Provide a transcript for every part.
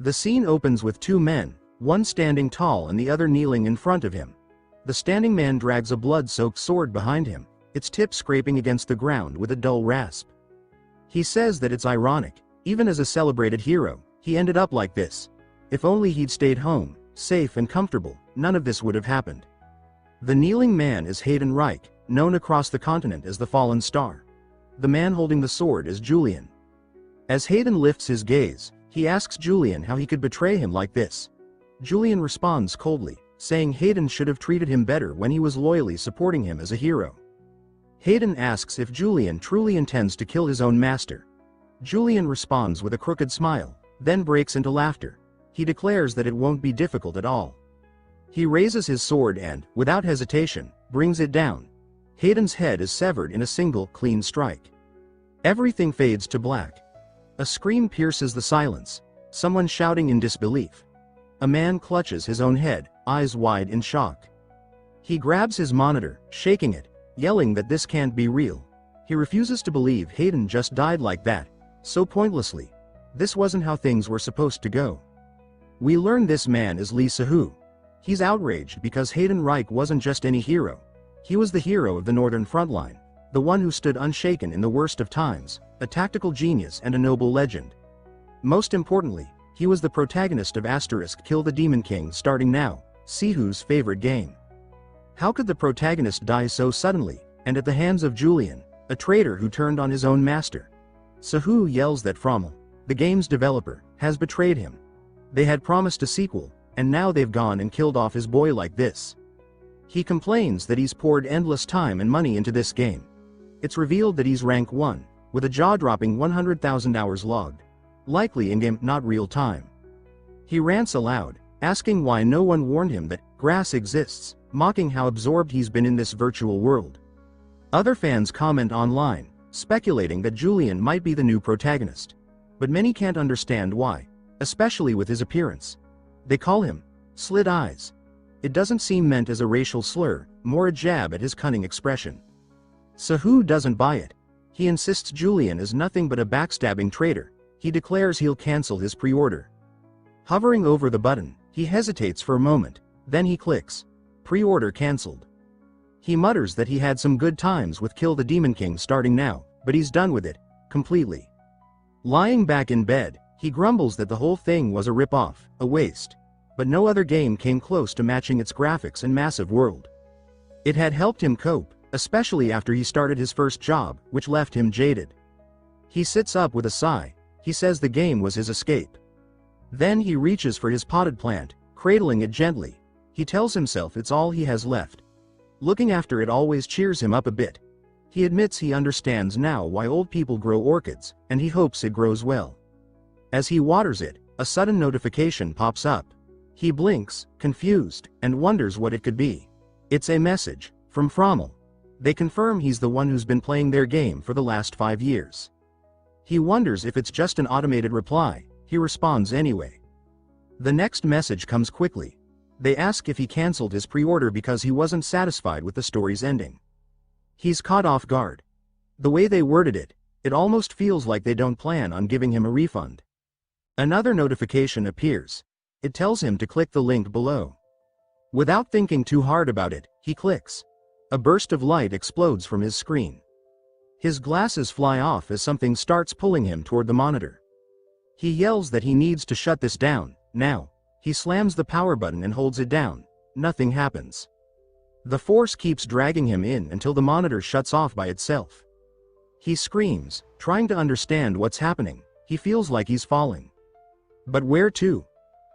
The scene opens with two men, one standing tall and the other kneeling in front of him. The standing man drags a blood-soaked sword behind him, its tip scraping against the ground with a dull rasp. He says that it's ironic, even as a celebrated hero, he ended up like this. If only he'd stayed home, safe and comfortable, none of this would have happened. The kneeling man is Hayden Reich, known across the continent as the Fallen Star. The man holding the sword is Julian. As Hayden lifts his gaze, he asks Julian how he could betray him like this. Julian responds coldly, saying Hayden should have treated him better when he was loyally supporting him as a hero. Hayden asks if Julian truly intends to kill his own master. Julian responds with a crooked smile, then breaks into laughter. He declares that it won't be difficult at all. He raises his sword and, without hesitation, brings it down. Hayden's head is severed in a single, clean strike. Everything fades to black. A scream pierces the silence, someone shouting in disbelief. A man clutches his own head, eyes wide in shock. He grabs his monitor, shaking it, yelling that this can't be real. He refuses to believe Hayden just died like that, so pointlessly. This wasn't how things were supposed to go. We learn this man is Lee Sahu. He's outraged because Hayden Reich wasn't just any hero. He was the hero of the Northern Frontline, the one who stood unshaken in the worst of times, a tactical genius and a noble legend. Most importantly, he was the protagonist of * Kill the Demon King starting now, Sihu's favorite game. How could the protagonist die so suddenly, and at the hands of Julian, a traitor who turned on his own master? Sahu yells that Frommel, the game's developer, has betrayed him. They had promised a sequel, and now they've gone and killed off his boy like this. He complains that he's poured endless time and money into this game. It's revealed that he's rank 1, with a jaw-dropping 100,000 hours logged. Likely in-game, not real time. He rants aloud, asking why no one warned him that grass exists, mocking how absorbed he's been in this virtual world. Other fans comment online, speculating that Julian might be the new protagonist. But many can't understand why, especially with his appearance. They call him Slit Eyes. It doesn't seem meant as a racial slur, more a jab at his cunning expression. Sahu doesn't buy it. He insists Julian is nothing but a backstabbing traitor. He declares he'll cancel his pre-order. Hovering over the button, he hesitates for a moment, then he clicks. Pre-order cancelled. He mutters that he had some good times with Kill the Demon King starting now, but he's done with it, completely. Lying back in bed, he grumbles that the whole thing was a rip-off, a waste. But no other game came close to matching its graphics and massive world. It had helped him cope, especially after he started his first job, which left him jaded. He sits up with a sigh. He says the game was his escape. Then he reaches for his potted plant, cradling it gently. He tells himself it's all he has left. Looking after it always cheers him up a bit. He admits he understands now why old people grow orchids, and he hopes it grows well. As he waters it, a sudden notification pops up. He blinks, confused, and wonders what it could be. It's a message from Frommel. They confirm he's the one who's been playing their game for the last 5 years. He wonders if it's just an automated reply. He responds anyway. The next message comes quickly. They ask if he cancelled his pre-order because he wasn't satisfied with the story's ending. He's caught off guard. The way they worded it, it almost feels like they don't plan on giving him a refund. Another notification appears. It tells him to click the link below. Without thinking too hard about it, he clicks. A burst of light explodes from his screen. His glasses fly off as something starts pulling him toward the monitor. He yells that he needs to shut this down, now. He slams the power button and holds it down. Nothing happens. The force keeps dragging him in until the monitor shuts off by itself. He screams, trying to understand what's happening. He feels like he's falling. But where to?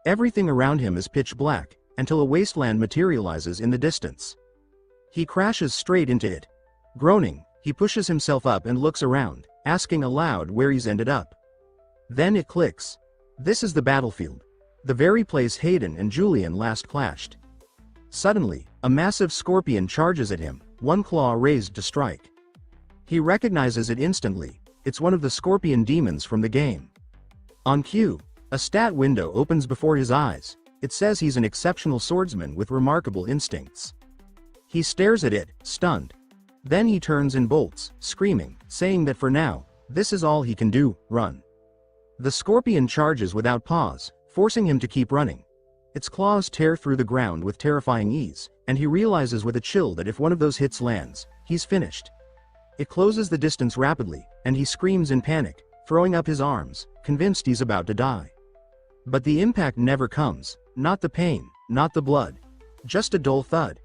Everything around him is pitch black, until a wasteland materializes in the distance. He crashes straight into it. Groaning, he pushes himself up and looks around, asking aloud where he's ended up. Then it clicks. This is the battlefield. The very place Hayden and Julian last clashed. Suddenly, a massive scorpion charges at him, one claw raised to strike. He recognizes it instantly. It's one of the scorpion demons from the game. On cue, a stat window opens before his eyes. It says he's an exceptional swordsman with remarkable instincts. He stares at it, stunned. Then he turns and bolts, screaming, saying that for now, this is all he can do, run. The scorpion charges without pause, forcing him to keep running. Its claws tear through the ground with terrifying ease, and he realizes with a chill that if one of those hits lands, he's finished. It closes the distance rapidly, and he screams in panic, throwing up his arms, convinced he's about to die. But the impact never comes, not the pain, not the blood. Just a dull thud.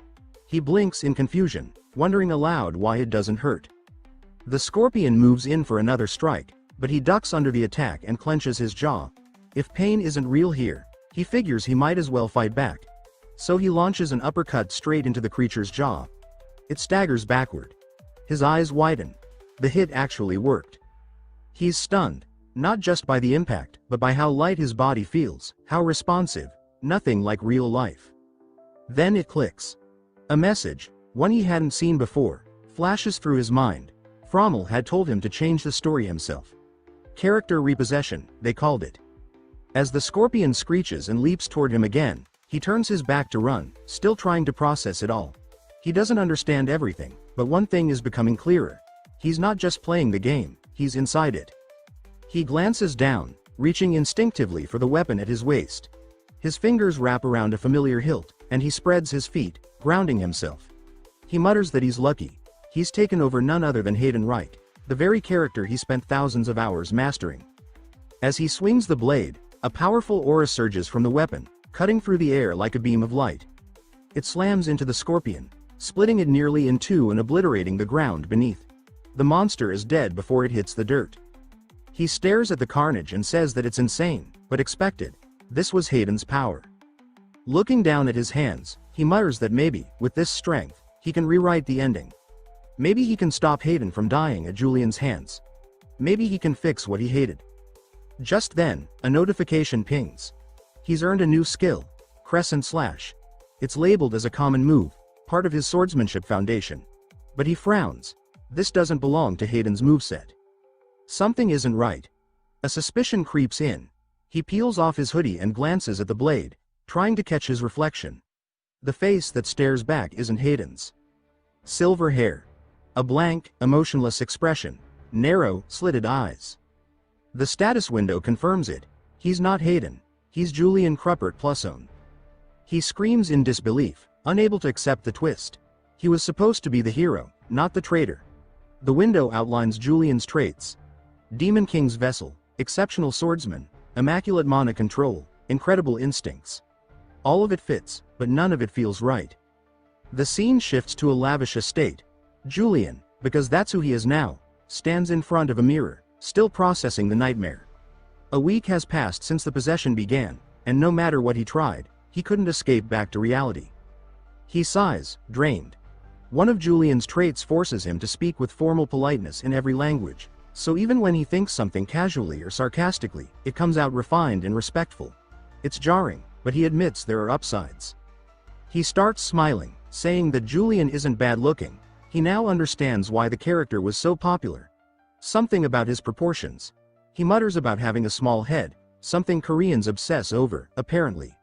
He blinks in confusion, wondering aloud why it doesn't hurt. The scorpion moves in for another strike, but he ducks under the attack and clenches his jaw. If pain isn't real here, he figures he might as well fight back. So he launches an uppercut straight into the creature's jaw. It staggers backward. His eyes widen. The hit actually worked. He's stunned, not just by the impact, but by how light his body feels, how responsive, nothing like real life. Then it clicks. A message, one he hadn't seen before, flashes through his mind. Frommel had told him to change the story himself. Character repossession, they called it. As the scorpion screeches and leaps toward him again, he turns his back to run, still trying to process it all. He doesn't understand everything, but one thing is becoming clearer. He's not just playing the game, he's inside it. He glances down, reaching instinctively for the weapon at his waist. His fingers wrap around a familiar hilt, and he spreads his feet, grounding himself. He mutters that he's lucky. He's taken over none other than Hayden Wright, the very character he spent thousands of hours mastering. As he swings the blade, a powerful aura surges from the weapon, cutting through the air like a beam of light. It slams into the scorpion, splitting it nearly in two and obliterating the ground beneath. The monster is dead before it hits the dirt. He stares at the carnage and says that it's insane, but expected. This was Hayden's power. Looking down at his hands, he mutters that maybe, with this strength, he can rewrite the ending. Maybe he can stop Hayden from dying at Julian's hands. Maybe he can fix what he hated. Just then, a notification pings. He's earned a new skill, Crescent Slash. It's labeled as a common move, part of his swordsmanship foundation. But he frowns. This doesn't belong to Hayden's moveset. Something isn't right. A suspicion creeps in. He peels off his hoodie and glances at the blade, trying to catch his reflection. The face that stares back isn't Hayden's. Silver hair. A blank, emotionless expression. Narrow, slitted eyes. The status window confirms it. He's not Hayden. He's Julian Cruppert Plusone. He screams in disbelief, unable to accept the twist. He was supposed to be the hero, not the traitor. The window outlines Julian's traits. Demon King's vessel, exceptional swordsman, immaculate mana control, incredible instincts. All of it fits, but none of it feels right. The scene shifts to a lavish estate. Julian, because that's who he is now, stands in front of a mirror, still processing the nightmare. A week has passed since the possession began, and no matter what he tried, he couldn't escape back to reality. He sighs, drained. One of Julian's traits forces him to speak with formal politeness in every language, so even when he thinks something casually or sarcastically, it comes out refined and respectful. It's jarring, but he admits there are upsides. He starts smiling, saying that Julian isn't bad-looking. He now understands why the character was so popular. Something about his proportions. He mutters about having a small head, something Koreans obsess over, apparently.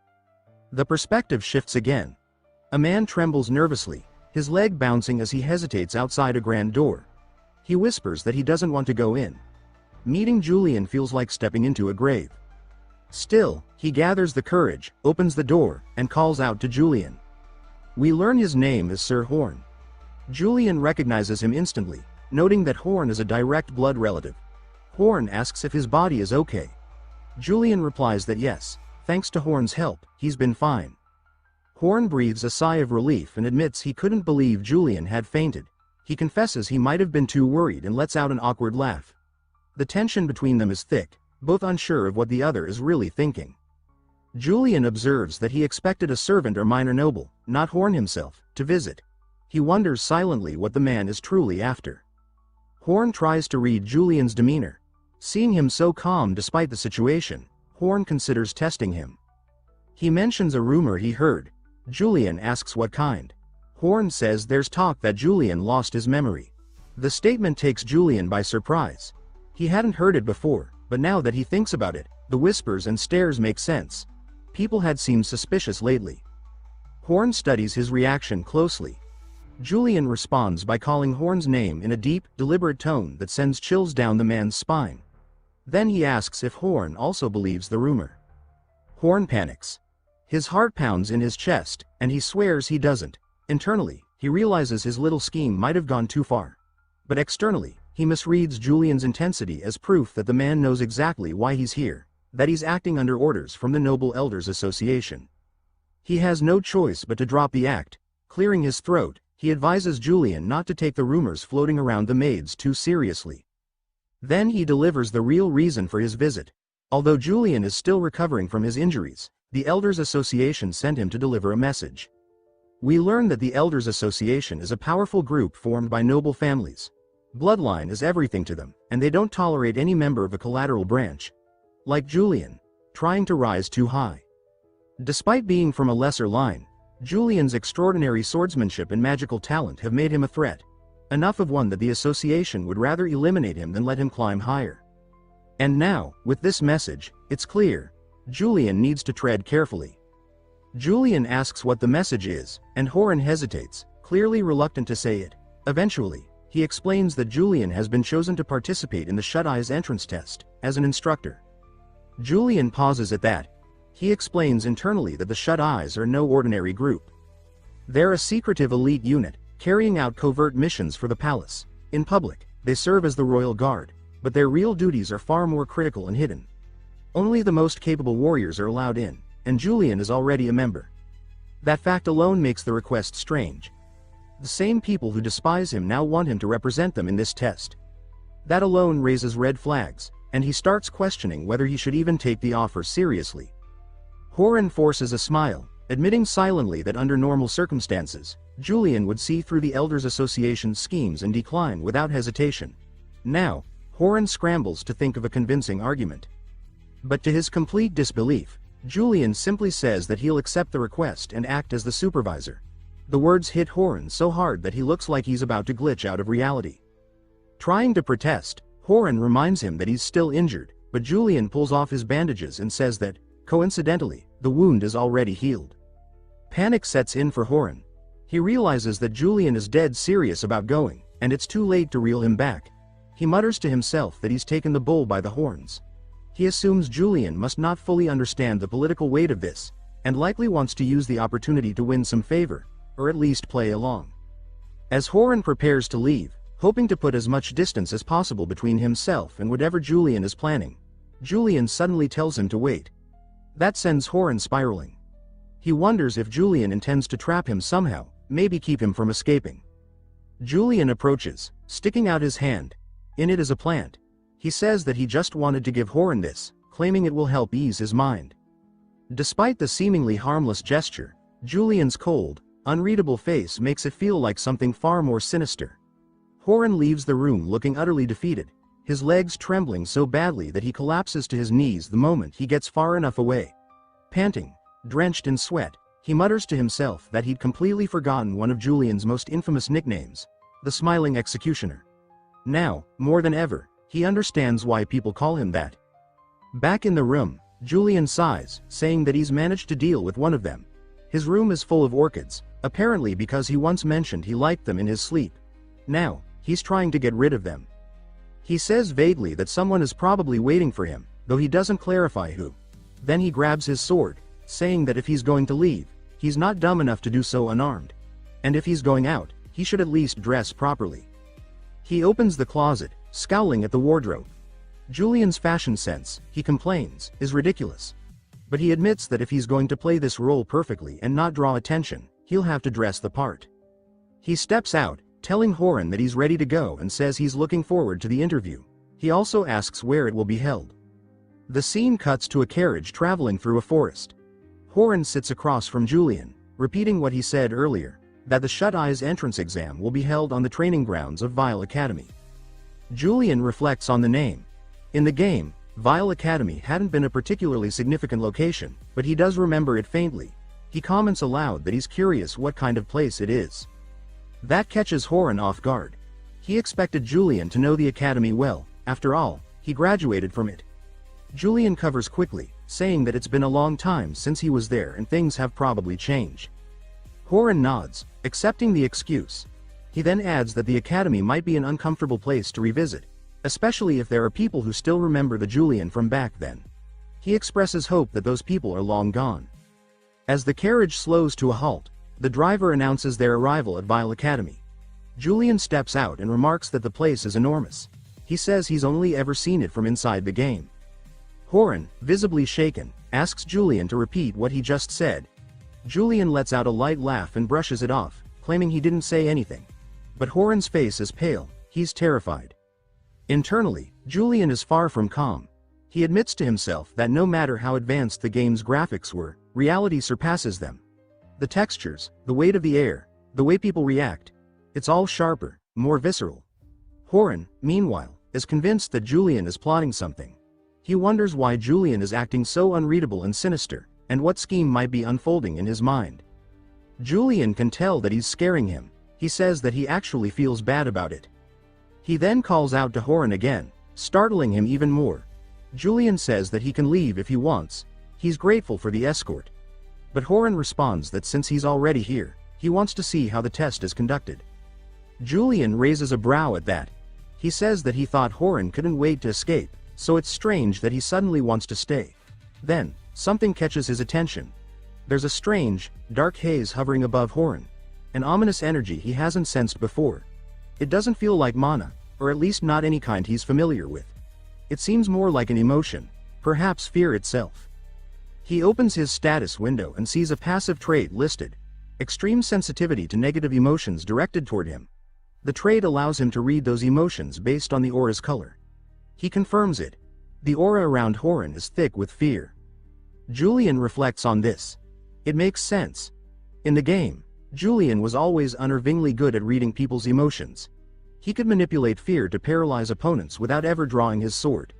The perspective shifts again. A man trembles nervously, his leg bouncing as he hesitates outside a grand door. He whispers that he doesn't want to go in. Meeting Julian feels like stepping into a grave. Still, he gathers the courage, opens the door, and calls out to Julian. We learn his name is Sir Horn. Julian recognizes him instantly, noting that Horn is a direct blood relative. Horn asks if his body is okay. Julian replies that yes, thanks to Horn's help, he's been fine. Horn breathes a sigh of relief and admits he couldn't believe Julian had fainted. He confesses he might have been too worried and lets out an awkward laugh. The tension between them is thick, both unsure of what the other is really thinking. Julian observes that he expected a servant or minor noble, not Horn himself, to visit. He wonders silently what the man is truly after. Horn tries to read Julian's demeanor. Seeing him so calm despite the situation, Horn considers testing him. He mentions a rumor he heard. Julian asks what kind. Horn says there's talk that Julian lost his memory. The statement takes Julian by surprise. He hadn't heard it before, but now that he thinks about it, the whispers and stares make sense. People had seemed suspicious lately. Horn studies his reaction closely. Julian responds by calling Horn's name in a deep, deliberate tone that sends chills down the man's spine. Then he asks if Horn also believes the rumor. Horan panics. His heart pounds in his chest, and he swears he doesn't. Internally, he realizes his little scheme might have gone too far. But externally, he misreads Julian's intensity as proof that the man knows exactly why he's here, that he's acting under orders from the Noble Elders Association. He has no choice but to drop the act. Clearing his throat, he advises Julian not to take the rumors floating around the maids too seriously. Then he delivers the real reason for his visit. Although Julian is still recovering from his injuries, the Elders Association sent him to deliver a message. We learn that the Elders Association is a powerful group formed by noble families. Bloodline is everything to them, and they don't tolerate any member of a collateral branch, like Julian, trying to rise too high. Despite being from a lesser line, Julian's extraordinary swordsmanship and magical talent have made him a threat, enough of one that the association would rather eliminate him than let him climb higher. And now, with this message, it's clear, Julian needs to tread carefully. Julian asks what the message is, and Horan hesitates, clearly reluctant to say it. Eventually, he explains that Julian has been chosen to participate in the Shut Eyes entrance test, as an instructor. Julian pauses at that. He explains internally that the Shut Eyes are no ordinary group. They're a secretive elite unit, carrying out covert missions for the palace. In public, they serve as the royal guard, but their real duties are far more critical and hidden. Only the most capable warriors are allowed in, and Julian is already a member. That fact alone makes the request strange. The same people who despise him now want him to represent them in this test. That alone raises red flags, and he starts questioning whether he should even take the offer seriously. Horan forces a smile, admitting silently that under normal circumstances, Julian would see through the Elders Association's schemes and decline without hesitation. Now, Horan scrambles to think of a convincing argument. But to his complete disbelief, Julian simply says that he'll accept the request and act as the supervisor. The words hit Horan so hard that he looks like he's about to glitch out of reality. Trying to protest, Horan reminds him that he's still injured, but Julian pulls off his bandages and says that, coincidentally, the wound is already healed. Panic sets in for Horan. He realizes that Julian is dead serious about going, and it's too late to reel him back. He mutters to himself that he's taken the bull by the horns. He assumes Julian must not fully understand the political weight of this, and likely wants to use the opportunity to win some favor, or at least play along. As Horan prepares to leave, hoping to put as much distance as possible between himself and whatever Julian is planning, Julian suddenly tells him to wait. That sends Horan spiraling. He wonders if Julian intends to trap him somehow, maybe keep him from escaping. Julian approaches, sticking out his hand. In it is a plant. He says that he just wanted to give Horan this, claiming it will help ease his mind. Despite the seemingly harmless gesture, Julian's cold, unreadable face makes it feel like something far more sinister. Horan leaves the room looking utterly defeated, his legs trembling so badly that he collapses to his knees the moment he gets far enough away. Panting, drenched in sweat, he mutters to himself that he'd completely forgotten one of Julian's most infamous nicknames, the Smiling Executioner. Now, more than ever, he understands why people call him that. Back in the room, Julian sighs, saying that he's managed to deal with one of them. His room is full of orchids, apparently because he once mentioned he liked them in his sleep. Now, he's trying to get rid of them. He says vaguely that someone is probably waiting for him, though he doesn't clarify who. Then he grabs his sword, saying that if he's going to leave, he's not dumb enough to do so unarmed. And if he's going out, he should at least dress properly. He opens the closet, scowling at the wardrobe. Julian's fashion sense, he complains, is ridiculous. But he admits that if he's going to play this role perfectly and not draw attention, he'll have to dress the part. He steps out, telling Horan that he's ready to go and says he's looking forward to the interview. He also asks where it will be held. The scene cuts to a carriage traveling through a forest. Horan sits across from Julian, repeating what he said earlier, that the Shut Eyes entrance exam will be held on the training grounds of Vile Academy. Julian reflects on the name. In the game, Vile Academy hadn't been a particularly significant location, but he does remember it faintly. He comments aloud that he's curious what kind of place it is. That catches Horan off guard. He expected Julian to know the academy well, after all, he graduated from it. Julian covers quickly, saying that it's been a long time since he was there and things have probably changed. Horan nods, accepting the excuse. He then adds that the academy might be an uncomfortable place to revisit, especially if there are people who still remember the Julian from back then. He expresses hope that those people are long gone. As the carriage slows to a halt, the driver announces their arrival at Vile Academy. Julian steps out and remarks that the place is enormous. He says he's only ever seen it from inside the game. Horan, visibly shaken, asks Julian to repeat what he just said. Julian lets out a light laugh and brushes it off, claiming he didn't say anything. But Horan's face is pale, he's terrified. Internally, Julian is far from calm. He admits to himself that no matter how advanced the game's graphics were, reality surpasses them. The textures, the weight of the air, the way people react, it's all sharper, more visceral. Horan, meanwhile, is convinced that Julian is plotting something. He wonders why Julian is acting so unreadable and sinister, and what scheme might be unfolding in his mind. Julian can tell that he's scaring him. He says that he actually feels bad about it. He then calls out to Horan again, startling him even more. Julian says that he can leave if he wants. He's grateful for the escort. But Horan responds that since he's already here, he wants to see how the test is conducted. Julian raises a brow at that. He says that he thought Horan couldn't wait to escape, so it's strange that he suddenly wants to stay. Then, something catches his attention. There's a strange, dark haze hovering above Horan. An ominous energy he hasn't sensed before. It doesn't feel like mana, or at least not any kind he's familiar with. It seems more like an emotion, perhaps fear itself. He opens his status window and sees a passive trait listed. Extreme sensitivity to negative emotions directed toward him. The trait allows him to read those emotions based on the aura's color. He confirms it. The aura around Horan is thick with fear. Julian reflects on this. It makes sense. In the game, Julian was always unnervingly good at reading people's emotions. He could manipulate fear to paralyze opponents without ever drawing his sword.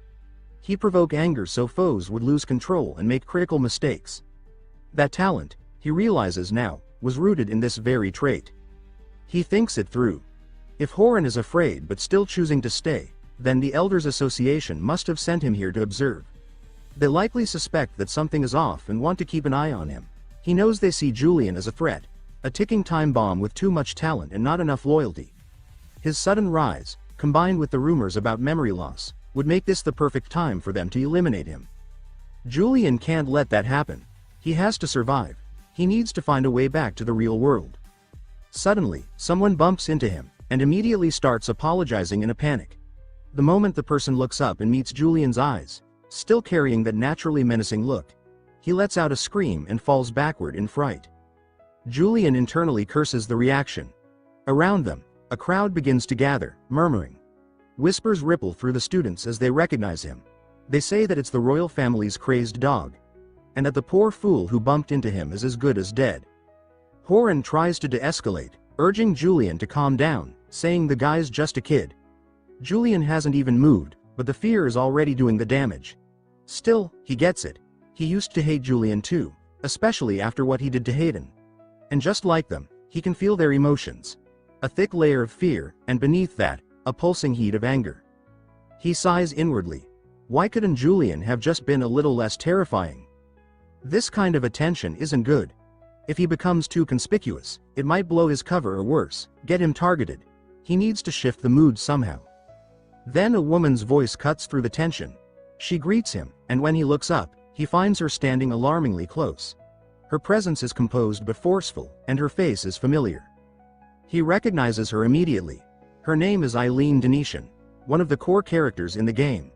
He provoked anger so foes would lose control and make critical mistakes. That talent, he realizes now, was rooted in this very trait. He thinks it through. If Horan is afraid but still choosing to stay, then the Elders Association must have sent him here to observe. They likely suspect that something is off and want to keep an eye on him. He knows they see Julian as a threat, a ticking time bomb with too much talent and not enough loyalty. His sudden rise, combined with the rumors about memory loss, would make this the perfect time for them to eliminate him. Julian can't let that happen. He has to survive. He needs to find a way back to the real world. Suddenly, someone bumps into him, and immediately starts apologizing in a panic. The moment the person looks up and meets Julian's eyes, still carrying that naturally menacing look, he lets out a scream and falls backward in fright. Julian internally curses the reaction. Around them, a crowd begins to gather, murmuring. Whispers ripple through the students as they recognize him. They say that it's the royal family's crazed dog, and that the poor fool who bumped into him is as good as dead. Horan tries to de-escalate, urging Julian to calm down, saying the guy's just a kid. Julian hasn't even moved, but the fear is already doing the damage. Still, he gets it. He used to hate Julian too, especially after what he did to Hayden. And just like them, he can feel their emotions. A thick layer of fear, and beneath that, a pulsing heat of anger. He sighs inwardly. Why couldn't Julian have just been a little less terrifying? This kind of attention isn't good. If he becomes too conspicuous, it might blow his cover or worse, get him targeted. He needs to shift the mood somehow. Then a woman's voice cuts through the tension. She greets him, and when he looks up, he finds her standing alarmingly close. Her presence is composed but forceful, and her face is familiar. He recognizes her immediately. Her name is Eileen Denetian, one of the core characters in the game.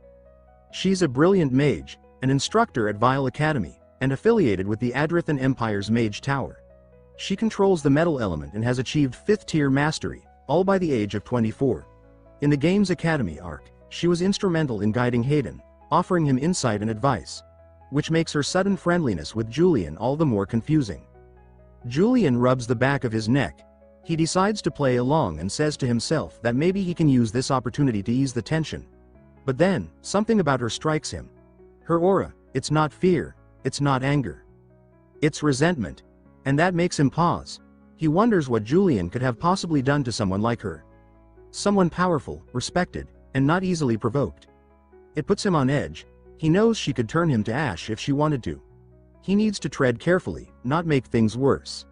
She's a brilliant mage, an instructor at Vile Academy, and affiliated with the Adrithan Empire's Mage Tower. She controls the metal element and has achieved 5th-tier mastery, all by the age of 24. In the game's Academy arc, she was instrumental in guiding Hayden, offering him insight and advice, which makes her sudden friendliness with Julian all the more confusing. Julian rubs the back of his neck. He decides to play along and says to himself that maybe he can use this opportunity to ease the tension. But then, something about her strikes him. Her aura, it's not fear, it's not anger. It's resentment. And that makes him pause. He wonders what Julian could have possibly done to someone like her. Someone powerful, respected, and not easily provoked. It puts him on edge. He knows she could turn him to ash if she wanted to. He needs to tread carefully, not make things worse.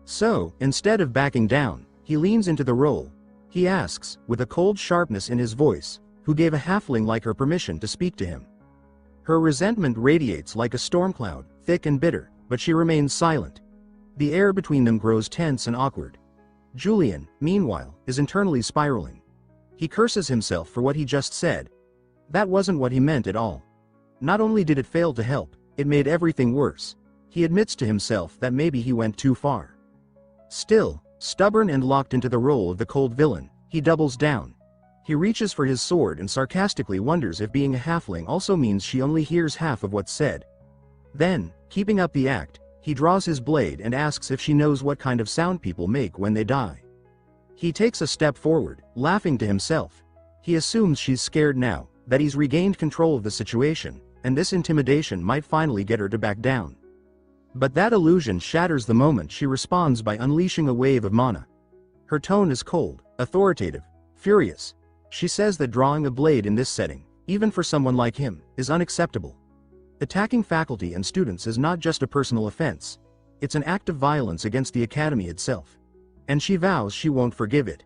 So, instead of backing down, he leans into the role. He asks, with a cold sharpness in his voice, who gave a halfling like her permission to speak to him. Her resentment radiates like a storm cloud, thick and bitter, but she remains silent. The air between them grows tense and awkward. Julian, meanwhile, is internally spiraling. He curses himself for what he just said. That wasn't what he meant at all. Not only did it fail to help, it made everything worse. He admits to himself that maybe he went too far. Still, stubborn and locked into the role of the cold villain, he doubles down. He reaches for his sword and sarcastically wonders if being a halfling also means she only hears half of what's said. Then, keeping up the act, he draws his blade and asks if she knows what kind of sound people make when they die. He takes a step forward, laughing to himself. He assumes she's scared now, that he's regained control of the situation, and this intimidation might finally get her to back down. But that illusion shatters the moment she responds by unleashing a wave of mana. Her tone is cold, authoritative, furious. She says that drawing a blade in this setting, even for someone like him, is unacceptable. Attacking faculty and students is not just a personal offense. It's an act of violence against the academy itself. And she vows she won't forgive it.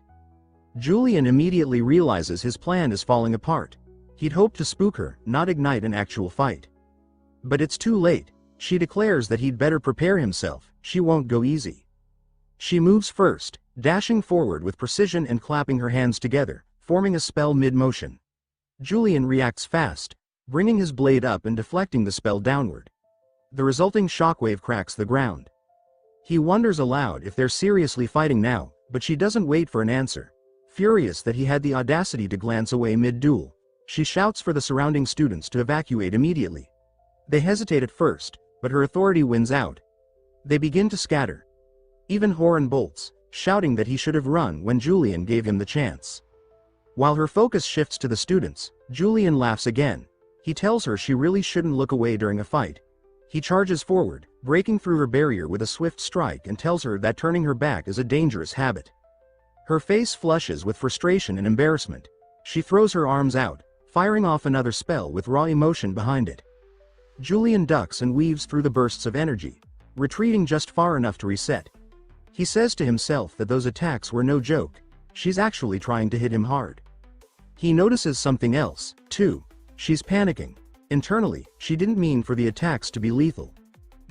Julian immediately realizes his plan is falling apart. He'd hoped to spook her, not ignite an actual fight. But it's too late. She declares that he'd better prepare himself, she won't go easy. She moves first, dashing forward with precision and clapping her hands together, forming a spell mid-motion. Julian reacts fast, bringing his blade up and deflecting the spell downward. The resulting shockwave cracks the ground. He wonders aloud if they're seriously fighting now, but she doesn't wait for an answer. Furious that he had the audacity to glance away mid-duel, she shouts for the surrounding students to evacuate immediately. They hesitate at first, but her authority wins out. They begin to scatter. Even Horan bolts, shouting that he should have run when Julian gave him the chance. While her focus shifts to the students, Julian laughs again. He tells her she really shouldn't look away during a fight. He charges forward, breaking through her barrier with a swift strike and tells her that turning her back is a dangerous habit. Her face flushes with frustration and embarrassment. She throws her arms out, firing off another spell with raw emotion behind it. Julian ducks and weaves through the bursts of energy, retreating just far enough to reset. He says to himself that those attacks were no joke. She's actually trying to hit him hard. He notices something else, too. She's panicking. Internally, she didn't mean for the attacks to be lethal.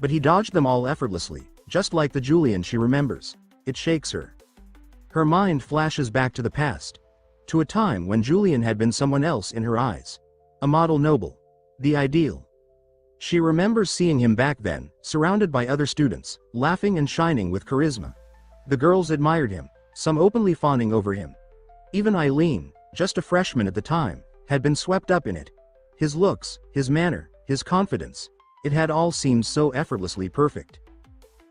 But he dodged them all effortlessly, just like the Julian she remembers. It shakes her. Her mind flashes back to the past. To a time when Julian had been someone else in her eyes. A model noble. The ideal. She remembers seeing him back then, surrounded by other students, laughing and shining with charisma. The girls admired him, some openly fawning over him. Even Eileen, just a freshman at the time, had been swept up in it. His looks, his manner, his confidence, it had all seemed so effortlessly perfect.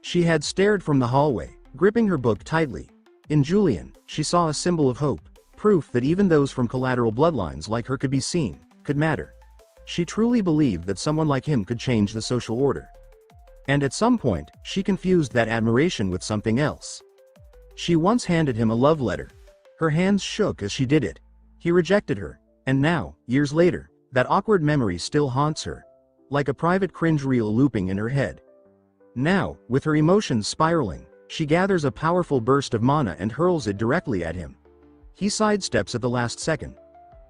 She had stared from the hallway, gripping her book tightly. In Julian, she saw a symbol of hope, proof that even those from collateral bloodlines like her could be seen, could matter. She truly believed that someone like him could change the social order. And at some point, she confused that admiration with something else. She once handed him a love letter. Her hands shook as she did it. He rejected her, and now, years later, that awkward memory still haunts her, like a private cringe reel looping in her head. Now, with her emotions spiraling, she gathers a powerful burst of mana and hurls it directly at him. He sidesteps at the last second.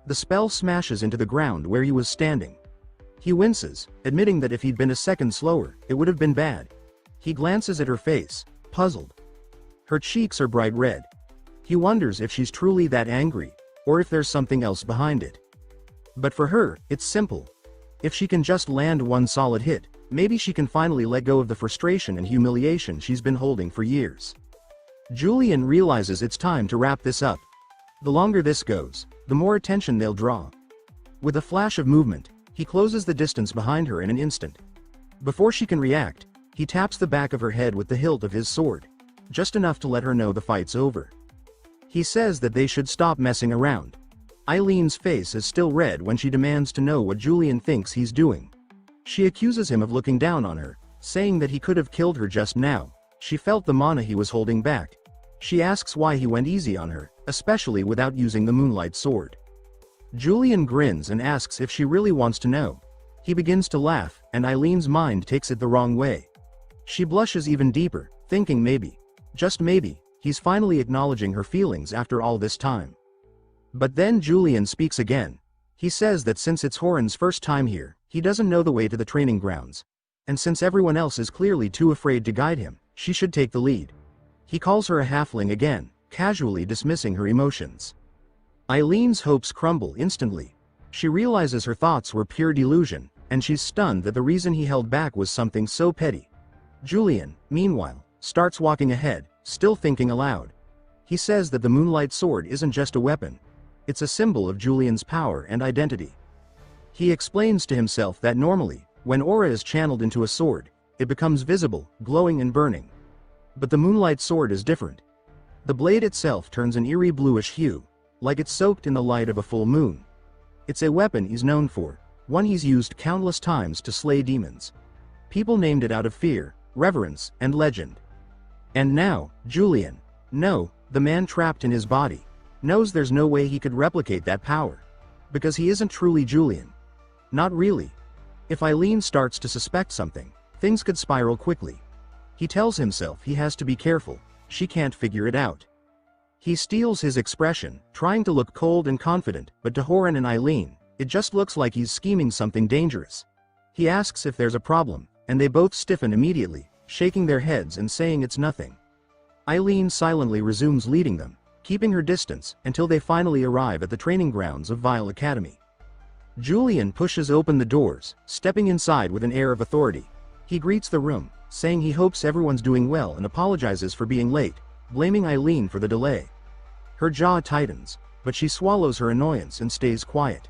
The spell smashes into the ground where he was standing. He winces, admitting that if he'd been a second slower, it would have been bad. He glances at her face, puzzled. Her cheeks are bright red. He wonders if she's truly that angry, or if there's something else behind it. But for her, it's simple. If she can just land one solid hit, maybe she can finally let go of the frustration and humiliation she's been holding for years. Julian realizes it's time to wrap this up. The longer this goes, the more attention they'll draw. With a flash of movement, he closes the distance behind her in an instant. Before she can react, he taps the back of her head with the hilt of his sword, just enough to let her know the fight's over. He says that they should stop messing around. Eileen's face is still red when she demands to know what Julian thinks he's doing. She accuses him of looking down on her, saying that he could have killed her just now. She felt the mana he was holding back. She asks why he went easy on her, especially without using the moonlight sword. Julian grins and asks if she really wants to know. He begins to laugh, and Eileen's mind takes it the wrong way. She blushes even deeper, thinking maybe, just maybe, he's finally acknowledging her feelings after all this time. But then Julian speaks again. He says that since it's Horan's first time here, He doesn't know the way to the training grounds. And since everyone else is clearly too afraid to guide him, she should take the lead. He calls her a halfling again, casually dismissing her emotions. Eileen's hopes crumble instantly. She realizes her thoughts were pure delusion, and she's stunned that the reason he held back was something so petty. Julian, meanwhile, starts walking ahead, still thinking aloud. He says that the moonlight sword isn't just a weapon. It's a symbol of Julian's power and identity. He explains to himself that normally, when aura is channeled into a sword, it becomes visible, glowing and burning. But the moonlight sword is different. The blade itself turns an eerie bluish hue, like it's soaked in the light of a full moon. It's a weapon he's known for, one he's used countless times to slay demons. People named it out of fear, reverence, and legend. And now, Julian, no, the man trapped in his body, knows there's no way he could replicate that power. Because he isn't truly Julian. Not really. If Eileen starts to suspect something, things could spiral quickly. He tells himself he has to be careful, she can't figure it out. He steals his expression, trying to look cold and confident, but to Horan and Eileen, it just looks like he's scheming something dangerous. He asks if there's a problem, and they both stiffen immediately, shaking their heads and saying it's nothing. Eileen silently resumes leading them, keeping her distance until they finally arrive at the training grounds of Vile Academy. Julian pushes open the doors, stepping inside with an air of authority. He greets the room, saying he hopes everyone's doing well and apologizes for being late, blaming Eileen for the delay. Her jaw tightens, but she swallows her annoyance and stays quiet.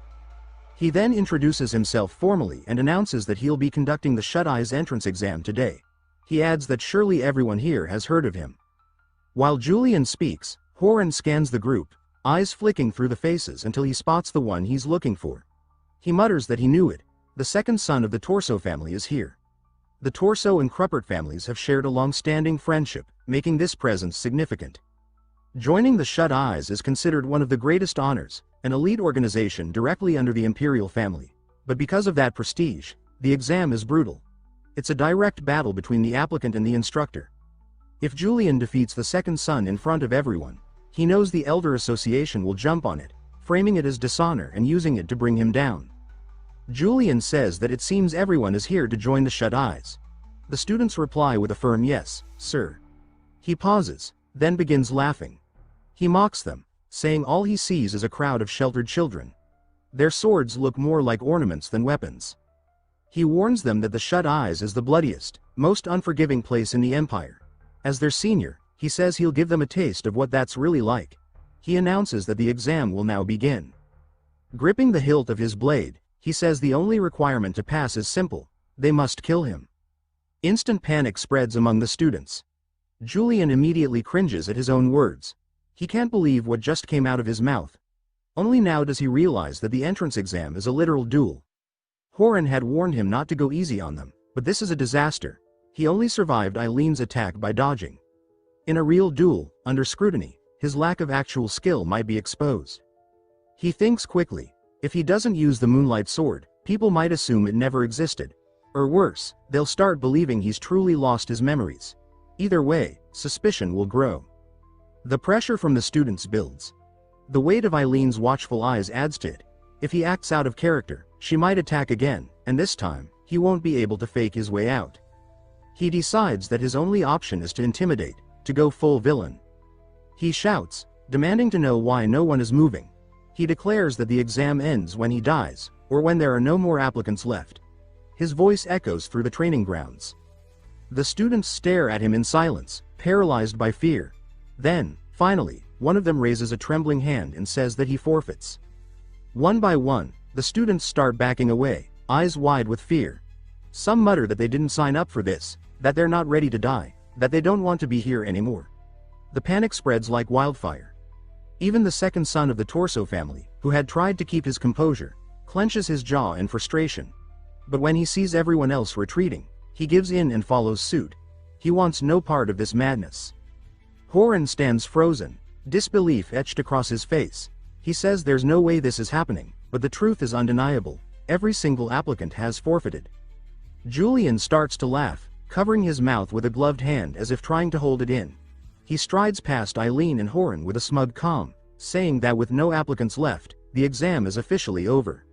He then introduces himself formally and announces that he'll be conducting the Shut Eyes entrance exam today. He adds that surely everyone here has heard of him. While Julian speaks, Horan scans the group, eyes flicking through the faces until he spots the one he's looking for. He mutters that he knew it. The second son of the Torso family is here. The Torso and Cruppert families have shared a long-standing friendship, making this presence significant. Joining the Shut Eyes is considered one of the greatest honors, an elite organization directly under the Imperial family. But because of that prestige, the exam is brutal. It's a direct battle between the applicant and the instructor. If Julian defeats the second son in front of everyone, he knows the Elder Association will jump on it, framing it as dishonor and using it to bring him down. Julian says that it seems everyone is here to join the Shut Eyes. The students reply with a firm yes, sir. He pauses, then begins laughing. He mocks them, saying all he sees is a crowd of sheltered children. Their swords look more like ornaments than weapons. He warns them that the Shut Eyes is the bloodiest, most unforgiving place in the Empire. As their senior, he says he'll give them a taste of what that's really like. He announces that the exam will now begin. Gripping the hilt of his blade, he says the only requirement to pass is simple: they must kill him. Instant panic spreads among the students. Julian immediately cringes at his own words. He can't believe what just came out of his mouth. Only now does he realize that the entrance exam is a literal duel. Horan had warned him not to go easy on them, but this is a disaster. He only survived Eileen's attack by dodging. In a real duel, under scrutiny, his lack of actual skill might be exposed. He thinks quickly. If he doesn't use the moonlight sword, people might assume it never existed. Or worse, they'll start believing he's truly lost his memories. Either way, suspicion will grow. The pressure from the students builds. The weight of Eileen's watchful eyes adds to it. If he acts out of character, she might attack again, and this time, he won't be able to fake his way out. He decides that his only option is to intimidate, to go full villain. He shouts, demanding to know why no one is moving. He declares that the exam ends when he dies, or when there are no more applicants left. His voice echoes through the training grounds. The students stare at him in silence, paralyzed by fear. Then, finally, one of them raises a trembling hand and says that he forfeits. One by one, the students start backing away, eyes wide with fear. Some mutter that they didn't sign up for this, that they're not ready to die, that they don't want to be here anymore. The panic spreads like wildfire. Even the second son of the Torso family, who had tried to keep his composure, clenches his jaw in frustration. But when he sees everyone else retreating, he gives in and follows suit. He wants no part of this madness. Horan stands frozen, disbelief etched across his face. He says there's no way this is happening, but the truth is undeniable. Every single applicant has forfeited. Julian starts to laugh, covering his mouth with a gloved hand as if trying to hold it in. He strides past Eileen and Horan with a smug calm, saying that with no applicants left, the exam is officially over.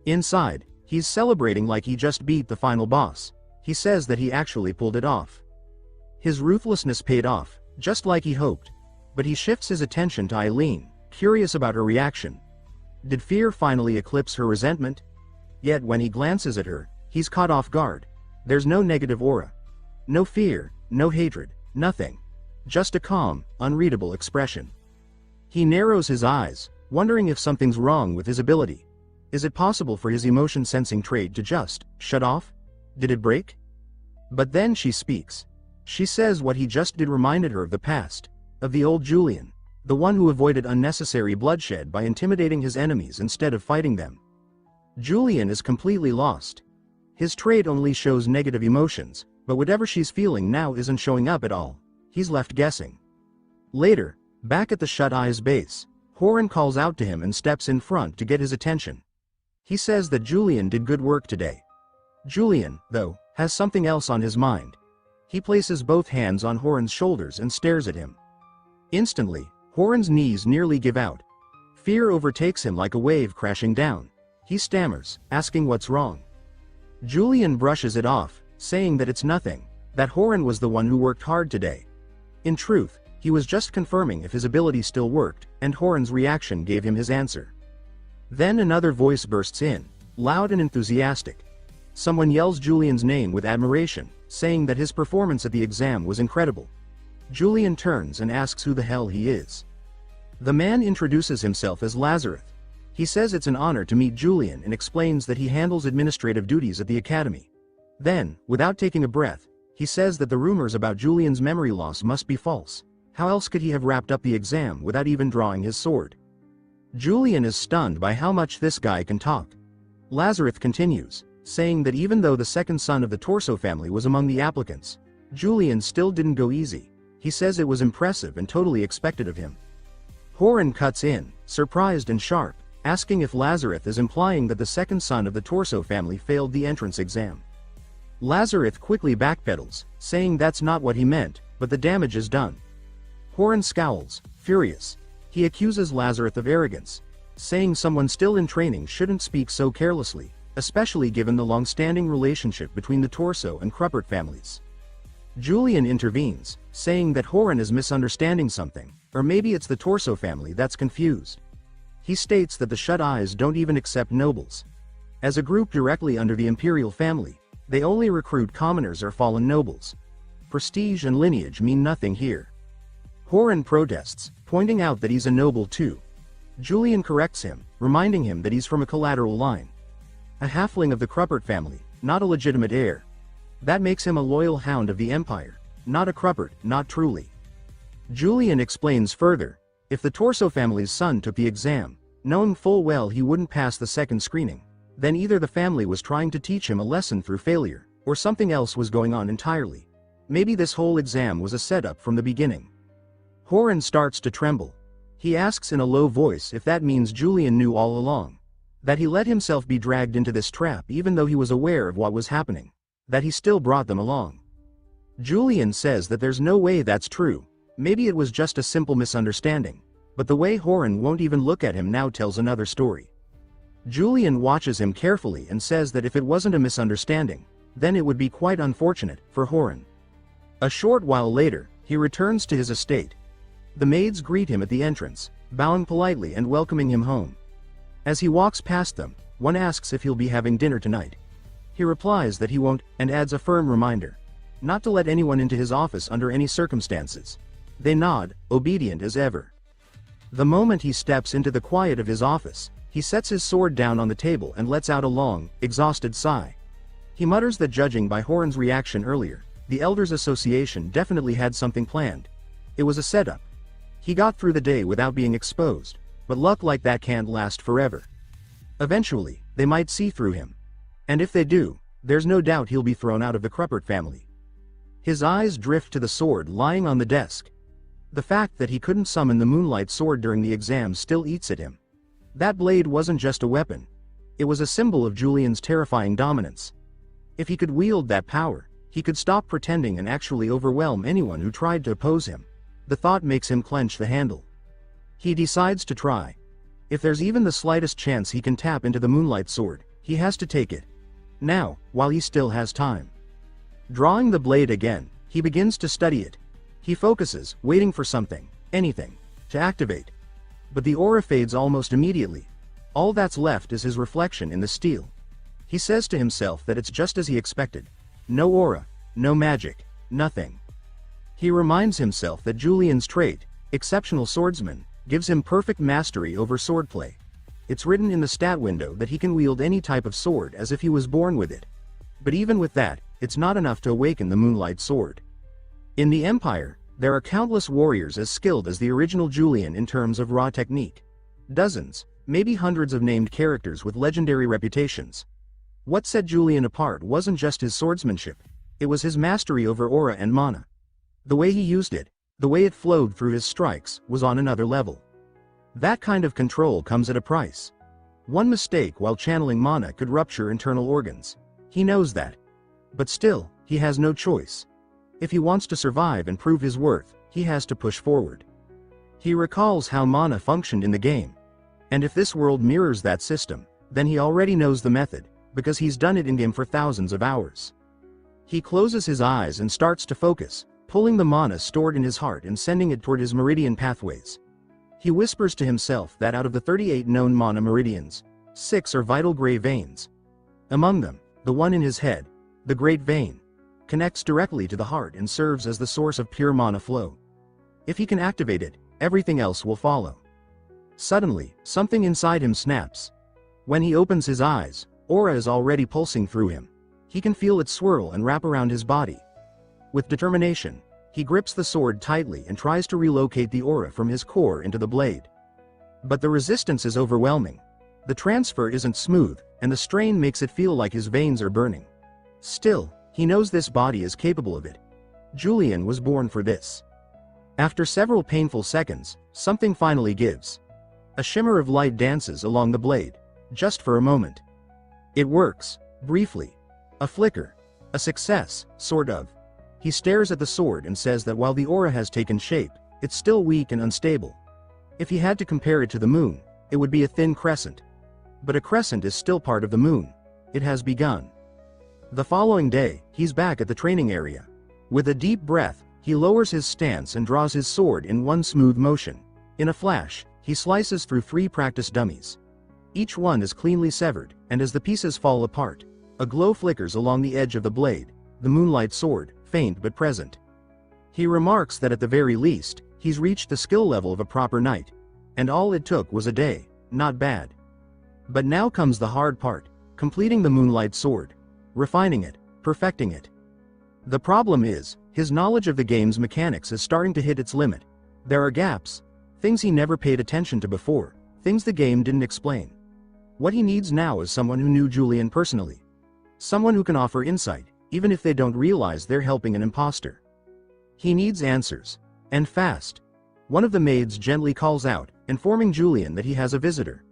Inside, He's celebrating like he just beat the final boss. He says that he actually pulled it off. His ruthlessness paid off, just like he hoped. But he shifts his attention to Eileen, curious about her reaction. Did fear finally eclipse her resentment? Yet when he glances at her, he's caught off guard. There's no negative aura. No fear, no hatred, nothing. Just a calm, unreadable expression. He narrows his eyes, wondering if something's wrong with his ability. Is it possible for his emotion-sensing trait to just shut off? Did it break? But then she speaks. She says what he just did reminded her of the past, of the old Julian, the one who avoided unnecessary bloodshed by intimidating his enemies instead of fighting them. Julian is completely lost. His trait only shows negative emotions, but whatever she's feeling now isn't showing up at all. He's left guessing. Later, back at the Shut Eye's base, Horan calls out to him and steps in front to get his attention. He says that Julian did good work today. Julian, though, has something else on his mind. He places both hands on Horan's shoulders and stares at him. Instantly, Horan's knees nearly give out. Fear overtakes him like a wave crashing down. He stammers, asking what's wrong. Julian brushes it off, saying that it's nothing, that Horan was the one who worked hard today. In truth, he was just confirming if his ability still worked, and Horan's reaction gave him his answer. Then another voice bursts in, loud and enthusiastic. Someone yells Julian's name with admiration, saying that his performance at the exam was incredible. Julian turns and asks who the hell he is. The man introduces himself as Lazarus. He says it's an honor to meet Julian and explains that he handles administrative duties at the academy. Then, without taking a breath, he says that the rumors about Julian's memory loss must be false. How else could he have wrapped up the exam without even drawing his sword? Julian is stunned by how much this guy can talk. Lazarus continues, saying that even though the second son of the Torso family was among the applicants, Julian still didn't go easy. He says it was impressive and totally expected of him. Horan cuts in, surprised and sharp, asking if Lazarus is implying that the second son of the Torso family failed the entrance exam. Lazarus quickly backpedals, saying that's not what he meant, but the damage is done. Horan scowls, furious. He accuses Lazarus of arrogance, saying someone still in training shouldn't speak so carelessly, especially given the long-standing relationship between the Torso and Cruppert families. Julian intervenes, saying that Horan is misunderstanding something, or maybe it's the Torso family that's confused. He states that the Shut Eyes don't even accept nobles. As a group directly under the imperial family, they only recruit commoners or fallen nobles. Prestige and lineage mean nothing here. Horan protests, pointing out that he's a noble too. Julian corrects him, reminding him that he's from a collateral line. A halfling of the Cruppert family, not a legitimate heir. That makes him a loyal hound of the Empire, not a Cruppert, not truly. Julian explains further, if the Torso family's son took the exam, knowing full well he wouldn't pass the second screening, then either the family was trying to teach him a lesson through failure, or something else was going on entirely. Maybe this whole exam was a setup from the beginning. Horan starts to tremble. He asks in a low voice if that means Julian knew all along. That he let himself be dragged into this trap even though he was aware of what was happening. That he still brought them along. Julian says that there's no way that's true. Maybe it was just a simple misunderstanding. But the way Horan won't even look at him now tells another story. Julian watches him carefully and says that if it wasn't a misunderstanding, then it would be quite unfortunate for Horan. A short while later, he returns to his estate. The maids greet him at the entrance, bowing politely and welcoming him home. As he walks past them, one asks if he'll be having dinner tonight. He replies that he won't, and adds a firm reminder not to let anyone into his office under any circumstances. They nod, obedient as ever. The moment he steps into the quiet of his office, he sets his sword down on the table and lets out a long, exhausted sigh. He mutters that judging by Horan's reaction earlier, the Elders Association definitely had something planned. It was a setup. He got through the day without being exposed, but luck like that can't last forever. Eventually, they might see through him. And if they do, there's no doubt he'll be thrown out of the Cruppert family. His eyes drift to the sword lying on the desk. The fact that he couldn't summon the Moonlight Sword during the exam still eats at him. That blade wasn't just a weapon. It was a symbol of Julian's terrifying dominance. If he could wield that power, he could stop pretending and actually overwhelm anyone who tried to oppose him. The thought makes him clench the handle. He decides to try. If there's even the slightest chance he can tap into the Moonlight Sword, He has to take it. Now, while he still has time. Drawing the blade again, he begins to study it. He focuses, waiting for something, anything, to activate. But the aura fades almost immediately. All that's left is his reflection in the steel. He says to himself that it's just as he expected. No aura, no magic, nothing. He reminds himself that Julian's trait, exceptional swordsman, gives him perfect mastery over swordplay. It's written in the stat window that he can wield any type of sword as if he was born with it. But even with that, it's not enough to awaken the Moonlight Sword. In the Empire, there are countless warriors as skilled as the original Julian in terms of raw technique. Dozens, maybe hundreds of named characters with legendary reputations. What set Julian apart wasn't just his swordsmanship, it was his mastery over aura and mana. The way he used it, the way it flowed through his strikes, was on another level. That kind of control comes at a price. One mistake while channeling mana could rupture internal organs. He knows that. But still, he has no choice. If he wants to survive and prove his worth, he has to push forward. He recalls how mana functioned in the game. And if this world mirrors that system, then he already knows the method, because he's done it in-game for thousands of hours. He closes his eyes and starts to focus, pulling the mana stored in his heart and sending it toward his meridian pathways. He whispers to himself that out of the 38 known mana meridians, 6 are vital gray veins. Among them, the one in his head, the Great Vein, connects directly to the heart and serves as the source of pure mana flow. If he can activate it, everything else will follow. Suddenly, something inside him snaps. When he opens his eyes, aura is already pulsing through him. He can feel it swirl and wrap around his body. With determination, he grips the sword tightly and tries to relocate the aura from his core into the blade. But the resistance is overwhelming. The transfer isn't smooth, and the strain makes it feel like his veins are burning. Still, he knows this body is capable of it. Julian was born for this. After several painful seconds, something finally gives. A shimmer of light dances along the blade, just for a moment. It works, briefly. A flicker. A success, sort of. He stares at the sword and says that while the aura has taken shape, it's still weak and unstable. If he had to compare it to the moon, it would be a thin crescent. But a crescent is still part of the moon. It has begun. The following day, he's back at the training area. With a deep breath, he lowers his stance and draws his sword in one smooth motion. In a flash, he slices through 3 practice dummies. Each one is cleanly severed, and as the pieces fall apart, a glow flickers along the edge of the blade, the Moonlight Sword, faint but present. He remarks that at the very least, he's reached the skill level of a proper knight. And all it took was a day, not bad. But now comes the hard part, completing the Moonlight Sword. Refining it, perfecting it. The problem is, his knowledge of the game's mechanics is starting to hit its limit. There are gaps, things he never paid attention to before, things the game didn't explain. What he needs now is someone who knew Julian personally. Someone who can offer insight, even if they don't realize they're helping an imposter. He needs answers. And fast. One of the maids gently calls out, informing Julian that he has a visitor.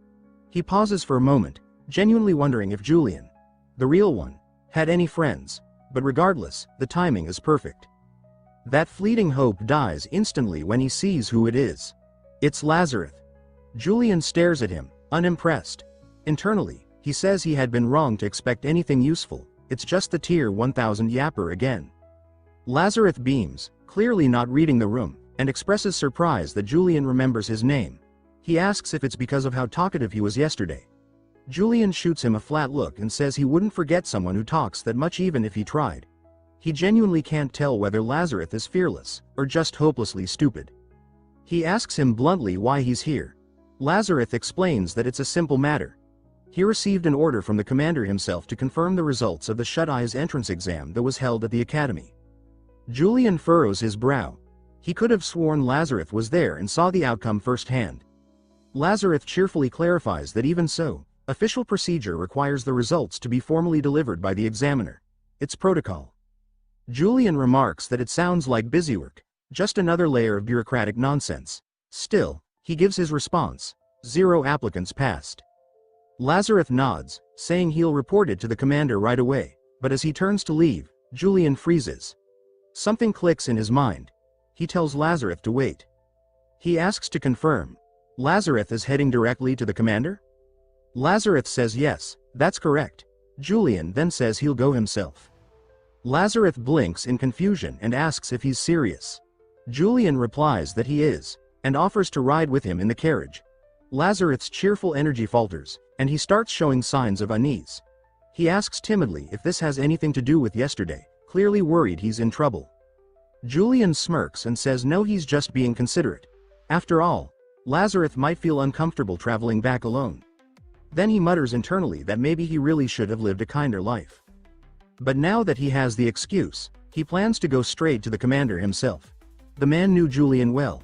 He pauses for a moment, genuinely wondering if Julian, the real one, had any friends, but regardless, the timing is perfect. That fleeting hope dies instantly when he sees who it is. It's Lazarus. Julian stares at him, unimpressed. Internally, he says he had been wrong to expect anything useful, it's just the tier 1000 yapper again. Lazarus beams, clearly not reading the room, and expresses surprise that Julian remembers his name. He asks if it's because of how talkative he was yesterday. Julian shoots him a flat look and says he wouldn't forget someone who talks that much even if he tried. He genuinely can't tell whether Lazarus is fearless, or just hopelessly stupid. He asks him bluntly why he's here. Lazarus explains that it's a simple matter. He received an order from the commander himself to confirm the results of the Shut-Eyes entrance exam that was held at the academy. Julian furrows his brow. He could have sworn Lazarus was there and saw the outcome firsthand. Lazarus cheerfully clarifies that even so, official procedure requires the results to be formally delivered by the examiner. It's protocol. Julian remarks that it sounds like busywork, just another layer of bureaucratic nonsense. Still, he gives his response. 0 applicants passed. Lazarus nods, saying he'll report it to the commander right away, but as he turns to leave, Julian freezes. Something clicks in his mind. He tells Lazarus to wait. He asks to confirm. Lazarus is heading directly to the commander? Lazarus says yes, That's correct. Julian then says he'll go himself. Lazarus blinks in confusion and asks if he's serious. Julian replies that he is, and offers to ride with him in the carriage. Lazarus' cheerful energy falters, and he starts showing signs of unease. He asks timidly if this has anything to do with yesterday, clearly worried he's in trouble. Julian smirks and says no, he's just being considerate. After all, Lazarus might feel uncomfortable traveling back alone. Then he mutters internally that maybe he really should have lived a kinder life. But now that he has the excuse, he plans to go straight to the commander himself. The man knew Julian well.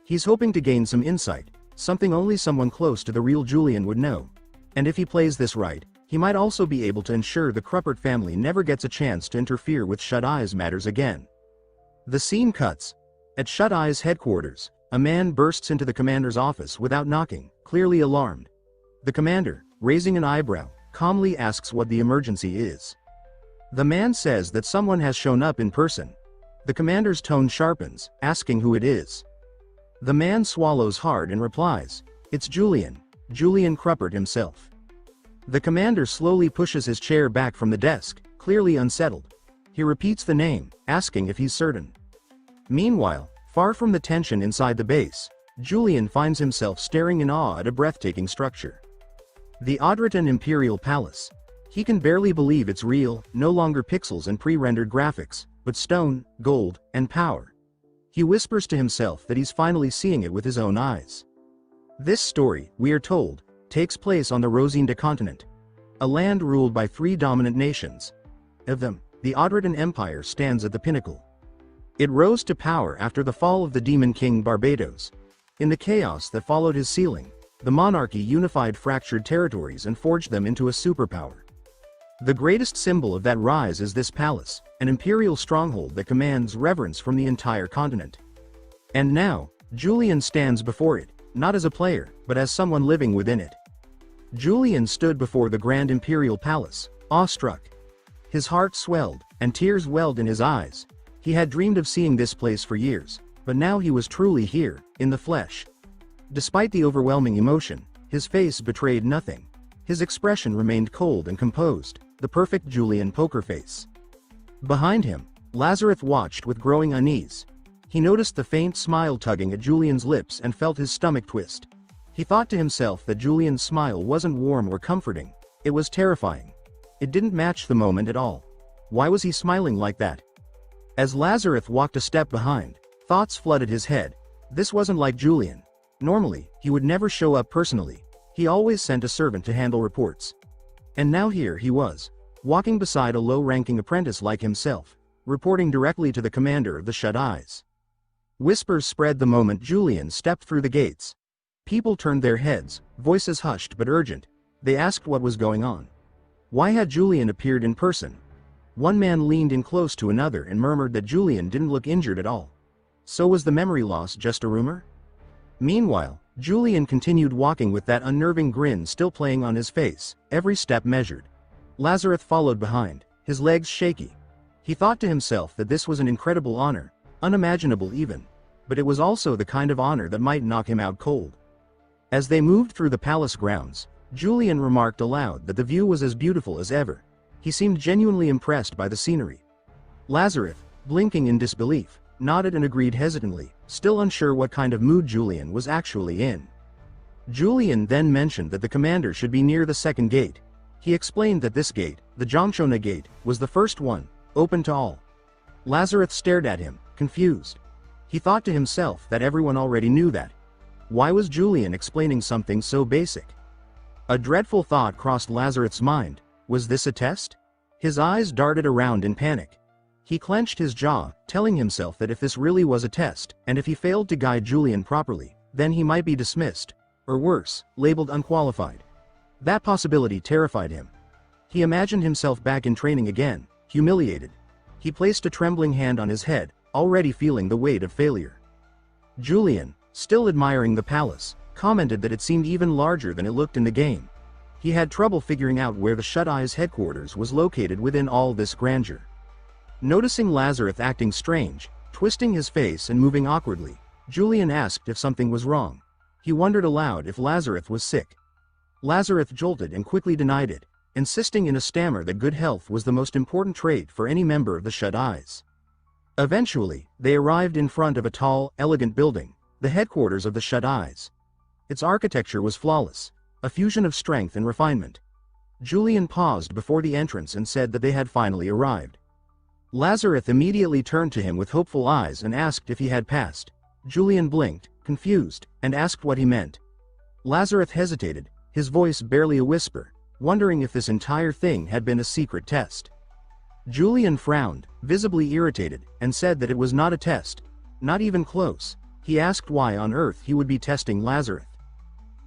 He's hoping to gain some insight, something only someone close to the real Julian would know. And if he plays this right, he might also be able to ensure the Cruppert family never gets a chance to interfere with Shut Eye's matters again. The scene cuts. At Shut Eye's headquarters, a man bursts into the commander's office without knocking, clearly alarmed. The commander, raising an eyebrow, calmly asks what the emergency is. The man says that someone has shown up in person. The commander's tone sharpens, asking who it is. The man swallows hard and replies, "It's Julian Cruppert himself." The commander slowly pushes his chair back from the desk, clearly unsettled. He repeats the name, asking if he's certain. Meanwhile, far from the tension inside the base, Julian finds himself staring in awe at a breathtaking structure. The Audritan Imperial Palace. He can barely believe it's real, no longer pixels and pre-rendered graphics, but stone, gold, and power. He whispers to himself that he's finally seeing it with his own eyes. This story, we are told, takes place on the Rosinda continent, a land ruled by 3 dominant nations. Of them, the Audritan Empire stands at the pinnacle. It rose to power after the fall of the demon king Barbados. In the chaos that followed his sealing, the monarchy unified fractured territories and forged them into a superpower. The greatest symbol of that rise is this palace, an imperial stronghold that commands reverence from the entire continent. And now, Julian stands before it, not as a player, but as someone living within it. Julian stood before the grand imperial palace, awestruck. His heart swelled, and tears welled in his eyes. He had dreamed of seeing this place for years, but now he was truly here, in the flesh. Despite the overwhelming emotion, his face betrayed nothing. His expression remained cold and composed, the perfect Julian poker face. Behind him, Lazarus watched with growing unease. He noticed the faint smile tugging at Julian's lips and felt his stomach twist. He thought to himself that Julian's smile wasn't warm or comforting, it was terrifying. It didn't match the moment at all. Why was he smiling like that? As Lazarus walked a step behind, thoughts flooded his head. This wasn't like Julian. Normally, he would never show up personally. He always sent a servant to handle reports. And now here he was, walking beside a low-ranking apprentice like himself, reporting directly to the commander of the Shut Eyes. Whispers spread the moment Julian stepped through the gates. People turned their heads, voices hushed but urgent. They asked what was going on. Why had Julian appeared in person? One man leaned in close to another and murmured that Julian didn't look injured at all. So was the memory loss just a rumor? Meanwhile, Julian continued walking with that unnerving grin still playing on his face, every step measured. Lazarus followed behind, his legs shaky. He thought to himself that this was an incredible honor, unimaginable even, but it was also the kind of honor that might knock him out cold. As they moved through the palace grounds, Julian remarked aloud that the view was as beautiful as ever. He seemed genuinely impressed by the scenery. Lazarus, blinking in disbelief, nodded and agreed hesitantly, still unsure what kind of mood Julian was actually in. Julian then mentioned that the commander should be near the second gate. He explained that this gate, the Jongchona gate, was the first one, open to all. Lazarus stared at him, confused. He thought to himself that everyone already knew that. Why was Julian explaining something so basic? A dreadful thought crossed Lazarus' mind. Was this a test? His eyes darted around in panic. He clenched his jaw, telling himself that if this really was a test, and if he failed to guide Julian properly, then he might be dismissed, or worse, labeled unqualified. That possibility terrified him. He imagined himself back in training again, humiliated. He placed a trembling hand on his head, already feeling the weight of failure. Julian, still admiring the palace, commented that it seemed even larger than it looked in the game. He had trouble figuring out where the Shut Eyes headquarters was located within all this grandeur. Noticing Lazarus acting strange, twisting his face and moving awkwardly, Julian asked if something was wrong. He wondered aloud if Lazarus was sick. Lazarus jolted and quickly denied it. insisting in a stammer that good health was the most important trait for any member of the Shut Eyes. Eventually, they arrived in front of a tall, elegant building, the headquarters of the Shut Eyes. Its architecture was flawless, a fusion of strength and refinement. Julian paused before the entrance and said that they had finally arrived. Lazarus immediately turned to him with hopeful eyes and asked if he had passed. Julian blinked, confused, and asked what he meant. Lazarus hesitated, his voice barely a whisper, wondering if this entire thing had been a secret test. Julian frowned, visibly irritated, and said that it was not a test, not even close. He asked why on earth he would be testing Lazarus.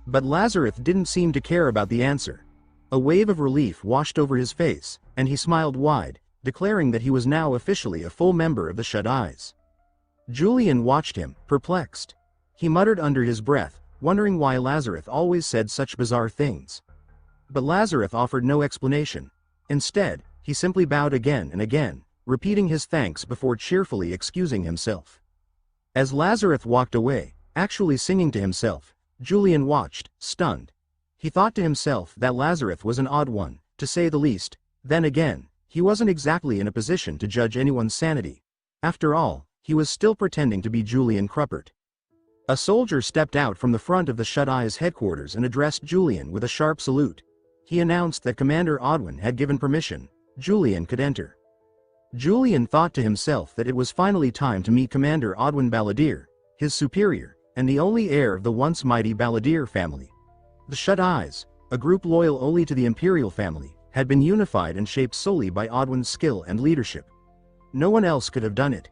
But Lazarus didn't seem to care about the answer. A wave of relief washed over his face, and he smiled wide, declaring that he was now officially a full member of the Shut Eyes. Julian watched him, perplexed. He muttered under his breath, wondering why Lazarus always said such bizarre things. But Lazarus offered no explanation. Instead, he simply bowed again and again, repeating his thanks before cheerfully excusing himself. As Lazarus walked away, actually singing to himself, Julian watched, stunned. He thought to himself that Lazarus was an odd one, to say the least. Then again, he wasn't exactly in a position to judge anyone's sanity. After all, he was still pretending to be Julian Cruppert. A soldier stepped out from the front of the Shut Eyes headquarters and addressed Julian with a sharp salute. He announced that Commander Odwin had given permission. Julian could enter. Julian thought to himself that it was finally time to meet Commander Odwin Balladeer, his superior, and the only heir of the once mighty Balladeer family. The Shut Eyes, a group loyal only to the Imperial family, had been unified and shaped solely by Odwin's skill and leadership. No one else could have done it.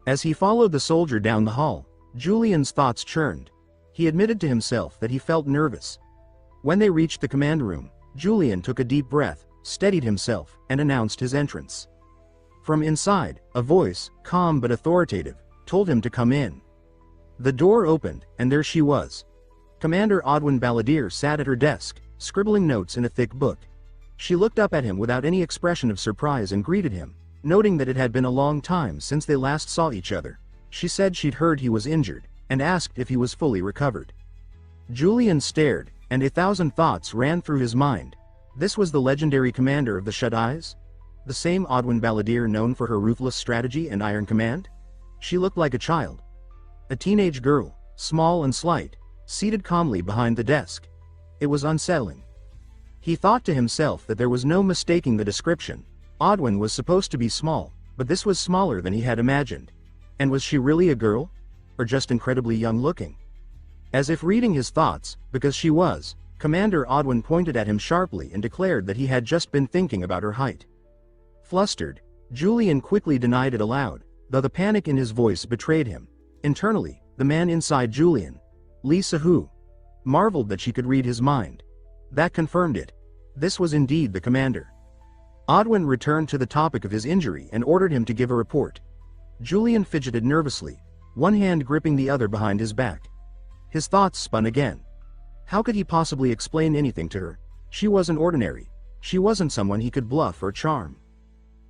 As he followed the soldier down the hall, Julian's thoughts churned. He admitted to himself that he felt nervous. When they reached the command room, Julian took a deep breath, steadied himself, and announced his entrance. From inside, a voice, calm but authoritative, told him to come in. The door opened, and there she was. Commander Odwin Balladeer sat at her desk, scribbling notes in a thick book. She looked up at him without any expression of surprise and greeted him, noting that it had been a long time since they last saw each other. She said she'd heard he was injured, and asked if he was fully recovered. Julian stared, and 1,000 thoughts ran through his mind. This was the legendary commander of the Shut Eyes? The same Odwin Balladeer known for her ruthless strategy and iron command? She looked like a child. A teenage girl, small and slight, seated calmly behind the desk. It was unsettling. He thought to himself that there was no mistaking the description. Odwin was supposed to be small, but this was smaller than he had imagined. And was she really a girl? Or just incredibly young-looking? As if reading his thoughts, because she was, Commander Odwin pointed at him sharply and declared that he had just been thinking about her height. Flustered, Julian quickly denied it aloud, though the panic in his voice betrayed him. Internally, the man inside Julian, Lisa Hu, marveled that she could read his mind. That confirmed it. This was indeed the commander. Odwin returned to the topic of his injury and ordered him to give a report. Julian fidgeted nervously, one hand gripping the other behind his back. His thoughts spun again. How could he possibly explain anything to her? She wasn't ordinary. She wasn't someone he could bluff or charm.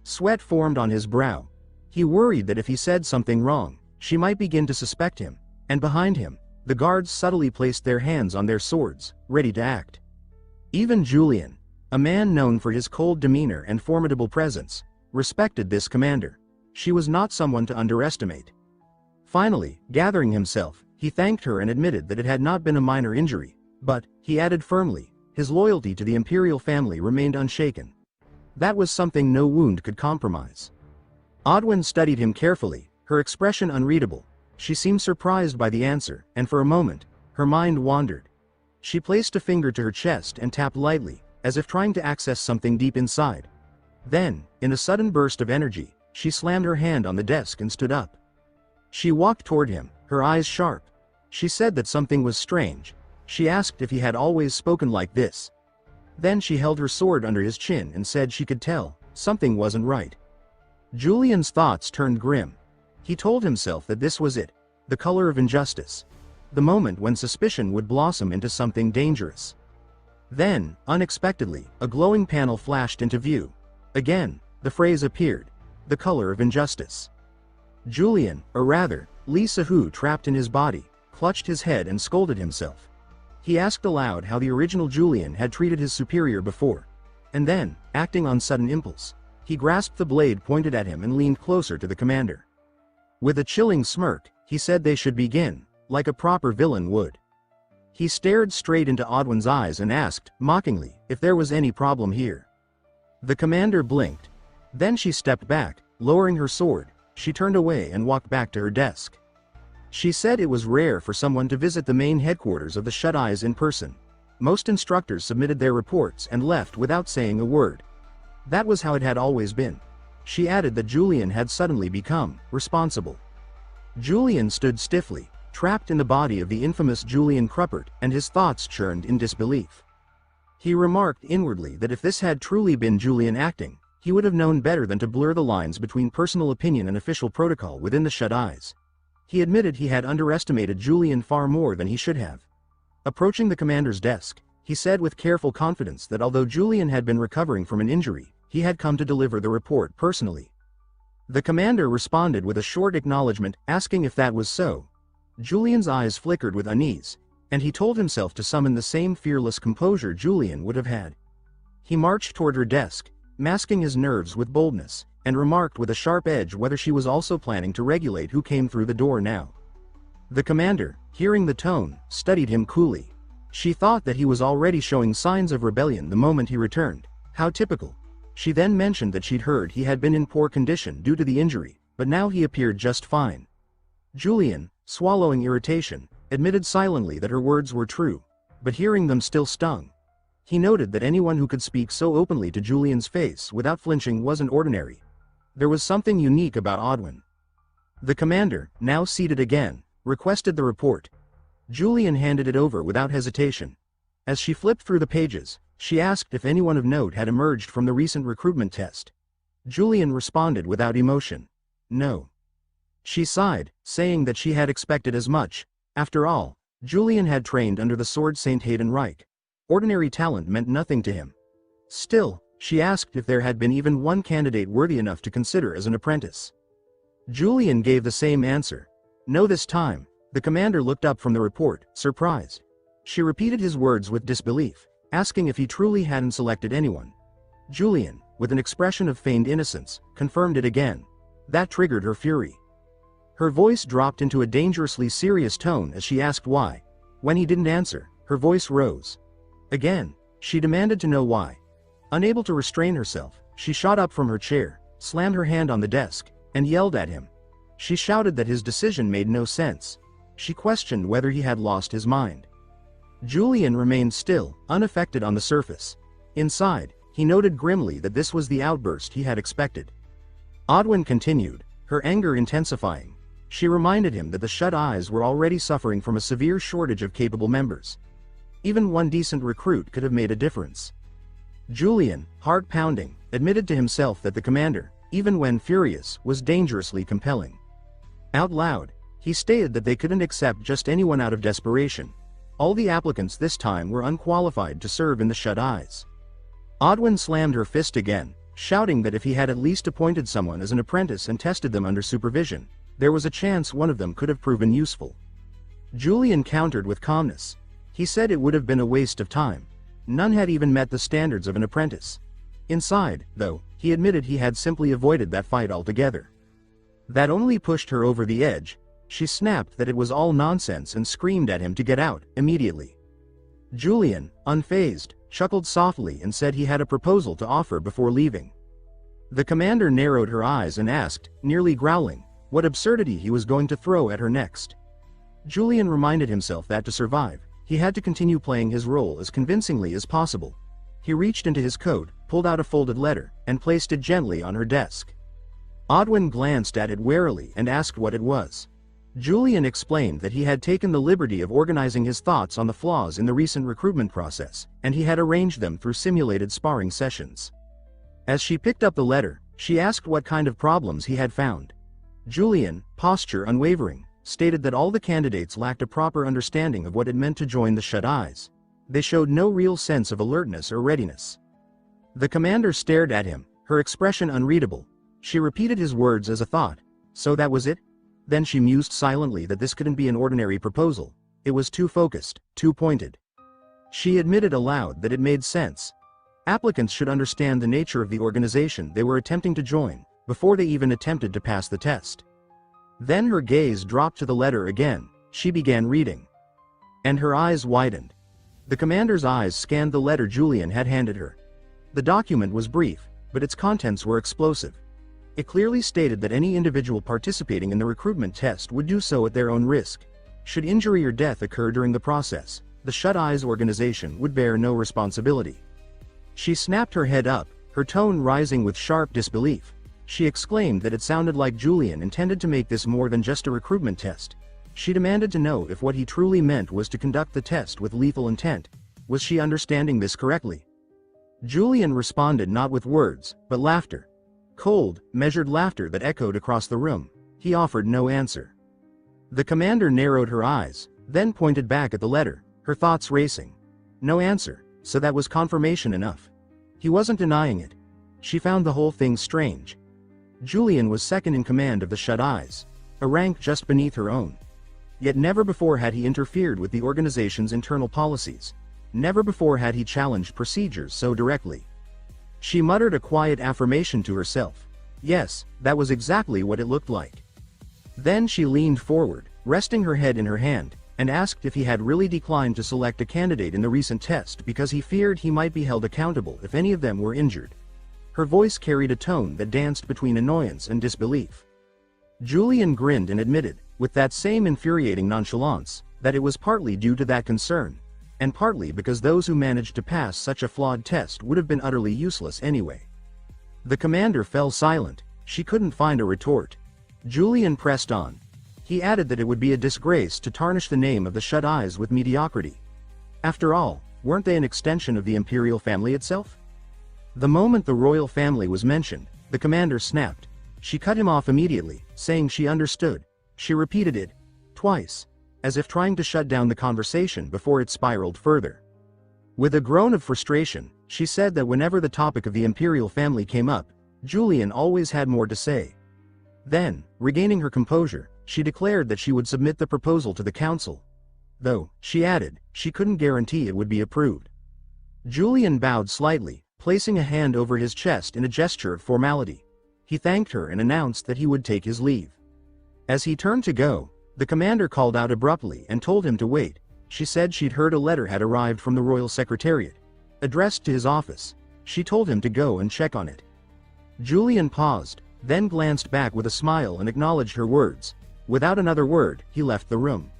Sweat formed on his brow. He worried that if he said something wrong, she might begin to suspect him, and behind him, the guards subtly placed their hands on their swords, ready to act. Even Julian, a man known for his cold demeanor and formidable presence, respected this commander. She was not someone to underestimate. Finally, gathering himself, he thanked her and admitted that it had not been a minor injury, but, he added firmly, his loyalty to the Imperial family remained unshaken. That was something no wound could compromise. Odwin studied him carefully, her expression unreadable. She seemed surprised by the answer, and for a moment, her mind wandered. She placed a finger to her chest and tapped lightly, as if trying to access something deep inside. Then, in a sudden burst of energy, she slammed her hand on the desk and stood up. She walked toward him, her eyes sharp. She said that something was strange. She asked if he had always spoken like this. Then she held her sword under his chin and said she could tell, something wasn't right. Julian's thoughts turned grim. He told himself that this was it, the color of injustice. The moment when suspicion would blossom into something dangerous. Then, unexpectedly, a glowing panel flashed into view. Again, the phrase appeared, the color of injustice. Julian, or rather, Lisa Hu, trapped in his body, clutched his head and scolded himself. He asked aloud how the original Julian had treated his superior before. And then, acting on sudden impulse, he grasped the blade pointed at him and leaned closer to the commander. With a chilling smirk, he said they should begin, like a proper villain would. He stared straight into Odwin's eyes and asked, mockingly, if there was any problem here. The commander blinked. Then she stepped back, lowering her sword. She turned away and walked back to her desk. She said it was rare for someone to visit the main headquarters of the Shut Eyes in person. Most instructors submitted their reports and left without saying a word. That was how it had always been. She added that Julian had suddenly become responsible. Julian stood stiffly, trapped in the body of the infamous Julian Cruppert, and his thoughts churned in disbelief. He remarked inwardly that if this had truly been Julian acting, he would have known better than to blur the lines between personal opinion and official protocol within the Shut Eyes. He admitted he had underestimated Julian far more than he should have. Approaching the commander's desk, he said with careful confidence that although Julian had been recovering from an injury, he had come to deliver the report personally. The commander responded with a short acknowledgement, asking if that was so. Julian's eyes flickered with unease, and he told himself to summon the same fearless composure Julian would have had. He marched toward her desk, masking his nerves with boldness, and remarked with a sharp edge whether she was also planning to regulate who came through the door now. The commander, hearing the tone, studied him coolly. She thought that he was already showing signs of rebellion the moment he returned. How typical. She then mentioned that she'd heard he had been in poor condition due to the injury, but now he appeared just fine. Julian, swallowing irritation, admitted silently that her words were true, but hearing them still stung. He noted that anyone who could speak so openly to Julian's face without flinching wasn't ordinary. There was something unique about Odwin. The commander, now seated again, requested the report. Julian handed it over without hesitation. As she flipped through the pages, she asked if anyone of note had emerged from the recent recruitment test. Julian responded without emotion. No. She sighed, saying that she had expected as much. After all, Julian had trained under the sword Saint Hayden Reich. Ordinary talent meant nothing to him. Still, she asked if there had been even one candidate worthy enough to consider as an apprentice. Julian gave the same answer. No, this time. The commander looked up from the report, surprised. She repeated his words with disbelief, asking if he truly hadn't selected anyone. Julian, with an expression of feigned innocence, confirmed it again. That triggered her fury. Her voice dropped into a dangerously serious tone as she asked why. When he didn't answer, her voice rose. Again, she demanded to know why. Unable to restrain herself, she shot up from her chair, slammed her hand on the desk, and yelled at him. She shouted that his decision made no sense. She questioned whether he had lost his mind. Julian remained still, unaffected on the surface. Inside, he noted grimly that this was the outburst he had expected. Odwin continued, her anger intensifying. She reminded him that the Shut Eyes were already suffering from a severe shortage of capable members. Even one decent recruit could have made a difference. Julian, heart pounding, admitted to himself that the commander, even when furious, was dangerously compelling. Out loud, he stated that they couldn't accept just anyone out of desperation. All the applicants this time were unqualified to serve in the Shut Eyes. Odwin slammed her fist again, shouting that if he had at least appointed someone as an apprentice and tested them under supervision, there was a chance one of them could have proven useful. Julian countered with calmness. He said it would have been a waste of time. None had even met the standards of an apprentice. Inside, though, he admitted he had simply avoided that fight altogether. That only pushed her over the edge. She snapped that it was all nonsense and screamed at him to get out, immediately. Julian, unfazed, chuckled softly and said he had a proposal to offer before leaving. The commander narrowed her eyes and asked, nearly growling, what absurdity he was going to throw at her next. Julian reminded himself that to survive, he had to continue playing his role as convincingly as possible. He reached into his coat, pulled out a folded letter, and placed it gently on her desk. Odwin glanced at it warily and asked what it was. Julian explained that he had taken the liberty of organizing his thoughts on the flaws in the recent recruitment process, and he had arranged them through simulated sparring sessions. As she picked up the letter, she asked what kind of problems he had found. Julian, posture unwavering, stated that all the candidates lacked a proper understanding of what it meant to join the Shut Eyes. They showed no real sense of alertness or readiness. The commander stared at him, her expression unreadable. She repeated his words as a thought. So that was it? Then she mused silently that this couldn't be an ordinary proposal. It was too focused, too pointed. She admitted aloud that it made sense. Applicants should understand the nature of the organization they were attempting to join, before they even attempted to pass the test. Then her gaze dropped to the letter again. She began reading. And her eyes widened. The commander's eyes scanned the letter Julian had handed her. The document was brief, but its contents were explosive. It clearly stated that any individual participating in the recruitment test would do so at their own risk. Should injury or death occur during the process, the Shut Eyes organization would bear no responsibility. She snapped her head up, her tone rising with sharp disbelief. She exclaimed that it sounded like Julian intended to make this more than just a recruitment test. She demanded to know if what he truly meant was to conduct the test with lethal intent. Was she understanding this correctly? Julian responded not with words, but laughter. Cold, measured laughter that echoed across the room. He offered no answer. The commander narrowed her eyes, then pointed back at the letter, her thoughts racing. No answer, so that was confirmation enough. He wasn't denying it. She found the whole thing strange. Julian was second in command of the Shut Eyes, a rank just beneath her own. Yet never before had he interfered with the organization's internal policies. Never before had he challenged procedures so directly. She muttered a quiet affirmation to herself. Yes, that was exactly what it looked like. Then she leaned forward, resting her head in her hand, and asked if he had really declined to select a candidate in the recent test because he feared he might be held accountable if any of them were injured. Her voice carried a tone that danced between annoyance and disbelief. Julian grinned and admitted, with that same infuriating nonchalance, that it was partly due to that concern, and partly because those who managed to pass such a flawed test would have been utterly useless anyway. The commander fell silent. She couldn't find a retort. Julian pressed on. He added that it would be a disgrace to tarnish the name of the Shut Eyes with mediocrity. After all, weren't they an extension of the imperial family itself? The moment the royal family was mentioned, the commander snapped. She cut him off immediately, saying she understood. She repeated it twice, as if trying to shut down the conversation before it spiraled further. With a groan of frustration, she said that whenever the topic of the imperial family came up, Julian always had more to say. Then, regaining her composure, she declared that she would submit the proposal to the council. Though, she added, she couldn't guarantee it would be approved. Julian bowed slightly, placing a hand over his chest in a gesture of formality. He thanked her and announced that he would take his leave. As he turned to go, the commander called out abruptly and told him to wait. She said she'd heard a letter had arrived from the royal secretariat, addressed to his office. She told him to go and check on it. Julian paused, then glanced back with a smile and acknowledged her words. Without another word, he left the room.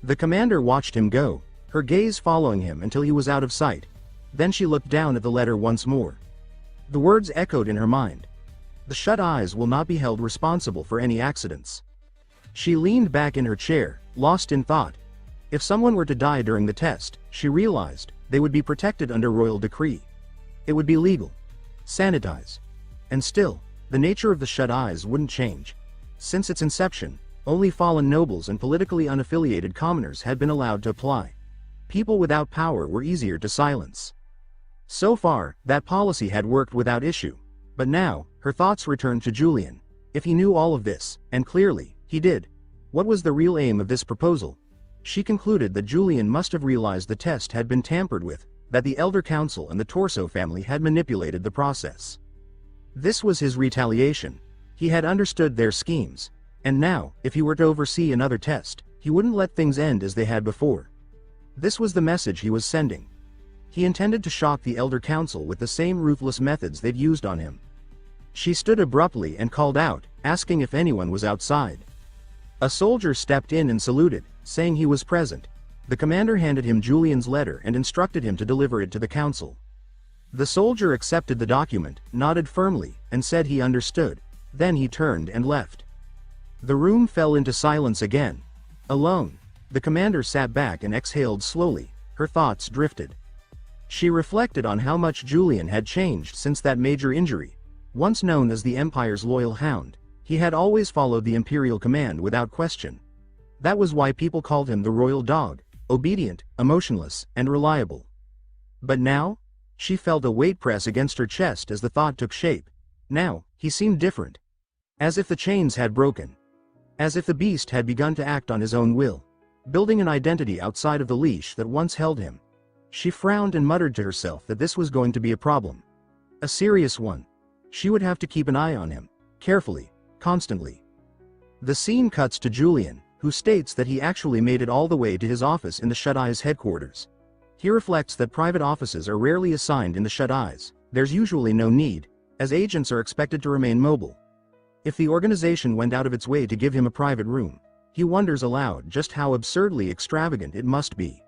The commander watched him go, her gaze following him until he was out of sight. Then she looked down at the letter once more. The words echoed in her mind. The Shut Eyes will not be held responsible for any accidents. She leaned back in her chair, lost in thought. If someone were to die during the test, she realized, they would be protected under royal decree. It would be legal. Sanitized. And still, the nature of the Shut Eyes wouldn't change. Since its inception, only fallen nobles and politically unaffiliated commoners had been allowed to apply. People without power were easier to silence. So far, that policy had worked without issue. But now, her thoughts returned to Julian. If he knew all of this, and clearly, he did. What was the real aim of this proposal? She concluded that Julian must have realized the test had been tampered with, that the Elder Council and the Torso family had manipulated the process. This was his retaliation. He had understood their schemes. And now, if he were to oversee another test, he wouldn't let things end as they had before. This was the message he was sending. He intended to shock the Elder Council with the same ruthless methods they'd used on him. She stood abruptly and called out, asking if anyone was outside. A soldier stepped in and saluted, saying he was present. The commander handed him Julian's letter and instructed him to deliver it to the council. The soldier accepted the document, nodded firmly, and said he understood. Then he turned and left. The room fell into silence again. Alone, the commander sat back and exhaled slowly. Her thoughts drifted. She reflected on how much Julian had changed since that major injury. Once known as the Empire's loyal hound, he had always followed the Imperial command without question. That was why people called him the Royal Dog, obedient, emotionless, and reliable. But now? She felt a weight press against her chest as the thought took shape. Now, he seemed different. As if the chains had broken. As if the beast had begun to act on his own will, building an identity outside of the leash that once held him. She frowned and muttered to herself that this was going to be a problem. A serious one. She would have to keep an eye on him, carefully, constantly. The scene cuts to Julian, who states that he actually made it all the way to his office in the Shut-Eye's headquarters. He reflects that private offices are rarely assigned in the Shut-Eyes. There's usually no need, as agents are expected to remain mobile. If the organization went out of its way to give him a private room, he wonders aloud just how absurdly extravagant it must be.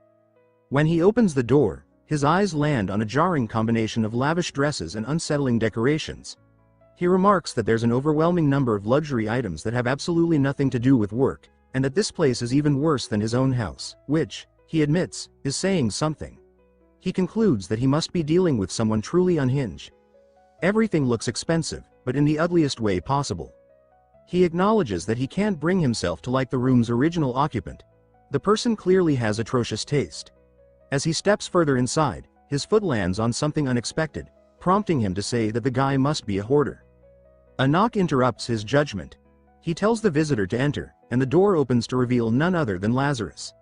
When he opens the door, his eyes land on a jarring combination of lavish dresses and unsettling decorations. He remarks that there's an overwhelming number of luxury items that have absolutely nothing to do with work, and that this place is even worse than his own house, which, he admits, is saying something. He concludes that he must be dealing with someone truly unhinged. Everything looks expensive, but in the ugliest way possible. He acknowledges that he can't bring himself to like the room's original occupant. The person clearly has atrocious taste. As he steps further inside, his foot lands on something unexpected, prompting him to say that the guy must be a hoarder. A knock interrupts his judgment. He tells the visitor to enter, and the door opens to reveal none other than Lazarus.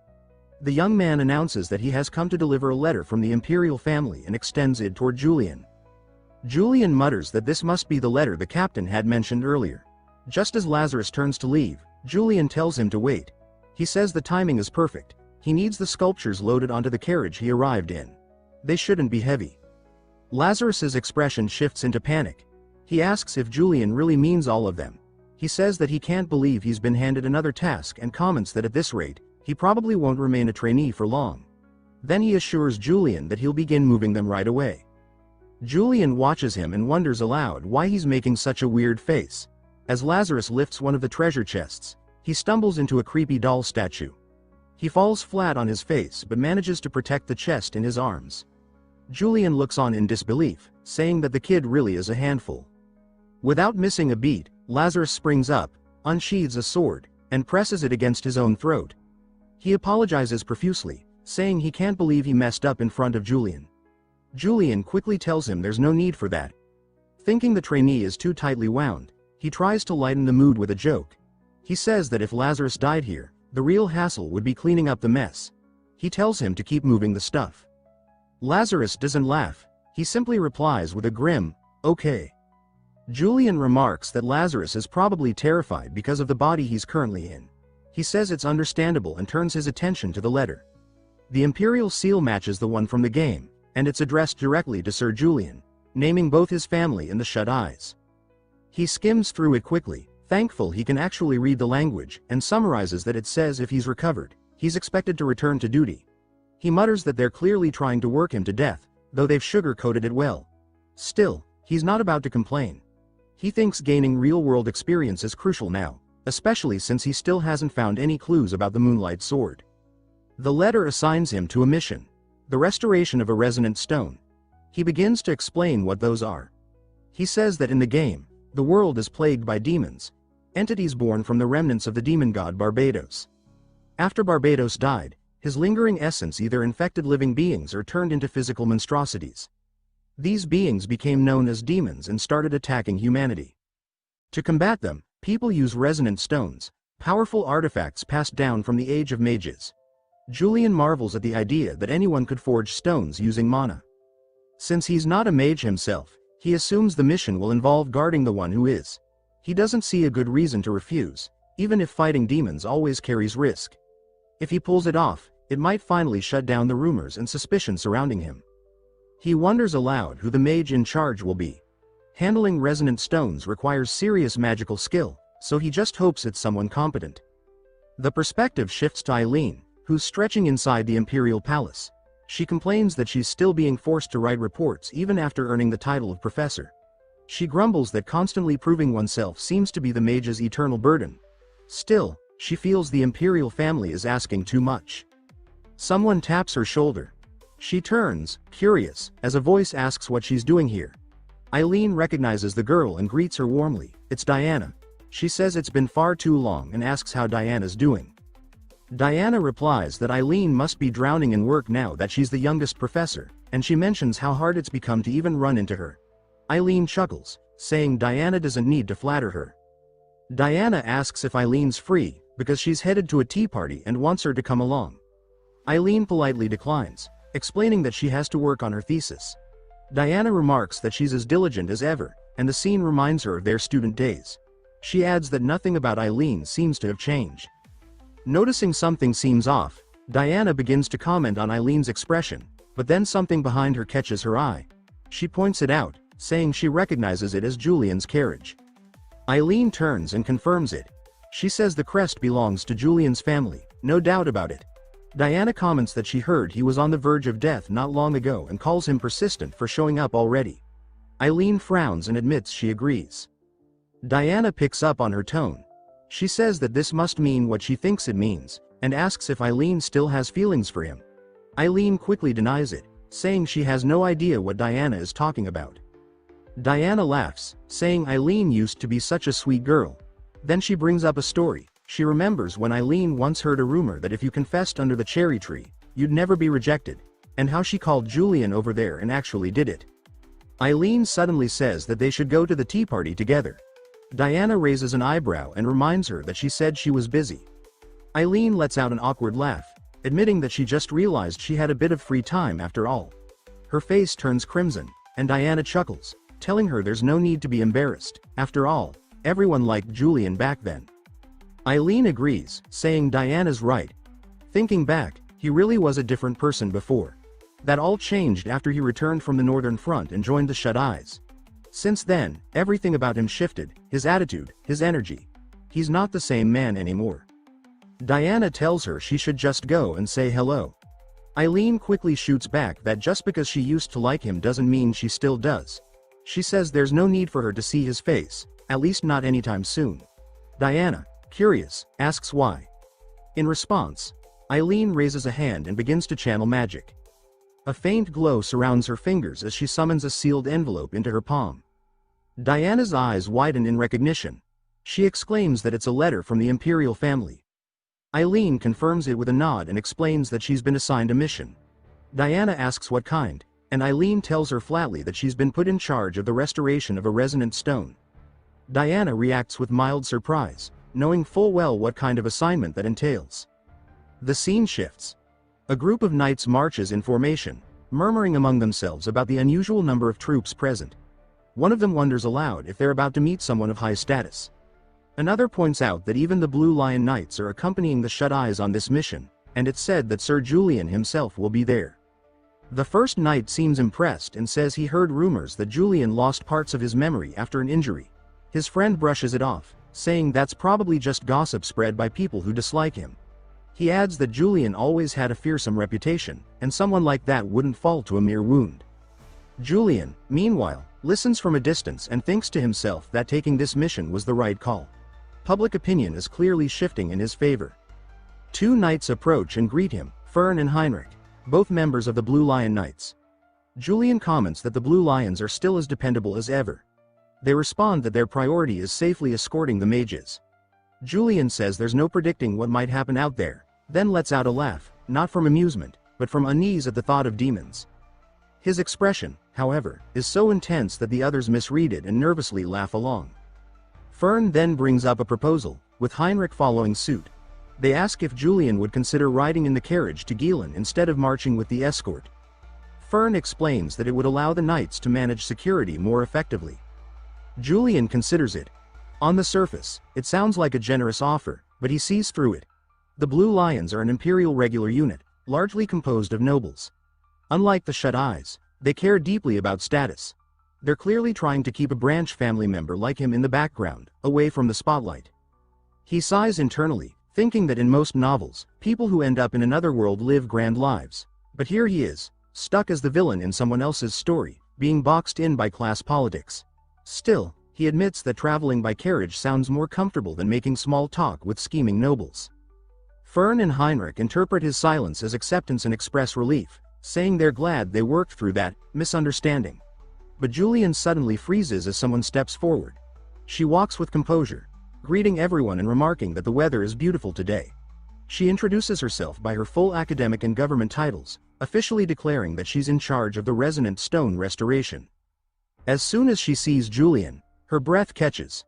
The young man announces that he has come to deliver a letter from the imperial family and extends it toward Julian. Julian mutters that this must be the letter the captain had mentioned earlier. Just as Lazarus turns to leave, Julian tells him to wait. He says the timing is perfect. He needs the sculptures loaded onto the carriage he arrived in. They shouldn't be heavy. Lazarus's expression shifts into panic. He asks if Julian really means all of them. He says that he can't believe he's been handed another task and comments that at this rate, he probably won't remain a trainee for long. Then he assures Julian that he'll begin moving them right away. Julian watches him and wonders aloud why he's making such a weird face. As Lazarus lifts one of the treasure chests, he stumbles into a creepy doll statue. He falls flat on his face but manages to protect the chest in his arms. Julian looks on in disbelief, saying that the kid really is a handful. Without missing a beat, Lazarus springs up, unsheathes a sword, and presses it against his own throat. He apologizes profusely, saying he can't believe he messed up in front of Julian. Julian quickly tells him there's no need for that. Thinking the trainee is too tightly wound, he tries to lighten the mood with a joke. He says that if Lazarus died here, the real hassle would be cleaning up the mess. He tells him to keep moving the stuff. Lazarus doesn't laugh, he simply replies with a grim, "Okay." Julian remarks that Lazarus is probably terrified because of the body he's currently in. He says it's understandable and turns his attention to the letter. The Imperial seal matches the one from the game, and it's addressed directly to Sir Julian, naming both his family and the Shut-Eyes. He skims through it quickly, thankful he can actually read the language, and summarizes that it says if he's recovered, he's expected to return to duty. He mutters that they're clearly trying to work him to death, though they've sugar-coated it well. Still, he's not about to complain. He thinks gaining real-world experience is crucial now, especially since he still hasn't found any clues about the Moonlight Sword. The letter assigns him to a mission: the restoration of a resonant stone. He begins to explain what those are. He says that in the game, the world is plagued by demons, entities born from the remnants of the demon god Barbados. After Barbados died, his lingering essence either infected living beings or turned into physical monstrosities. These beings became known as demons and started attacking humanity. To combat them, people use resonant stones, powerful artifacts passed down from the Age of Mages. Julian marvels at the idea that anyone could forge stones using mana. Since he's not a mage himself, he assumes the mission will involve guarding the one who is. He doesn't see a good reason to refuse, even if fighting demons always carries risk. If he pulls it off, it might finally shut down the rumors and suspicion surrounding him. He wonders aloud who the mage in charge will be. Handling resonant stones requires serious magical skill, so he just hopes it's someone competent. The perspective shifts to Eileen, who's stretching inside the Imperial Palace. She complains that she's still being forced to write reports even after earning the title of professor. She grumbles that constantly proving oneself seems to be the mage's eternal burden. Still, she feels the Imperial family is asking too much. Someone taps her shoulder. She turns, curious, as a voice asks what she's doing here. Eileen recognizes the girl and greets her warmly. It's Diana. She says it's been far too long and asks how Diana's doing. Diana replies that Eileen must be drowning in work now that she's the youngest professor, and she mentions how hard it's become to even run into her. Eileen chuckles, saying Diana doesn't need to flatter her. Diana asks if Eileen's free, because she's headed to a tea party and wants her to come along. Eileen politely declines, explaining that she has to work on her thesis. Diana remarks that she's as diligent as ever, and the scene reminds her of their student days. She adds that nothing about Eileen seems to have changed. Noticing something seems off, Diana begins to comment on Eileen's expression, but then something behind her catches her eye. She points it out, saying she recognizes it as Julian's carriage. Eileen turns and confirms it. She says the crest belongs to Julian's family, no doubt about it. Diana comments that she heard he was on the verge of death not long ago and calls him persistent for showing up already. Eileen frowns and admits she agrees. Diana picks up on her tone. She says that this must mean what she thinks it means, and asks if Eileen still has feelings for him. Eileen quickly denies it, saying she has no idea what Diana is talking about. Diana laughs, saying Eileen used to be such a sweet girl. Then she brings up a story. She remembers when Eileen once heard a rumor that if you confessed under the cherry tree, you'd never be rejected, and how she called Julian over there and actually did it. Eileen suddenly says that they should go to the tea party together. Diana raises an eyebrow and reminds her that she said she was busy. Eileen lets out an awkward laugh, admitting that she just realized she had a bit of free time after all. Her face turns crimson, and Diana chuckles, telling her there's no need to be embarrassed. After all, everyone liked Julian back then. Eileen agrees, saying Diana's right. Thinking back, he really was a different person before. That all changed after he returned from the Northern Front and joined the Shut Eyes. Since then, everything about him shifted, his attitude, his energy. He's not the same man anymore. Diana tells her she should just go and say hello. Eileen quickly shoots back that just because she used to like him doesn't mean she still does. She says there's no need for her to see his face, at least not anytime soon. Diana, curious, asks why. In response, Eileen raises a hand and begins to channel magic. A faint glow surrounds her fingers as she summons a sealed envelope into her palm. Diana's eyes widen in recognition. She exclaims that it's a letter from the Imperial family. Eileen confirms it with a nod and explains that she's been assigned a mission. Diana asks what kind, and Eileen tells her flatly that she's been put in charge of the restoration of a resonant stone. Diana reacts with mild surprise, knowing full well what kind of assignment that entails. The scene shifts. A group of knights marches in formation, murmuring among themselves about the unusual number of troops present. One of them wonders aloud if they're about to meet someone of high status. Another points out that even the Blue Lion Knights are accompanying the Shut Eyes on this mission, and it's said that Sir Julian himself will be there. The first knight seems impressed and says he heard rumors that Julian lost parts of his memory after an injury. His friend brushes it off, saying that's probably just gossip spread by people who dislike him. He adds that Julian always had a fearsome reputation, and someone like that wouldn't fall to a mere wound. Julian, meanwhile, listens from a distance and thinks to himself that taking this mission was the right call. Public opinion is clearly shifting in his favor. Two knights approach and greet him, Fern and Heinrich, both members of the Blue Lion Knights. Julian comments that the Blue Lions are still as dependable as ever. They respond that their priority is safely escorting the mages. Julian says there's no predicting what might happen out there, then lets out a laugh, not from amusement, but from unease at the thought of demons. His expression, however, is so intense that the others misread it and nervously laugh along. Fern then brings up a proposal, with Heinrich following suit. They ask if Julian would consider riding in the carriage to Gielan instead of marching with the escort. Fern explains that it would allow the knights to manage security more effectively. Julian considers it. On the surface, it sounds like a generous offer, but he sees through it. The Blue Lions are an imperial regular unit, largely composed of nobles. Unlike the Shut Eyes, they care deeply about status. They're clearly trying to keep a branch family member like him in the background, away from the spotlight. He sighs internally, thinking that in most novels, people who end up in another world live grand lives. But here he is, stuck as the villain in someone else's story, being boxed in by class politics. Still, he admits that traveling by carriage sounds more comfortable than making small talk with scheming nobles. Fern and Heinrich interpret his silence as acceptance and express relief, saying they're glad they worked through that misunderstanding. But Julian suddenly freezes as someone steps forward. She walks with composure, greeting everyone and remarking that the weather is beautiful today. She introduces herself by her full academic and government titles, officially declaring that she's in charge of the resonant stone restoration. As soon as she sees Julian, her breath catches.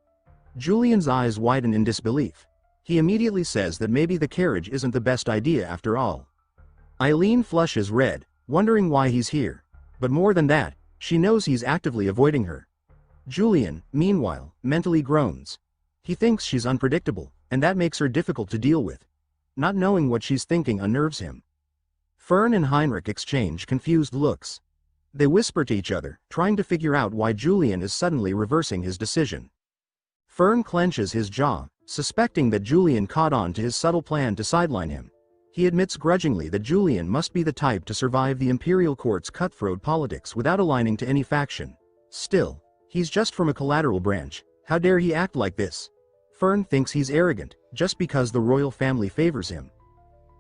Julian's eyes widen in disbelief. He immediately says that maybe the carriage isn't the best idea after all. Eileen flushes red, wondering why he's here. But more than that, she knows he's actively avoiding her. Julian, meanwhile, mentally groans. He thinks she's unpredictable, and that makes her difficult to deal with. Not knowing what she's thinking unnerves him. Fern and Heinrich exchange confused looks. They whisper to each other, trying to figure out why Julian is suddenly reversing his decision. Fern clenches his jaw, suspecting that Julian caught on to his subtle plan to sideline him. He admits grudgingly that Julian must be the type to survive the imperial court's cutthroat politics without aligning to any faction. Still, he's just from a collateral branch. How dare he act like this? Fern thinks he's arrogant, just because the royal family favors him.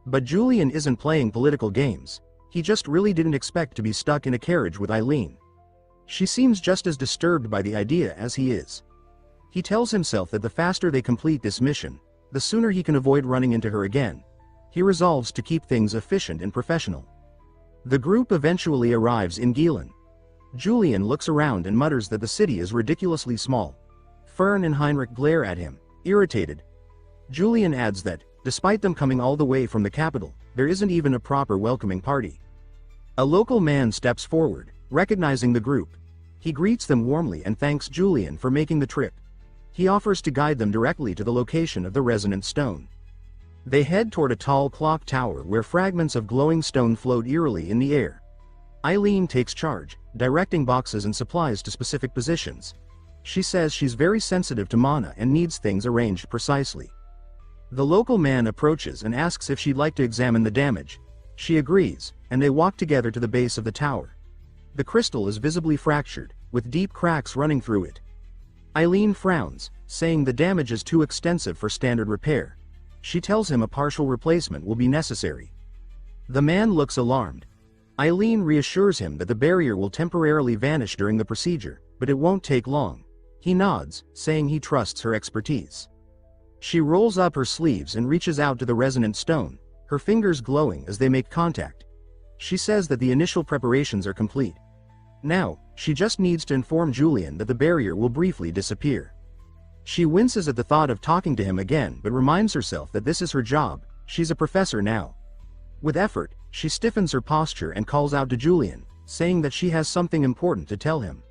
But Julian isn't playing political games. He just really didn't expect to be stuck in a carriage with Eileen. She seems just as disturbed by the idea as he is. He tells himself that the faster they complete this mission, the sooner he can avoid running into her again. He resolves to keep things efficient and professional. The group eventually arrives in Gilan. Julian looks around and mutters that the city is ridiculously small. Fern and Heinrich glare at him, irritated. Julian adds that, despite them coming all the way from the capital, there isn't even a proper welcoming party. A local man steps forward, recognizing the group. He greets them warmly and thanks Julian for making the trip. He offers to guide them directly to the location of the resonant stone. They head toward a tall clock tower where fragments of glowing stone float eerily in the air. Eileen takes charge, directing boxes and supplies to specific positions. She says she's very sensitive to mana and needs things arranged precisely. The local man approaches and asks if she'd like to examine the damage. She agrees, and they walk together to the base of the tower. The crystal is visibly fractured, with deep cracks running through it. Eileen frowns, saying the damage is too extensive for standard repair. She tells him a partial replacement will be necessary. The man looks alarmed. Eileen reassures him that the barrier will temporarily vanish during the procedure, but it won't take long. He nods, saying he trusts her expertise. She rolls up her sleeves and reaches out to the resonant stone, her fingers glowing as they make contact. She says that the initial preparations are complete. Now, she just needs to inform Julian that the barrier will briefly disappear. She winces at the thought of talking to him again but reminds herself that this is her job, she's a professor now. With effort, she stiffens her posture and calls out to Julian, saying that she has something important to tell him.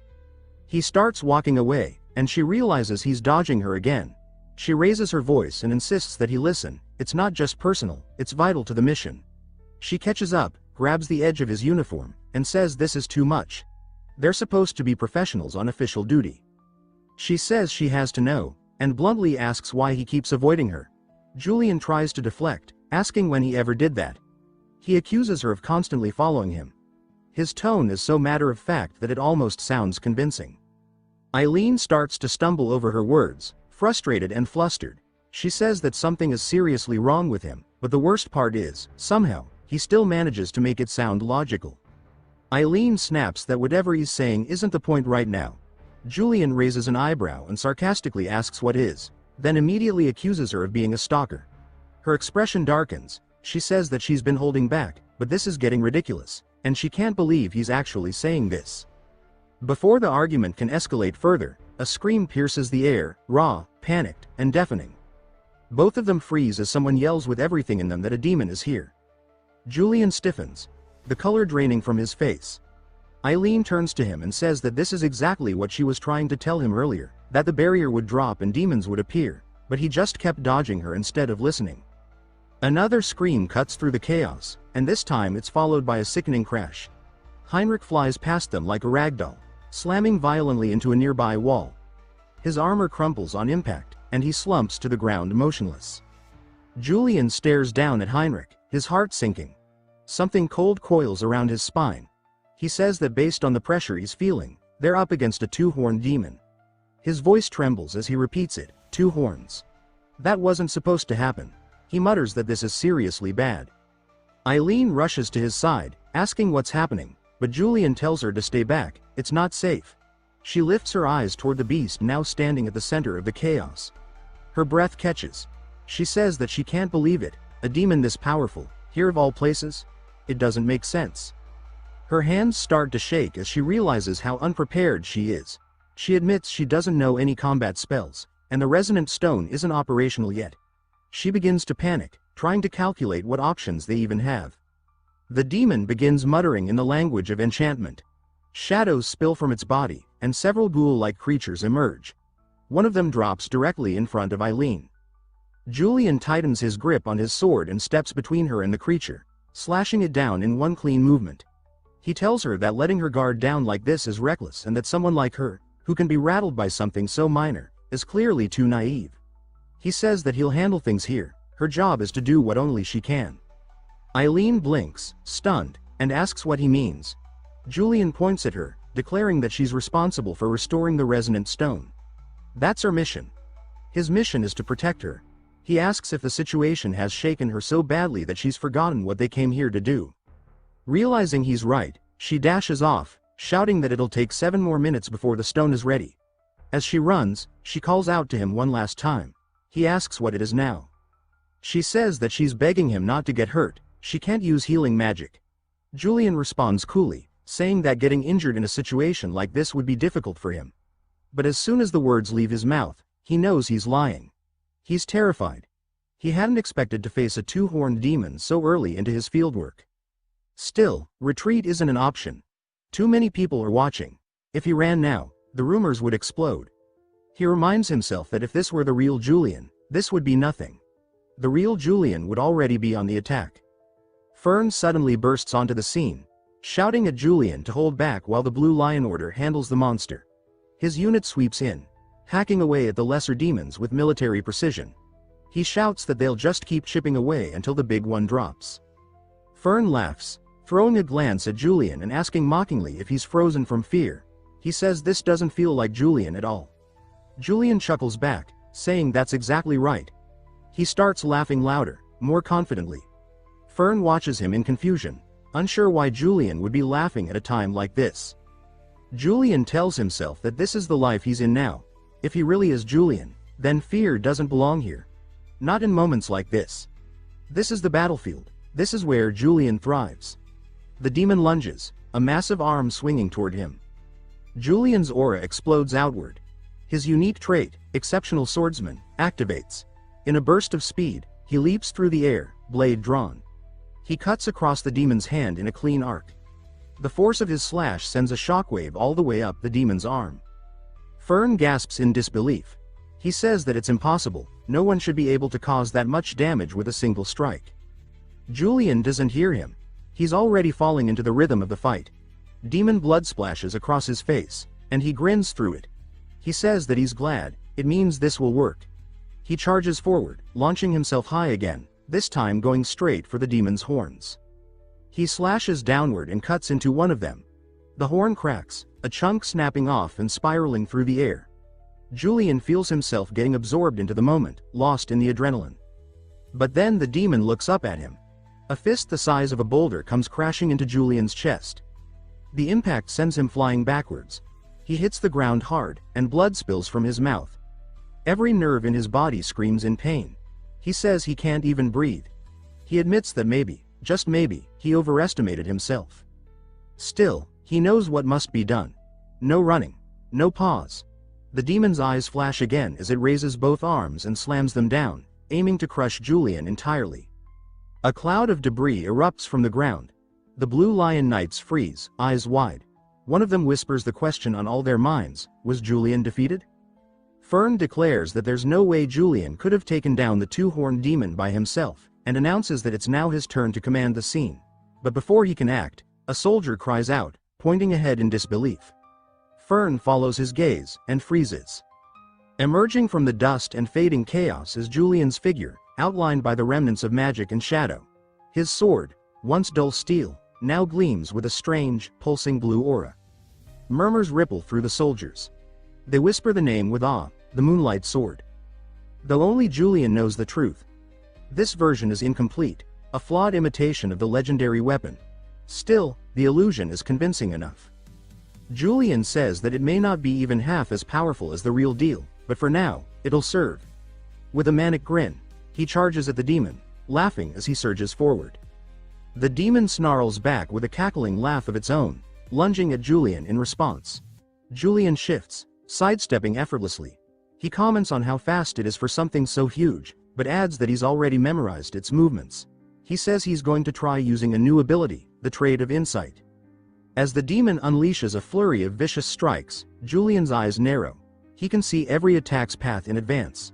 He starts walking away, and she realizes he's dodging her again. She raises her voice and insists that he listen. It's not just personal, it's vital to the mission. She catches up, grabs the edge of his uniform, and says this is too much. They're supposed to be professionals on official duty. She says she has to know, and bluntly asks why he keeps avoiding her. Julian tries to deflect, asking when he ever did that. He accuses her of constantly following him. His tone is so matter-of-fact that it almost sounds convincing. Eileen starts to stumble over her words, frustrated and flustered. She says that something is seriously wrong with him, but the worst part is, somehow, he still manages to make it sound logical. Eileen snaps that whatever he's saying isn't the point right now. Julian raises an eyebrow and sarcastically asks what is, then immediately accuses her of being a stalker. Her expression darkens. She says that she's been holding back, but this is getting ridiculous, and she can't believe he's actually saying this. Before the argument can escalate further, a scream pierces the air, raw, panicked, and deafening. Both of them freeze as someone yells with everything in them that a demon is here. Julian stiffens, the color draining from his face. Eileen turns to him and says that this is exactly what she was trying to tell him earlier, that the barrier would drop and demons would appear, but he just kept dodging her instead of listening. Another scream cuts through the chaos, and this time it's followed by a sickening crash. Heinrich flies past them like a ragdoll, slamming violently into a nearby wall. His armor crumples on impact, and he slumps to the ground motionless. Julian stares down at Heinrich, his heart sinking. Something cold coils around his spine. He says that based on the pressure he's feeling, they're up against a two-horned demon. His voice trembles as he repeats it, 2 horns. That wasn't supposed to happen. He mutters that this is seriously bad. Eileen rushes to his side, asking what's happening, but Julian tells her to stay back, it's not safe. She lifts her eyes toward the beast now standing at the center of the chaos. Her breath catches. She says that she can't believe it, a demon this powerful, here of all places? It doesn't make sense. Her hands start to shake as she realizes how unprepared she is. She admits she doesn't know any combat spells, and the resonant stone isn't operational yet. She begins to panic, trying to calculate what options they even have. The demon begins muttering in the language of enchantment. Shadows spill from its body, and several ghoul-like creatures emerge. One of them drops directly in front of Eileen. Julian tightens his grip on his sword and steps between her and the creature, slashing it down in one clean movement. He tells her that letting her guard down like this is reckless and that someone like her, who can be rattled by something so minor, is clearly too naive. He says that he'll handle things here, her job is to do what only she can. Eileen blinks, stunned, and asks what he means. Julian points at her, declaring that she's responsible for restoring the resonant stone. That's her mission. His mission is to protect her. He asks if the situation has shaken her so badly that she's forgotten what they came here to do. Realizing he's right, she dashes off, shouting that it'll take 7 more minutes before the stone is ready. As she runs, she calls out to him one last time. He asks what it is now. She says that she's begging him not to get hurt, she can't use healing magic. Julian responds coolly, saying that getting injured in a situation like this would be difficult for him. But as soon as the words leave his mouth, he knows he's lying. He's terrified. He hadn't expected to face a 2-horned demon so early into his fieldwork. Still, retreat isn't an option. Too many people are watching. If he ran now, the rumors would explode. He reminds himself that if this were the real Julian, this would be nothing. The real Julian would already be on the attack. Fern suddenly bursts onto the scene, shouting at Julian to hold back while the Blue Lion Order handles the monster. His unit sweeps in, hacking away at the lesser demons with military precision. He shouts that they'll just keep chipping away until the big one drops. Fern laughs, throwing a glance at Julian and asking mockingly if he's frozen from fear. He says this doesn't feel like Julian at all. Julian chuckles back, saying that's exactly right. He starts laughing louder, more confidently. Fern watches him in confusion, unsure why Julian would be laughing at a time like this. Julian tells himself that this is the life he's in now. If he really is Julian, then fear doesn't belong here. Not in moments like this. This is the battlefield. This is where Julian thrives. The demon lunges, a massive arm swinging toward him. Julian's aura explodes outward. His unique trait, exceptional swordsman, activates. In a burst of speed, he leaps through the air, blade drawn. He cuts across the demon's hand in a clean arc. The force of his slash sends a shockwave all the way up the demon's arm. Fern gasps in disbelief. He says that it's impossible, no one should be able to cause that much damage with a single strike. Julian doesn't hear him. He's already falling into the rhythm of the fight. Demon blood splashes across his face, and he grins through it. He says that he's glad, it means this will work. He charges forward, launching himself high again, this time going straight for the demon's horns. He slashes downward and cuts into one of them. The horn cracks, a chunk snapping off and spiraling through the air. Julian feels himself getting absorbed into the moment, lost in the adrenaline. But then the demon looks up at him. A fist the size of a boulder comes crashing into Julian's chest. The impact sends him flying backwards. He hits the ground hard, and blood spills from his mouth. Every nerve in his body screams in pain. He says he can't even breathe. He admits that maybe, just maybe, he overestimated himself. Still, he knows what must be done. No running. No pause. The demon's eyes flash again as it raises both arms and slams them down, aiming to crush Julian entirely. A cloud of debris erupts from the ground. The Blue Lion Knights freeze, eyes wide. One of them whispers the question on all their minds, was Julian defeated? Fern declares that there's no way Julian could have taken down the 2-horned demon by himself, and announces that it's now his turn to command the scene. But before he can act, a soldier cries out, pointing ahead in disbelief. Fern follows his gaze, and freezes. Emerging from the dust and fading chaos is Julian's figure, outlined by the remnants of magic and shadow. His sword, once dull steel, now gleams with a strange, pulsing blue aura. Murmurs ripple through the soldiers. They whisper the name with awe, the Moonlight Sword. Though only Julian knows the truth. This version is incomplete, a flawed imitation of the legendary weapon. Still, the illusion is convincing enough. Julian says that it may not be even half as powerful as the real deal, but for now, it'll serve. With a manic grin, he charges at the demon, laughing as he surges forward. The demon snarls back with a cackling laugh of its own, lunging at Julian in response. Julian shifts, sidestepping effortlessly. He comments on how fast it is for something so huge, but adds that he's already memorized its movements. He says he's going to try using a new ability, the Trait of Insight. As the demon unleashes a flurry of vicious strikes, Julian's eyes narrow. He can see every attack's path in advance.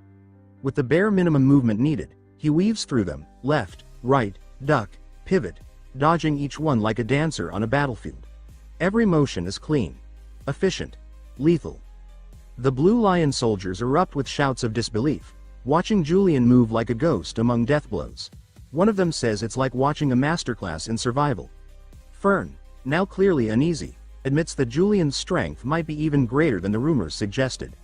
With the bare minimum movement needed, he weaves through them, left, right, duck, pivot, dodging each one like a dancer on a battlefield. Every motion is clean, efficient, lethal. The Blue Lion soldiers erupt with shouts of disbelief, watching Julian move like a ghost among death blows. One of them says it's like watching a masterclass in survival. Fern, now clearly uneasy, admits that Julian's strength might be even greater than the rumors suggested.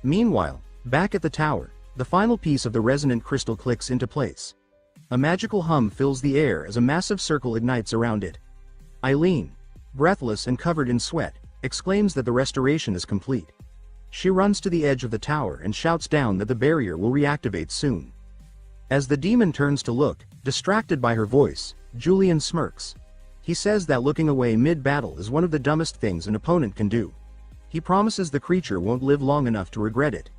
Meanwhile, back at the tower, the final piece of the resonant crystal clicks into place. A magical hum fills the air as a massive circle ignites around it. Eileen, breathless and covered in sweat, exclaims that the restoration is complete. She runs to the edge of the tower and shouts down that the barrier will reactivate soon. As the demon turns to look, distracted by her voice, Julian smirks. He says that looking away mid-battle is one of the dumbest things an opponent can do. He promises the creature won't live long enough to regret it.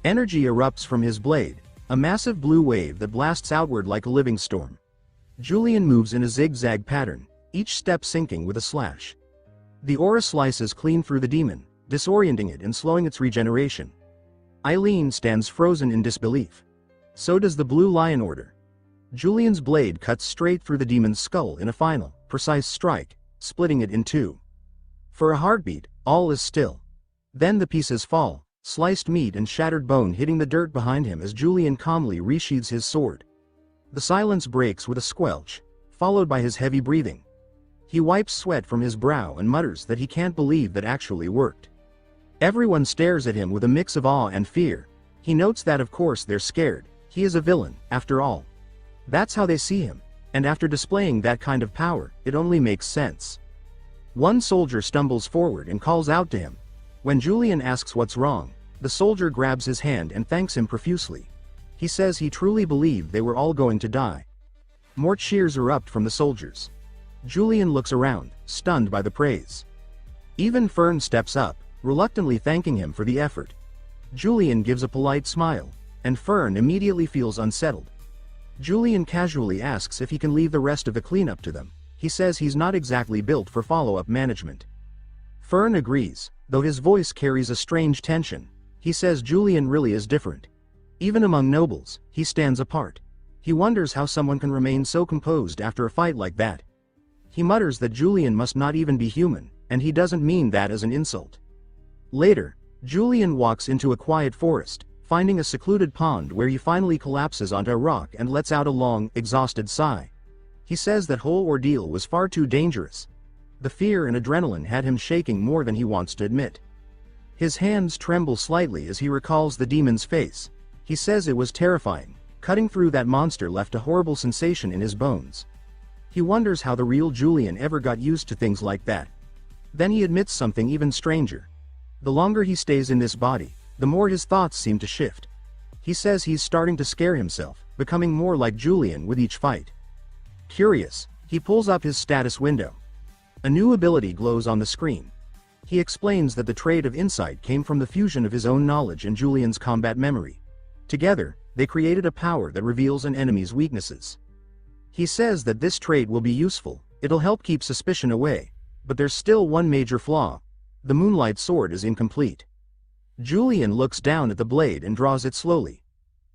Energy erupts from his blade, a massive blue wave that blasts outward like a living storm. Julian moves in a zigzag pattern, each step sinking with a slash. The aura slices clean through the demon, disorienting it and slowing its regeneration. Eileen stands frozen in disbelief. So does the Blue Lion Order. Julian's blade cuts straight through the demon's skull in a final, precise strike, splitting it in two. For a heartbeat, all is still. Then the pieces fall, sliced meat and shattered bone hitting the dirt behind him as Julian calmly resheathes his sword. The silence breaks with a squelch, followed by his heavy breathing. He wipes sweat from his brow and mutters that he can't believe that actually worked. Everyone stares at him with a mix of awe and fear. He notes that of course they're scared. He is a villain, after all. That's how they see him, and after displaying that kind of power, it only makes sense. One soldier stumbles forward and calls out to him. When Julian asks what's wrong, the soldier grabs his hand and thanks him profusely. He says he truly believed they were all going to die. More cheers erupt from the soldiers. Julian looks around, stunned by the praise. Even Fern steps up, reluctantly thanking him for the effort. Julian gives a polite smile, and Fern immediately feels unsettled. Julian casually asks if he can leave the rest of the cleanup to them. He says he's not exactly built for follow-up management. Fern agrees, though his voice carries a strange tension. He says Julian really is different. Even among nobles, he stands apart. He wonders how someone can remain so composed after a fight like that. He mutters that Julian must not even be human, and he doesn't mean that as an insult. Later, Julian walks into a quiet forest, finding a secluded pond where he finally collapses onto a rock and lets out a long, exhausted sigh. He says that whole ordeal was far too dangerous. The fear and adrenaline had him shaking more than he wants to admit. His hands tremble slightly as he recalls the demon's face. He says it was terrifying. Cutting through that monster left a horrible sensation in his bones. He wonders how the real Julian ever got used to things like that. Then he admits something even stranger. The longer he stays in this body, the more his thoughts seem to shift. He says he's starting to scare himself, becoming more like Julian with each fight. Curious, he pulls up his status window. A new ability glows on the screen. He explains that the Trait of Insight came from the fusion of his own knowledge and Julian's combat memory. Together, they created a power that reveals an enemy's weaknesses. He says that this trait will be useful, it'll help keep suspicion away, but there's still one major flaw. The Moonlight Sword is incomplete. Julian looks down at the blade and draws it slowly.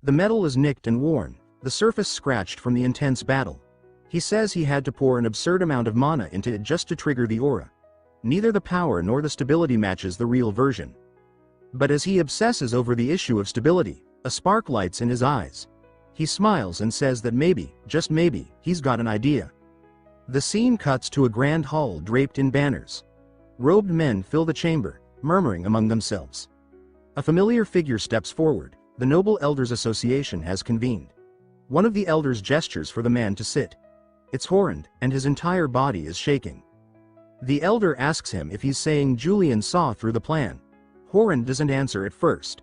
The metal is nicked and worn, the surface scratched from the intense battle. He says he had to pour an absurd amount of mana into it just to trigger the aura. Neither the power nor the stability matches the real version. But as he obsesses over the issue of stability, a spark lights in his eyes. He smiles and says that maybe, just maybe, he's got an idea. The scene cuts to a grand hall draped in banners. Robed men fill the chamber, murmuring among themselves. A familiar figure steps forward. The Noble Elders Association has convened. One of the elders gestures for the man to sit. It's horrend, and his entire body is shaking. The elder asks him if he's saying Julian saw through the plan. Horrend doesn't answer at first.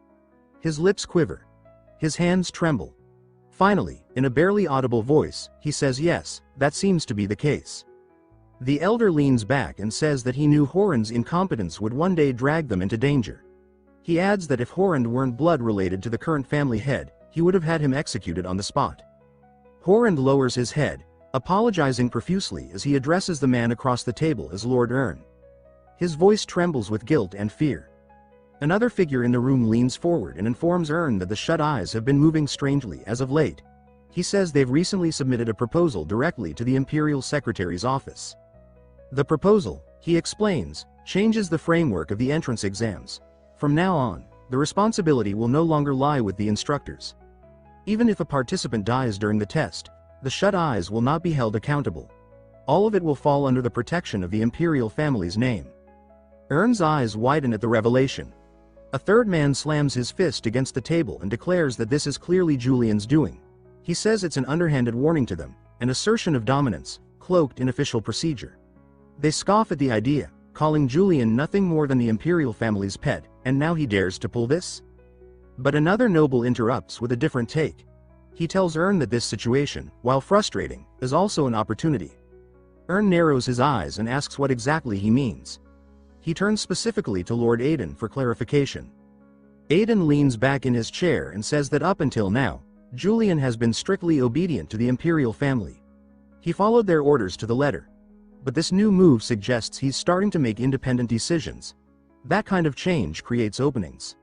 His lips quiver. His hands tremble. Finally, in a barely audible voice, he says yes, that seems to be the case. The elder leans back and says that he knew Horrend's incompetence would one day drag them into danger. He adds that if Horrend weren't blood related to the current family head, he would have had him executed on the spot. Horrend lowers his head, apologizing profusely as he addresses the man across the table as Lord Ern. His voice trembles with guilt and fear. Another figure in the room leans forward and informs Ern that the shut eyes have been moving strangely as of late. He says they've recently submitted a proposal directly to the Imperial Secretary's office. The proposal, he explains, changes the framework of the entrance exams. From now on, the responsibility will no longer lie with the instructors. Even if a participant dies during the test, the shut eyes will not be held accountable. All of it will fall under the protection of the Imperial family's name. Ern's eyes widen at the revelation. A third man slams his fist against the table and declares that this is clearly Julian's doing. He says it's an underhanded warning to them, an assertion of dominance, cloaked in official procedure. They scoff at the idea, calling Julian nothing more than the Imperial family's pet, and now he dares to pull this? But another noble interrupts with a different take. He tells Ern that this situation, while frustrating, is also an opportunity. Ern narrows his eyes and asks what exactly he means. He turns specifically to Lord Aiden for clarification. Aiden leans back in his chair and says that up until now, Julian has been strictly obedient to the Imperial family. He followed their orders to the letter. But this new move suggests he's starting to make independent decisions. That kind of change creates openings.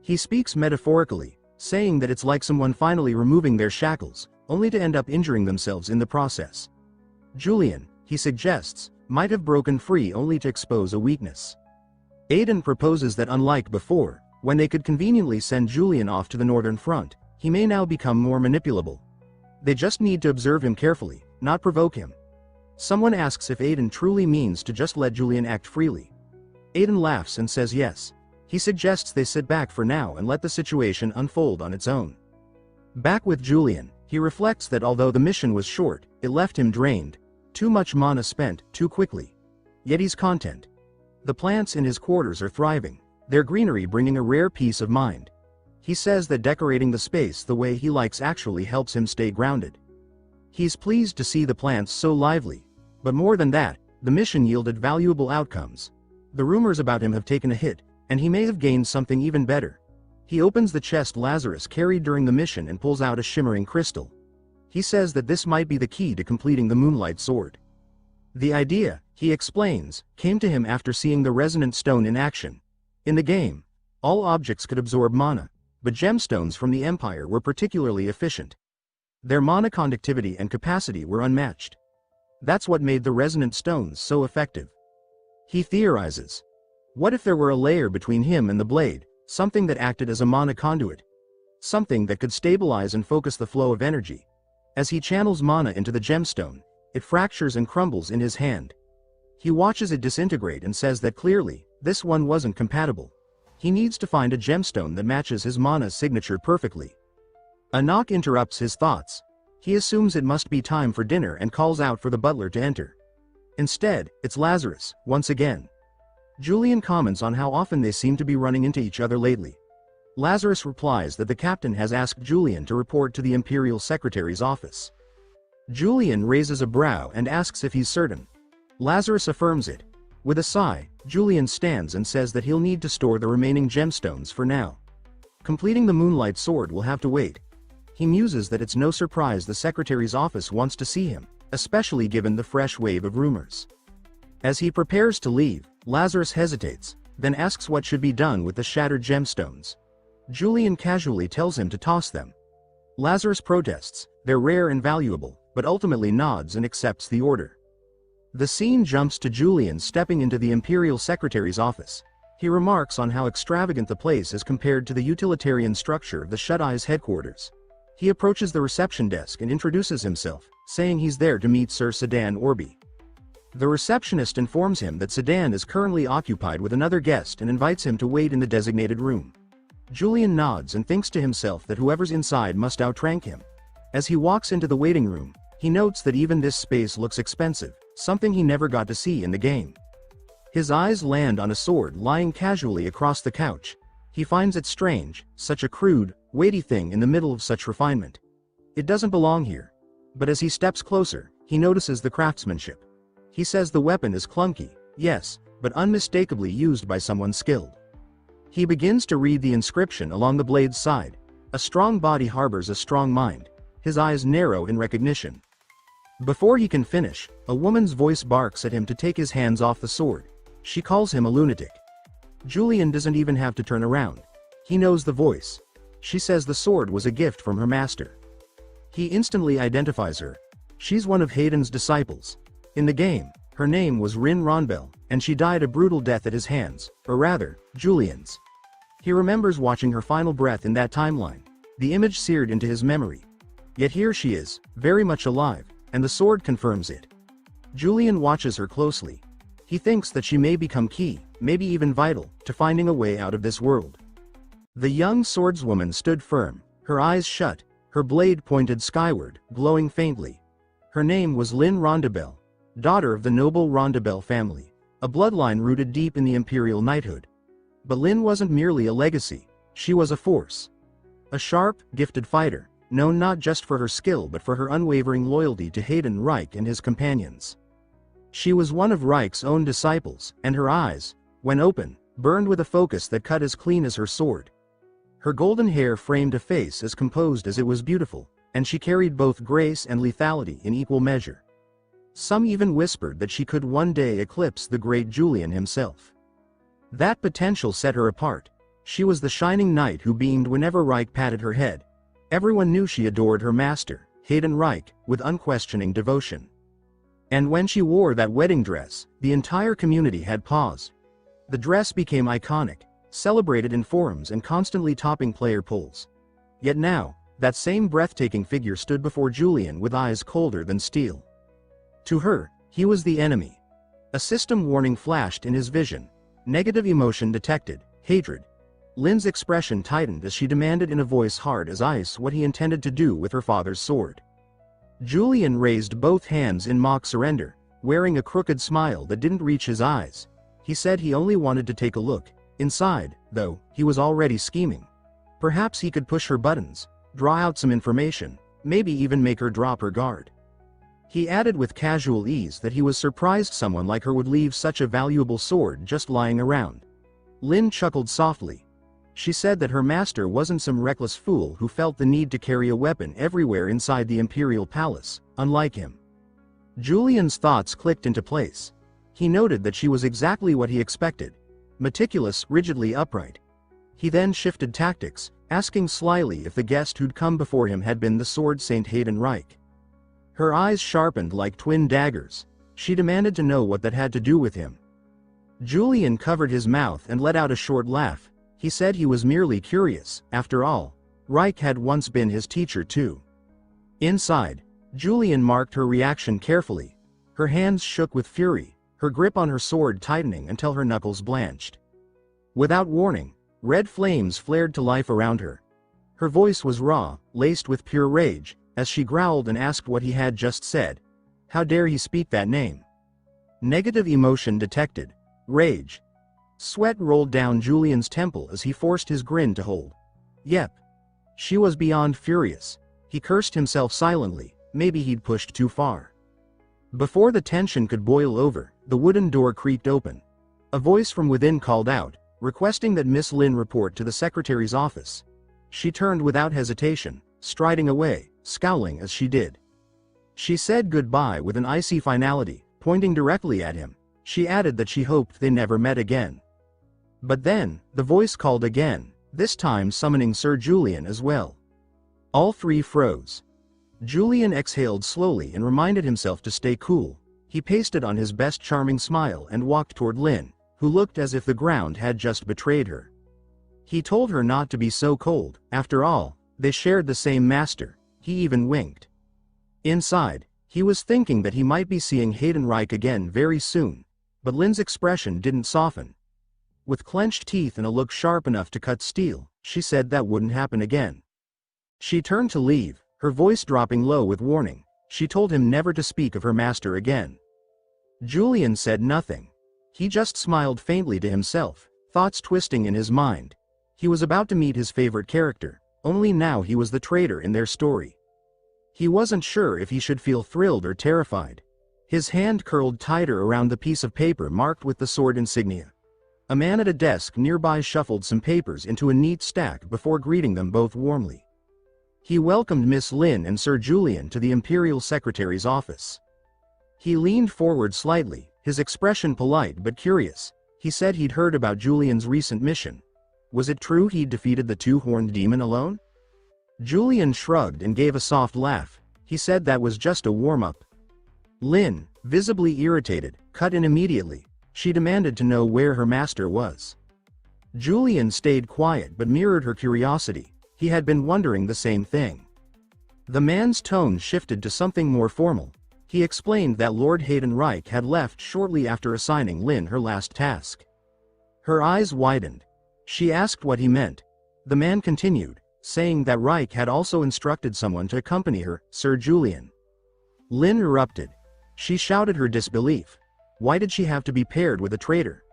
He speaks metaphorically, saying that it's like someone finally removing their shackles, only to end up injuring themselves in the process. Julian, he suggests, might have broken free only to expose a weakness. Aiden proposes that unlike before, when they could conveniently send Julian off to the Northern Front, he may now become more manipulable. They just need to observe him carefully, not provoke him. Someone asks if Aiden truly means to just let Julian act freely. Aiden laughs and says yes. He suggests they sit back for now and let the situation unfold on its own. Back with Julian, he reflects that although the mission was short, it left him drained. Too much mana spent, too quickly. Yet he's content. The plants in his quarters are thriving, their greenery bringing a rare peace of mind. He says that decorating the space the way he likes actually helps him stay grounded. He's pleased to see the plants so lively. But more than that, the mission yielded valuable outcomes. The rumors about him have taken a hit, and he may have gained something even better. He opens the chest Lazarus carried during the mission and pulls out a shimmering crystal. He says that this might be the key to completing the Moonlight Sword. The idea, he explains, came to him after seeing the resonant stone in action. In the game, all objects could absorb mana, but gemstones from the Empire were particularly efficient. Their mana conductivity and capacity were unmatched. That's what made the resonant stones so effective. He theorizes. What if there were a layer between him and the blade, something that acted as a mana conduit? Something that could stabilize and focus the flow of energy. As he channels mana into the gemstone, it fractures and crumbles in his hand. He watches it disintegrate and says that clearly, this one wasn't compatible. He needs to find a gemstone that matches his mana signature perfectly. A knock interrupts his thoughts. He assumes it must be time for dinner and calls out for the butler to enter. Instead, it's Lazarus, once again. Julian comments on how often they seem to be running into each other lately. Lazarus replies that the captain has asked Julian to report to the Imperial Secretary's office. Julian raises a brow and asks if he's certain. Lazarus affirms it. With a sigh, Julian stands and says that he'll need to store the remaining gemstones for now. Completing the Moonlight Sword will have to wait. He muses that it's no surprise the Secretary's office wants to see him, especially given the fresh wave of rumors. As he prepares to leave, Lazarus hesitates, then asks what should be done with the shattered gemstones. Julian casually tells him to toss them. Lazarus protests, they're rare and valuable, but ultimately nods and accepts the order. The scene jumps to Julian stepping into the Imperial Secretary's office. He remarks on how extravagant the place is compared to the utilitarian structure of the Shut-Eye's headquarters. He approaches the reception desk and introduces himself, saying he's there to meet Sir Sedan Orby. The receptionist informs him that Sedan is currently occupied with another guest and invites him to wait in the designated room. Julian nods and thinks to himself that whoever's inside must outrank him. As he walks into the waiting room, he notes that even this space looks expensive, something he never got to see in the game. His eyes land on a sword lying casually across the couch. He finds it strange, such a crude, weighty thing in the middle of such refinement. It doesn't belong here. But as he steps closer, he notices the craftsmanship. He says the weapon is clunky, yes, but unmistakably used by someone skilled. He begins to read the inscription along the blade's side. A strong body harbors a strong mind. his eyes narrow in recognition. Before he can finish, a woman's voice barks at him to take his hands off the sword. She calls him a lunatic. Julian doesn't even have to turn around. He knows the voice. She says the sword was a gift from her master. He instantly identifies her. She's one of Hayden's disciples. In the game, her name was Rin Ronbel, and she died a brutal death at his hands, or rather, Julian's. He remembers watching her final breath in that timeline, the image seared into his memory. Yet here she is, very much alive, and the sword confirms it. Julian watches her closely. He thinks that she may become key, maybe even vital, to finding a way out of this world. The young swordswoman stood firm, her eyes shut, her blade pointed skyward, glowing faintly. Her name was Lynn Rondabelle, daughter of the noble Rondabelle family, a bloodline rooted deep in the imperial knighthood. But Lynn wasn't merely a legacy, she was a force. A sharp, gifted fighter, known not just for her skill but for her unwavering loyalty to Hayden Reich and his companions. She was one of Reich's own disciples, and her eyes, when open, burned with a focus that cut as clean as her sword. Her golden hair framed a face as composed as it was beautiful, and she carried both grace and lethality in equal measure. Some even whispered that she could one day eclipse the great Julian himself. That potential set her apart. She was the shining knight who beamed whenever Reich patted her head. Everyone knew she adored her master, Hayden Reich, with unquestioning devotion. And when she wore that wedding dress, the entire community had pause. The dress became iconic, celebrated in forums and constantly topping player polls. Yet now, that same breathtaking figure stood before Julian with eyes colder than steel. To her, he was the enemy. A system warning flashed in his vision. Negative emotion detected, hatred. Lynn's expression tightened as she demanded in a voice hard as ice what he intended to do with her father's sword. Julian raised both hands in mock surrender, wearing a crooked smile that didn't reach his eyes. He said he only wanted to take a look. Inside, though, he was already scheming. Perhaps he could push her buttons, draw out some information, maybe even make her drop her guard. He added with casual ease that he was surprised someone like her would leave such a valuable sword just lying around. Lynn chuckled softly. She said that her master wasn't some reckless fool who felt the need to carry a weapon everywhere inside the imperial palace, unlike him. Julian's thoughts clicked into place. He noted that she was exactly what he expected. Meticulous, rigidly upright. He then shifted tactics, asking slyly if the guest who'd come before him had been the sword saint Hayden Reich. Her eyes sharpened like twin daggers. She demanded to know what that had to do with him. Julian covered his mouth and let out a short laugh. He said he was merely curious. After all, Reich had once been his teacher too. Inside, Julian marked her reaction carefully. Her hands shook with fury, her grip on her sword tightening until her knuckles blanched. Without warning, red flames flared to life around her. Her voice was raw, laced with pure rage, as she growled and asked what he had just said. How dare he speak that name? Negative emotion detected. Rage. Sweat rolled down Julian's temple as he forced his grin to hold. Yep. She was beyond furious. He cursed himself silently, maybe he'd pushed too far. Before the tension could boil over, the wooden door creaked open. A voice from within called out, requesting that Miss Lynn report to the secretary's office. She turned without hesitation, striding away, scowling as she did. She said goodbye with an icy finality, pointing directly at him. She added that she hoped they never met again. But then, the voice called again, this time summoning Sir Julian as well. All three froze. Julian exhaled slowly and reminded himself to stay cool. He pasted on his best charming smile and walked toward Lynn, who looked as if the ground had just betrayed her. He told her not to be so cold. After all, they shared the same master. He even winked. Inside, he was thinking that he might be seeing Hayden Reich again very soon, but Lynn's expression didn't soften. With clenched teeth and a look sharp enough to cut steel, she said that wouldn't happen again. She turned to leave, her voice dropping low with warning. She told him never to speak of her master again. Julian said nothing. He just smiled faintly to himself, thoughts twisting in his mind. He was about to meet his favorite character, only now he was the traitor in their story. He wasn't sure if he should feel thrilled or terrified. His hand curled tighter around the piece of paper marked with the sword insignia. A man at a desk nearby shuffled some papers into a neat stack before greeting them both warmly. He welcomed Miss Lin and Sir Julian to the Imperial Secretary's office. He leaned forward slightly, his expression polite but curious. He said he'd heard about Julian's recent mission. Was it true he'd defeated the two-horned demon alone? Julian shrugged and gave a soft laugh. He said that was just a warm-up. Lin, visibly irritated, cut in immediately. She demanded to know where her master was. Julian stayed quiet but mirrored her curiosity. He had been wondering the same thing. The man's tone shifted to something more formal. He explained that Lord Hayden Reich had left shortly after assigning Lin her last task. Her eyes widened. She asked what he meant. The man continued, saying that Reich had also instructed someone to accompany her, Sir Julian. Lin erupted. She shouted her disbelief. Why did she have to be paired with a traitor?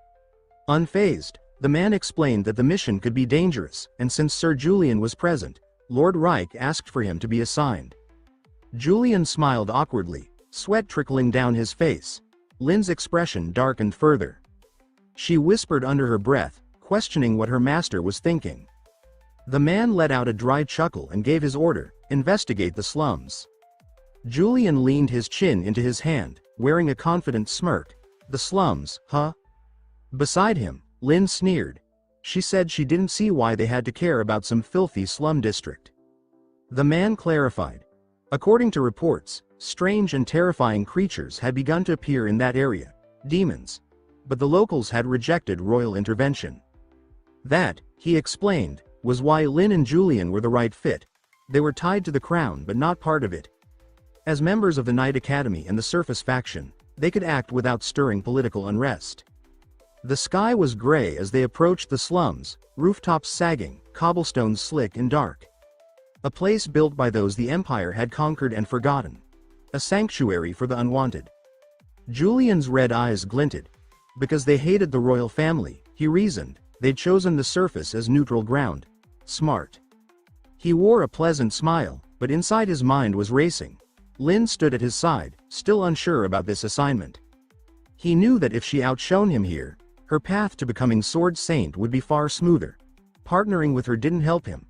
Unfazed, the man explained that the mission could be dangerous, and since Sir Julian was present, Lord Reich asked for him to be assigned. Julian smiled awkwardly, sweat trickling down his face. Lin's expression darkened further. She whispered under her breath, questioning what her master was thinking. The man let out a dry chuckle and gave his order, investigate the slums. Julian leaned his chin into his hand, wearing a confident smirk. The slums, huh? Beside him, Lin sneered. She said she didn't see why they had to care about some filthy slum district. The man clarified. According to reports, strange and terrifying creatures had begun to appear in that area, demons. But the locals had rejected royal intervention. That, he explained, was why Lin and Julian were the right fit. They were tied to the crown but not part of it. As members of the Knight Academy and the Surface faction, they could act without stirring political unrest. The sky was gray as they approached the slums, rooftops sagging, cobblestones slick and dark. A place built by those the Empire had conquered and forgotten. A sanctuary for the unwanted. Julian's red eyes glinted. Because they hated the royal family, he reasoned, they'd chosen the Surface as neutral ground. Smart. He wore a pleasant smile, but inside his mind was racing. Lin stood at his side, still unsure about this assignment. He knew that if she outshone him here, her path to becoming Sword Saint would be far smoother. Partnering with her didn't help him.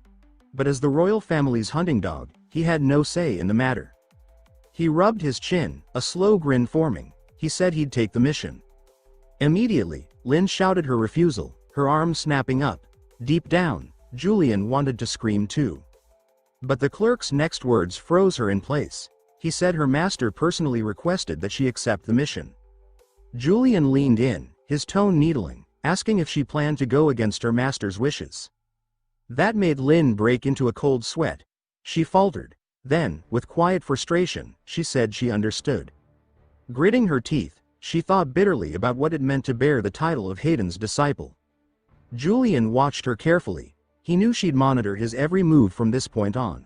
But as the royal family's hunting dog, he had no say in the matter. He rubbed his chin, a slow grin forming. He said he'd take the mission. Immediately, Lin shouted her refusal, her arms snapping up. Deep down, Julian wanted to scream too. But the clerk's next words froze her in place. He said her master personally requested that she accept the mission. Julian leaned in, his tone needling, asking if she planned to go against her master's wishes. That made Lin break into a cold sweat. She faltered. Then, with quiet frustration, she said she understood. Gritting her teeth, she thought bitterly about what it meant to bear the title of Hayden's disciple. Julian watched her carefully. He knew she'd monitor his every move from this point on.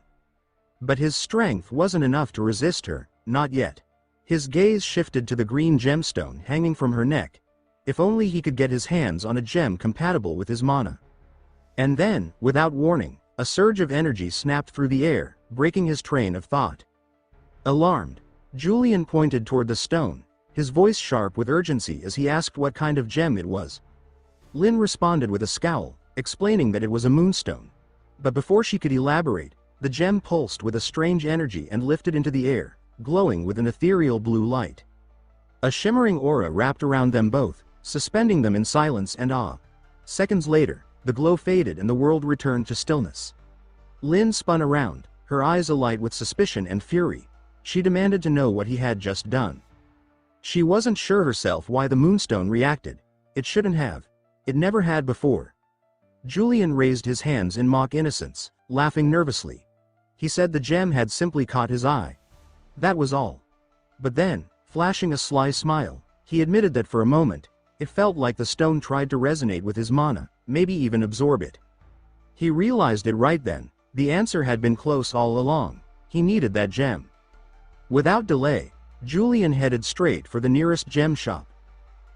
But his strength wasn't enough to resist her, not yet. His gaze shifted to the green gemstone hanging from her neck. If only he could get his hands on a gem compatible with his mana. And then, without warning, a surge of energy snapped through the air, breaking his train of thought. Alarmed, Julian pointed toward the stone, his voice sharp with urgency as he asked what kind of gem it was. Lin responded with a scowl, explaining that it was a moonstone. But before she could elaborate, the gem pulsed with a strange energy and lifted into the air, glowing with an ethereal blue light. A shimmering aura wrapped around them both, suspending them in silence and awe. Seconds later, the glow faded and the world returned to stillness. Lin spun around, her eyes alight with suspicion and fury. She demanded to know what he had just done. She wasn't sure herself why the moonstone reacted. It shouldn't have. It never had before. Julian raised his hands in mock innocence, laughing nervously. He said the gem had simply caught his eye. That was all. But then, flashing a sly smile, he admitted that for a moment, it felt like the stone tried to resonate with his mana, maybe even absorb it. He realized it right then. The answer had been close all along. He needed that gem. Without delay, Julian headed straight for the nearest gem shop.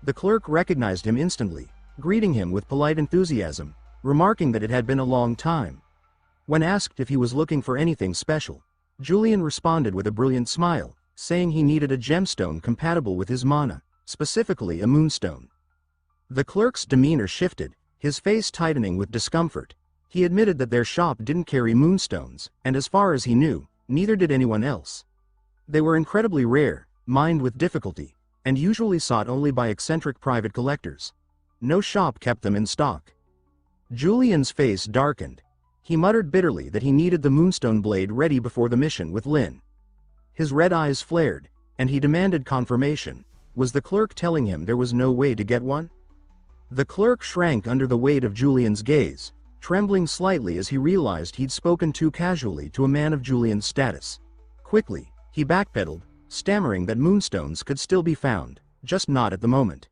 The clerk recognized him instantly, greeting him with polite enthusiasm, remarking that it had been a long time. When asked if he was looking for anything special, Julian responded with a brilliant smile, saying he needed a gemstone compatible with his mana, specifically a moonstone. The clerk's demeanor shifted, his face tightening with discomfort. He admitted that their shop didn't carry moonstones, and as far as he knew, neither did anyone else. They were incredibly rare, mined with difficulty, and usually sought only by eccentric private collectors. No shop kept them in stock. Julian's face darkened. He muttered bitterly that he needed the moonstone blade ready before the mission with Lin. His red eyes flared, and he demanded confirmation. Was the clerk telling him there was no way to get one? The clerk shrank under the weight of Julian's gaze, trembling slightly as he realized he'd spoken too casually to a man of Julian's status. Quickly, he backpedaled, stammering that moonstones could still be found, just not at the moment.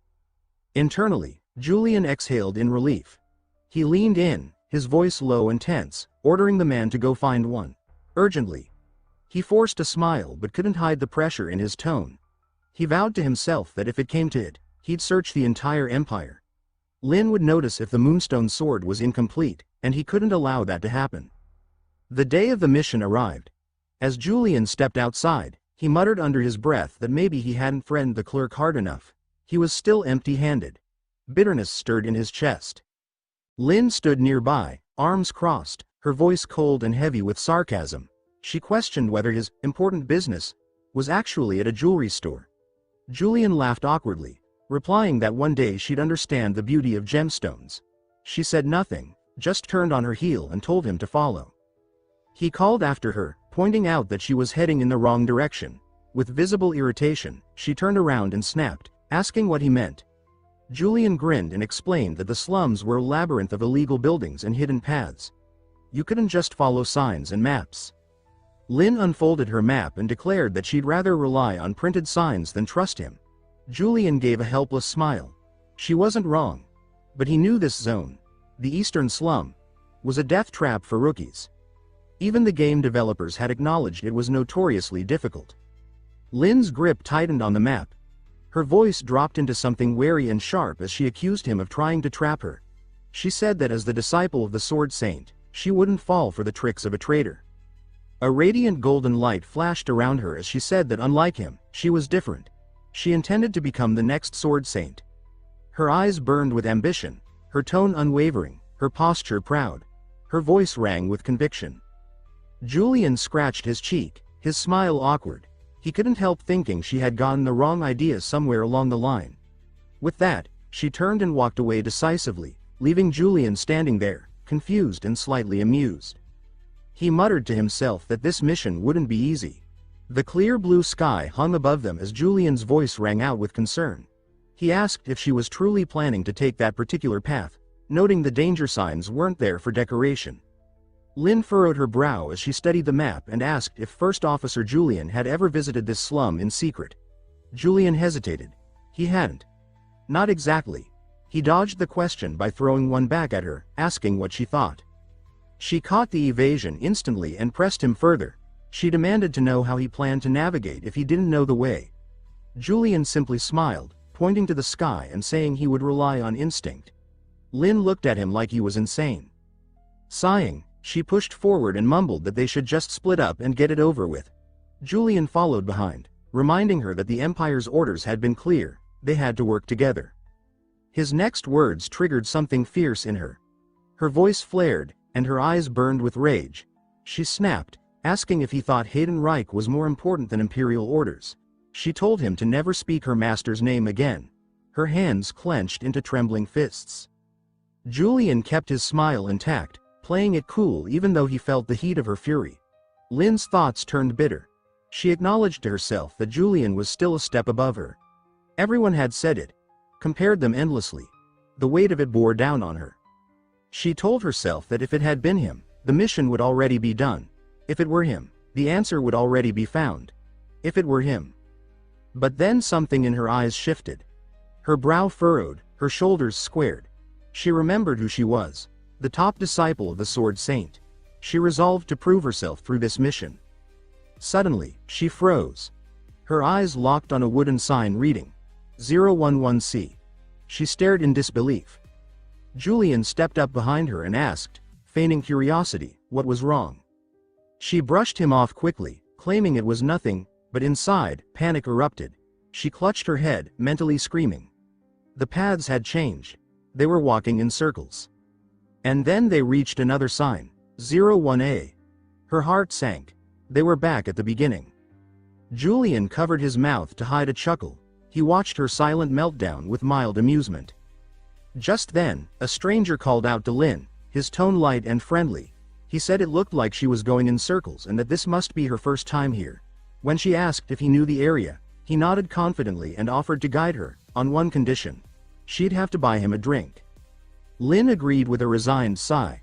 Internally, Julian exhaled in relief. He leaned in, his voice low and tense, ordering the man to go find one. Urgently. He forced a smile but couldn't hide the pressure in his tone. He vowed to himself that if it came to it, he'd search the entire empire. Lin would notice if the moonstone sword was incomplete, and he couldn't allow that to happen. The day of the mission arrived. As Julian stepped outside, he muttered under his breath that maybe he hadn't threatened the clerk hard enough. He was still empty-handed. Bitterness stirred in his chest. Lin stood nearby, arms crossed, her voice cold and heavy with sarcasm. She questioned whether his important business was actually at a jewelry store. Julian laughed awkwardly, replying that one day she'd understand the beauty of gemstones. She said nothing, just turned on her heel and told him to follow. He called after her, pointing out that she was heading in the wrong direction. With visible irritation, she turned around and snapped, asking what he meant. Julian grinned and explained that the slums were a labyrinth of illegal buildings and hidden paths. You couldn't just follow signs and maps. Lin unfolded her map and declared that she'd rather rely on printed signs than trust him. Julian gave a helpless smile. She wasn't wrong. But he knew this zone, the eastern slum, was a death trap for rookies. Even the game developers had acknowledged it was notoriously difficult. Lin's grip tightened on the map. Her voice dropped into something wary and sharp as she accused him of trying to trap her. She said that as the disciple of the Sword Saint, she wouldn't fall for the tricks of a traitor. A radiant golden light flashed around her as she said that unlike him, she was different. She intended to become the next Sword Saint. Her eyes burned with ambition, her tone unwavering, her posture proud. Her voice rang with conviction. Julian scratched his cheek, his smile awkward. He couldn't help thinking she had gotten the wrong idea somewhere along the line. With that, she turned and walked away decisively, leaving Julian standing there, confused and slightly amused. He muttered to himself that this mission wouldn't be easy. The clear blue sky hung above them as Julian's voice rang out with concern. He asked if she was truly planning to take that particular path, noting the danger signs weren't there for decoration. Lin furrowed her brow as she studied the map and asked if First Officer Julian had ever visited this slum in secret. Julian hesitated. He hadn't. Not exactly. He dodged the question by throwing one back at her, asking what she thought. She caught the evasion instantly and pressed him further. She demanded to know how he planned to navigate if he didn't know the way. Julian simply smiled, pointing to the sky and saying he would rely on instinct. Lin looked at him like he was insane. Sighing, she pushed forward and mumbled that they should just split up and get it over with. Julian followed behind, reminding her that the Empire's orders had been clear, they had to work together. His next words triggered something fierce in her. Her voice flared, and her eyes burned with rage. She snapped, asking if he thought Hayden Reich was more important than Imperial orders. She told him to never speak her master's name again. Her hands clenched into trembling fists. Julian kept his smile intact, playing it cool even though he felt the heat of her fury. Lin's thoughts turned bitter. She acknowledged to herself that Julian was still a step above her. Everyone had said it, compared them endlessly. The weight of it bore down on her. She told herself that if it had been him, the mission would already be done. If it were him, the answer would already be found. If it were him. But then something in her eyes shifted. Her brow furrowed, her shoulders squared. She remembered who she was. The top disciple of the Sword Saint. She resolved to prove herself through this mission. Suddenly, she froze. Her eyes locked on a wooden sign reading 011C. She stared in disbelief. Julian stepped up behind her and asked, feigning curiosity, what was wrong. She brushed him off quickly, claiming it was nothing, but inside, panic erupted. She clutched her head, mentally screaming. The paths had changed. They were walking in circles. And then they reached another sign, 01A. Her heart sank. They were back at the beginning. Julian covered his mouth to hide a chuckle. He watched her silent meltdown with mild amusement. Just then, a stranger called out to Lin, his tone light and friendly. He said it looked like she was going in circles and that this must be her first time here. When she asked if he knew the area, he nodded confidently and offered to guide her, on one condition. She'd have to buy him a drink. Lin agreed with a resigned sigh.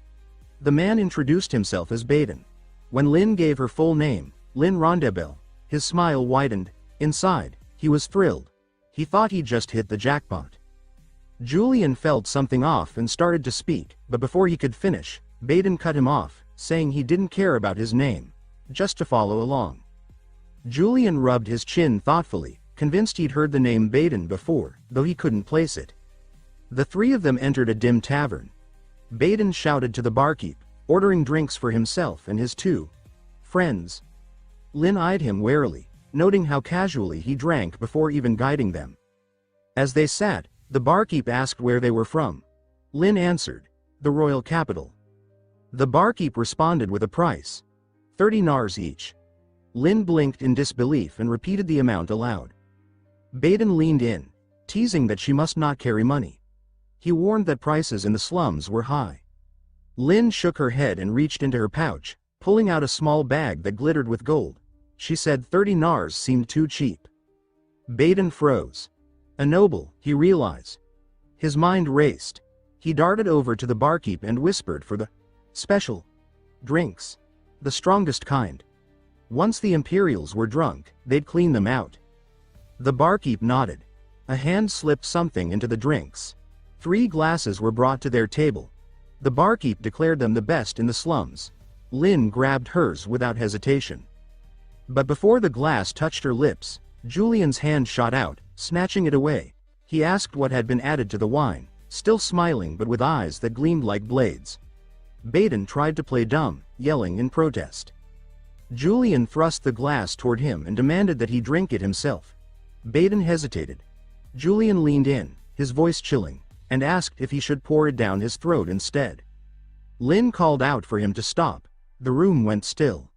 The man introduced himself as Baden. When Lin gave her full name, Lin Rondebel, his smile widened. Inside, he was thrilled. He thought he'd just hit the jackpot. Julian felt something off and started to speak, but before he could finish, Baden cut him off, saying he didn't care about his name, just to follow along. Julian rubbed his chin thoughtfully, convinced he'd heard the name Baden before, though he couldn't place it. The three of them entered a dim tavern. Baden shouted to the barkeep, ordering drinks for himself and his two friends. Lin eyed him warily, noting how casually he drank before even guiding them. As they sat, the barkeep asked where they were from. Lin answered, the royal capital. The barkeep responded with a price. 30 nars each. Lin blinked in disbelief and repeated the amount aloud. Baden leaned in, teasing that she must not carry money. He warned that prices in the slums were high. Lin shook her head and reached into her pouch, pulling out a small bag that glittered with gold. She said 30 nars seemed too cheap. Baden froze. A noble, he realized. His mind raced. He darted over to the barkeep and whispered for the special drinks, the strongest kind. Once the Imperials were drunk, they'd clean them out. The barkeep nodded. A hand slipped something into the drinks. 3 glasses were brought to their table. The barkeep declared them the best in the slums. Lin grabbed hers without hesitation. But before the glass touched her lips, Julian's hand shot out, snatching it away. He asked what had been added to the wine, still smiling but with eyes that gleamed like blades. Baden tried to play dumb, yelling in protest. Julian thrust the glass toward him and demanded that he drink it himself. Baden hesitated. Julian leaned in, his voice chilling, and asked if he should pour it down his throat instead. Lin called out for him to stop. The room went still.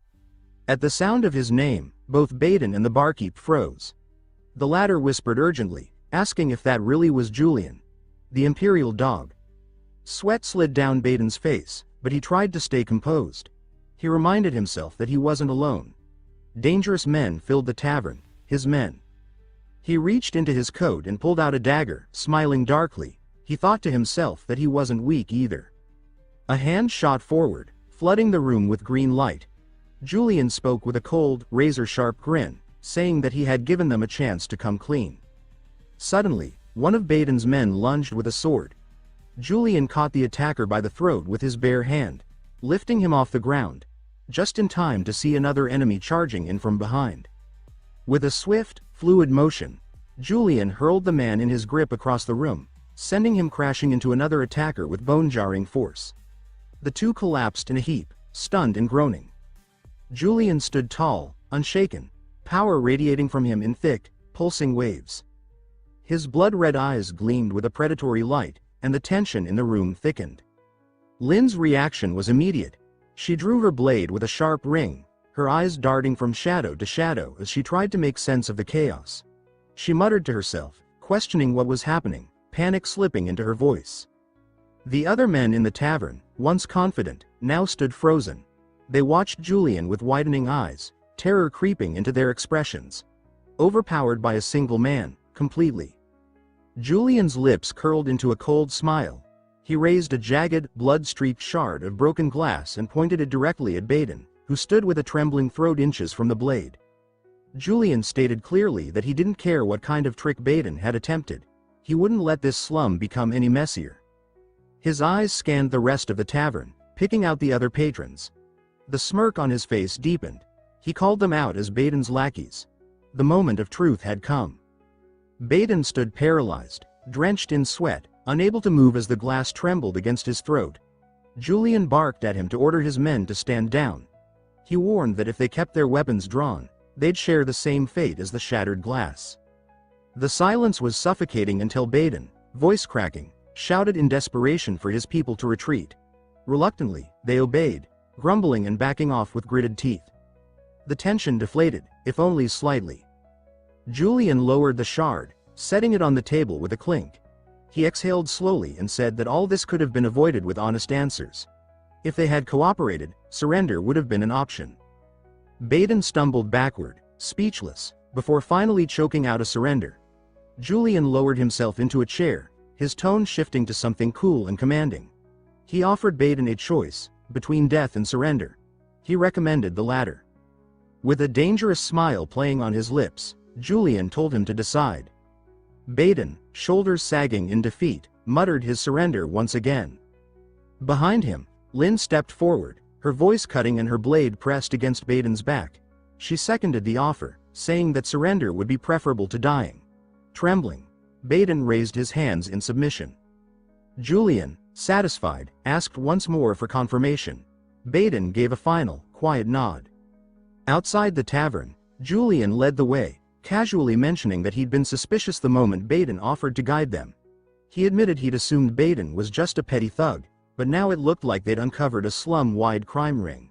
At the sound of his name, both Baden and the barkeep froze. The latter whispered urgently, asking if that really was Julian, the imperial dog. Sweat slid down Baden's face, but he tried to stay composed. He reminded himself that he wasn't alone. Dangerous men filled the tavern, his men. He reached into his coat and pulled out a dagger, smiling darkly. He thought to himself that he wasn't weak either. A hand shot forward, flooding the room with green light. Julian spoke with a cold, razor-sharp grin, saying that he had given them a chance to come clean. Suddenly, one of Baden's men lunged with a sword. Julian caught the attacker by the throat with his bare hand, lifting him off the ground, just in time to see another enemy charging in from behind. With a swift, fluid motion, Julian hurled the man in his grip across the room, sending him crashing into another attacker with bone-jarring force. The two collapsed in a heap, stunned and groaning. Julian stood tall, unshaken, power radiating from him in thick, pulsing waves. His blood-red eyes gleamed with a predatory light, and the tension in the room thickened. Lin's reaction was immediate. She drew her blade with a sharp ring, her eyes darting from shadow to shadow as she tried to make sense of the chaos. She muttered to herself, questioning what was happening, panic slipping into her voice. The other men in the tavern, once confident, now stood frozen. They watched Julian with widening eyes, terror creeping into their expressions. Overpowered by a single man, completely. Julian's lips curled into a cold smile. He raised a jagged, blood-streaked shard of broken glass and pointed it directly at Baden, who stood with a trembling throat inches from the blade. Julian stated clearly that he didn't care what kind of trick Baden had attempted. He wouldn't let this slum become any messier. His eyes scanned the rest of the tavern, picking out the other patrons. The smirk on his face deepened. He called them out as Baden's lackeys. The moment of truth had come. Baden stood paralyzed, drenched in sweat, unable to move as the glass trembled against his throat. Julian barked at him to order his men to stand down. He warned that if they kept their weapons drawn, they'd share the same fate as the shattered glass. The silence was suffocating until Baden, voice cracking, shouted in desperation for his people to retreat. Reluctantly, they obeyed, grumbling and backing off with gritted teeth. The tension deflated, if only slightly. Julian lowered the shard, setting it on the table with a clink. He exhaled slowly and said that all this could have been avoided with honest answers. If they had cooperated, surrender would have been an option. Baden stumbled backward, speechless, before finally choking out a surrender. Julian lowered himself into a chair, his tone shifting to something cool and commanding. He offered Baden a choice, between death and surrender. He recommended the latter. With a dangerous smile playing on his lips, Julian told him to decide. Baden, shoulders sagging in defeat, muttered his surrender once again. Behind him, Lin stepped forward, her voice cutting and her blade pressed against Baden's back. She seconded the offer, saying that surrender would be preferable to dying. Trembling, Baden raised his hands in submission. Julian, satisfied, asked once more for confirmation. Baden gave a final, quiet nod. Outside the tavern, Julian led the way, casually mentioning that he'd been suspicious the moment Baden offered to guide them. He admitted he'd assumed Baden was just a petty thug, but now it looked like they'd uncovered a slum-wide crime ring.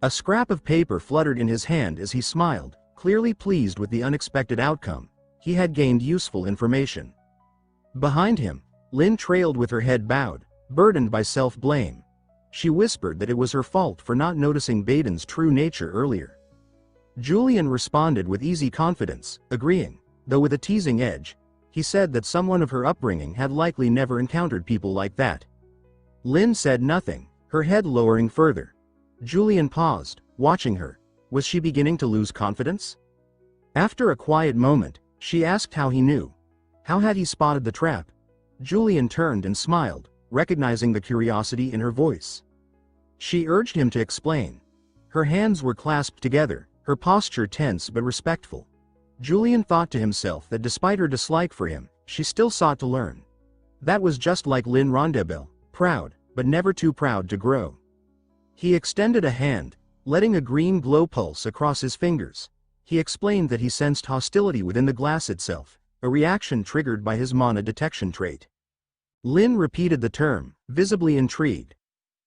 A scrap of paper fluttered in his hand as he smiled, clearly pleased with the unexpected outcome. He had gained useful information. Behind him, Lin trailed with her head bowed, burdened by self-blame. She whispered that it was her fault for not noticing Baden's true nature earlier. Julian responded with easy confidence, agreeing, though with a teasing edge. He said that someone of her upbringing had likely never encountered people like that. Lin said nothing, her head lowering further. Julian paused, watching her. Was she beginning to lose confidence? After a quiet moment, she asked how he knew. How had he spotted the trap? Julian turned and smiled, recognizing the curiosity in her voice. She urged him to explain. Her hands were clasped together, her posture tense but respectful. Julian thought to himself that despite her dislike for him, she still sought to learn. That was just like Lin Rondebel, proud, but never too proud to grow. He extended a hand, letting a green glow pulse across his fingers. He explained that he sensed hostility within the glass itself, a reaction triggered by his mana detection trait. Lin repeated the term, visibly intrigued.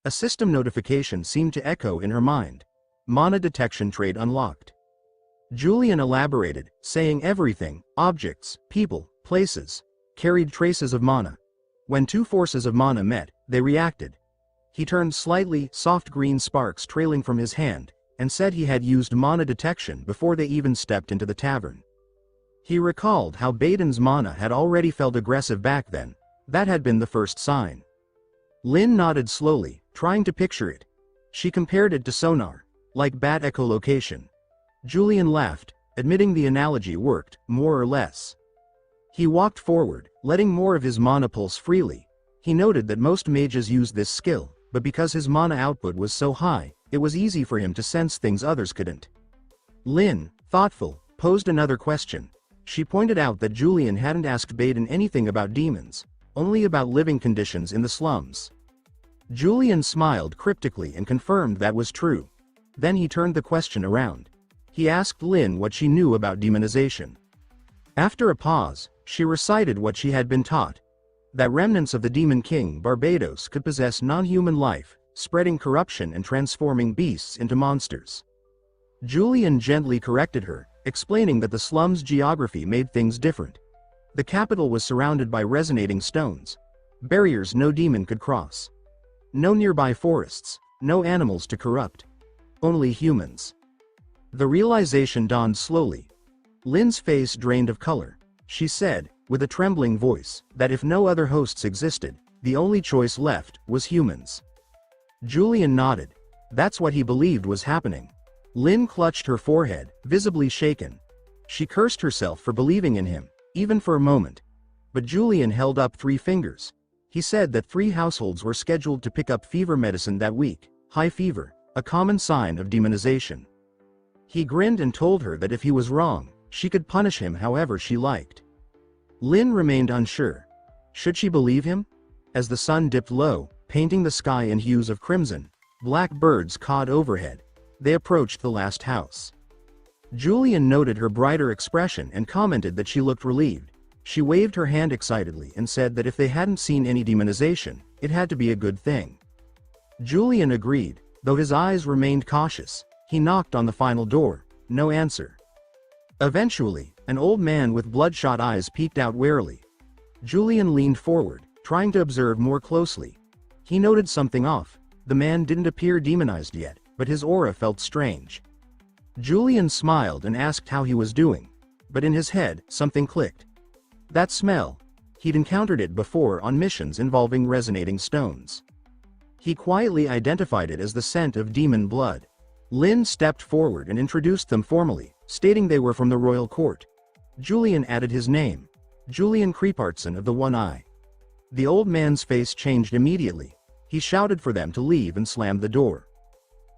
A system notification seemed to echo in her mind. Mana detection trait unlocked. Julian elaborated, saying everything, objects, people, places, carried traces of mana. When two forces of mana met, they reacted. He turned slightly, soft green sparks trailing from his hand, and said he had used mana detection before they even stepped into the tavern. He recalled how Baden's mana had already felt aggressive back then. That had been the first sign. Lin nodded slowly, trying to picture it. She compared it to sonar, like bat echolocation. Julian laughed, admitting the analogy worked, more or less. He walked forward, letting more of his mana pulse freely. He noted that most mages used this skill, but because his mana output was so high, it was easy for him to sense things others couldn't. Lin, thoughtful, posed another question. She pointed out that Julian hadn't asked Baden anything about demons, only about living conditions in the slums. Julian smiled cryptically and confirmed that was true. Then he turned the question around. He asked Lin what she knew about demonization. After a pause, she recited what she had been taught. That remnants of the Demon King Barbados could possess non-human life, spreading corruption and transforming beasts into monsters. Julian gently corrected her, explaining that the slum's geography made things different. The capital was surrounded by resonating stones, barriers no demon could cross. No nearby forests, no animals to corrupt. Only humans. The realization dawned slowly. Lin's face drained of color. She said, with a trembling voice, that if no other hosts existed, the only choice left was humans. Julian nodded. That's what he believed was happening. Lin clutched her forehead, visibly shaken. She cursed herself for believing in him, even for a moment. But Julian held up 3 fingers. He said that 3 households were scheduled to pick up fever medicine that week, high fever, a common sign of demonization. He grinned and told her that if he was wrong, she could punish him however she liked. Lin remained unsure. Should she believe him? As the sun dipped low, painting the sky in hues of crimson, black birds cawed overhead. They approached the last house. Julian noted her brighter expression and commented that she looked relieved. She waved her hand excitedly and said that if they hadn't seen any demonization, it had to be a good thing. Julian agreed, though his eyes remained cautious. He knocked on the final door. No answer. Eventually, an old man with bloodshot eyes peeked out warily. Julian leaned forward, trying to observe more closely. He noted something off. The man didn't appear demonized yet, but his aura felt strange. Julian smiled and asked how he was doing. But in his head, something clicked. That smell. He'd encountered it before on missions involving resonating stones. He quietly identified it as the scent of demon blood. Lin stepped forward and introduced them formally, stating they were from the royal court. Julian added his name. Julian Creepartson of the One Eye. The old man's face changed immediately. He shouted for them to leave and slammed the door.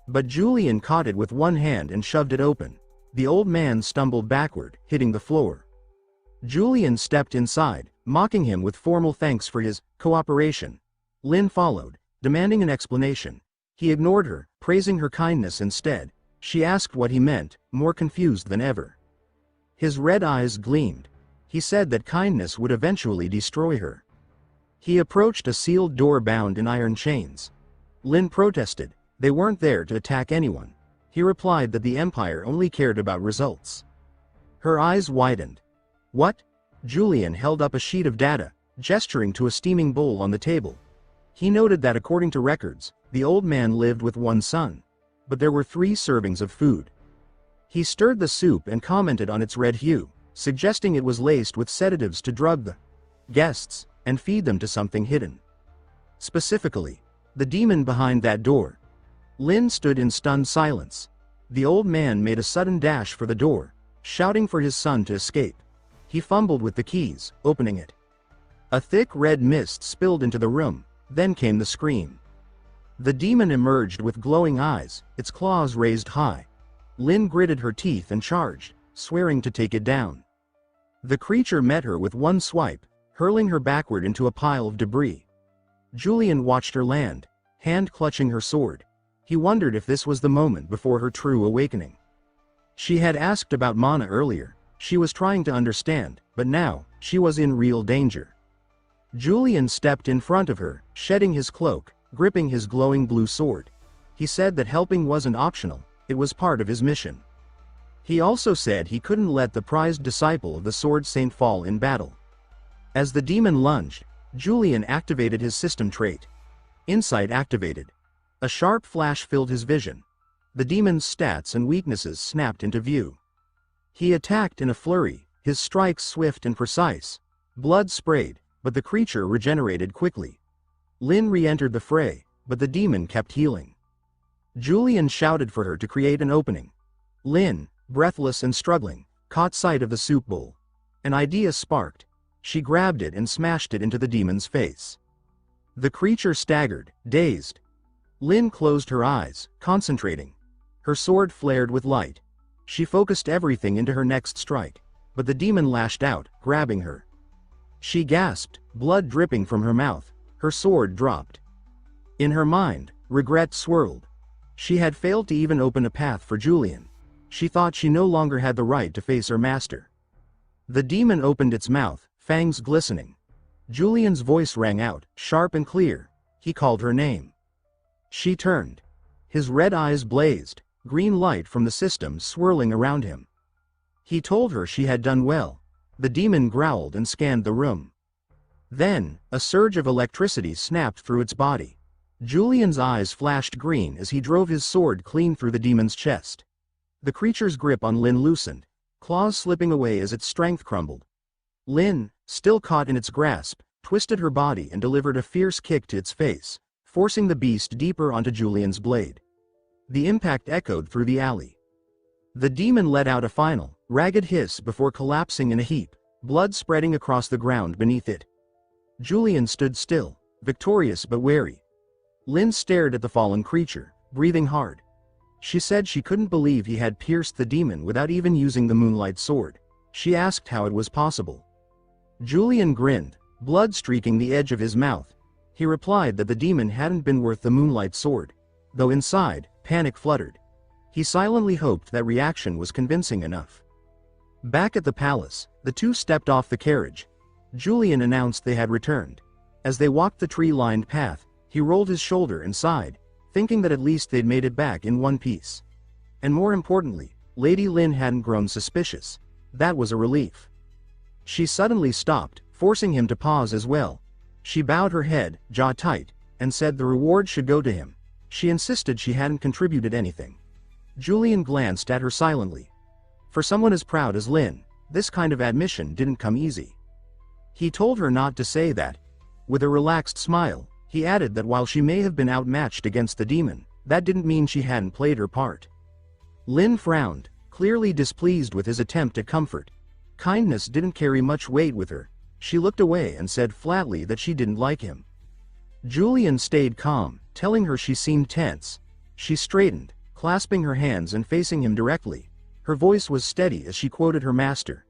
But Julian caught it with one hand and shoved it open. The old man stumbled backward, hitting the floor. Julian stepped inside, mocking him with formal thanks for his cooperation. Lin followed, demanding an explanation. He ignored her, praising her kindness instead. She asked what he meant, more confused than ever. His red eyes gleamed. He said that kindness would eventually destroy her. He approached a sealed door bound in iron chains. Lin protested. They weren't there to attack anyone. He replied that the Empire only cared about results. Her eyes widened. What? Julian held up a sheet of data, gesturing to a steaming bowl on the table. He noted that according to records, the old man lived with one son. But there were 3 servings of food. He stirred the soup and commented on its red hue, suggesting it was laced with sedatives to drug the guests and feed them to something hidden. Specifically, the demon behind that door. Lin stood in stunned silence. The old man made a sudden dash for the door, shouting for his son to escape. He fumbled with the keys, opening it. A thick red mist spilled into the room, then came the scream. The demon emerged with glowing eyes, its claws raised high. Lin gritted her teeth and charged, swearing to take it down. The creature met her with one swipe, hurling her backward into a pile of debris. Julian watched her land, hand clutching her sword. He wondered if this was the moment before her true awakening. She had asked about Mana earlier. She was trying to understand, but now, she was in real danger. Julian stepped in front of her, shedding his cloak, gripping his glowing blue sword. He said that helping wasn't optional, it was part of his mission. He also said he couldn't let the prized disciple of the Sword Saint fall in battle. As the demon lunged, Julian activated his system trait. Insight activated. A sharp flash filled his vision. The demon's stats and weaknesses snapped into view. He attacked in a flurry, his strikes swift and precise. Blood sprayed, but the creature regenerated quickly. Lin re-entered the fray, but the demon kept healing. Julian shouted for her to create an opening. Lin, breathless and struggling, caught sight of the soup bowl. An idea sparked. She grabbed it and smashed it into the demon's face. The creature staggered, dazed. Lin closed her eyes, concentrating. Her sword flared with light. She focused everything into her next strike, but the demon lashed out, grabbing her. She gasped, blood dripping from her mouth. Her sword dropped. In her mind, regret swirled. She had failed to even open a path for Julian. She thought she no longer had the right to face her master. The demon opened its mouth, fangs glistening. Julian's voice rang out, sharp and clear. He called her name. She turned. His red eyes blazed, green light from the system swirling around him. He told her she had done well. The demon growled and scanned the room. Then, a surge of electricity snapped through its body. Julian's eyes flashed green as he drove his sword clean through the demon's chest. The creature's grip on Lin loosened, claws slipping away as its strength crumbled. Lin, still caught in its grasp, twisted her body and delivered a fierce kick to its face, forcing the beast deeper onto Julian's blade. The impact echoed through the alley. The demon let out a final, ragged hiss before collapsing in a heap, blood spreading across the ground beneath it. Julian stood still, victorious but wary. Lin stared at the fallen creature, breathing hard. She said she couldn't believe he had pierced the demon without even using the moonlight sword. She asked how it was possible. Julian grinned, blood streaking the edge of his mouth. He replied that the demon hadn't been worth the moonlight sword, though inside, panic fluttered. He silently hoped that reaction was convincing enough. Back at the palace, the two stepped off the carriage. Julian announced they had returned. As they walked the tree-lined path, he rolled his shoulder and sighed, thinking that at least they'd made it back in one piece. And more importantly, Lady Lin hadn't grown suspicious. That was a relief. She suddenly stopped, forcing him to pause as well. She bowed her head, jaw tight, and said the reward should go to him. She insisted she hadn't contributed anything. Julian glanced at her silently. For someone as proud as Lin, this kind of admission didn't come easy. He told her not to say that. With a relaxed smile, he added that while she may have been outmatched against the demon, that didn't mean she hadn't played her part. Lin frowned, clearly displeased with his attempt at comfort. Kindness didn't carry much weight with her. She looked away and said flatly that she didn't like him. Julian stayed calm, telling her she seemed tense. She straightened, clasping her hands and facing him directly. Her voice was steady as she quoted her master.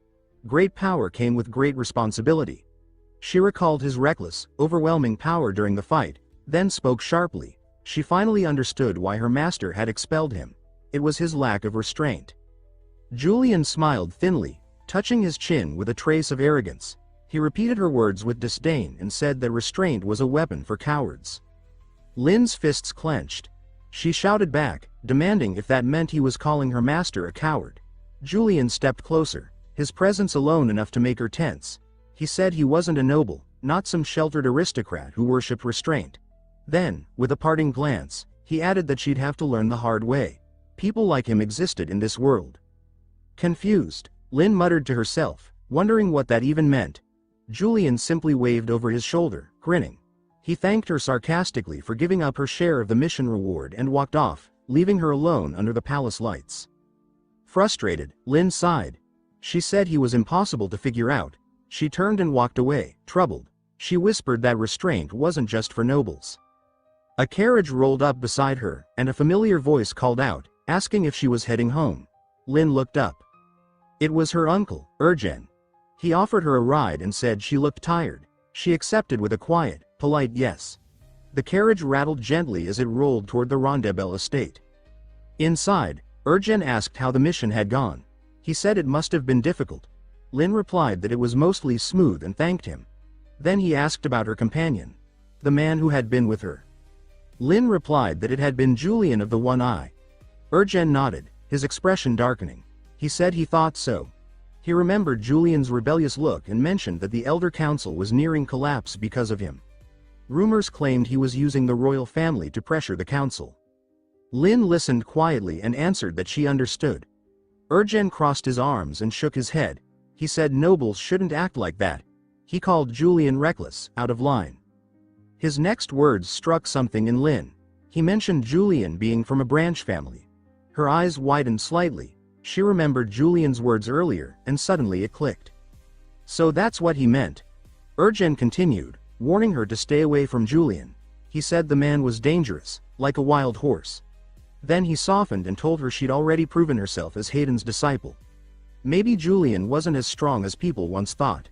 Great power came with great responsibility. She recalled his reckless, overwhelming power during the fight, then spoke sharply. She finally understood why her master had expelled him. It was his lack of restraint. Julian smiled thinly, touching his chin with a trace of arrogance. He repeated her words with disdain and said that restraint was a weapon for cowards. Lin's fists clenched. She shouted back, demanding if that meant he was calling her master a coward. Julian stepped closer, his presence alone enough to make her tense. He said he wasn't a noble, not some sheltered aristocrat who worshipped restraint. Then, with a parting glance, he added that she'd have to learn the hard way. People like him existed in this world. Confused, Lin muttered to herself, wondering what that even meant. Julian simply waved over his shoulder, grinning. He thanked her sarcastically for giving up her share of the mission reward and walked off, leaving her alone under the palace lights. Frustrated, Lin sighed. She said he was impossible to figure out. She turned and walked away, troubled. She whispered that restraint wasn't just for nobles. A carriage rolled up beside her, and a familiar voice called out, asking if she was heading home. Lin looked up. It was her uncle, Urgen. He offered her a ride and said she looked tired. She accepted with a quiet, polite yes. The carriage rattled gently as it rolled toward the Rondebel estate. Inside, Urgen asked how the mission had gone. He said it must have been difficult. Lin replied that it was mostly smooth and thanked him. Then he asked about her companion, the man who had been with her. Lin replied that it had been Julian of the one eye. Urgen nodded, his expression darkening. He said he thought so. He remembered Julian's rebellious look and mentioned that the Elder Council was nearing collapse because of him. Rumors claimed he was using the royal family to pressure the council. Lin listened quietly and answered that she understood. Urgen crossed his arms and shook his head. He said nobles shouldn't act like that. He called Julian reckless, out of line. His next words struck something in Lin. He mentioned Julian being from a branch family. Her eyes widened slightly. She remembered Julian's words earlier, and suddenly it clicked. So that's what he meant. Urgen continued, warning her to stay away from Julian. He said the man was dangerous, like a wild horse. Then he softened and told her she'd already proven herself as Hayden's disciple. Maybe Julian wasn't as strong as people once thought.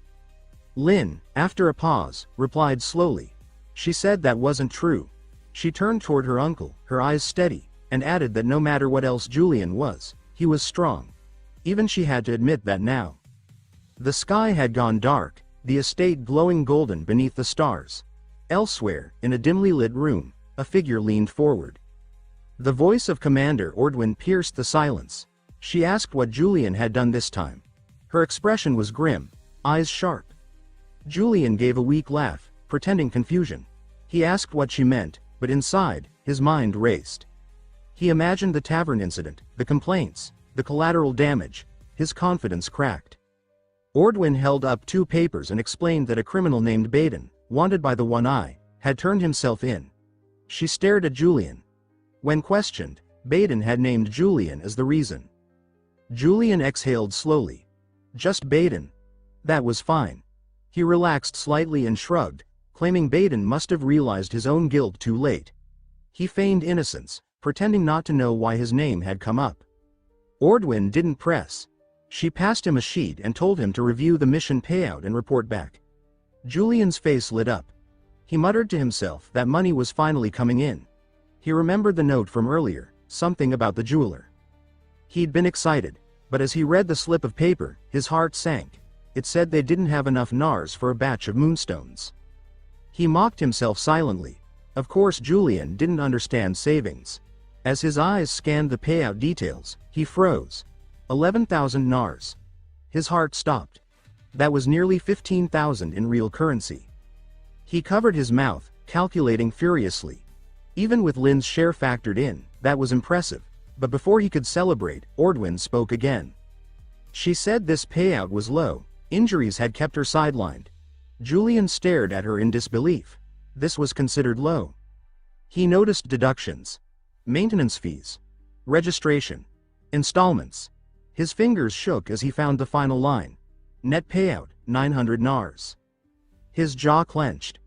Lin, after a pause, replied slowly. She said that wasn't true. She turned toward her uncle, her eyes steady, and added that no matter what else Julian was, he was strong. Even she had to admit that now. The sky had gone dark, the estate glowing golden beneath the stars. Elsewhere, in a dimly lit room, a figure leaned forward. The voice of Commander Ordwin pierced the silence. She asked what Julian had done this time. Her expression was grim, eyes sharp. Julian gave a weak laugh, pretending confusion. He asked what she meant, but inside, his mind raced. He imagined the tavern incident, the complaints, the collateral damage. His confidence cracked. Ordwin held up 2 papers and explained that a criminal named Baden, wanted by the One Eye, had turned himself in. She stared at Julian. When questioned, Baden had named Julian as the reason. Julian exhaled slowly. Just Baden. That was fine. He relaxed slightly and shrugged, claiming Baden must have realized his own guilt too late. He feigned innocence, pretending not to know why his name had come up. Ordwin didn't press. She passed him a sheet and told him to review the mission payout and report back. Julian's face lit up. He muttered to himself that money was finally coming in. He remembered the note from earlier, something about the jeweler. He'd been excited, but as he read the slip of paper, his heart sank. It said they didn't have enough nars for a batch of moonstones. He mocked himself silently. Of course Julian didn't understand savings. As his eyes scanned the payout details, he froze. 11,000 nars. His heart stopped. That was nearly 15,000 in real currency. He covered his mouth, calculating furiously. Even with Lin's share factored in, that was impressive. But before he could celebrate, Ordwin spoke again. She said this payout was low. Injuries had kept her sidelined. Julian stared at her in disbelief. This was considered low. He noticed deductions. Maintenance fees. Registration. Installments. His fingers shook as he found the final line. Net payout, 900 nars. His jaw clenched.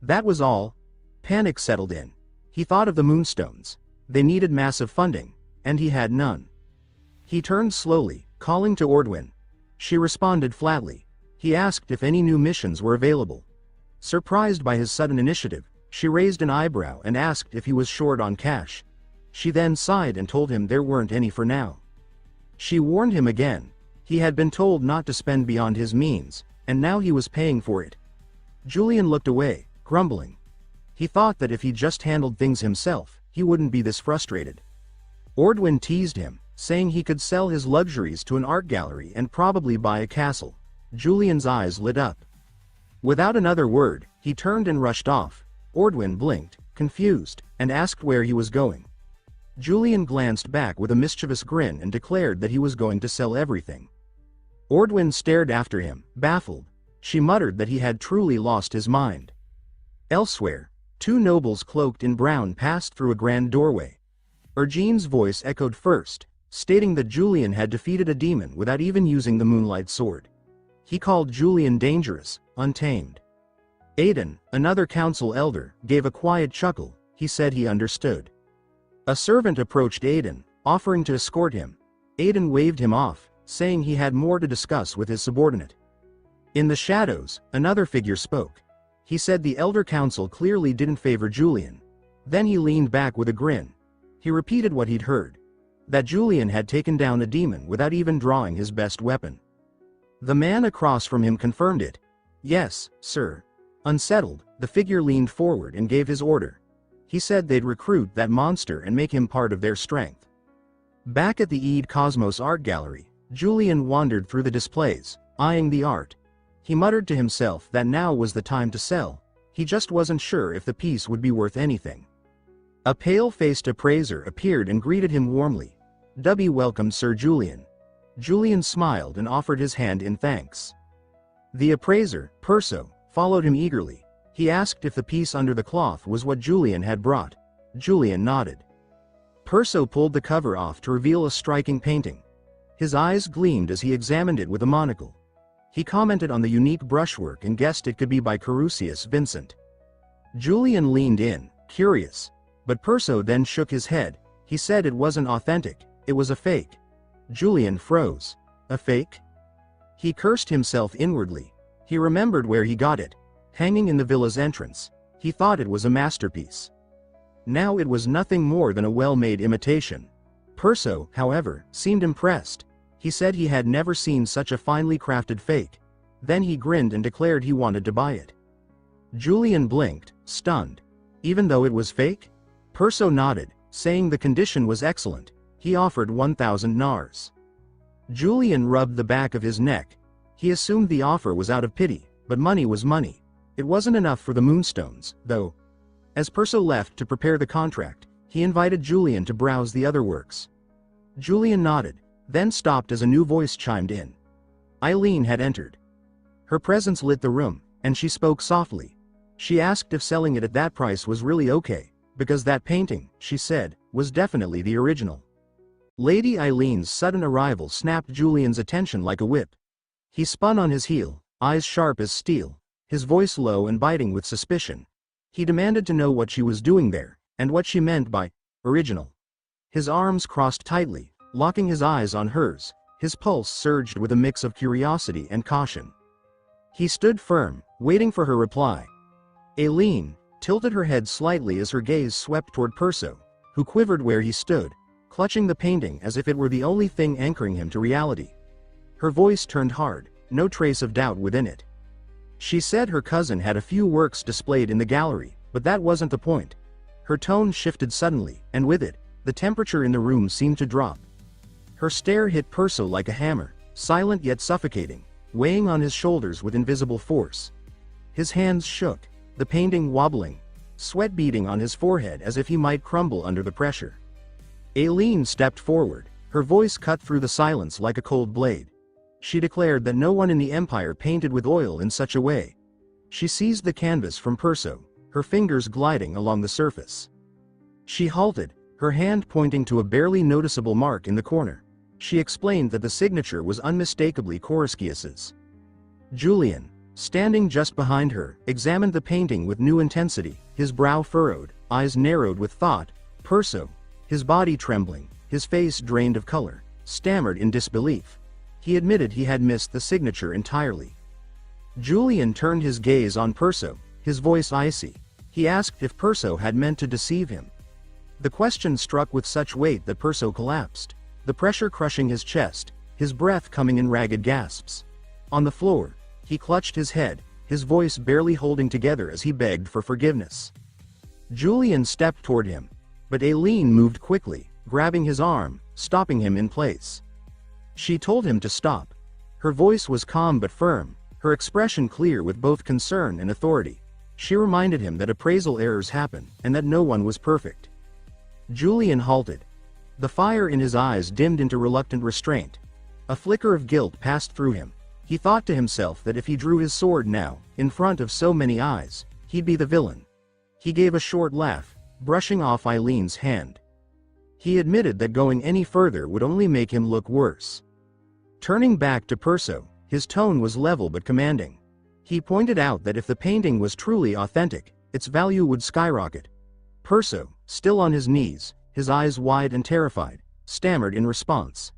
That was all. Panic settled in. He thought of the moonstones. They needed massive funding, and he had none. He turned slowly, calling to Ordwin. She responded flatly. He asked if any new missions were available. Surprised by his sudden initiative, she raised an eyebrow and asked if he was short on cash. She then sighed and told him there weren't any for now. She warned him again. He had been told not to spend beyond his means, and now he was paying for it. Julian looked away, grumbling. He thought that if he just handled things himself, he wouldn't be this frustrated. Ordwin teased him, saying he could sell his luxuries to an art gallery and probably buy a castle. Julian's eyes lit up. Without another word, he turned and rushed off. Ordwin blinked, confused, and asked where he was going. Julian glanced back with a mischievous grin and declared that he was going to sell everything. Ordwin stared after him, baffled. She muttered that he had truly lost his mind. Elsewhere, two nobles cloaked in brown passed through a grand doorway. Urgene's voice echoed first, stating that Julian had defeated a demon without even using the moonlight sword. He called Julian dangerous, untamed. Aiden, another council elder, gave a quiet chuckle. He said he understood. A servant approached Aiden, offering to escort him. Aiden waved him off, saying he had more to discuss with his subordinate. In the shadows, another figure spoke. He said the elder council clearly didn't favor Julian. Then he leaned back with a grin. He repeated what he'd heard. That Julian had taken down a demon without even drawing his best weapon. The man across from him confirmed it. Yes, sir. Unsettled, the figure leaned forward and gave his order. He said they'd recruit that monster and make him part of their strength. Back at the Eid Cosmos Art Gallery, Julian wandered through the displays, eyeing the art. He muttered to himself that now was the time to sell. He just wasn't sure if the piece would be worth anything. A pale-faced appraiser appeared and greeted him warmly. W welcomed Sir Julian. Julian smiled and offered his hand in thanks. The appraiser, Perso, followed him eagerly. He asked if the piece under the cloth was what Julian had brought. Julian nodded. Perso pulled the cover off to reveal a striking painting. His eyes gleamed as he examined it with a monocle. He commented on the unique brushwork and guessed it could be by Carusius Vincent. Julian leaned in, curious. But Perso then shook his head. He said it wasn't authentic, it was a fake. Julian froze. A fake? He cursed himself inwardly. He remembered where he got it. Hanging in the villa's entrance. He thought it was a masterpiece. Now it was nothing more than a well-made imitation. Perso, however, seemed impressed. He said he had never seen such a finely crafted fake. Then he grinned and declared he wanted to buy it. Julian blinked, stunned. Even though it was fake? Perso nodded, saying the condition was excellent. He offered 1,000 nars. Julian rubbed the back of his neck. He assumed the offer was out of pity, but money was money. It wasn't enough for the moonstones, though. As Perso left to prepare the contract, he invited Julian to browse the other works. Julian nodded, then stopped as a new voice chimed in. Eileen had entered. Her presence lit the room, and she spoke softly. She asked if selling it at that price was really okay, because that painting, she said, was definitely the original. Lady Eileen's sudden arrival snapped Julian's attention like a whip. He spun on his heel, eyes sharp as steel, his voice low and biting with suspicion. He demanded to know what she was doing there, and what she meant by original. His arms crossed tightly, locking his eyes on hers. His pulse surged with a mix of curiosity and caution. He stood firm, waiting for her reply. Eileen tilted her head slightly as her gaze swept toward Perso, who quivered where he stood, clutching the painting as if it were the only thing anchoring him to reality. Her voice turned hard, no trace of doubt within it. She said her cousin had a few works displayed in the gallery, But that wasn't the point. Her tone shifted suddenly, and with it, the temperature in the room seemed to drop. Her stare hit Perso like a hammer, silent yet suffocating, weighing on his shoulders with invisible force. His hands shook, the painting wobbling, sweat beading on his forehead as if he might crumble under the pressure. Aileen stepped forward, her voice cut through the silence like a cold blade. She declared that no one in the Empire painted with oil in such a way. She seized the canvas from Perso, her fingers gliding along the surface. She halted, her hand pointing to a barely noticeable mark in the corner. She explained that the signature was unmistakably Koreskius's. Julian, standing just behind her, examined the painting with new intensity, his brow furrowed, eyes narrowed with thought. Perso, his body trembling, his face drained of color, stammered in disbelief. He admitted he had missed the signature entirely. Julian turned his gaze on Perso, his voice icy. He asked if Perso had meant to deceive him. The question struck with such weight that Perso collapsed, the pressure crushing his chest, his breath coming in ragged gasps. On the floor, he clutched his head, his voice barely holding together as he begged for forgiveness. Julian stepped toward him, but Aileen moved quickly, grabbing his arm, stopping him in place. She told him to stop. Her voice was calm but firm, her expression clear with both concern and authority. She reminded him that appraisal errors happen, and that no one was perfect. Julian halted. The fire in his eyes dimmed into reluctant restraint. A flicker of guilt passed through him. He thought to himself that if he drew his sword now, in front of so many eyes, he'd be the villain. He gave a short laugh, brushing off Eileen's hand. He admitted that going any further would only make him look worse. Turning back to Perso, his tone was level but commanding. He pointed out that if the painting was truly authentic, its value would skyrocket. Perso, still on his knees, his eyes wide and terrified, stammered in response.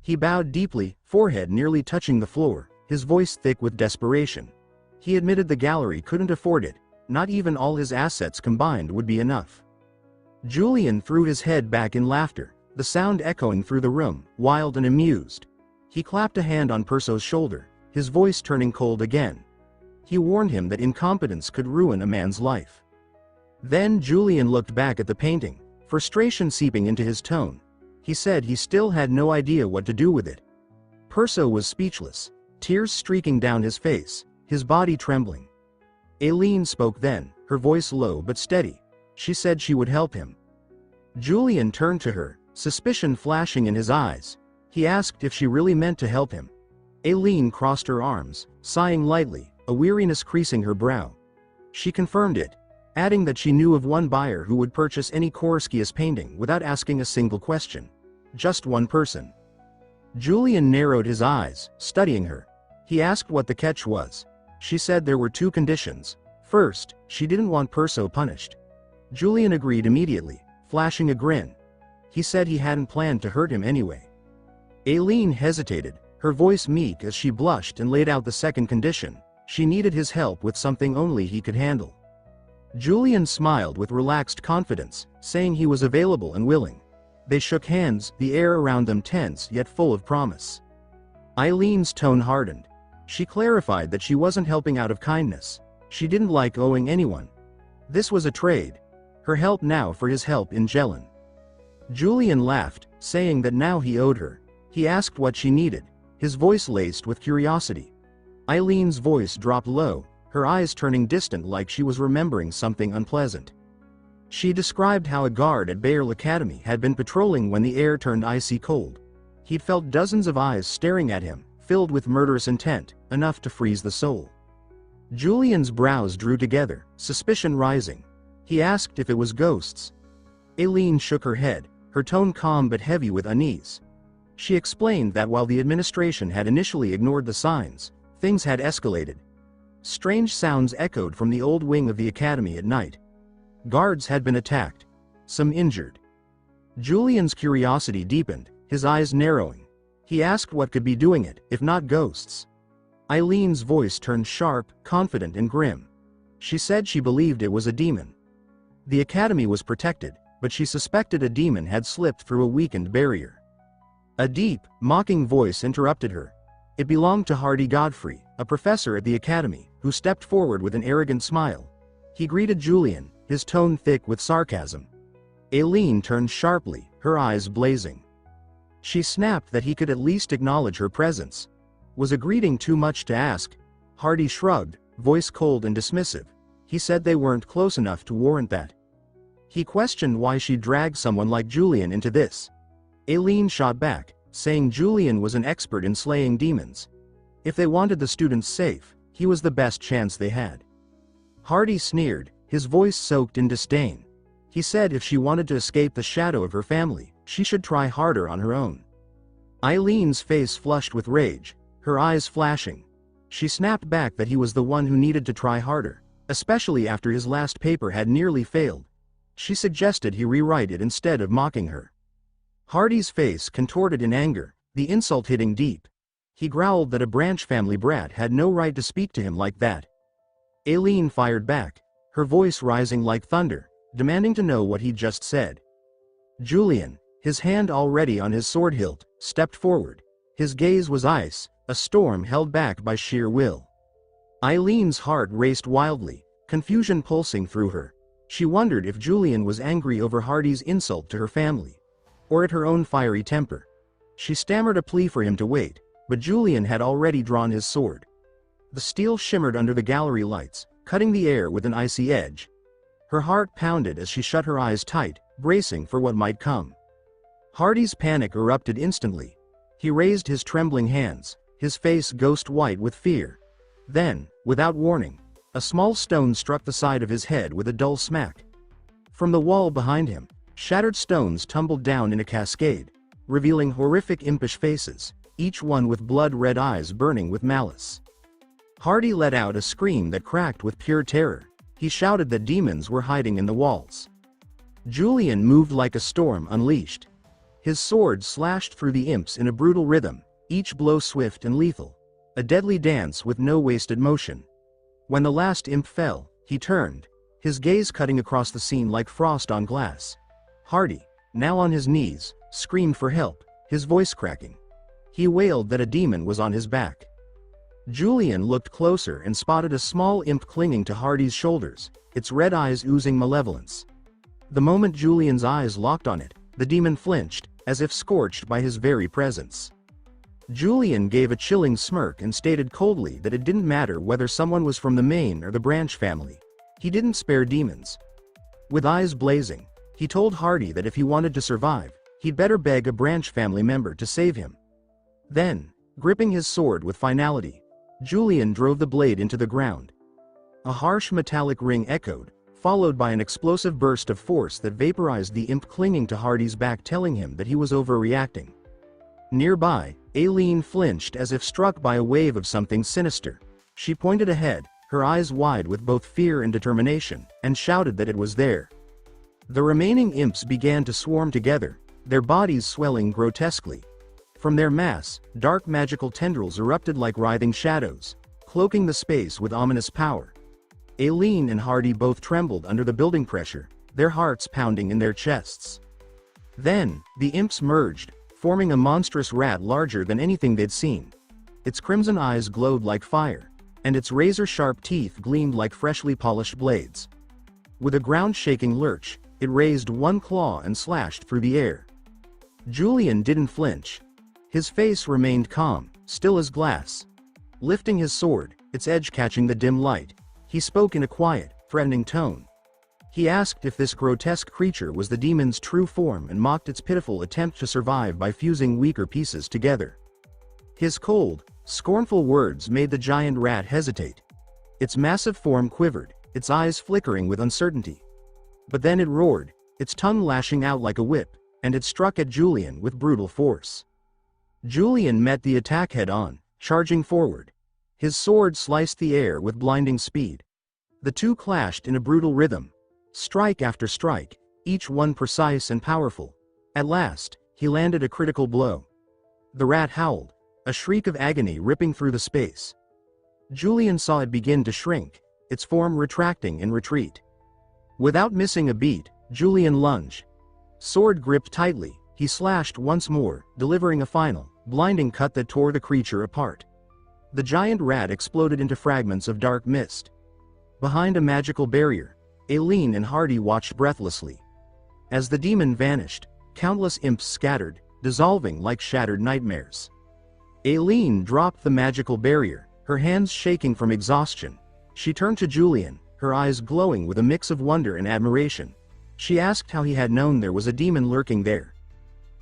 He bowed deeply, forehead nearly touching the floor, his voice thick with desperation. He admitted the gallery couldn't afford it, not even all his assets combined would be enough. Julian threw his head back in laughter, the sound echoing through the room, wild and amused. He clapped a hand on Perso's shoulder, his voice turning cold again. He warned him that incompetence could ruin a man's life. Then Julian looked back at the painting, frustration seeping into his tone. He said he still had no idea what to do with it. Perso was speechless, tears streaking down his face, his body trembling. Aileen spoke then, her voice low but steady. She said she would help him. Julian turned to her, suspicion flashing in his eyes. He asked if she really meant to help him. Aileen crossed her arms, sighing lightly, a weariness creasing her brow. She confirmed it, adding that she knew of one buyer who would purchase any Koreskius painting without asking a single question. Just one person. Julian narrowed his eyes, studying her. He asked what the catch was. She said there were two conditions. First, she didn't want Perso punished. Julian agreed immediately, flashing a grin. He said he hadn't planned to hurt him anyway. Aileen hesitated, her voice meek as she blushed and laid out the second condition. She needed his help with something only he could handle. Julian smiled with relaxed confidence, saying he was available and willing. They shook hands, the air around them tense yet full of promise. Eileen's tone hardened. She clarified that she wasn't helping out of kindness. She didn't like owing anyone. This was a trade. Her help now for his help in Jelen. Julian laughed, saying that now he owed her. He asked what she needed, his voice laced with curiosity. Eileen's voice dropped low, her eyes turning distant like she was remembering something unpleasant. She described how a guard at Bayerl Academy had been patrolling when the air turned icy cold. He'd felt dozens of eyes staring at him, filled with murderous intent, enough to freeze the soul. Julian's brows drew together, suspicion rising. He asked if it was ghosts. Aileen shook her head, her tone calm but heavy with unease. She explained that while the administration had initially ignored the signs, things had escalated. Strange sounds echoed from the old wing of the academy at night. Guards had been attacked, some injured. Julian's curiosity deepened, his eyes narrowing. He asked what could be doing it, if not ghosts. Eileen's voice turned sharp, confident and grim. She said she believed it was a demon. The academy was protected, but she suspected a demon had slipped through a weakened barrier. A deep, mocking voice interrupted her. It belonged to Hardy Godfrey, a professor at the academy, who stepped forward with an arrogant smile. He greeted Julian, his tone thick with sarcasm. Aileen turned sharply, her eyes blazing. She snapped that he could at least acknowledge her presence. Was a greeting too much to ask? Hardy shrugged, voice cold and dismissive. He said they weren't close enough to warrant that. He questioned why she dragged someone like Julian into this. Aileen shot back, saying Julian was an expert in slaying demons. If they wanted the students safe, he was the best chance they had. Hardy sneered, his voice soaked in disdain. He said if she wanted to escape the shadow of her family, she should try harder on her own. Aileen's face flushed with rage, her eyes flashing. She snapped back that he was the one who needed to try harder, especially after his last paper had nearly failed. She suggested he rewrite it instead of mocking her. Hardy's face contorted in anger, the insult hitting deep. He growled that a branch family brat had no right to speak to him like that. Aileen fired back, her voice rising like thunder, demanding to know what he'd just said. Julian, his hand already on his sword hilt, stepped forward. His gaze was ice, a storm held back by sheer will. Aileen's heart raced wildly, confusion pulsing through her. She wondered if Julian was angry over Hardy's insult to her family, or at her own fiery temper. She stammered a plea for him to wait, but Julian had already drawn his sword. The steel shimmered under the gallery lights, cutting the air with an icy edge. Her heart pounded as she shut her eyes tight, bracing for what might come. Hardy's panic erupted instantly. He raised his trembling hands, his face ghost white with fear. Then, without warning, a small stone struck the side of his head with a dull smack. From the wall behind him, shattered stones tumbled down in a cascade, revealing horrific impish faces, each one with blood-red eyes burning with malice. Hardy let out a scream that cracked with pure terror. He shouted that demons were hiding in the walls. Julian moved like a storm unleashed. His sword slashed through the imps in a brutal rhythm, each blow swift and lethal, a deadly dance with no wasted motion. When the last imp fell, he turned, his gaze cutting across the scene like frost on glass. Hardy, now on his knees, screamed for help, his voice cracking. He wailed that a demon was on his back. Julian looked closer and spotted a small imp clinging to Hardy's shoulders, its red eyes oozing malevolence. The moment Julian's eyes locked on it, the demon flinched, as if scorched by his very presence. Julian gave a chilling smirk and stated coldly that it didn't matter whether someone was from the main or the branch family. He didn't spare demons. With eyes blazing, he told Hardy that if he wanted to survive, he'd better beg a branch family member to save him. Then, gripping his sword with finality, Julian drove the blade into the ground. A harsh metallic ring echoed, followed by an explosive burst of force that vaporized the imp clinging to Hardy's back, telling him that he was overreacting. Nearby, Aileen flinched as if struck by a wave of something sinister. She pointed ahead, her eyes wide with both fear and determination, and shouted that it was there. The remaining imps began to swarm together, their bodies swelling grotesquely. From their mass, dark magical tendrils erupted like writhing shadows, cloaking the space with ominous power. Aileen and Hardy both trembled under the building pressure, their hearts pounding in their chests. Then, the imps merged, forming a monstrous rat larger than anything they'd seen. Its crimson eyes glowed like fire, and its razor-sharp teeth gleamed like freshly polished blades. With a ground-shaking lurch, it raised one claw and slashed through the air. Julian didn't flinch. His face remained calm, still as glass. Lifting his sword, its edge catching the dim light, he spoke in a quiet, threatening tone. He asked if this grotesque creature was the demon's true form and mocked its pitiful attempt to survive by fusing weaker pieces together. His cold, scornful words made the giant rat hesitate. Its massive form quivered, its eyes flickering with uncertainty. But then it roared, its tongue lashing out like a whip, and it struck at Julian with brutal force. Julian met the attack head-on, charging forward. His sword sliced the air with blinding speed. The two clashed in a brutal rhythm, strike after strike, each one precise and powerful. At last, he landed a critical blow. The rat howled, a shriek of agony ripping through the space. Julian saw it begin to shrink, its form retracting in retreat. Without missing a beat, Julian lunged. Sword gripped tightly, he slashed once more, delivering a final, blinding cut that tore the creature apart. The giant rat exploded into fragments of dark mist. Behind a magical barrier, Aileen and Hardy watched breathlessly. As the demon vanished, countless imps scattered, dissolving like shattered nightmares. Aileen dropped the magical barrier, her hands shaking from exhaustion. She turned to Julian, her eyes glowing with a mix of wonder and admiration. She asked how he had known there was a demon lurking there.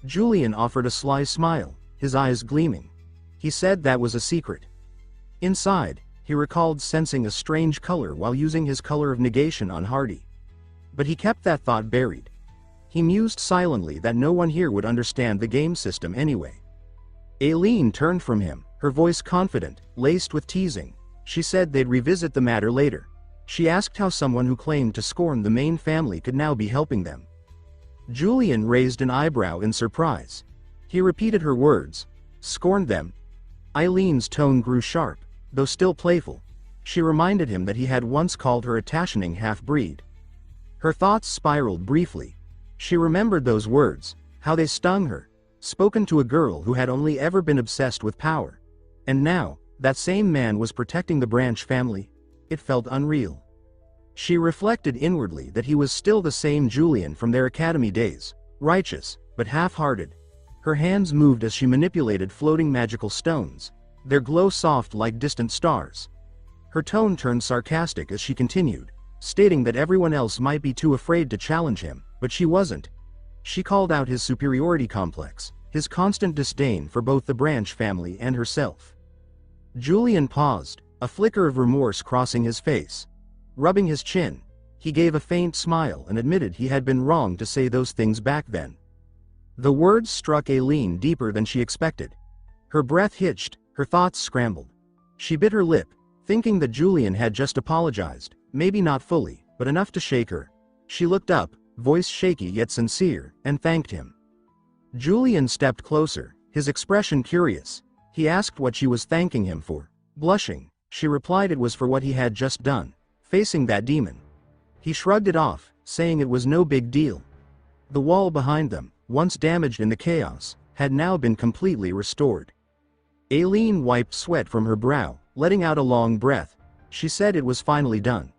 Julian offered a sly smile, his eyes gleaming. He said that was a secret. Inside, he recalled sensing a strange color while using his color of negation on Hardy. But he kept that thought buried. He mused silently that no one here would understand the game system anyway. Aileen turned from him, her voice confident, laced with teasing. She said they'd revisit the matter later. She asked how someone who claimed to scorn the main family could now be helping them. Julian raised an eyebrow in surprise. He repeated her words. Scorned them? Aileen's tone grew sharp, though still playful. She reminded him that he had once called her a tashaning half-breed. Her thoughts spiraled briefly. She remembered those words, how they stung her, spoken to a girl who had only ever been obsessed with power. And now, that same man was protecting the Branch family. It felt unreal. She reflected inwardly that he was still the same Julian from their academy days, righteous, but half-hearted. Her hands moved as she manipulated floating magical stones, their glow soft like distant stars. Her tone turned sarcastic as she continued, stating that everyone else might be too afraid to challenge him, but she wasn't. She called out his superiority complex, his constant disdain for both the Branch family and herself. Julian paused, a flicker of remorse crossing his face. Rubbing his chin, he gave a faint smile and admitted he had been wrong to say those things back then. The words struck Aileen deeper than she expected. Her breath hitched, her thoughts scrambled. She bit her lip, thinking that Julian had just apologized, maybe not fully, but enough to shake her. She looked up, voice shaky yet sincere, and thanked him. Julian stepped closer, his expression curious. He asked what she was thanking him for. Blushing, she replied it was for what he had just done, facing that demon. He shrugged it off, saying it was no big deal. The wall behind them, once damaged in the chaos, had now been completely restored. Aileen wiped sweat from her brow, letting out a long breath. She said it was finally done.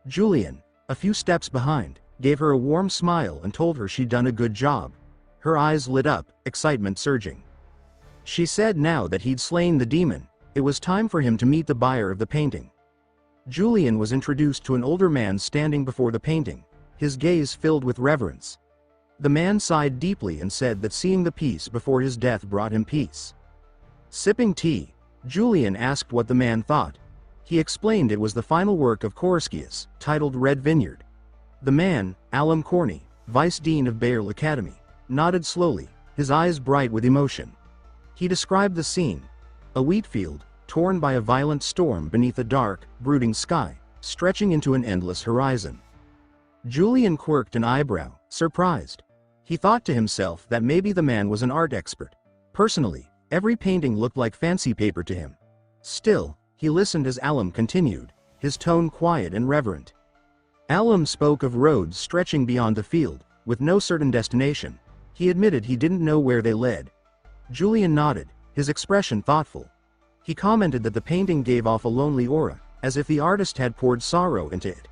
Julian, a few steps behind, gave her a warm smile and told her she'd done a good job. Her eyes lit up, excitement surging. She said now that he'd slain the demon, it was time for him to meet the buyer of the painting. Julian was introduced to an older man standing before the painting, his gaze filled with reverence. The man sighed deeply and said that seeing the piece before his death brought him peace. Sipping tea, Julian asked what the man thought. He explained it was the final work of Coruscant, titled Red Vineyard. The man, Alum Corney, vice dean of Bayle Academy, nodded slowly, his eyes bright with emotion. He described the scene, a wheat field, torn by a violent storm beneath a dark, brooding sky, stretching into an endless horizon. Julian quirked an eyebrow, surprised. He thought to himself that maybe the man was an art expert. Personally, every painting looked like fancy paper to him. Still, he listened as Alum continued, his tone quiet and reverent. Alum spoke of roads stretching beyond the field, with no certain destination. He admitted he didn't know where they led. Julian nodded, his expression thoughtful. He commented that the painting gave off a lonely aura, as if the artist had poured sorrow into it.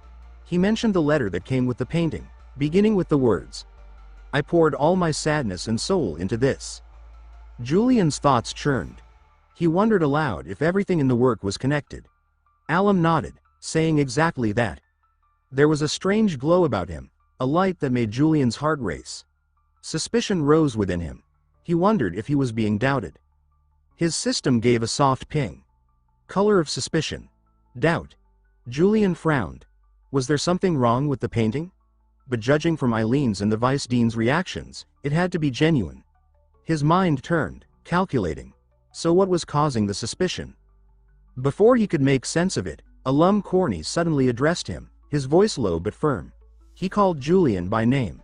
He mentioned the letter that came with the painting, beginning with the words, "I poured all my sadness and soul into this." Julian's thoughts churned. He wondered aloud if everything in the work was connected. Alum nodded, saying exactly that. There was a strange glow about him, a light that made Julian's heart race. Suspicion rose within him. He wondered if he was being doubted. His system gave a soft ping. Color of suspicion. Doubt. Julian frowned. Was there something wrong with the painting? But judging from Aileen's and the vice dean's reactions, it had to be genuine. His mind turned, calculating. So what was causing the suspicion? Before he could make sense of it, Alum Corney suddenly addressed him, his voice low but firm. He called Julian by name.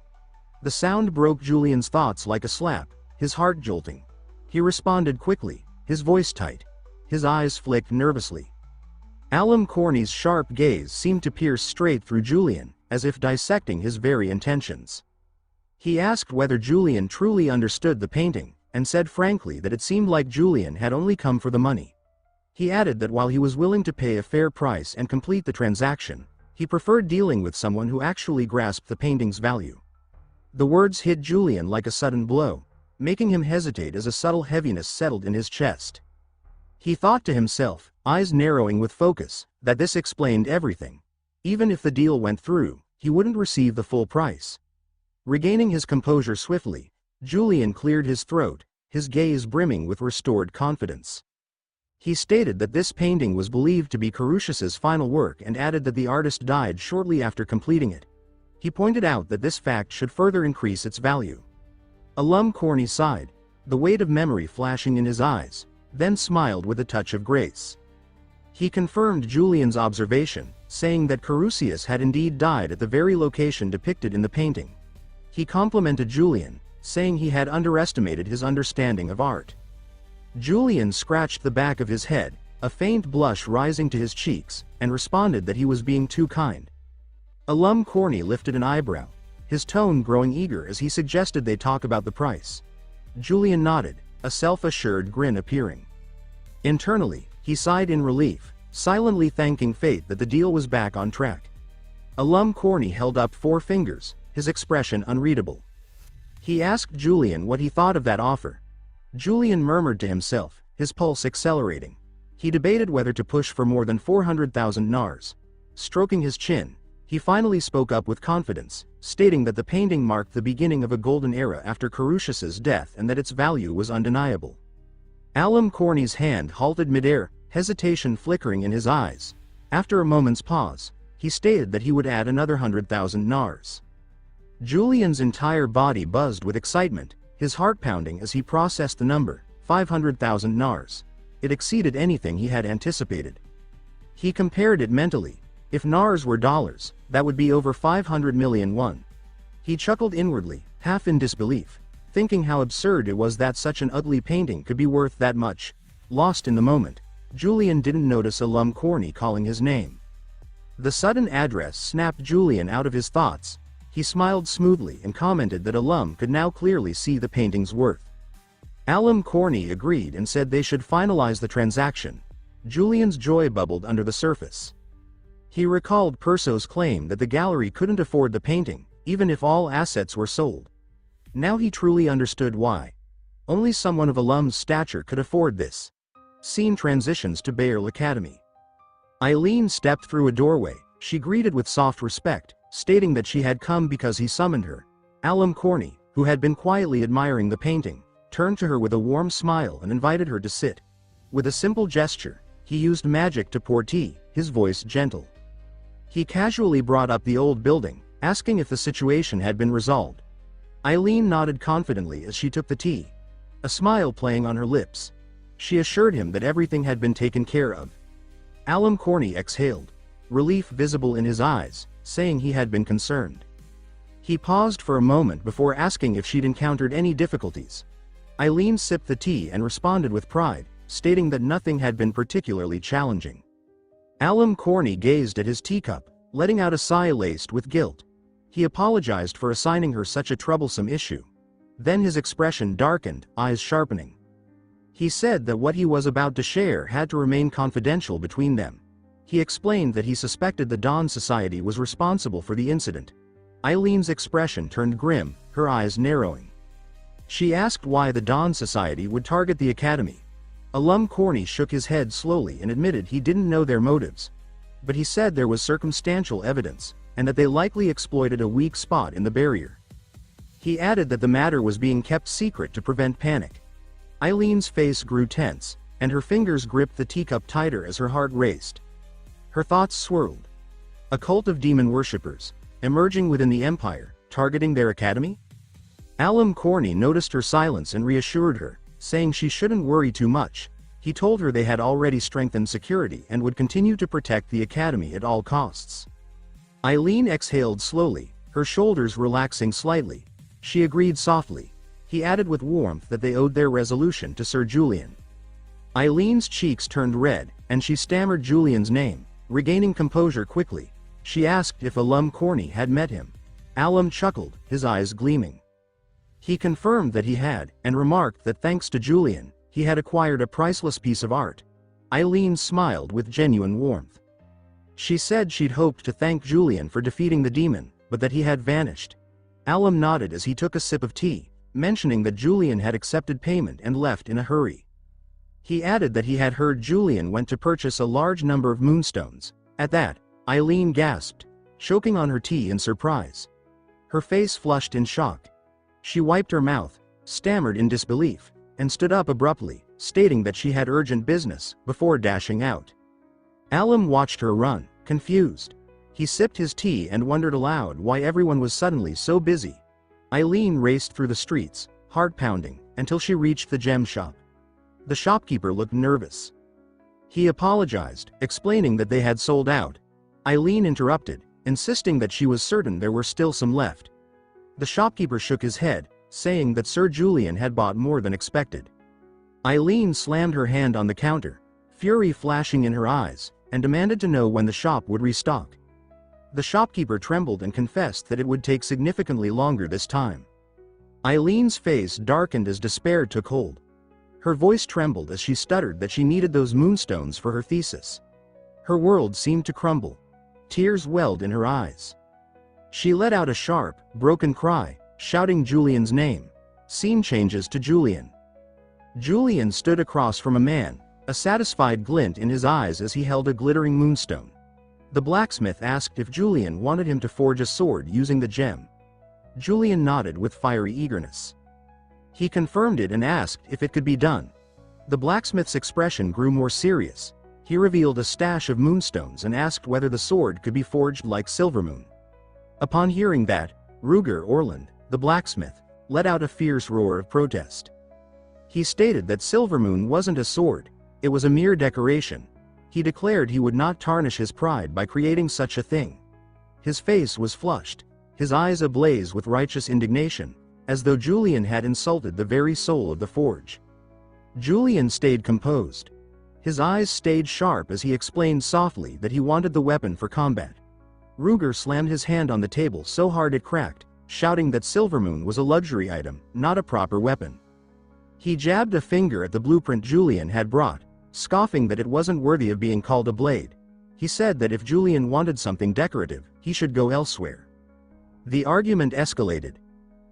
The sound broke Julian's thoughts like a slap, his heart jolting. He responded quickly, his voice tight. His eyes flicked nervously. Alum Corney's sharp gaze seemed to pierce straight through Julian, as if dissecting his very intentions. He asked whether Julian truly understood the painting, and said frankly that it seemed like Julian had only come for the money. He added that while he was willing to pay a fair price and complete the transaction, He preferred dealing with someone who actually grasped the painting's value. The words hit Julian like a sudden blow, making him hesitate as a subtle heaviness settled in his chest. He thought to himself, eyes narrowing with focus, that this explained everything. Even if the deal went through, he wouldn't receive the full price. Regaining his composure swiftly, Julian cleared his throat, his gaze brimming with restored confidence. He stated that this painting was believed to be Carusius's final work and added that the artist died shortly after completing it. He pointed out that this fact should further increase its value. Alum Corny sighed, the weight of memory flashing in his eyes, then smiled with a touch of grace. He confirmed Julian's observation, saying that Carusius had indeed died at the very location depicted in the painting. He complimented Julian, saying he had underestimated his understanding of art. Julian scratched the back of his head, a faint blush rising to his cheeks, and responded that he was being too kind. Alum Corny lifted an eyebrow, his tone growing eager as he suggested they talk about the price. Julian nodded, a self-assured grin appearing. Internally, he sighed in relief, silently thanking fate that the deal was back on track. Alum Corny held up 4 fingers, his expression unreadable. He asked Julian what he thought of that offer. Julian murmured to himself, his pulse accelerating. He debated whether to push for more than 400,000 nars. Stroking his chin, he finally spoke up with confidence, stating that the painting marked the beginning of a golden era after Carusius's death and that its value was undeniable. Alum Corny's hand halted midair, hesitation flickering in his eyes. After a moment's pause, he stated that he would add another 100,000 nars. Julian's entire body buzzed with excitement, his heart pounding as he processed the number, 500,000 nars. It exceeded anything he had anticipated. He compared it mentally. If nars were dollars, that would be over 500 million won. He chuckled inwardly, half in disbelief, thinking how absurd it was that such an ugly painting could be worth that much. Lost in the moment, Julian didn't notice Alum Corny calling his name. The sudden address snapped Julian out of his thoughts. He smiled smoothly and commented that Alum could now clearly see the painting's worth. Alum Corny agreed and said they should finalize the transaction. Julian's joy bubbled under the surface. He recalled Perso's claim that the gallery couldn't afford the painting, even if all assets were sold. Now he truly understood why. Only someone of Alum's stature could afford this. Scene transitions to Bayerl Academy. Eileen stepped through a doorway. She greeted with soft respect, stating that she had come because he summoned her. Alum Corny, who had been quietly admiring the painting, turned to her with a warm smile and invited her to sit. With a simple gesture, he used magic to pour tea, his voice gentle. He casually brought up the old building, asking if the situation had been resolved. Eileen nodded confidently as she took the tea, a smile playing on her lips. She assured him that everything had been taken care of. Alum Corny exhaled, relief visible in his eyes, saying he had been concerned. He paused for a moment before asking if she'd encountered any difficulties. Eileen sipped the tea and responded with pride, stating that nothing had been particularly challenging. Alum Corny gazed at his teacup, letting out a sigh laced with guilt. He apologized for assigning her such a troublesome issue. Then his expression darkened, eyes sharpening. He said that what he was about to share had to remain confidential between them. He explained that he suspected the Dawn Society was responsible for the incident. Eileen's expression turned grim, her eyes narrowing. She asked why the Dawn Society would target the Academy. Alum Corny shook his head slowly and admitted he didn't know their motives. But he said there was circumstantial evidence, and that they likely exploited a weak spot in the barrier. He added that the matter was being kept secret to prevent panic. Eileen's face grew tense, and her fingers gripped the teacup tighter as her heart raced. Her thoughts swirled. A cult of demon worshippers, emerging within the Empire, targeting their academy? Alum Corny noticed her silence and reassured her, saying she shouldn't worry too much. He told her they had already strengthened security and would continue to protect the academy at all costs. Eileen exhaled slowly, her shoulders relaxing slightly. She agreed softly. He added with warmth that they owed their resolution to Sir Julian. Eileen's cheeks turned red, and she stammered Julian's name. Regaining composure quickly, she asked if Alum Corny had met him. Alum chuckled, his eyes gleaming. He confirmed that he had, and remarked that thanks to Julian, he had acquired a priceless piece of art. Eileen smiled with genuine warmth. She said she'd hoped to thank Julian for defeating the demon, but that he had vanished. Alum nodded as he took a sip of tea, mentioning that Julian had accepted payment and left in a hurry. He added that he had heard Julian went to purchase a large number of moonstones. At that, Eileen gasped, choking on her tea in surprise. Her face flushed in shock. She wiped her mouth, stammered in disbelief, and stood up abruptly, stating that she had urgent business, before dashing out. Alum watched her run, confused. He sipped his tea and wondered aloud why everyone was suddenly so busy. Eileen raced through the streets, heart pounding, until she reached the gem shop. The shopkeeper looked nervous. He apologized, explaining that they had sold out. Eileen interrupted, insisting that she was certain there were still some left. The shopkeeper shook his head, saying that Sir Julian had bought more than expected. Eileen slammed her hand on the counter, fury flashing in her eyes, and demanded to know when the shop would restock. The shopkeeper trembled and confessed that it would take significantly longer this time. Eileen's face darkened as despair took hold. Her voice trembled as she stuttered that she needed those moonstones for her thesis. Her world seemed to crumble. Tears welled in her eyes. She let out a sharp, broken cry, shouting Julian's name. Scene changes to Julian. Julian stood across from a man, a satisfied glint in his eyes as he held a glittering moonstone. The blacksmith asked if Julian wanted him to forge a sword using the gem. Julian nodded with fiery eagerness. He confirmed it and asked if it could be done. The blacksmith's expression grew more serious. He revealed a stash of moonstones and asked whether the sword could be forged like Silvermoon. Upon hearing that, Ruger Orland, the blacksmith, let out a fierce roar of protest. He stated that Silvermoon wasn't a sword, it was a mere decoration. He declared he would not tarnish his pride by creating such a thing. His face was flushed, his eyes ablaze with righteous indignation, as though Julian had insulted the very soul of the forge. Julian stayed composed. His eyes stayed sharp as he explained softly that he wanted the weapon for combat. Ruger slammed his hand on the table so hard it cracked, shouting that Silvermoon was a luxury item, not a proper weapon. He jabbed a finger at the blueprint Julian had brought, scoffing that it wasn't worthy of being called a blade. He said that if Julian wanted something decorative, he should go elsewhere. The argument escalated.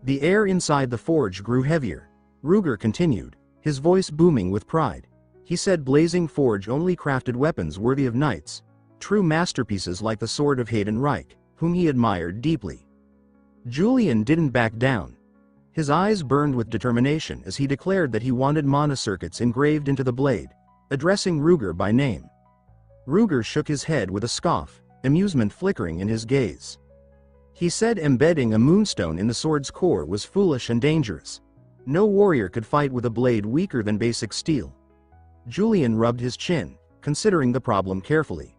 The air inside the forge grew heavier. Ruger continued, his voice booming with pride. He said Blazing Forge only crafted weapons worthy of knights, true masterpieces like the sword of Hayden Reich, whom he admired deeply. Julian didn't back down. His eyes burned with determination as he declared that he wanted mana circuits engraved into the blade, addressing Ruger by name. Ruger shook his head with a scoff, amusement flickering in his gaze. He said embedding a moonstone in the sword's core was foolish and dangerous. No warrior could fight with a blade weaker than basic steel. Julian rubbed his chin, considering the problem carefully.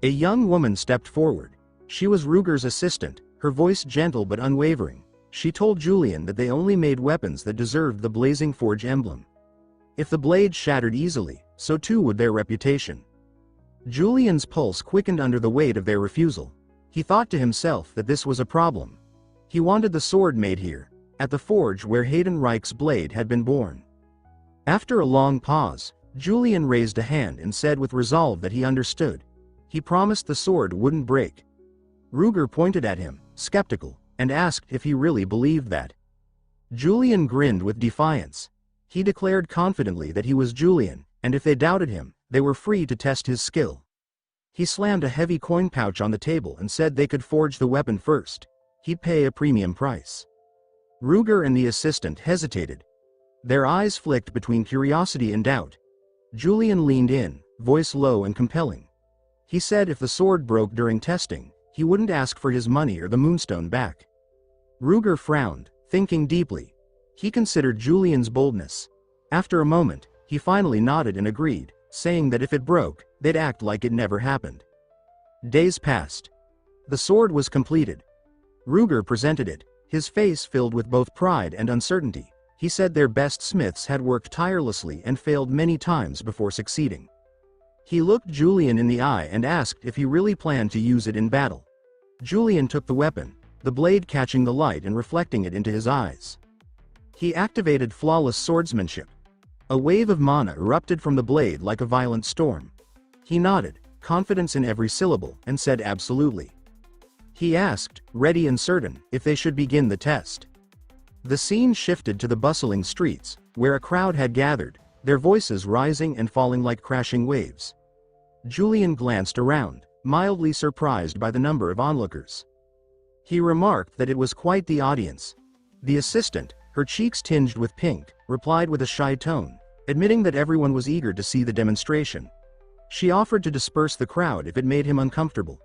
A young woman stepped forward. She was Ruger's assistant, her voice gentle but unwavering. She told Julian that they only made weapons that deserved the Blazing Forge emblem. If the blade shattered easily, so too would their reputation. Julian's pulse quickened under the weight of their refusal. He thought to himself that this was a problem. He wanted the sword made here, at the forge where Hayden Reich's blade had been born. After a long pause, Julian raised a hand and said with resolve that he understood. He promised the sword wouldn't break. Ruger pointed at him, skeptical, and asked if he really believed that. Julian grinned with defiance. He declared confidently that he was Julian, and if they doubted him, they were free to test his skill. He slammed a heavy coin pouch on the table and said they could forge the weapon first. He'd pay a premium price. Ruger and the assistant hesitated. Their eyes flicked between curiosity and doubt. Julian leaned in, voice low and compelling. He said if the sword broke during testing, he wouldn't ask for his money or the moonstone back. Ruger frowned, thinking deeply. He considered Julian's boldness. After a moment, he finally nodded and agreed, saying that if it broke, they'd act like it never happened. Days passed. The sword was completed. Ruger presented it, his face filled with both pride and uncertainty. He said their best smiths had worked tirelessly and failed many times before succeeding. He looked Julian in the eye and asked if he really planned to use it in battle. Julian took the weapon, the blade catching the light and reflecting it into his eyes. He activated flawless swordsmanship. A wave of mana erupted from the blade like a violent storm. He nodded, confidence in every syllable, and said absolutely. He asked, ready and certain, if they should begin the test. The scene shifted to the bustling streets, where a crowd had gathered, their voices rising and falling like crashing waves. Julian glanced around, mildly surprised by the number of onlookers. He remarked that it was quite the audience. The assistant, her cheeks tinged with pink, replied with a shy tone, admitting that everyone was eager to see the demonstration. She offered to disperse the crowd if it made him uncomfortable.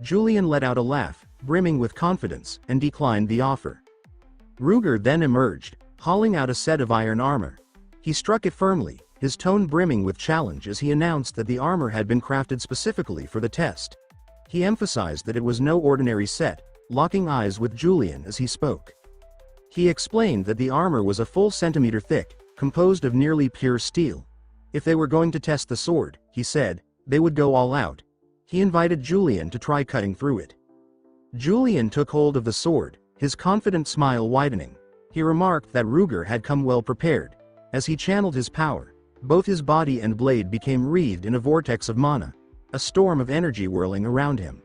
Julian let out a laugh, brimming with confidence, and declined the offer. Ruger then emerged, hauling out a set of iron armor. He struck it firmly, his tone brimming with challenge as he announced that the armor had been crafted specifically for the test. He emphasized that it was no ordinary set, locking eyes with Julian as he spoke. He explained that the armor was a full centimeter thick, composed of nearly pure steel. If they were going to test the sword, he said, they would go all out. He invited Julian to try cutting through it. Julian took hold of the sword, his confident smile widening. He remarked that Ruger had come well prepared. As he channeled his power, both his body and blade became wreathed in a vortex of mana, a storm of energy whirling around him.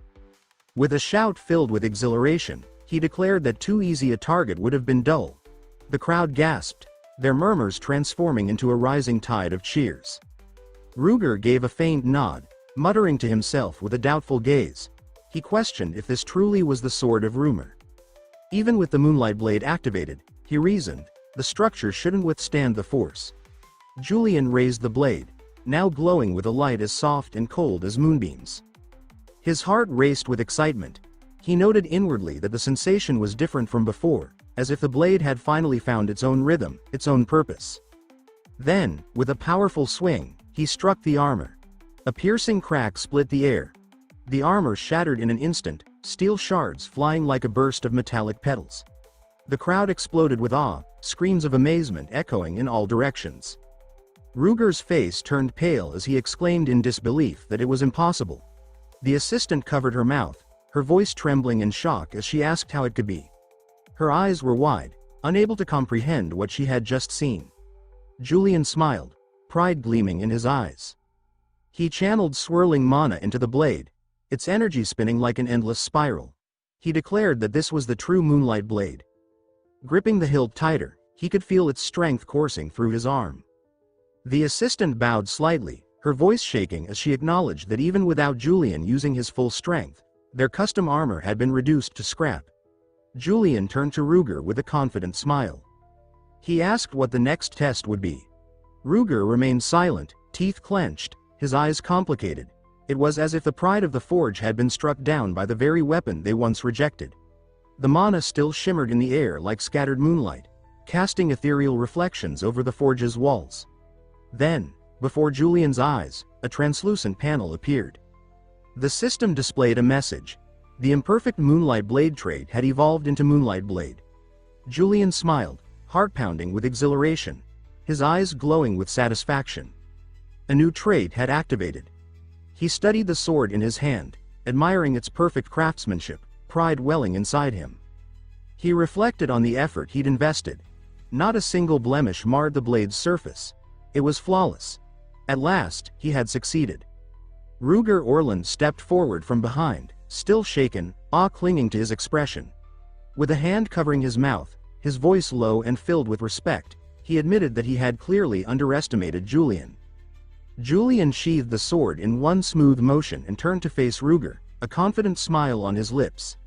With a shout filled with exhilaration, he declared that too easy a target would have been dull. The crowd gasped, their murmurs transforming into a rising tide of cheers. Ruger gave a faint nod, muttering to himself with a doubtful gaze. He questioned if this truly was the sword of rumor. Even with the moonlight blade activated, he reasoned, the structure shouldn't withstand the force. Julian raised the blade, now glowing with a light as soft and cold as moonbeams. His heart raced with excitement. He noted inwardly that the sensation was different from before, as if the blade had finally found its own rhythm, its own purpose. Then, with a powerful swing, he struck the armor. A piercing crack split the air. The armor shattered in an instant, steel shards flying like a burst of metallic petals. The crowd exploded with awe, screams of amazement echoing in all directions. Ruger's face turned pale as he exclaimed in disbelief that it was impossible. The assistant covered her mouth, her voice trembling in shock as she asked how it could be. Her eyes were wide, unable to comprehend what she had just seen. Julian smiled, pride gleaming in his eyes. He channeled swirling mana into the blade, its energy spinning like an endless spiral. He declared that this was the true moonlight blade. Gripping the hilt tighter, he could feel its strength coursing through his arm. The assistant bowed slightly, her voice shaking as she acknowledged that even without Julian using his full strength, their custom armor had been reduced to scrap. Julian turned to Ruger with a confident smile. He asked what the next test would be. Ruger remained silent, teeth clenched, his eyes complicated. It was as if the pride of the forge had been struck down by the very weapon they once rejected. The mana still shimmered in the air like scattered moonlight, casting ethereal reflections over the forge's walls. Then, before Julian's eyes, a translucent panel appeared. The system displayed a message. The imperfect moonlight blade trait had evolved into moonlight blade. Julian smiled, heart pounding with exhilaration, his eyes glowing with satisfaction. A new trait had activated. He studied the sword in his hand, admiring its perfect craftsmanship, pride welling inside him. He reflected on the effort he'd invested. Not a single blemish marred the blade's surface. It was flawless. At last, he had succeeded. Ruger Orland stepped forward from behind, still shaken, awe clinging to his expression. With a hand covering his mouth, his voice low and filled with respect, he admitted that he had clearly underestimated Julian. Julian sheathed the sword in one smooth motion and turned to face Ruger, a confident smile on his lips.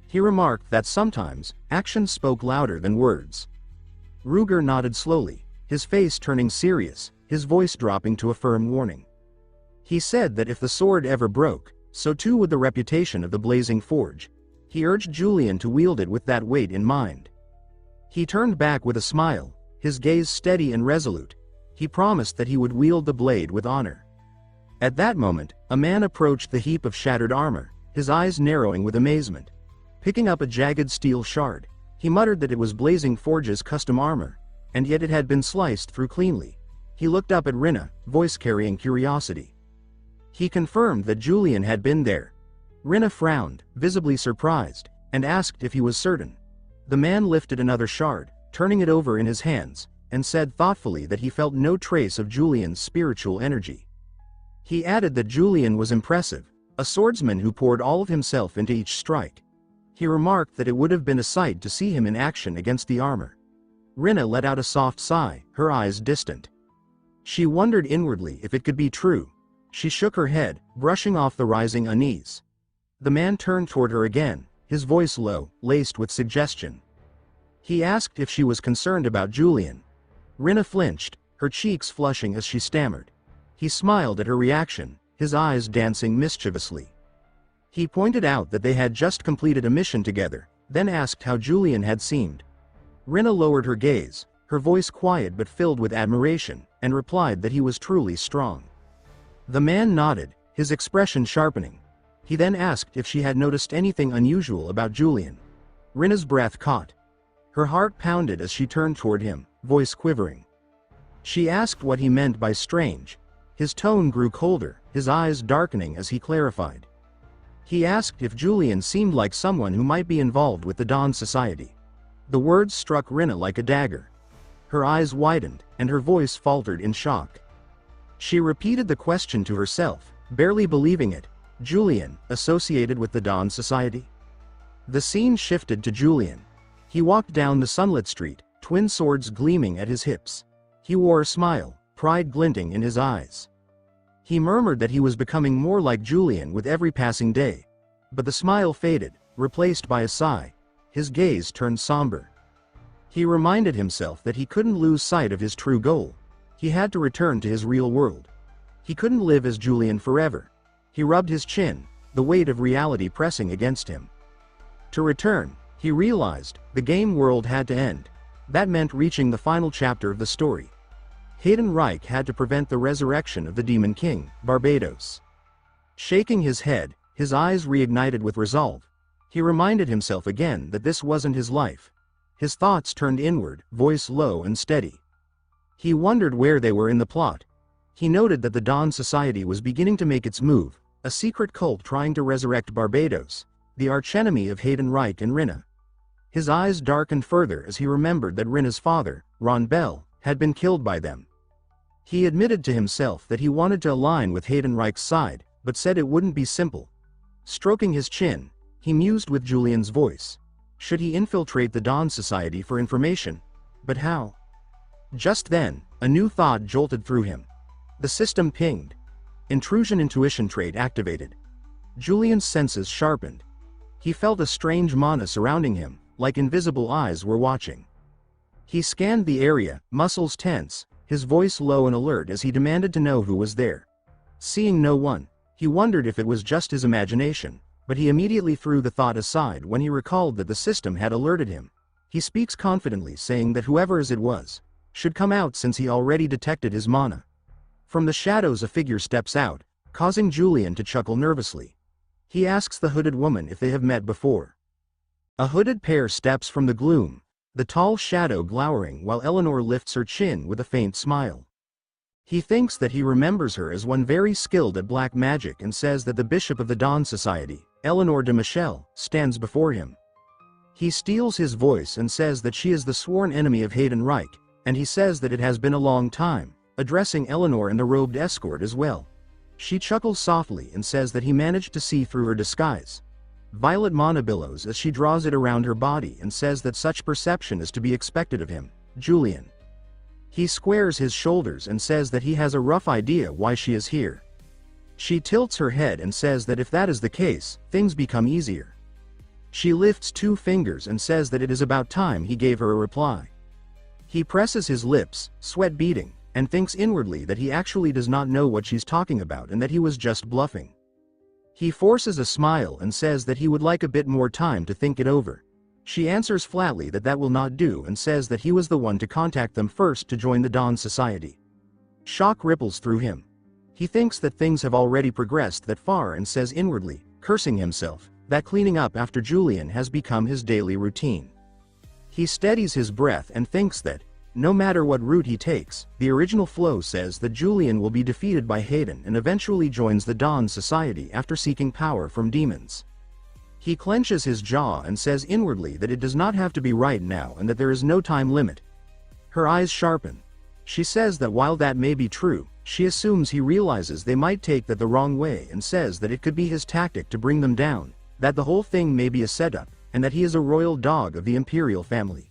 He remarked that sometimes, actions spoke louder than words. Ruger nodded slowly, his face turning serious, his voice dropping to a firm warning. He said that if the sword ever broke, so too would the reputation of the blazing forge. He urged Julian to wield it with that weight in mind. He turned back with a smile, his gaze steady and resolute. He promised that he would wield the blade with honor. At that moment, a man approached the heap of shattered armor, his eyes narrowing with amazement. Picking up a jagged steel shard, he muttered that it was Blazing Forge's custom armor, and yet it had been sliced through cleanly. He looked up at Rinna, voice carrying curiosity. He confirmed that Julian had been there. Rinna frowned, visibly surprised, and asked if he was certain. The man lifted another shard, turning it over in his hands, and said thoughtfully that he felt no trace of Julian's spiritual energy. He added that Julian was impressive, a swordsman who poured all of himself into each strike. He remarked that it would have been a sight to see him in action against the armor. Rinna let out a soft sigh, her eyes distant. She wondered inwardly if it could be true. She shook her head, brushing off the rising unease. The man turned toward her again, his voice low, laced with suggestion. He asked if she was concerned about Julian. Rinna flinched, her cheeks flushing as she stammered. He smiled at her reaction, his eyes dancing mischievously. He pointed out that they had just completed a mission together, then asked how Julian had seemed. Rinna lowered her gaze, her voice quiet but filled with admiration, and replied that he was truly strong. The man nodded, his expression sharpening. He then asked if she had noticed anything unusual about Julian. Rinna's breath caught. Her heart pounded as she turned toward him, voice quivering. She asked what he meant by strange. His tone grew colder, his eyes darkening as he clarified. He asked if Julian seemed like someone who might be involved with the Dawn Society. The words struck Rinna like a dagger. Her eyes widened, and her voice faltered in shock. She repeated the question to herself, barely believing it. Julian, associated with the Dawn Society? The scene shifted to Julian. He walked down the sunlit street, twin swords gleaming at his hips. He wore a smile, pride glinting in his eyes. He murmured that he was becoming more like Julian with every passing day. But the smile faded, replaced by a sigh. His gaze turned somber. He reminded himself that he couldn't lose sight of his true goal. He had to return to his real world. He couldn't live as Julian forever. He rubbed his chin, the weight of reality pressing against him. To return, he realized, the game world had to end. That meant reaching the final chapter of the story. Hayden Reich had to prevent the resurrection of the Demon King, Barbados. Shaking his head, his eyes reignited with resolve. He reminded himself again that this wasn't his life. His thoughts turned inward, voice low and steady. He wondered where they were in the plot. He noted that the Dawn Society was beginning to make its move, a secret cult trying to resurrect Barbados, the archenemy of Hayden Reich and Rinna. His eyes darkened further as he remembered that Rinna's father, Ron Bell, had been killed by them. He admitted to himself that he wanted to align with Hayden Reich's side, but said it wouldn't be simple. Stroking his chin, he mused with Julian's voice. Should he infiltrate the Dawn Society for information? But how? Just then, a new thought jolted through him. The system pinged. Intrusion intuition trait activated. Julian's senses sharpened. He felt a strange mana surrounding him, like invisible eyes were watching. He scanned the area, muscles tense, his voice low and alert as he demanded to know who was there. Seeing no one, he wondered if it was just his imagination, but he immediately threw the thought aside when he recalled that the system had alerted him. He speaks confidently, saying that whoever it was, should come out since he already detected his mana. From the shadows a figure steps out, causing Julian to chuckle nervously. He asks the hooded woman if they have met before. A hooded pair steps from the gloom, the tall shadow glowering while Eleanor lifts her chin with a faint smile. He thinks that he remembers her as one very skilled at black magic and says that the Bishop of the Dawn Society, Eleanor de Michel, stands before him. He steals his voice and says that she is the sworn enemy of Hayden Reich, and he says that it has been a long time, addressing Eleanor and the robed escort as well. She chuckles softly and says that he managed to see through her disguise. Violet mana billows as she draws it around her body and says that such perception is to be expected of him, Julian. He squares his shoulders and says that he has a rough idea why she is here. She tilts her head and says that if that is the case, things become easier. She lifts two fingers and says that it is about time he gave her a reply. He presses his lips, sweat beading, and thinks inwardly that he actually does not know what she's talking about and that he was just bluffing. He forces a smile and says that he would like a bit more time to think it over. She answers flatly that that will not do and says that he was the one to contact them first to join the Dawn Society. Shock ripples through him. He thinks that things have already progressed that far and says inwardly, cursing himself, that cleaning up after Julian has become his daily routine. He steadies his breath and thinks that, no matter what route he takes, the original flow says that Julian will be defeated by Hayden and eventually joins the Dawn Society after seeking power from demons. He clenches his jaw and says inwardly that it does not have to be right now and that there is no time limit. Her eyes sharpen. She says that while that may be true, She assumes he realizes they might take that the wrong way and says that it could be his tactic to bring them down, that the whole thing may be a setup, and that he is a royal dog of the imperial family.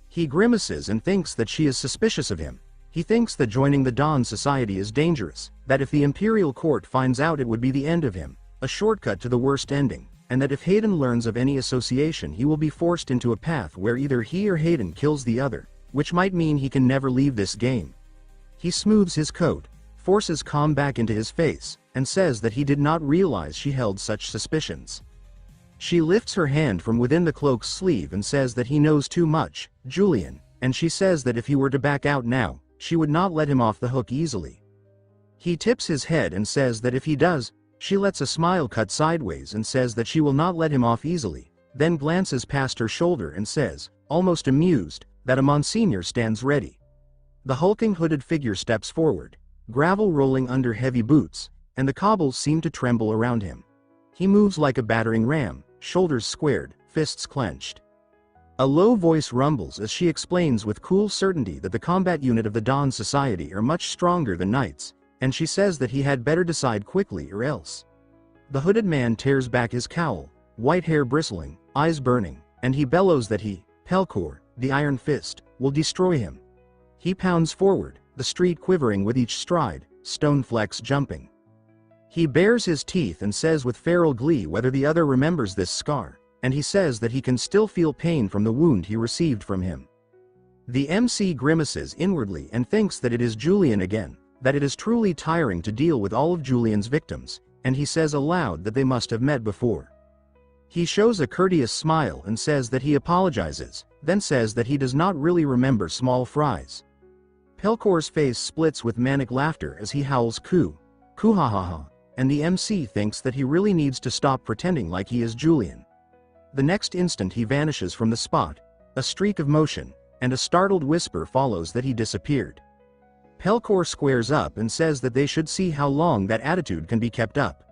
He grimaces and thinks that she is suspicious of him. He thinks that joining the Dawn Society is dangerous, that if the imperial court finds out it would be the end of him, a shortcut to the worst ending, and that if Hayden learns of any association he will be forced into a path where either he or Hayden kills the other, which might mean he can never leave this game. He smooths his coat, forces calm back into his face, and says that he did not realize she held such suspicions. She lifts her hand from within the cloak's sleeve and says that he knows too much, Julian, and she says that if he were to back out now, she would not let him off the hook easily. He tips his head and says that if he does, she lets a smile cut sideways and says that she will not let him off easily, then glances past her shoulder and says, almost amused, that a Monsignor stands ready. The hulking hooded figure steps forward, gravel rolling under heavy boots, and the cobbles seem to tremble around him. He moves like a battering ram, shoulders squared, fists clenched. A low voice rumbles as she explains with cool certainty that the combat unit of the Dawn Society are much stronger than knights, and she says that he had better decide quickly or else. The hooded man tears back his cowl, white hair bristling, eyes burning, and he bellows that he, Pelkor, the Iron Fist, will destroy him. He pounds forward, the street quivering with each stride, stone flecks jumping. He bares his teeth and says with feral glee whether the other remembers this scar, and he says that he can still feel pain from the wound he received from him. The MC grimaces inwardly and thinks that it is Julian again, that it is truly tiring to deal with all of Julian's victims, and he says aloud that they must have met before. He shows a courteous smile and says that he apologizes, then says that he does not really remember small fries. Pelkor's face splits with manic laughter as he howls "Coo, coo ha ha ha," and the MC thinks that he really needs to stop pretending like he is Julian. The next instant he vanishes from the spot, a streak of motion, and a startled whisper follows that he disappeared. Pelkor squares up and says that they should see how long that attitude can be kept up.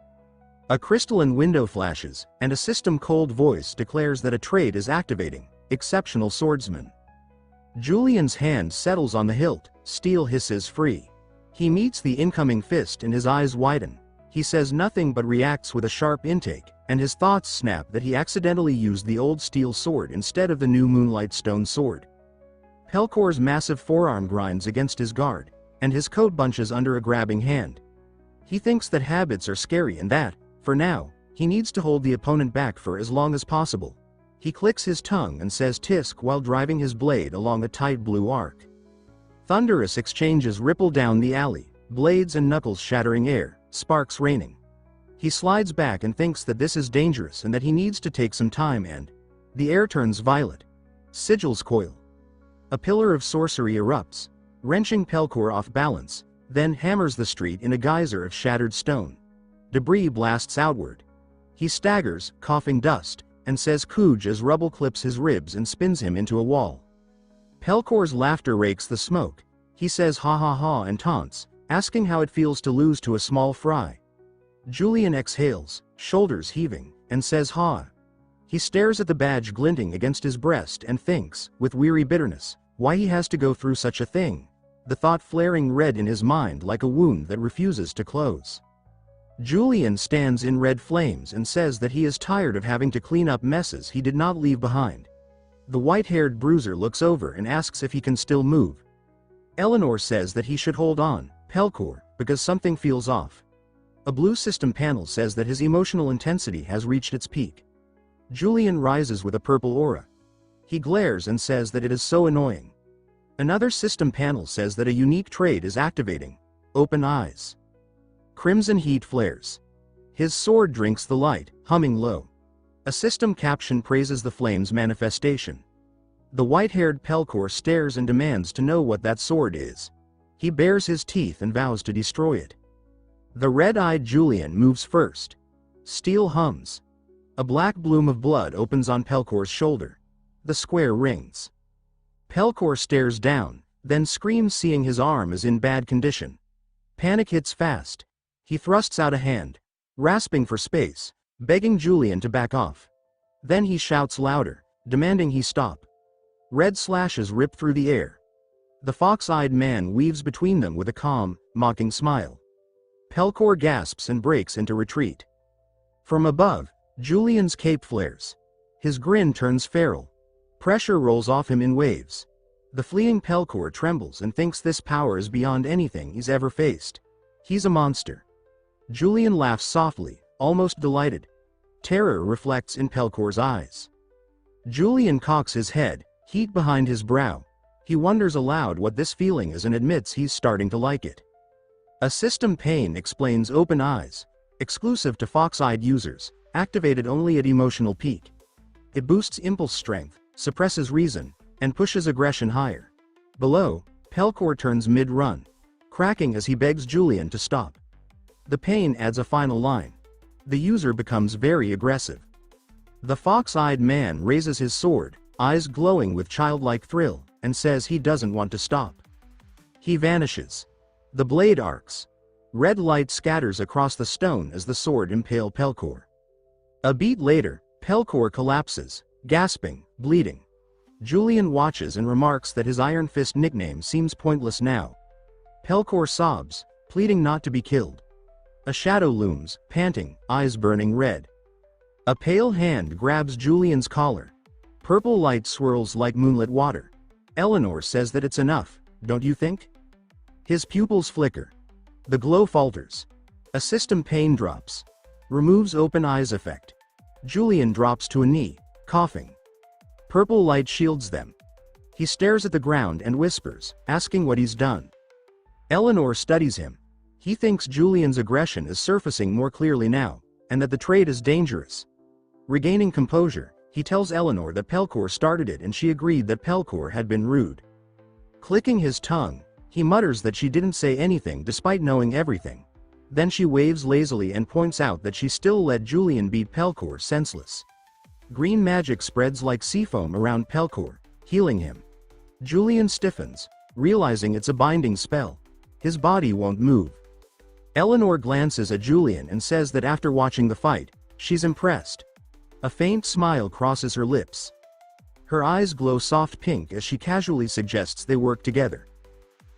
A crystalline window flashes, and a system-cold voice declares that a trait is activating, Exceptional Swordsman. Julian's hand settles on the hilt, steel hisses free. He meets the incoming fist and his eyes widen. He says nothing but reacts with a sharp intake, and his thoughts snap that he accidentally used the old steel sword instead of the new Moonlight Stone sword. Pelkor's massive forearm grinds against his guard, and his coat bunches under a grabbing hand. He thinks that habits are scary and that, for now, he needs to hold the opponent back for as long as possible. He clicks his tongue and says tisk while driving his blade along a tight blue arc. Thunderous exchanges ripple down the alley, blades and knuckles shattering air, sparks raining. He slides back and thinks that this is dangerous and that he needs to take some time and... The air turns violet. Sigils coil. A pillar of sorcery erupts, wrenching Pelkor off balance, then hammers the street in a geyser of shattered stone. Debris blasts outward. He staggers, coughing dust, and says "Cooj" as rubble clips his ribs and spins him into a wall. Pelkor's laughter rakes the smoke. He says ha ha ha and taunts, asking how it feels to lose to a small fry. Julian exhales, shoulders heaving, and says ha. He stares at the badge glinting against his breast and thinks, with weary bitterness, why he has to go through such a thing, the thought flaring red in his mind like a wound that refuses to close. Julian stands in red flames and says that he is tired of having to clean up messes he did not leave behind. The white-haired bruiser looks over and asks if he can still move. Eleanor says that he should hold on, Pelkor, because something feels off. A blue system panel says that his emotional intensity has reached its peak. Julian rises with a purple aura. He glares and says that it is so annoying. Another system panel says that a unique trait is activating, Open Eyes. Crimson heat flares. His sword drinks the light, humming low. A system caption praises the flame's manifestation. The white-haired Pelkor stares and demands to know what that sword is. He bares his teeth and vows to destroy it. The red-eyed Julian moves first. Steel hums. A black bloom of blood opens on Pelkor's shoulder. The square rings. Pelkor stares down, then screams seeing his arm is in bad condition. Panic hits fast. He thrusts out a hand, rasping for space, begging Julian to back off. Then he shouts louder, demanding he stop. Red slashes rip through the air. The fox-eyed man weaves between them with a calm, mocking smile. Pelkor gasps and breaks into retreat. From above, Julian's cape flares. His grin turns feral. Pressure rolls off him in waves. The fleeing Pelkor trembles and thinks this power is beyond anything he's ever faced. He's a monster. Julian laughs softly, almost delighted. Terror reflects in Pelkor's eyes. Julian cocks his head, heat behind his brow. He wonders aloud what this feeling is and admits he's starting to like it. A system pane explains open eyes, exclusive to fox-eyed users, activated only at emotional peak. It boosts impulse strength, suppresses reason, and pushes aggression higher. Below, Pelkor turns mid-run, cracking as he begs Julian to stop. The pane adds a final line. The user becomes very aggressive. The fox-eyed man raises his sword, eyes glowing with childlike thrill, and says he doesn't want to stop. He vanishes. The blade arcs. Red light scatters across the stone as the sword impales Pelkor. A beat later, Pelkor collapses, gasping, bleeding. Julian watches and remarks that his Iron Fist nickname seems pointless now. Pelkor sobs, pleading not to be killed. A shadow looms, panting, eyes burning red. A pale hand grabs Julian's collar. Purple light swirls like moonlit water. Eleanor says that it's enough, don't you think? His pupils flicker. The glow falters. A system pane drops. Removes open eyes effect. Julian drops to a knee, coughing. Purple light shields them. He stares at the ground and whispers, asking what he's done. Eleanor studies him. He thinks Julian's aggression is surfacing more clearly now, and that the trait is dangerous. Regaining composure, he tells Eleanor that Pelkor started it and she agreed that Pelkor had been rude. Clicking his tongue, he mutters that she didn't say anything despite knowing everything. Then she waves lazily and points out that she still let Julian beat Pelkor senseless. Green magic spreads like seafoam around Pelkor, healing him. Julian stiffens, realizing it's a binding spell. His body won't move. Eleanor glances at Julian and says that after watching the fight, she's impressed. A faint smile crosses her lips. Her eyes glow soft pink as she casually suggests they work together.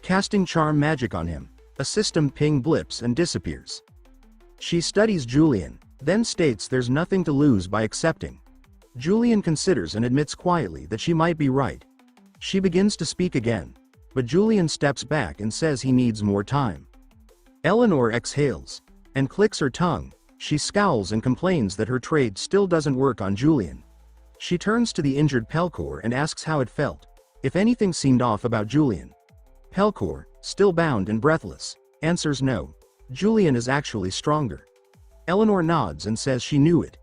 Casting charm magic on him, a system ping blips and disappears. She studies Julian, then states there's nothing to lose by accepting. Julian considers and admits quietly that she might be right. She begins to speak again, but Julian steps back and says he needs more time. Eleanor exhales, and clicks her tongue. She scowls and complains that her trait still doesn't work on Julian. She turns to the injured Pelkor and asks how it felt, if anything seemed off about Julian. Pelkor, still bound and breathless, answers no. Julian is actually stronger. Eleanor nods and says she knew it.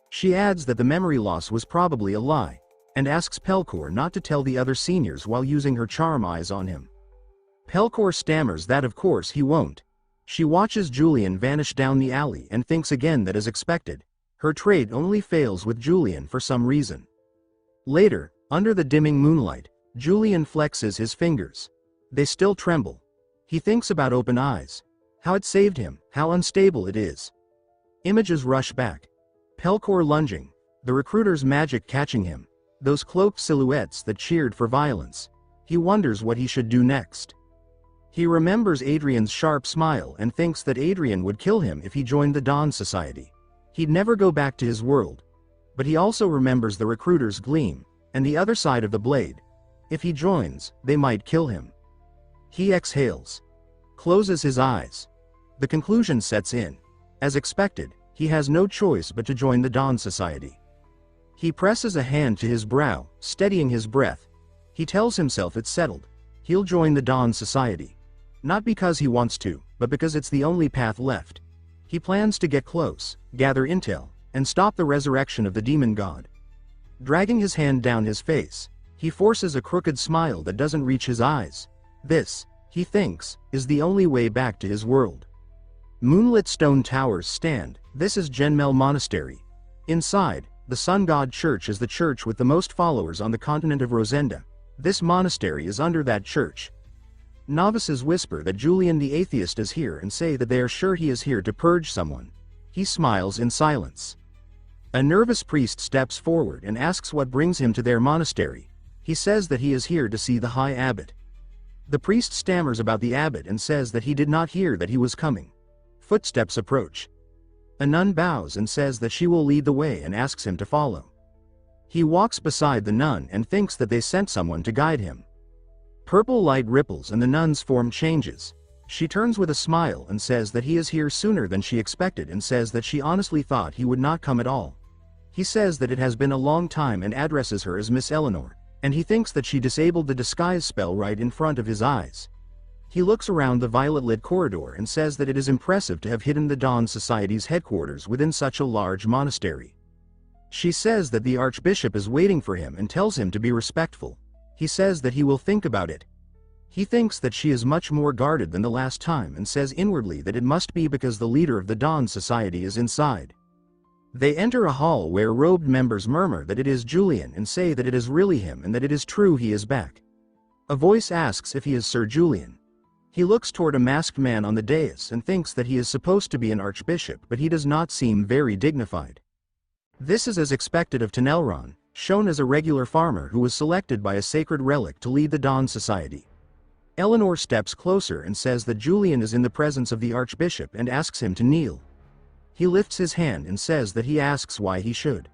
She adds that the memory loss was probably a lie, and asks Pelkor not to tell the other seniors while using her charm eyes on him. Pelkor stammers that of course he won't. She watches Julian vanish down the alley and thinks again that as expected, her trait only fails with Julian for some reason. Later, under the dimming moonlight, Julian flexes his fingers. They still tremble. He thinks about open eyes. How it saved him, how unstable it is. Images rush back. Pelkor lunging, the recruiter's magic catching him, those cloaked silhouettes that cheered for violence. He wonders what he should do next. He remembers Adrian's sharp smile and thinks that Adrian would kill him if he joined the Dawn Society. He'd never go back to his world. But he also remembers the recruiter's gleam, and the other side of the blade. If he joins, they might kill him. He exhales. Closes his eyes. The conclusion sets in. As expected, he has no choice but to join the Dawn Society. He presses a hand to his brow, steadying his breath. He tells himself it's settled. He'll join the Dawn Society. Not because he wants to, but because it's the only path left. He plans to get close, gather intel, and stop the resurrection of the demon god. Dragging his hand down his face, he forces a crooked smile that doesn't reach his eyes. This, he thinks, is the only way back to his world. Moonlit stone towers stand. This is Genmel Monastery. Inside, the Sun God Church is the church with the most followers on the continent of Rosenda. This monastery is under that church. Novices whisper that Julian the atheist is here and say that they are sure he is here to purge someone. He smiles in silence. A nervous priest steps forward and asks what brings him to their monastery. He says that he is here to see the High Abbot. The priest stammers about the abbot and says that he did not hear that he was coming. Footsteps approach. A nun bows and says that she will lead the way and asks him to follow. He walks beside the nun and thinks that they sent someone to guide him. Purple light ripples and the nun's form changes. She turns with a smile and says that he is here sooner than she expected and says that she honestly thought he would not come at all. He says that it has been a long time and addresses her as Miss Eleanor, and he thinks that she disabled the disguise spell right in front of his eyes. He looks around the violet-lit corridor and says that it is impressive to have hidden the Dawn Society's headquarters within such a large monastery. She says that the Archbishop is waiting for him and tells him to be respectful. He says that he will think about it. He thinks that she is much more guarded than the last time and says inwardly that it must be because the leader of the Dawn Society is inside. They enter a hall where robed members murmur that it is Julian and say that it is really him and that it is true he is back. A voice asks if he is Sir Julian. He looks toward a masked man on the dais and thinks that he is supposed to be an archbishop, but he does not seem very dignified. This is as expected of Tenelron, shown as a regular farmer who was selected by a sacred relic to lead the Dawn Society. Eleanor steps closer and says that Julian is in the presence of the archbishop and asks him to kneel. He lifts his hand and says that he asks why he should.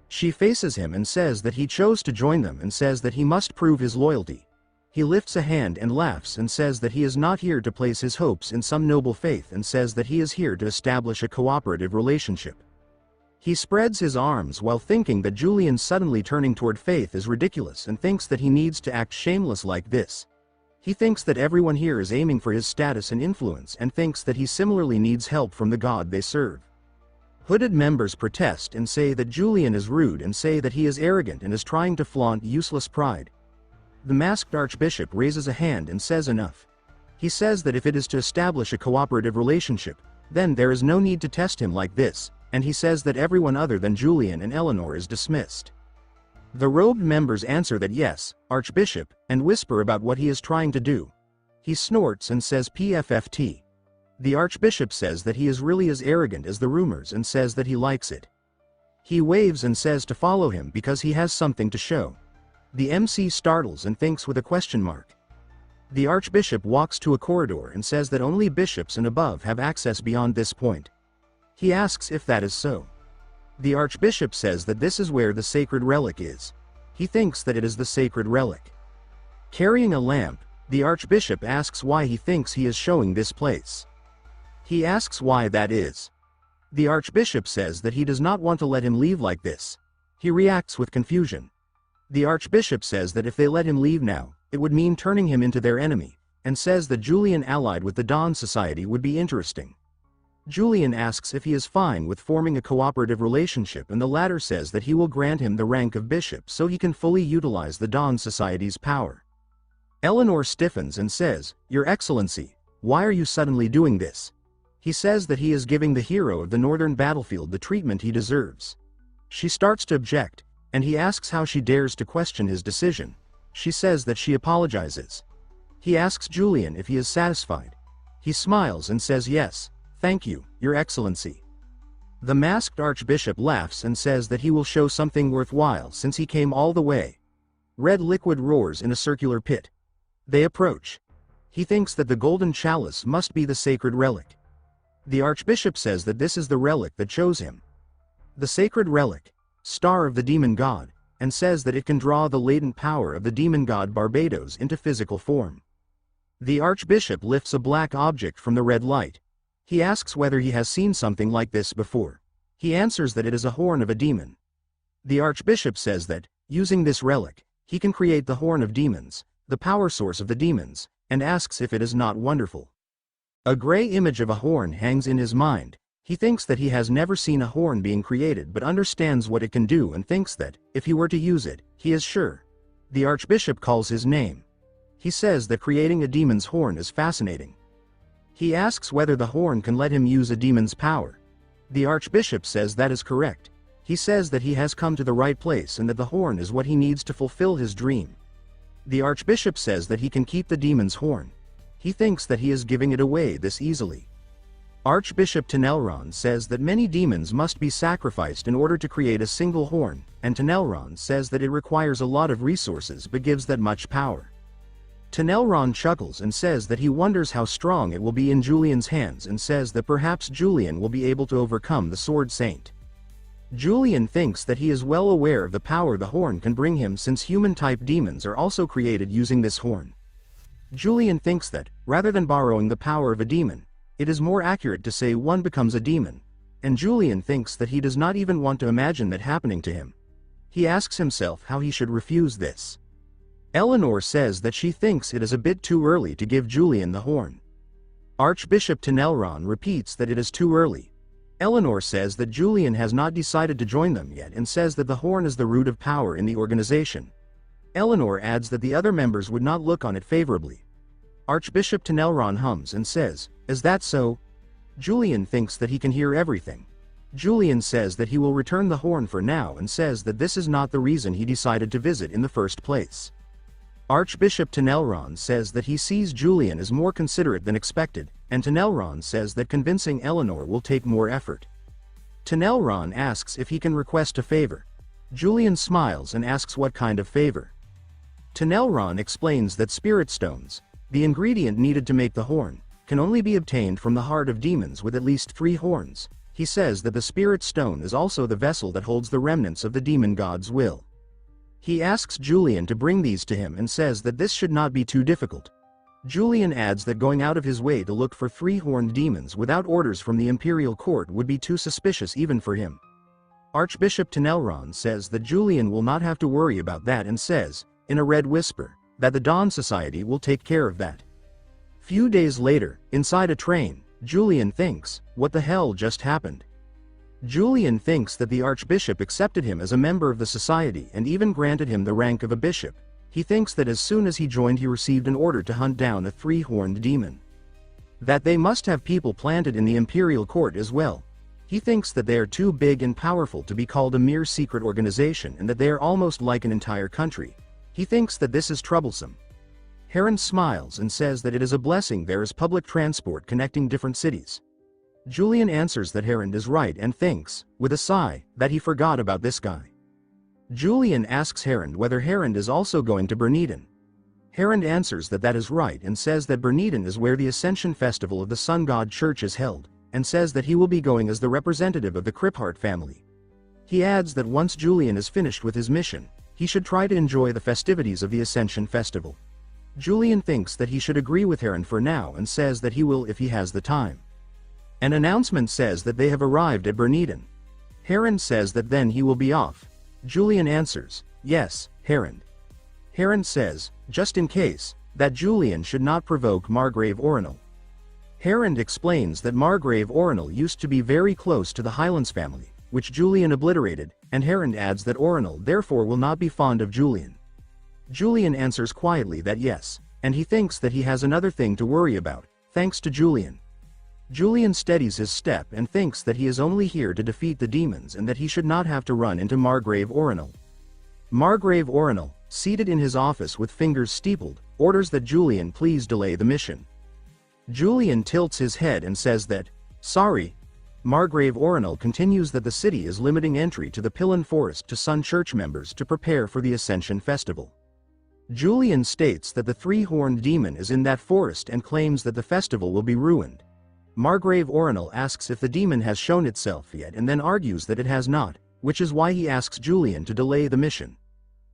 She faces him and says that he chose to join them and says that he must prove his loyalty. He lifts a hand and laughs and says that he is not here to place his hopes in some noble faith and says that he is here to establish a cooperative relationship. He spreads his arms while thinking that Julian suddenly turning toward Faith is ridiculous and thinks that he needs to act shameless like this. He thinks that everyone here is aiming for his status and influence and thinks that he similarly needs help from the god they serve. Hooded members protest and say that Julian is rude and say that he is arrogant and is trying to flaunt useless pride. The masked archbishop raises a hand and says enough. He says that if it is to establish a cooperative relationship, then there is no need to test him like this, and he says that everyone other than Julian and Eleanor is dismissed. The robed members answer that yes, Archbishop, and whisper about what he is trying to do. He snorts and says PFFT. The Archbishop says that he is really as arrogant as the rumors and says that he likes it. He waves and says to follow him because he has something to show. The MC startles and thinks with a question mark. The Archbishop walks to a corridor and says that only bishops and above have access beyond this point. He asks if that is so. The Archbishop says that this is where the sacred relic is. He thinks that it is the sacred relic. Carrying a lamp, the Archbishop asks why he thinks he is showing this place. He asks why that is. The Archbishop says that he does not want to let him leave like this. He reacts with confusion. The Archbishop says that if they let him leave now, it would mean turning him into their enemy, and says that Julian allied with the Dawn Society would be interesting. Julian asks if he is fine with forming a cooperative relationship and the latter says that he will grant him the rank of bishop so he can fully utilize the Dawn Society's power. Eleanor stiffens and says, "Your Excellency, why are you suddenly doing this?" He says that he is giving the hero of the northern battlefield the treatment he deserves. She starts to object, and he asks how she dares to question his decision. She says that she apologizes. He asks Julian if he is satisfied. He smiles and says yes. "Thank you, Your Excellency." The masked archbishop laughs and says that he will show something worthwhile since he came all the way. Red liquid roars in a circular pit. They approach. He thinks that the golden chalice must be the sacred relic. The archbishop says that this is the relic that chose him. The sacred relic, star of the demon god, and says that it can draw the latent power of the demon god Barbados into physical form. The archbishop lifts a black object from the red light. He asks whether he has seen something like this before. He answers that it is a horn of a demon. The archbishop says that, using this relic, he can create the horn of demons, the power source of the demons, and asks if it is not wonderful. A gray image of a horn hangs in his mind. He thinks that he has never seen a horn being created but understands what it can do and thinks that, if he were to use it, he is sure. The archbishop calls his name. He says that creating a demon's horn is fascinating. He asks whether the horn can let him use a demon's power. The archbishop says that is correct. He says that he has come to the right place and that the horn is what he needs to fulfill his dream. The archbishop says that he can keep the demon's horn. He thinks that he is giving it away this easily. Archbishop Tenelron says that many demons must be sacrificed in order to create a single horn, and Tenelron says that it requires a lot of resources but gives that much power. Tenelron chuckles and says that he wonders how strong it will be in Julian's hands and says that perhaps Julian will be able to overcome the Sword Saint. Julian thinks that he is well aware of the power the horn can bring him since human-type demons are also created using this horn. Julian thinks that, rather than borrowing the power of a demon, it is more accurate to say one becomes a demon, and Julian thinks that he does not even want to imagine that happening to him. He asks himself how he should refuse this. Eleanor says that she thinks it is a bit too early to give Julian the horn. Archbishop Tenelron repeats that it is too early. Eleanor says that Julian has not decided to join them yet and says that the horn is the root of power in the organization. Eleanor adds that the other members would not look on it favorably. Archbishop Tenelron hums and says, "Is that so?" Julian thinks that he can hear everything. Julian says that he will return the horn for now and says that this is not the reason he decided to visit in the first place. Archbishop Tenelron says that he sees Julian as more considerate than expected, and Tenelron says that convincing Eleanor will take more effort. Tenelron asks if he can request a favor. Julian smiles and asks what kind of favor. Tenelron explains that spirit stones, the ingredient needed to make the horn, can only be obtained from the heart of demons with at least 3 horns. He says that the spirit stone is also the vessel that holds the remnants of the demon god's will. He asks Julian to bring these to him and says that this should not be too difficult. Julian adds that going out of his way to look for 3-horned demons without orders from the imperial court would be too suspicious even for him. Archbishop Tenelron says that Julian will not have to worry about that and says, in a red whisper, that the Dawn Society will take care of that. Few days later, inside a train, Julian thinks, what the hell just happened? Julian thinks that the Archbishop accepted him as a member of the society and even granted him the rank of a bishop. He thinks that as soon as he joined he received an order to hunt down a 3-horned demon. That they must have people planted in the imperial court as well. He thinks that they are too big and powerful to be called a mere secret organization and that they are almost like an entire country. He thinks that this is troublesome. Heron smiles and says that it is a blessing there is public transport connecting different cities. Julian answers that Heron is right and thinks, with a sigh, that he forgot about this guy. Julian asks Heron whether Heron is also going to Berniden. Heron answers that that is right and says that Berniden is where the Ascension Festival of the Sun God Church is held, and says that he will be going as the representative of the Kriphart family. He adds that once Julian is finished with his mission, he should try to enjoy the festivities of the Ascension Festival. Julian thinks that he should agree with Heron for now and says that he will if he has the time. An announcement says that they have arrived at Berniden. Heron says that then he will be off. Julian answers, yes, Heron. Heron says, just in case, that Julian should not provoke Margrave Orinal. Heron explains that Margrave Orinal used to be very close to the Highlands family, which Julian obliterated, and Heron adds that Orinal therefore will not be fond of Julian. Julian answers quietly that yes, and he thinks that he has another thing to worry about, thanks to Julian. Julian steadies his step and thinks that he is only here to defeat the demons and that he should not have to run into Margrave Orinal. Margrave Orinal, seated in his office with fingers steepled, orders that Julian please delay the mission. Julian tilts his head and says that, sorry. Margrave Orinal continues that the city is limiting entry to the Pillen Forest to Sun Church members to prepare for the Ascension Festival. Julian states that the 3-horned demon is in that forest and claims that the festival will be ruined. Margrave Orinal asks if the demon has shown itself yet and then argues that it has not, which is why he asks Julian to delay the mission.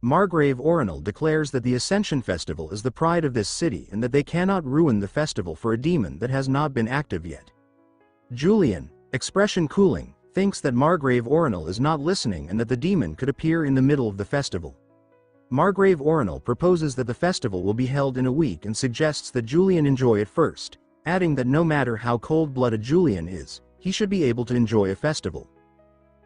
Margrave Orinal declares that the Ascension Festival is the pride of this city and that they cannot ruin the festival for a demon that has not been active yet. Julian, expression cooling, thinks that Margrave Orinal is not listening and that the demon could appear in the middle of the festival. Margrave Orinal proposes that the festival will be held in a week and suggests that Julian enjoy it first, adding that no matter how cold-blooded Julian is, he should be able to enjoy a festival.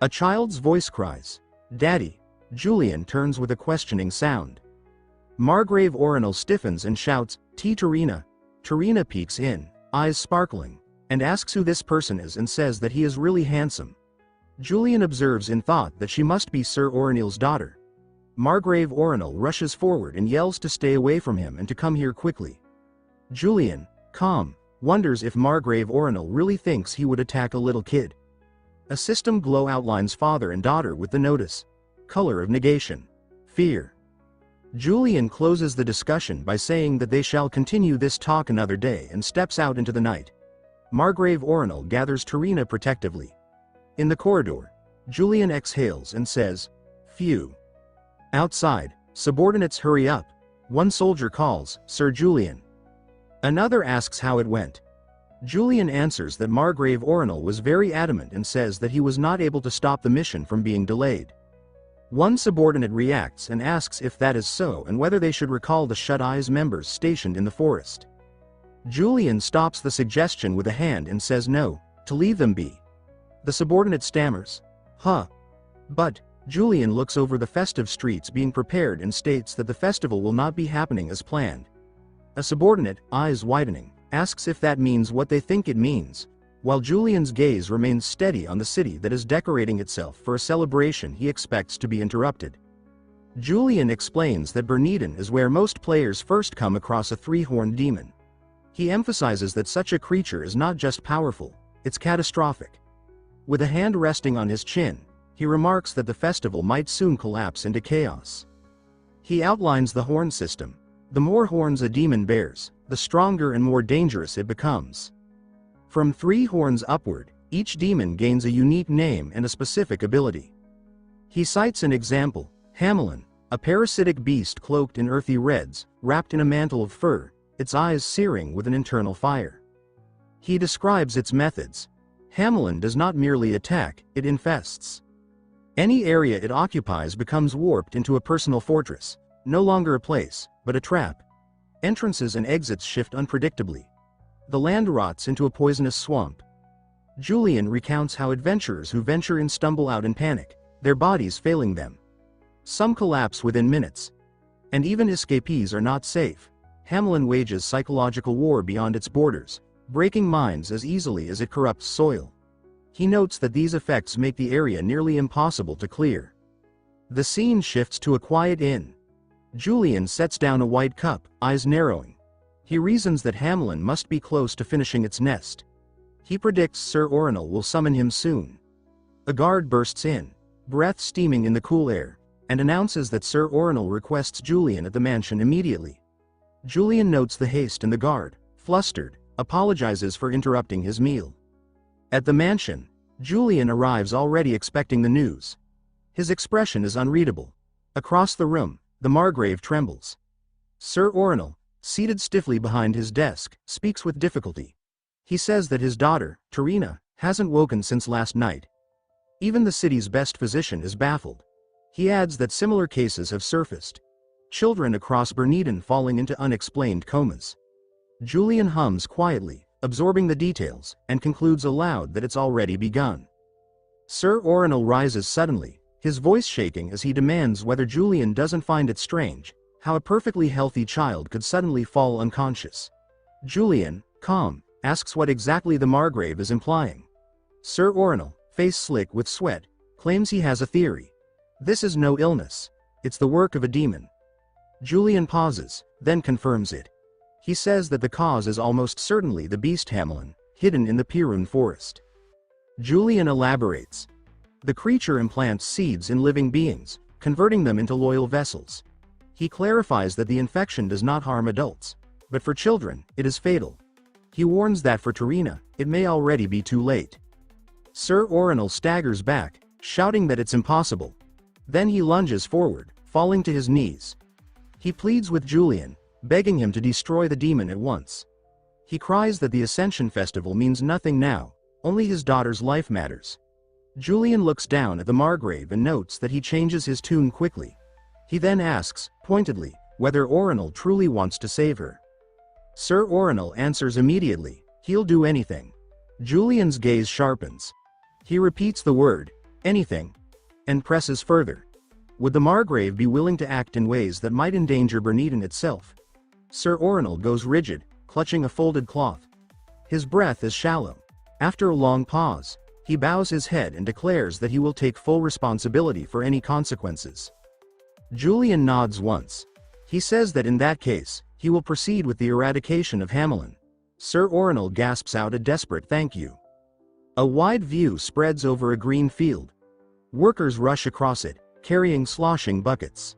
A child's voice cries, "Daddy!" Julian turns with a questioning sound. Margrave Orinal stiffens and shouts, Terina! Terina peeks in, eyes sparkling, and asks who this person is and says that he is really handsome. Julian observes in thought that she must be Sir Orinal's daughter. Margrave Orinal rushes forward and yells to stay away from him and to come here quickly. Julian, calm, wonders if Margrave Orinal really thinks he would attack a little kid. A system glow outlines father and daughter with the notice. Color of negation. Fear. Julian closes the discussion by saying that they shall continue this talk another day and steps out into the night. Margrave Orinal gathers Tarina protectively. In the corridor, Julian exhales and says, "Phew." Outside, subordinates hurry up. One soldier calls, "Sir Julian." Another asks how it went. Julian answers that Margrave Orinal was very adamant and says that he was not able to stop the mission from being delayed. One subordinate reacts and asks if that is so and whether they should recall the Shut Eyes members stationed in the forest. Julian stops the suggestion with a hand and says no, to leave them be. The subordinate stammers, "Huh." But Julian looks over the festive streets being prepared and states that the festival will not be happening as planned. A subordinate, eyes widening, asks if that means what they think it means, while Julian's gaze remains steady on the city that is decorating itself for a celebration he expects to be interrupted. Julian explains that Berniden is where most players first come across a three-horned demon. He emphasizes that such a creature is not just powerful, it's catastrophic. With a hand resting on his chin, he remarks that the festival might soon collapse into chaos. He outlines the horn system. The more horns a demon bears, the stronger and more dangerous it becomes. From 3 horns upward, each demon gains a unique name and a specific ability. He cites an example, Hamelin, a parasitic beast cloaked in earthy reds, wrapped in a mantle of fur, its eyes searing with an internal fire. He describes its methods. Hamelin does not merely attack, it infests. Any area it occupies becomes warped into a personal fortress, no longer a place, but a trap. Entrances and exits shift unpredictably. The land rots into a poisonous swamp. Julian recounts how adventurers who venture in stumble out in panic, their bodies failing them. Some collapse within minutes. And even escapees are not safe. Hamelin wages psychological war beyond its borders, breaking minds as easily as it corrupts soil. He notes that these effects make the area nearly impossible to clear. The scene shifts to a quiet inn. Julian sets down a white cup, eyes narrowing. He reasons that Hamelin must be close to finishing its nest. He predicts Sir Orinal will summon him soon. A guard bursts in, breath steaming in the cool air, and announces that Sir Orinal requests Julian at the mansion immediately. Julian notes the haste and the guard, flustered, apologizes for interrupting his meal. At the mansion, Julian arrives already expecting the news. His expression is unreadable. Across the room, the Margrave trembles. Sir Orinal, seated stiffly behind his desk, speaks with difficulty. He says that his daughter, Tarina, hasn't woken since last night. Even the city's best physician is baffled. He adds that similar cases have surfaced. Children across Berniden falling into unexplained comas. Julian hums quietly, absorbing the details, and concludes aloud that it's already begun. Sir Orinal rises suddenly, his voice shaking as he demands whether Julian doesn't find it strange how a perfectly healthy child could suddenly fall unconscious. Julian, calm, asks what exactly the Margrave is implying. Sir Orinal, face slick with sweat, claims he has a theory. This is no illness. It's the work of a demon. Julian pauses, then confirms it. He says that the cause is almost certainly the beast Hamelin, hidden in the Pirun forest. Julian elaborates. The creature implants seeds in living beings, converting them into loyal vessels. He clarifies that the infection does not harm adults, but for children, it is fatal. He warns that for Tarina, it may already be too late. Sir Orinal staggers back, shouting that it's impossible. Then he lunges forward, falling to his knees. He pleads with Julian, begging him to destroy the demon at once. He cries that the Ascension Festival means nothing now, only his daughter's life matters. Julian looks down at the Margrave and notes that he changes his tune quickly. He then asks, pointedly, whether Orinal truly wants to save her. Sir Orinal answers immediately, he'll do anything. Julian's gaze sharpens. He repeats the word, anything, and presses further. Would the Margrave be willing to act in ways that might endanger Berniden itself? Sir Orinal goes rigid, clutching a folded cloth. His breath is shallow. After a long pause, he bows his head and declares that he will take full responsibility for any consequences. Julian nods once. He says that in that case, he will proceed with the eradication of Hamelin. Sir Orinal gasps out a desperate thank you. A wide view spreads over a green field. Workers rush across it, carrying sloshing buckets.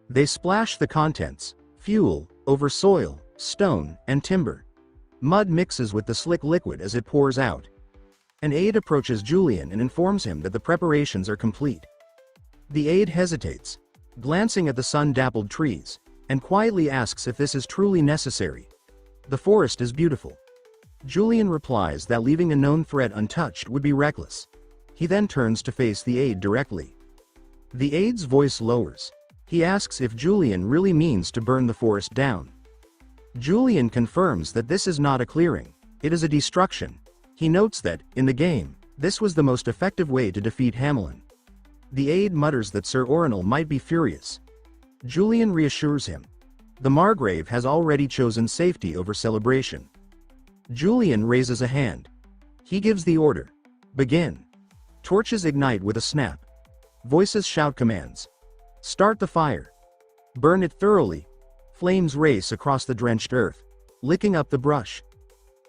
They splash the contents, fuel, over soil, stone, and timber. Mud mixes with the slick liquid as it pours out. An aide approaches Julian and informs him that the preparations are complete. The aide hesitates, glancing at the sun-dappled trees, and quietly asks if this is truly necessary. The forest is beautiful. Julian replies that leaving a known threat untouched would be reckless. He then turns to face the aide directly. The aide's voice lowers. He asks if Julian really means to burn the forest down. Julian confirms that this is not a clearing, it is a destruction. He notes that, in the game, this was the most effective way to defeat Hamelin. The aide mutters that Sir Orinal might be furious. Julian reassures him. The Margrave has already chosen safety over celebration. Julian raises a hand. He gives the order. Begin. Torches ignite with a snap. Voices shout commands. Start the fire. Burn it thoroughly. Flames race across the drenched earth, licking up the brush.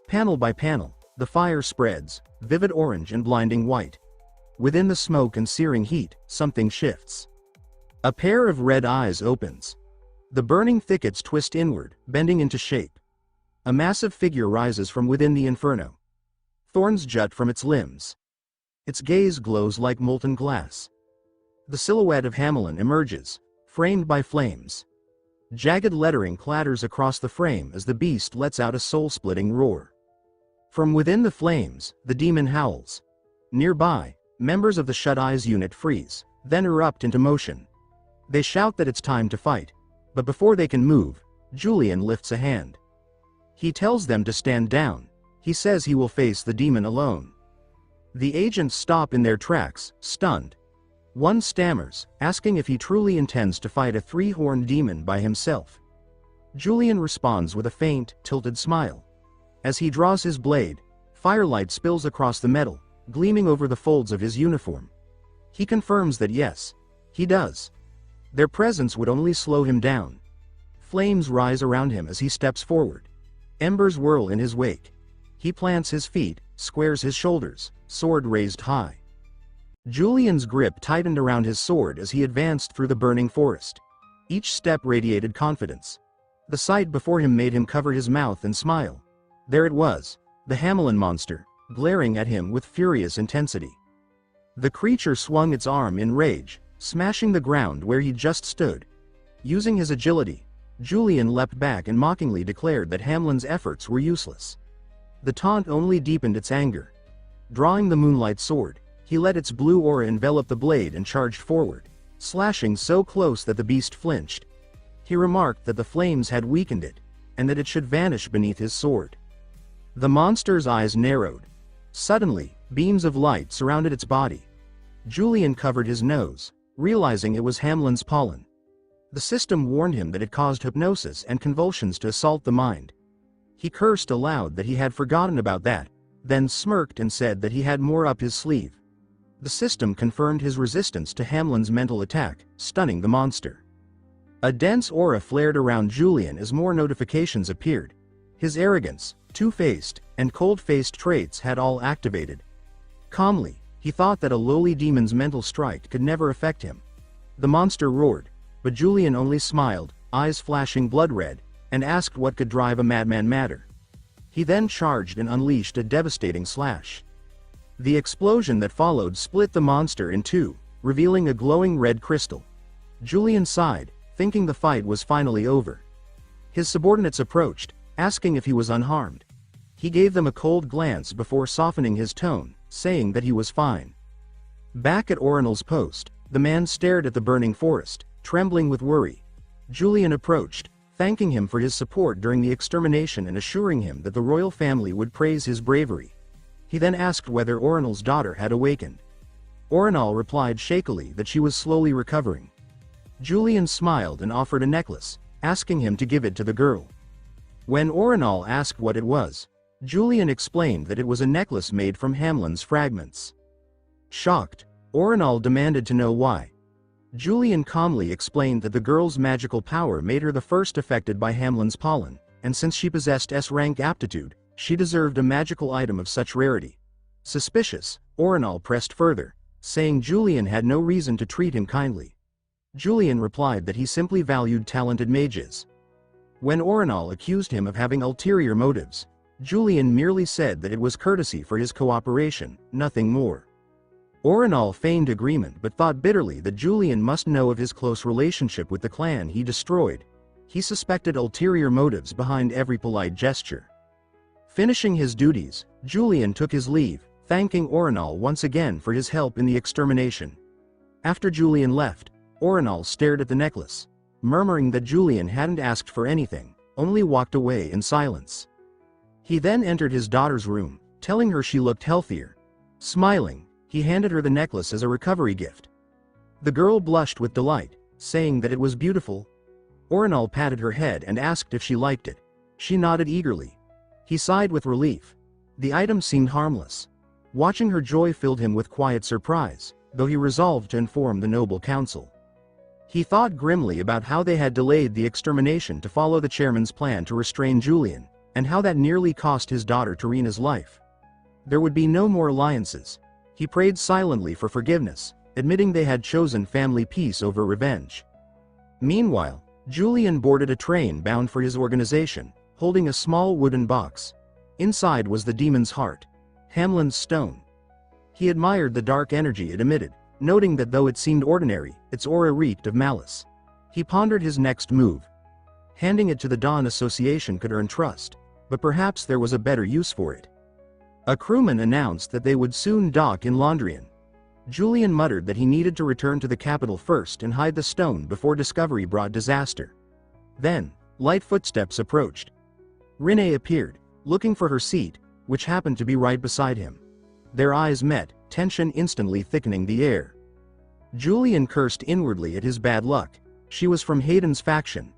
Panel by panel, the fire spreads, vivid orange and blinding white. Within the smoke and searing heat, something shifts. A pair of red eyes opens. The burning thickets twist inward, bending into shape. A massive figure rises from within the inferno. Thorns jut from its limbs. Its gaze glows like molten glass. The silhouette of Hamelin emerges, framed by flames. Jagged lettering clatters across the frame as the beast lets out a soul-splitting roar. From within the flames, the demon howls. Nearby, members of the Shut Eyes unit freeze, then erupt into motion. They shout that it's time to fight, but before they can move, Julian lifts a hand. He tells them to stand down. He says he will face the demon alone. The agents stop in their tracks, stunned. One stammers, asking if he truly intends to fight a three-horned demon by himself. Julian responds with a faint, tilted smile. As he draws his blade, firelight spills across the metal, gleaming over the folds of his uniform. He confirms that yes, he does. Their presence would only slow him down. Flames rise around him as he steps forward. Embers whirl in his wake. He plants his feet, squares his shoulders, sword raised high. Julian's grip tightened around his sword as he advanced through the burning forest. Each step radiated confidence. The sight before him made him cover his mouth and smile. There it was, the Hamelin monster, glaring at him with furious intensity. The creature swung its arm in rage, smashing the ground where he just stood. Using his agility, Julian leapt back and mockingly declared that Hamelin's efforts were useless. The taunt only deepened its anger. Drawing the moonlight sword, he let its blue aura envelop the blade and charged forward, slashing so close that the beast flinched. He remarked that the flames had weakened it, and that it should vanish beneath his sword. The monster's eyes narrowed. Suddenly, beams of light surrounded its body. Julian covered his nose, realizing it was Hamelin's pollen. The system warned him that it caused hypnosis and convulsions to assault the mind. He cursed aloud that he had forgotten about that, then smirked and said that he had more up his sleeve. The system confirmed his resistance to Hamelin's mental attack, stunning the monster. A dense aura flared around Julian as more notifications appeared. His arrogance, two-faced, and cold-faced traits had all activated. Calmly, he thought that a lowly demon's mental strike could never affect him. The monster roared, but Julian only smiled, eyes flashing blood red, and asked what could drive a madman madder. He then charged and unleashed a devastating slash. The explosion that followed split the monster in two, revealing a glowing red crystal. Julian sighed, thinking the fight was finally over. His subordinates approached, asking if he was unharmed. He gave them a cold glance before softening his tone, saying that he was fine. Back at Orinal's post, the man stared at the burning forest, trembling with worry. Julian approached, thanking him for his support during the extermination and assuring him that the royal family would praise his bravery. He then asked whether Orinal's daughter had awakened. Orinal replied shakily that she was slowly recovering. Julian smiled and offered a necklace, asking him to give it to the girl. When Orinal asked what it was, Julian explained that it was a necklace made from Hamelin's fragments. Shocked, Orinal demanded to know why. Julian calmly explained that the girl's magical power made her the first affected by Hamelin's pollen, and since she possessed S-rank aptitude, she deserved a magical item of such rarity. Suspicious, Orinal pressed further, saying Julian had no reason to treat him kindly. Julian replied that he simply valued talented mages. When Orinal accused him of having ulterior motives, Julian merely said that it was courtesy for his cooperation, nothing more. Orinal feigned agreement but thought bitterly that Julian must know of his close relationship with the clan he destroyed. He suspected ulterior motives behind every polite gesture. Finishing his duties, Julian took his leave, thanking Orinal once again for his help in the extermination. After Julian left, Orinal stared at the necklace, murmuring that Julian hadn't asked for anything, only walked away in silence. He then entered his daughter's room, telling her she looked healthier. Smiling, he handed her the necklace as a recovery gift. The girl blushed with delight, saying that it was beautiful. Orinal patted her head and asked if she liked it. She nodded eagerly. He sighed with relief. The item seemed harmless. Watching her joy filled him with quiet surprise, though he resolved to inform the noble council. He thought grimly about how they had delayed the extermination to follow the chairman's plan to restrain Julian, and how that nearly cost his daughter Tarina's life. There would be no more alliances. He prayed silently for forgiveness, admitting they had chosen family peace over revenge. Meanwhile, Julian boarded a train bound for his organization, holding a small wooden box. Inside was the demon's heart, Hamlin's stone. He admired the dark energy it emitted, noting that though it seemed ordinary, its aura reeked of malice. He pondered his next move. Handing it to the Dawn Association could earn trust, but perhaps there was a better use for it. A crewman announced that they would soon dock in Londrian. Julian muttered that he needed to return to the capital first and hide the stone before discovery brought disaster. Then, light footsteps approached. Rinne appeared, looking for her seat, which happened to be right beside him. Their eyes met, tension instantly thickening the air. Julian cursed inwardly at his bad luck. She was from Hayden's faction.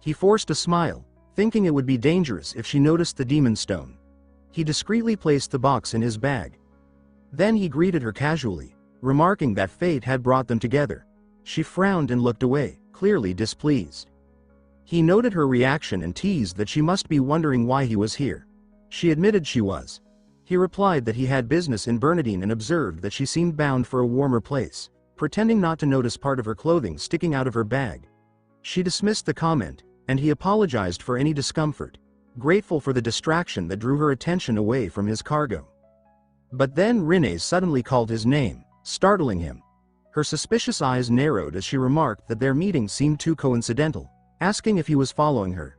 He forced a smile, thinking it would be dangerous if she noticed the demon stone. He discreetly placed the box in his bag. Then he greeted her casually, remarking that fate had brought them together. She frowned and looked away, clearly displeased. He noted her reaction and teased that she must be wondering why he was here. She admitted she was. He replied that he had business in Bernadine and observed that she seemed bound for a warmer place, pretending not to notice part of her clothing sticking out of her bag. She dismissed the comment, and he apologized for any discomfort, grateful for the distraction that drew her attention away from his cargo. But then Rinne suddenly called his name, startling him. Her suspicious eyes narrowed as she remarked that their meeting seemed too coincidental, asking if he was following her.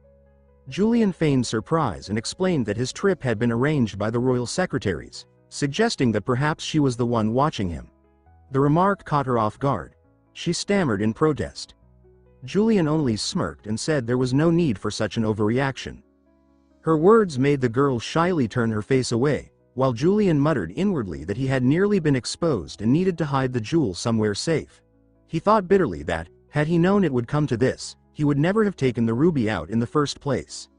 Julian feigned surprise and explained that his trip had been arranged by the royal secretaries, suggesting that perhaps she was the one watching him. The remark caught her off guard. She stammered in protest. Julian only smirked and said there was no need for such an overreaction. Her words made the girl shyly turn her face away, while Julian muttered inwardly that he had nearly been exposed and needed to hide the jewel somewhere safe. He thought bitterly that, had he known it would come to this, he would never have taken the ruby out in the first place.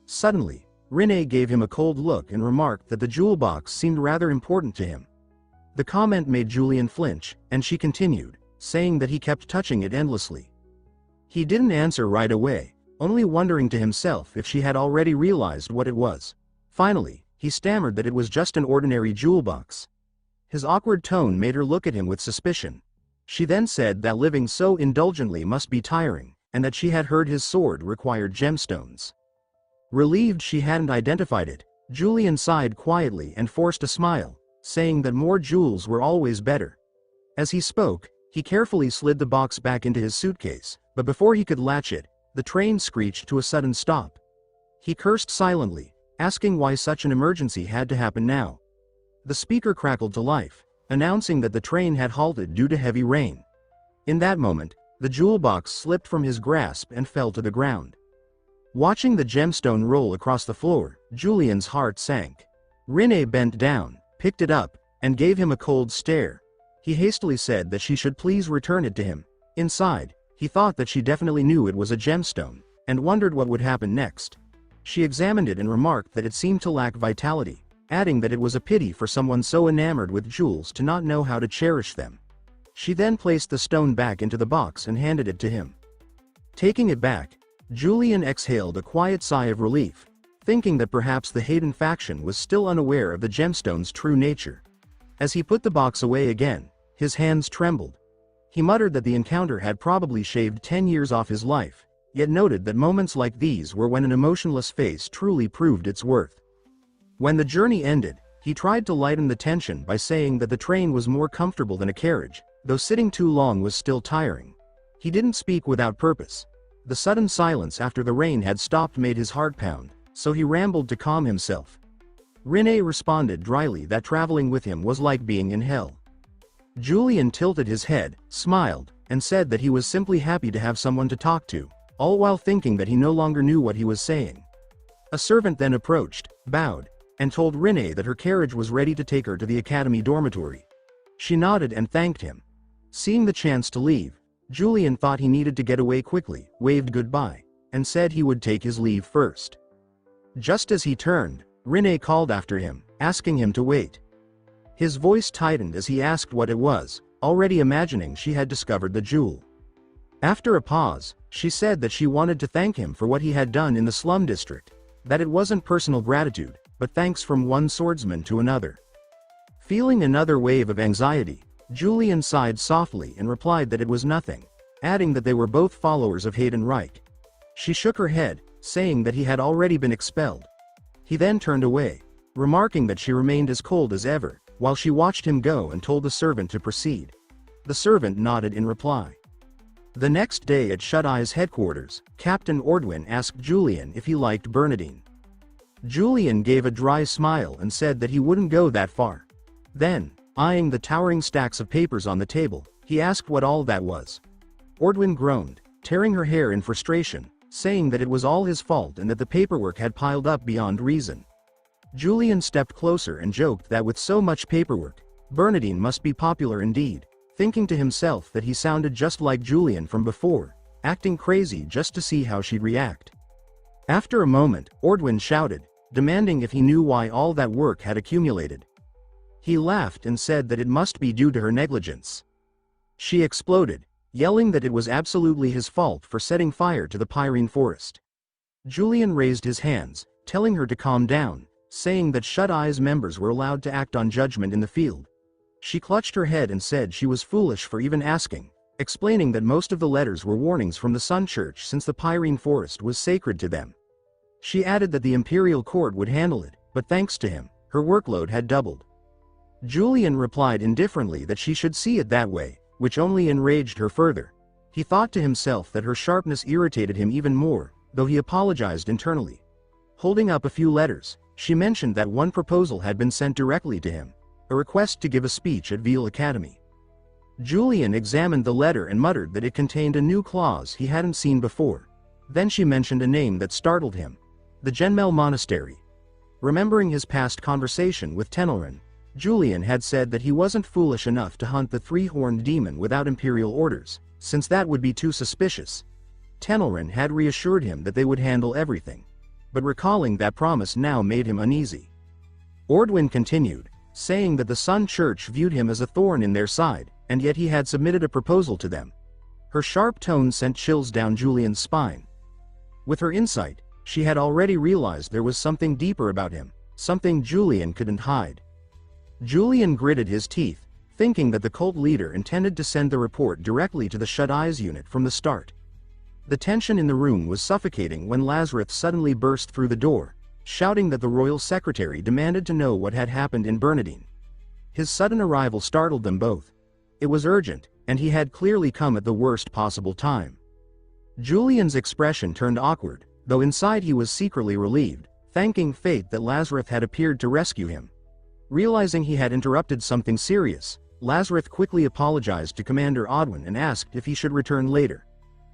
Suddenly, Rinne gave him a cold look and remarked that the jewel box seemed rather important to him. The comment made Julian flinch, and she continued, saying that he kept touching it endlessly. He didn't answer right away, only wondering to himself if she had already realized what it was. Finally, he stammered that it was just an ordinary jewel box. His awkward tone made her look at him with suspicion. She then said that living so indulgently must be tiring, and that she had heard his sword required gemstones. Relieved she hadn't identified it, Julian sighed quietly and forced a smile, saying that more jewels were always better. As he spoke, he carefully slid the box back into his suitcase, but before he could latch it, the train screeched to a sudden stop. He cursed silently, asking why such an emergency had to happen now. The speaker crackled to life, announcing that the train had halted due to heavy rain. In that moment, the jewel box slipped from his grasp and fell to the ground. Watching the gemstone roll across the floor, Julian's heart sank. Rinne bent down, picked it up, and gave him a cold stare. He hastily said that she should please return it to him. Inside, he thought that she definitely knew it was a gemstone, and wondered what would happen next. She examined it and remarked that it seemed to lack vitality, adding that it was a pity for someone so enamored with jewels to not know how to cherish them. She then placed the stone back into the box and handed it to him. Taking it back, Julian exhaled a quiet sigh of relief, thinking that perhaps the Hayden faction was still unaware of the gemstone's true nature. As he put the box away again, his hands trembled. He muttered that the encounter had probably shaved 10 years off his life, yet noted that moments like these were when an emotionless face truly proved its worth. When the journey ended, he tried to lighten the tension by saying that the train was more comfortable than a carriage, though sitting too long was still tiring. He didn't speak without purpose. The sudden silence after the rain had stopped made his heart pound, so he rambled to calm himself. Rene responded dryly that traveling with him was like being in hell. Julian tilted his head, smiled, and said that he was simply happy to have someone to talk to, all while thinking that he no longer knew what he was saying. A servant then approached, bowed, and told Rene that her carriage was ready to take her to the academy dormitory. She nodded and thanked him. Seeing the chance to leave, Julian thought he needed to get away quickly, waved goodbye, and said he would take his leave first. Just as he turned, Rene called after him, asking him to wait. His voice tightened as he asked what it was, already imagining she had discovered the jewel. After a pause, she said that she wanted to thank him for what he had done in the slum district, that it wasn't personal gratitude, but thanks from one swordsman to another. Feeling another wave of anxiety, Julian sighed softly and replied that it was nothing, adding that they were both followers of Hayden Reich. She shook her head, saying that he had already been expelled. He then turned away, remarking that she remained as cold as ever, while she watched him go and told the servant to proceed. The servant nodded in reply. The next day at Shut Eye's headquarters, Captain Ordwin asked Julian if he liked Bernadine. Julian gave a dry smile and said that he wouldn't go that far. Then, eyeing the towering stacks of papers on the table, he asked what all that was. Ordwin groaned, tearing her hair in frustration, saying that it was all his fault and that the paperwork had piled up beyond reason. Julian stepped closer and joked that with so much paperwork, Bernadine must be popular indeed, thinking to himself that he sounded just like Julian from before, acting crazy just to see how she'd react. After a moment, Ordwin shouted, demanding if he knew why all that work had accumulated. He laughed and said that it must be due to her negligence. She exploded, yelling that it was absolutely his fault for setting fire to the Pyrene forest. Julian raised his hands, telling her to calm down, saying that Shut Eye's members were allowed to act on judgment in the field. She clutched her head and said she was foolish for even asking, explaining that most of the letters were warnings from the Sun Church since the Pyrene forest was sacred to them. She added that the Imperial Court would handle it, but thanks to him, her workload had doubled. Julian replied indifferently that she should see it that way, which only enraged her further. He thought to himself that her sharpness irritated him even more, though he apologized internally. Holding up a few letters, she mentioned that one proposal had been sent directly to him, a request to give a speech at Veal Academy. Julian examined the letter and muttered that it contained a new clause he hadn't seen before. Then she mentioned a name that startled him: the Genmel Monastery. Remembering his past conversation with Tenelrin, Julian had said that he wasn't foolish enough to hunt the three-horned demon without imperial orders, since that would be too suspicious. Tenelrin had reassured him that they would handle everything, but recalling that promise now made him uneasy. Ordwin continued, saying that the Sun Church viewed him as a thorn in their side, and yet he had submitted a proposal to them. Her sharp tone sent chills down Julian's spine. With her insight, she had already realized there was something deeper about him, something Julian couldn't hide. Julian gritted his teeth, thinking that the cult leader intended to send the report directly to the Shut Eyes unit from the start. The tension in the room was suffocating when Lazarus suddenly burst through the door, shouting that the royal secretary demanded to know what had happened in Bernadine. His sudden arrival startled them both. It was urgent, and he had clearly come at the worst possible time. Julian's expression turned awkward, though inside he was secretly relieved, thanking fate that Lazarus had appeared to rescue him. Realizing he had interrupted something serious, Lazarus quickly apologized to Commander Odwin and asked if he should return later.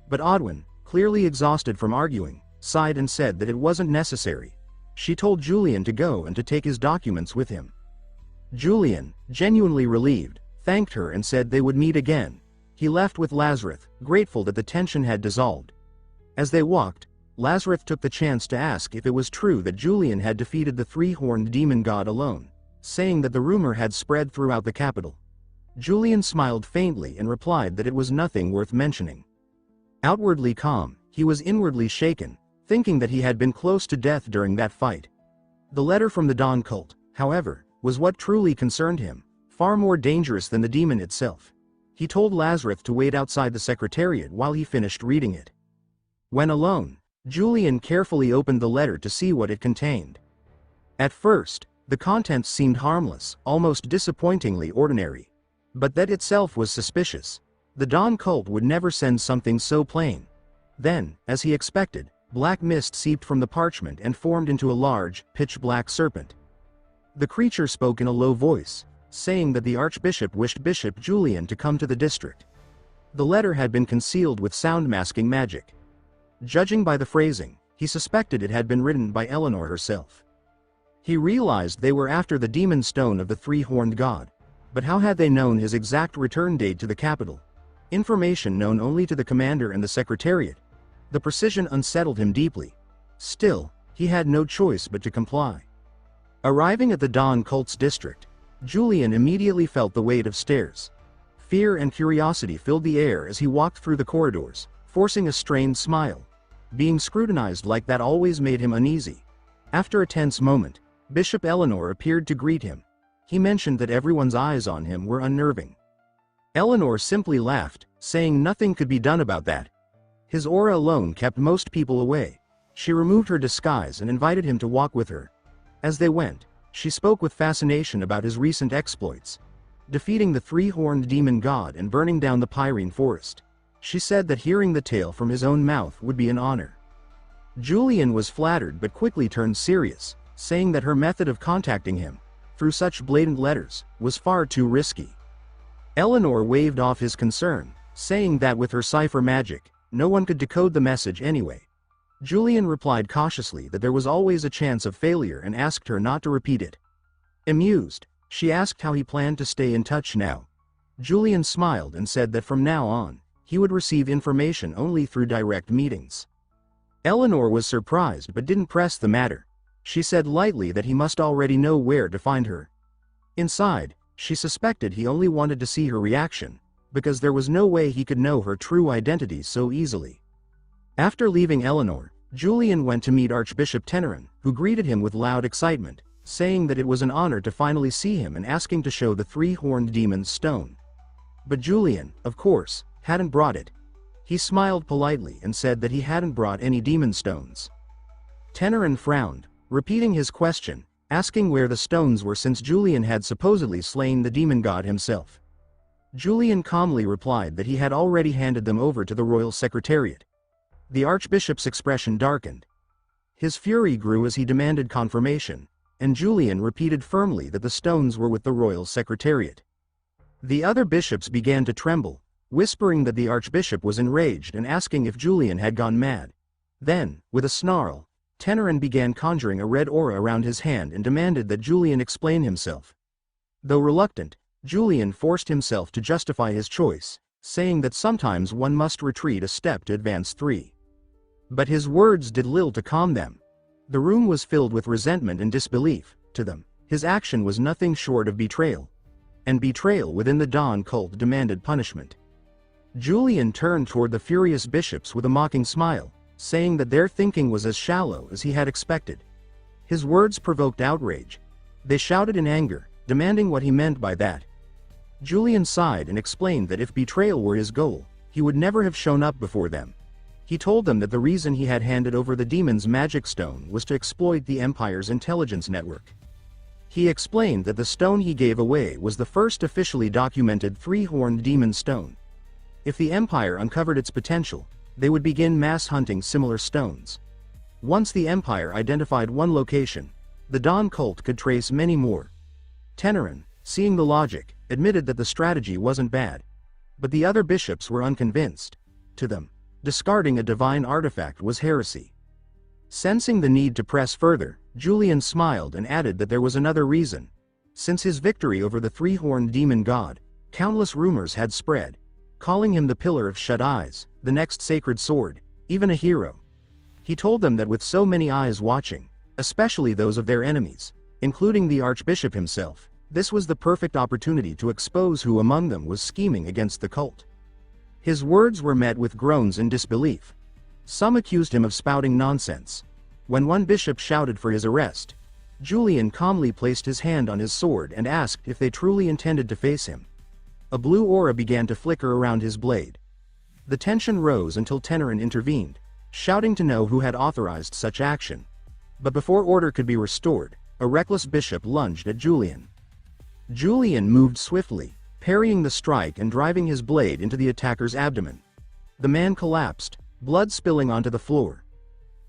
But Odwin, clearly exhausted from arguing, sighed and said that it wasn't necessary. She told Julian to go and to take his documents with him. Julian, genuinely relieved, thanked her and said they would meet again. He left with Lazarus, grateful that the tension had dissolved. As they walked, Lazarus took the chance to ask if it was true that Julian had defeated the three-horned demon god alone, saying that the rumor had spread throughout the capital. Julian smiled faintly and replied that it was nothing worth mentioning. Outwardly calm, he was inwardly shaken, thinking that he had been close to death during that fight. The letter from the Dawn cult, however, was what truly concerned him, far more dangerous than the demon itself. He told Lazarus to wait outside the secretariat while he finished reading it. When alone, Julian carefully opened the letter to see what it contained. At first, the contents seemed harmless, almost disappointingly ordinary. But that itself was suspicious. The Dawn cult would never send something so plain. Then, as he expected, black mist seeped from the parchment and formed into a large, pitch-black serpent. The creature spoke in a low voice, saying that the Archbishop wished Bishop Julian to come to the district. The letter had been concealed with sound-masking magic. Judging by the phrasing, he suspected it had been written by Eleanor herself. He realized they were after the demon stone of the three-horned god. But how had they known his exact return date to the capital? Information known only to the commander and the secretariat. The precision unsettled him deeply. Still, he had no choice but to comply. Arriving at the Dawn cult's district, Julian immediately felt the weight of stairs. Fear and curiosity filled the air as he walked through the corridors, forcing a strained smile. Being scrutinized like that always made him uneasy. After a tense moment, Bishop Eleanor appeared to greet him. He mentioned that everyone's eyes on him were unnerving. Eleanor simply laughed, saying nothing could be done about that. His aura alone kept most people away. She removed her disguise and invited him to walk with her. As they went, she spoke with fascination about his recent exploits. Defeating the three-horned demon god and burning down the Pyrene forest. She said that hearing the tale from his own mouth would be an honor. Julian was flattered but quickly turned serious, saying that her method of contacting him, through such blatant letters, was far too risky. Eleanor waved off his concern, saying that with her cipher magic, no one could decode the message anyway. Julian replied cautiously that there was always a chance of failure and asked her not to repeat it. Amused, she asked how he planned to stay in touch now. Julian smiled and said that from now on, he would receive information only through direct meetings. Eleanor was surprised but didn't press the matter. She said lightly that he must already know where to find her. Inside, she suspected he only wanted to see her reaction, because there was no way he could know her true identity so easily. After leaving Eleanor, Julian went to meet Archbishop Tenerin, who greeted him with loud excitement, saying that it was an honor to finally see him and asking to show the three-horned demon's stone. But Julian, of course, hadn't brought it. He smiled politely and said that he hadn't brought any demon stones. Tenerin frowned, repeating his question, asking where the stones were since Julian had supposedly slain the demon god himself. Julian calmly replied that he had already handed them over to the royal secretariat. The archbishop's expression darkened. His fury grew as he demanded confirmation, and Julian repeated firmly that the stones were with the royal secretariat. The other bishops began to tremble, whispering that the archbishop was enraged and asking if Julian had gone mad. Then, with a snarl, Tenerin began conjuring a red aura around his hand and demanded that Julian explain himself. Though reluctant, Julian forced himself to justify his choice, saying that sometimes one must retreat a step to advance three. But his words did little to calm them. The room was filled with resentment and disbelief. To them, his action was nothing short of betrayal. And betrayal within the Dawn cult demanded punishment. Julian turned toward the furious bishops with a mocking smile, saying that their thinking was as shallow as he had expected. His words provoked outrage. They shouted in anger, demanding what he meant by that. Julian sighed and explained that if betrayal were his goal, he would never have shown up before them. He told them that the reason he had handed over the demon's magic stone was to exploit the Empire's intelligence network. He explained that the stone he gave away was the first officially documented three-horned demon stone. If the Empire uncovered its potential, they would begin mass hunting similar stones. Once the Empire identified one location, the Dawn cult could trace many more. Tenerin, seeing the logic, admitted that the strategy wasn't bad. But the other bishops were unconvinced. To them, discarding a divine artifact was heresy. Sensing the need to press further, Julian smiled and added that there was another reason. Since his victory over the three-horned demon god, countless rumors had spread, calling him the Pillar of Shut Eyes, the next sacred sword, even a hero. He told them that with so many eyes watching, especially those of their enemies, including the Archbishop himself, this was the perfect opportunity to expose who among them was scheming against the cult. His words were met with groans and disbelief. Some accused him of spouting nonsense. When one bishop shouted for his arrest, Julian calmly placed his hand on his sword and asked if they truly intended to face him. A blue aura began to flicker around his blade. The tension rose until Tenerin intervened, shouting to know who had authorized such action. But before order could be restored, a reckless bishop lunged at Julian. Julian moved swiftly, parrying the strike and driving his blade into the attacker's abdomen. The man collapsed, blood spilling onto the floor.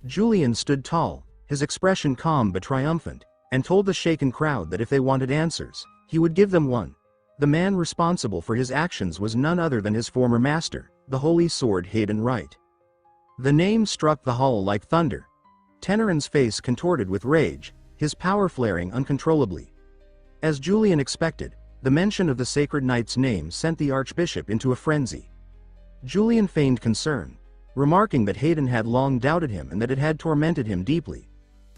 Julian stood tall, his expression calm but triumphant, and told the shaken crowd that if they wanted answers, he would give them one. The man responsible for his actions was none other than his former master, the holy sword Hayden Wright. The name struck the hall like thunder. Tenerin's face contorted with rage, his power flaring uncontrollably. As Julian expected, the mention of the sacred knight's name sent the archbishop into a frenzy. Julian feigned concern, remarking that Hayden had long doubted him and that it had tormented him deeply.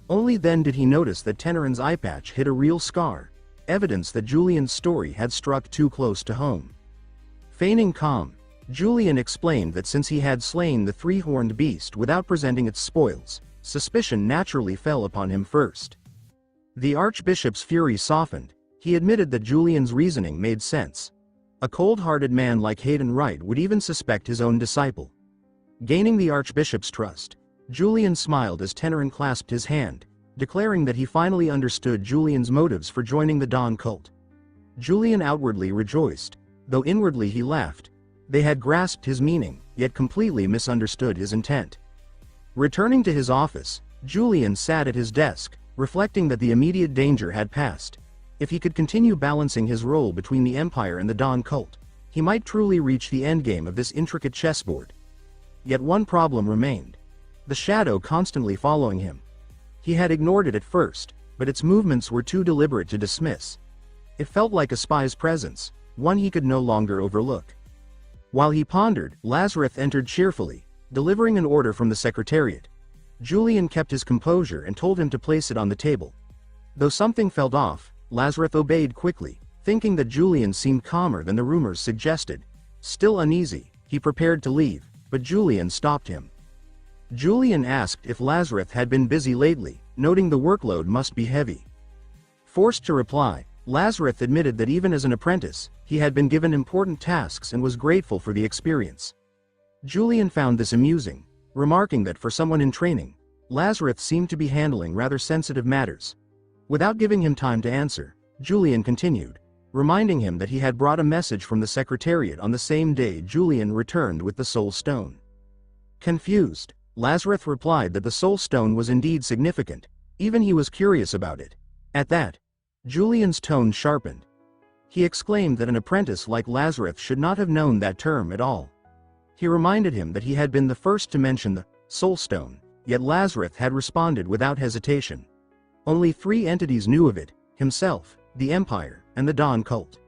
Only then did he notice that Tenerin's eye patch hid a real scar, evidence that Julian's story had struck too close to home. Feigning calm, Julian explained that since he had slain the three-horned beast without presenting its spoils, suspicion naturally fell upon him first. The archbishop's fury softened. He admitted that Julian's reasoning made sense. A cold-hearted man like Hayden Wright would even suspect his own disciple. Gaining the archbishop's trust, Julian smiled as Tenerin clasped his hand, declaring that he finally understood Julian's motives for joining the Dawn cult. Julian outwardly rejoiced, though inwardly he laughed. They had grasped his meaning, yet completely misunderstood his intent. Returning to his office, Julian sat at his desk, reflecting that the immediate danger had passed. If he could continue balancing his role between the Empire and the Dawn cult, he might truly reach the endgame of this intricate chessboard. Yet one problem remained: the shadow constantly following him. He had ignored it at first, but its movements were too deliberate to dismiss. It felt like a spy's presence, one he could no longer overlook. While he pondered, Lazarus entered cheerfully, delivering an order from the Secretariat. Julian kept his composure and told him to place it on the table. Though something felt off, Lazarus obeyed quickly, thinking that Julian seemed calmer than the rumors suggested. Still uneasy, he prepared to leave, but Julian stopped him. Julian asked if Lazarus had been busy lately, noting the workload must be heavy. Forced to reply, Lazarus admitted that even as an apprentice, he had been given important tasks and was grateful for the experience. Julian found this amusing, remarking that for someone in training, Lazarus seemed to be handling rather sensitive matters. Without giving him time to answer, Julian continued, reminding him that he had brought a message from the Secretariat on the same day Julian returned with the Soul Stone. Confused, Lazarus replied that the Soul Stone was indeed significant, even he was curious about it. At that, Julian's tone sharpened. He exclaimed that an apprentice like Lazarus should not have known that term at all. He reminded him that he had been the first to mention the Soul Stone, yet Lazarus had responded without hesitation. Only 3 entities knew of it: himself, the Empire, and the Dawn cult.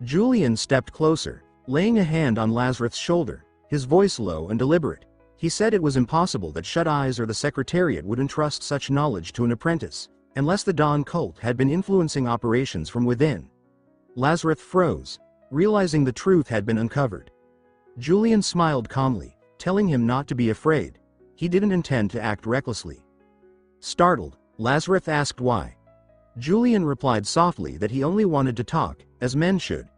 Julian stepped closer, laying a hand on Lazarus' shoulder, his voice low and deliberate. He said it was impossible that Shut Eyes or the Secretariat would entrust such knowledge to an apprentice, unless the Dawn cult had been influencing operations from within. Lazarus froze, realizing the truth had been uncovered. Julian smiled calmly, telling him not to be afraid. He didn't intend to act recklessly. Startled, Lazarus asked why. Julian replied softly that he only wanted to talk, as men should.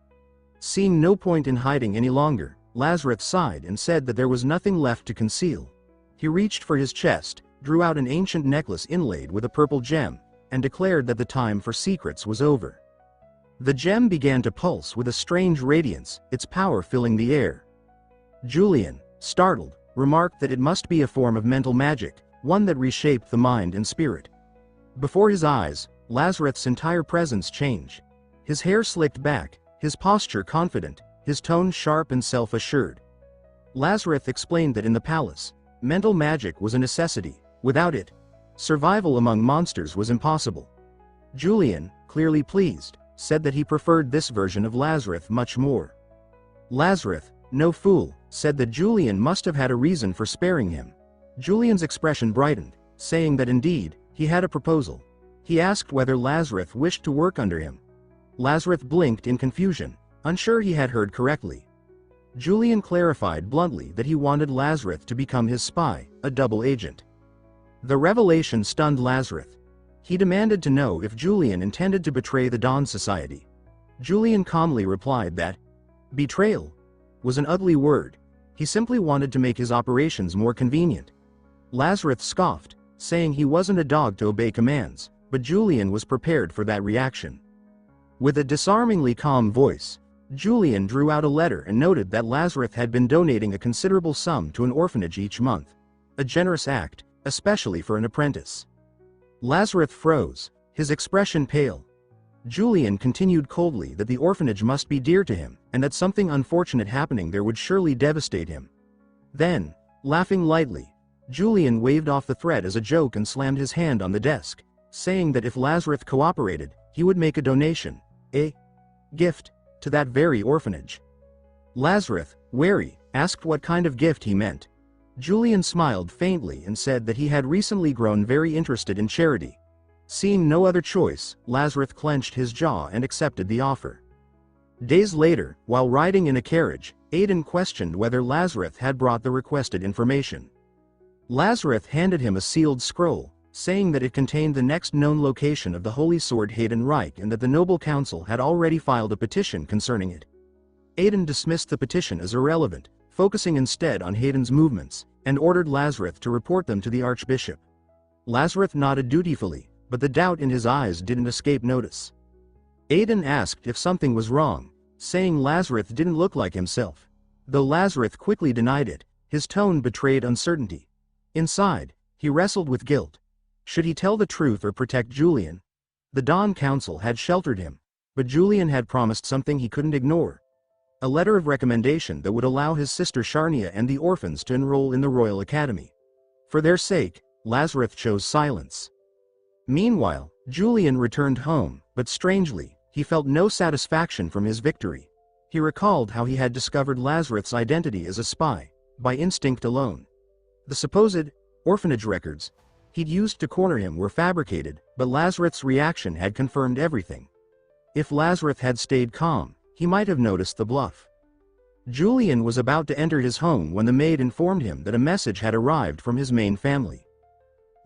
Seeing no point in hiding any longer, Lazarus sighed and said that there was nothing left to conceal. He reached for his chest, drew out an ancient necklace inlaid with a purple gem, and declared that the time for secrets was over. The gem began to pulse with a strange radiance, its power filling the air. Julian, startled, remarked that it must be a form of mental magic, one that reshaped the mind and spirit. Before his eyes, Lazarus' entire presence changed. His hair slicked back, his posture confident, his tone sharp and self-assured. Lazarus explained that in the palace, mental magic was a necessity. Without it, survival among monsters was impossible. Julian, clearly pleased, said that he preferred this version of Lazarus much more. Lazarus, no fool, said that Julian must have had a reason for sparing him. Julian's expression brightened, saying that indeed, he had a proposal. He asked whether Lazarus wished to work under him. Lazarus blinked in confusion, unsure he had heard correctly. Julian clarified bluntly that he wanted Lazarus to become his spy, a double agent. The revelation stunned Lazarus. He demanded to know if Julian intended to betray the Dawn Society. Julian calmly replied that, Betrayal was an ugly word. He simply wanted to make his operations more convenient. Lazarus scoffed, saying he wasn't a dog to obey commands, but Julian was prepared for that reaction. With a disarmingly calm voice, Julian drew out a letter and noted that Lazarus had been donating a considerable sum to an orphanage each month. A generous act, especially for an apprentice. Lazarus froze, his expression pale. Julian continued coldly that the orphanage must be dear to him, and that something unfortunate happening there would surely devastate him. Then, laughing lightly, Julian waved off the threat as a joke and slammed his hand on the desk, saying that if Lazarus cooperated, he would make a donation, a gift, to that very orphanage. Lazarus, wary, asked what kind of gift he meant. Julian smiled faintly and said that he had recently grown very interested in charity. Seeing no other choice, Lazarus clenched his jaw and accepted the offer. Days later, while riding in a carriage, Aiden questioned whether Lazarus had brought the requested information. Lazarus handed him a sealed scroll, saying that it contained the next known location of the Holy Sword Hayden Reich and that the Noble Council had already filed a petition concerning it. Aiden dismissed the petition as irrelevant, focusing instead on Hayden's movements, and ordered Lazarus to report them to the Archbishop. Lazarus nodded dutifully, but the doubt in his eyes didn't escape notice. Aiden asked if something was wrong, saying Lazarus didn't look like himself. Though Lazarus quickly denied it, his tone betrayed uncertainty. Inside, he wrestled with guilt. Should he tell the truth or protect Julian? The Dawn Council had sheltered him, but Julian had promised something he couldn't ignore. A letter of recommendation that would allow his sister Sharnia and the orphans to enroll in the Royal Academy. For their sake, Lazarus chose silence. Meanwhile, Julian returned home, but strangely, he felt no satisfaction from his victory. He recalled how he had discovered Lazarus' identity as a spy, by instinct alone. The supposed orphanage records he'd used to corner him were fabricated, but Lazarus' reaction had confirmed everything. If Lazarus had stayed calm, he might have noticed the bluff. Julian was about to enter his home when the maid informed him that a message had arrived from his main family.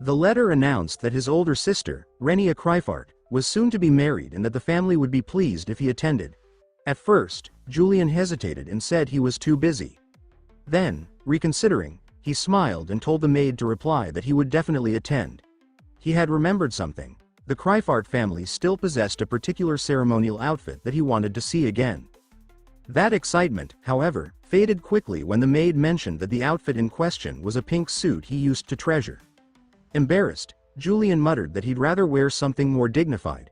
The letter announced that his older sister, Renia Kryfart, was soon to be married and that the family would be pleased if he attended. At first, Julian hesitated and said he was too busy. Then, reconsidering, he smiled and told the maid to reply that he would definitely attend. He had remembered something. The Kryfart family still possessed a particular ceremonial outfit that he wanted to see again. That excitement, however, faded quickly when the maid mentioned that the outfit in question was a pink suit he used to treasure. Embarrassed, Julian muttered that he'd rather wear something more dignified.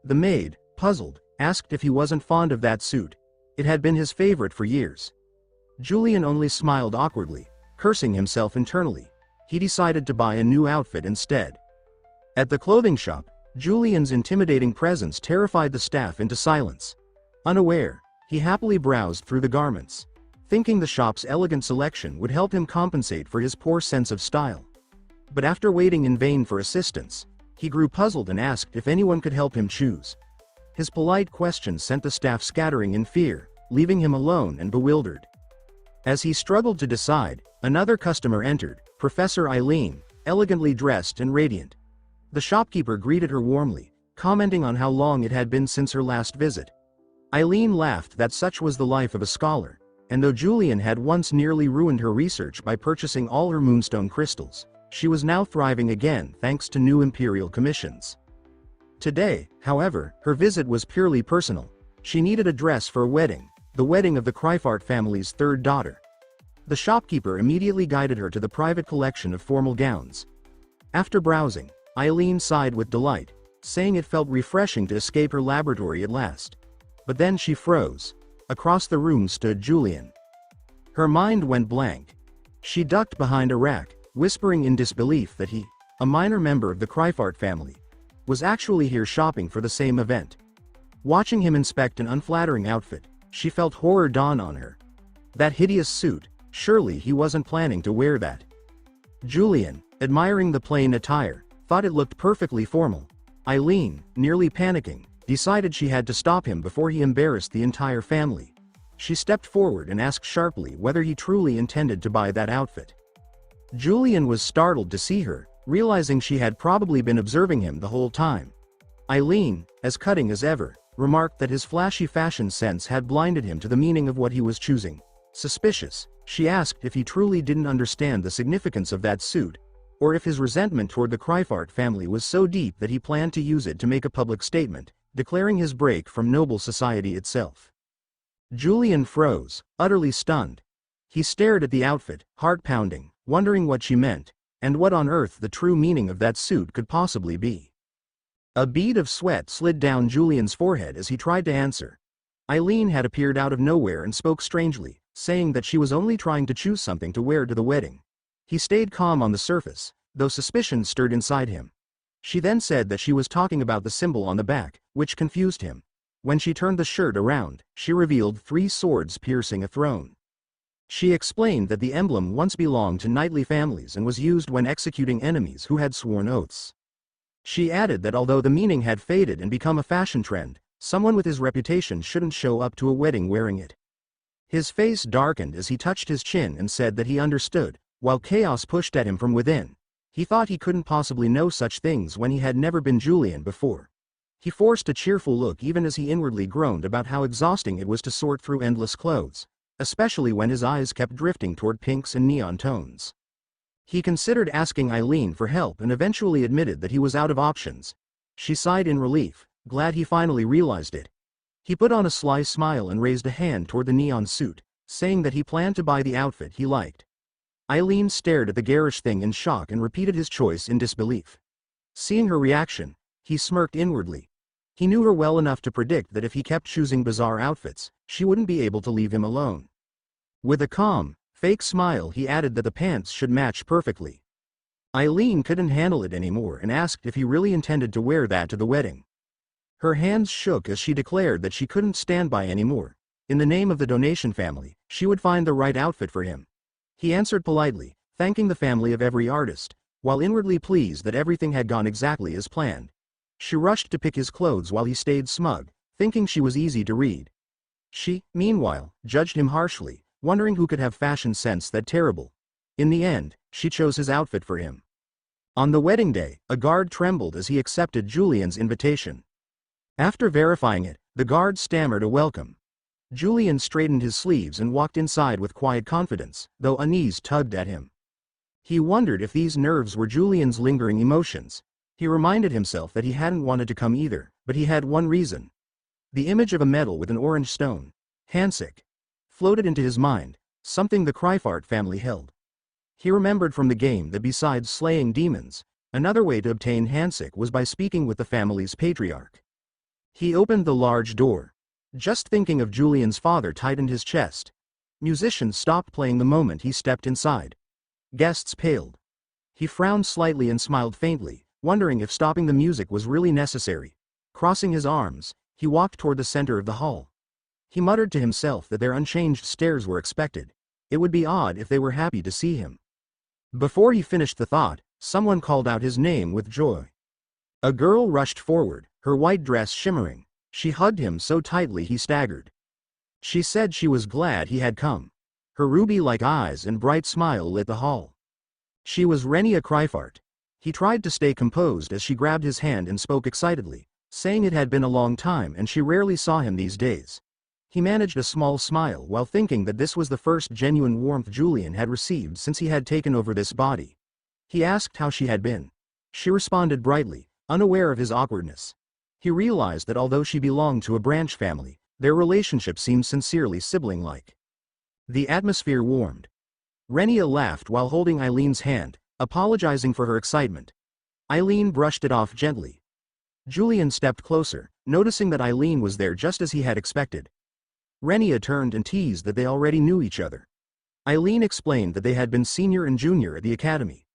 The maid, puzzled, asked if he wasn't fond of that suit. It had been his favorite for years. Julian only smiled awkwardly, cursing himself internally. He decided to buy a new outfit instead. At the clothing shop, Julian's intimidating presence terrified the staff into silence. Unaware, he happily browsed through the garments, thinking the shop's elegant selection would help him compensate for his poor sense of style. But after waiting in vain for assistance, he grew puzzled and asked if anyone could help him choose. His polite question sent the staff scattering in fear, leaving him alone and bewildered. As he struggled to decide, another customer entered, Professor Eileen, elegantly dressed and radiant. The shopkeeper greeted her warmly, commenting on how long it had been since her last visit. Eileen laughed that such was the life of a scholar, and though Julian had once nearly ruined her research by purchasing all her moonstone crystals, she was now thriving again thanks to new imperial commissions. Today, however, her visit was purely personal. She needed a dress for a wedding, the wedding of the Kryfart family's third daughter. The shopkeeper immediately guided her to the private collection of formal gowns. After browsing, Eileen sighed with delight, saying it felt refreshing to escape her laboratory at last. But then she froze. Across the room stood Julian. Her mind went blank. She ducked behind a rack, whispering in disbelief that he, a minor member of the Kryfart family, was actually here shopping for the same event. Watching him inspect an unflattering outfit, she felt horror dawn on her. That hideous suit, surely he wasn't planning to wear that. Julian, admiring the plain attire, thought it looked perfectly formal. Eileen, nearly panicking, decided she had to stop him before he embarrassed the entire family. She stepped forward and asked sharply whether he truly intended to buy that outfit. Julian was startled to see her, realizing she had probably been observing him the whole time. Eileen, as cutting as ever, remarked that his flashy fashion sense had blinded him to the meaning of what he was choosing. Suspicious, she asked if he truly didn't understand the significance of that suit, or if his resentment toward the Crazed family was so deep that he planned to use it to make a public statement, declaring his break from noble society itself. Julian froze, utterly stunned. He stared at the outfit, heart pounding, wondering what she meant, and what on earth the true meaning of that suit could possibly be. A bead of sweat slid down Julian's forehead as he tried to answer. Eileen had appeared out of nowhere and spoke strangely, saying that she was only trying to choose something to wear to the wedding. He stayed calm on the surface, though suspicion stirred inside him. She then said that she was talking about the symbol on the back, which confused him. When she turned the shirt around, she revealed 3 swords piercing a throne. She explained that the emblem once belonged to knightly families and was used when executing enemies who had sworn oaths. She added that although the meaning had faded and become a fashion trend, someone with his reputation shouldn't show up to a wedding wearing it. His face darkened as he touched his chin and said that he understood, while chaos pushed at him from within. He thought he couldn't possibly know such things when he had never been Julian before. He forced a cheerful look even as he inwardly groaned about how exhausting it was to sort through endless clothes, especially when his eyes kept drifting toward pinks and neon tones. He considered asking Eileen for help and eventually admitted that he was out of options. She sighed in relief, glad he finally realized it. He put on a sly smile and raised a hand toward the neon suit, saying that he planned to buy the outfit he liked. Eileen stared at the garish thing in shock and repeated his choice in disbelief. Seeing her reaction, he smirked inwardly. He knew her well enough to predict that if he kept choosing bizarre outfits, she wouldn't be able to leave him alone. With a calm, fake smile he added that the pants should match perfectly. Eileen couldn't handle it anymore and asked if he really intended to wear that to the wedding. Her hands shook as she declared that she couldn't stand by anymore. In the name of the donation family, she would find the right outfit for him. He answered politely, thanking the family of every artist, while inwardly pleased that everything had gone exactly as planned. She rushed to pick his clothes while he stayed smug, thinking she was easy to read. She, meanwhile, judged him harshly, wondering who could have fashion sense that terrible. In the end, she chose his outfit for him. On the wedding day, a guard trembled as he accepted Julian's invitation. After verifying it, the guard stammered a welcome. Julian straightened his sleeves and walked inside with quiet confidence, though unease tugged at him. He wondered if these nerves were Julian's lingering emotions. He reminded himself that he hadn't wanted to come either, but he had one reason. The image of a medal with an orange stone, Hansik, floated into his mind, something the Crazed family held. He remembered from the game that besides slaying demons, another way to obtain Hansik was by speaking with the family's patriarch. He opened the large door. Just thinking of Julian's father tightened his chest. Musicians stopped playing the moment he stepped inside. Guests paled. He frowned slightly and smiled faintly, wondering if stopping the music was really necessary. Crossing his arms, he walked toward the center of the hall. He muttered to himself that their unchanged stares were expected. It would be odd if they were happy to see him. Before he finished the thought, someone called out his name with joy. A girl rushed forward, her white dress shimmering. She hugged him so tightly he staggered. She said she was glad he had come. Her ruby-like eyes and bright smile lit the hall. She was Crazed. He tried to stay composed as she grabbed his hand and spoke excitedly, saying it had been a long time and she rarely saw him these days. He managed a small smile while thinking that this was the first genuine warmth Julian had received since he had taken over this body. He asked how she had been. She responded brightly, unaware of his awkwardness. He realized that although she belonged to a branch family, their relationship seemed sincerely sibling-like. The atmosphere warmed. Renia laughed while holding Eileen's hand, apologizing for her excitement. Eileen brushed it off gently. Julian stepped closer, noticing that Eileen was there just as he had expected. Renia turned and teased that they already knew each other. Eileen explained that they had been senior and junior at the academy.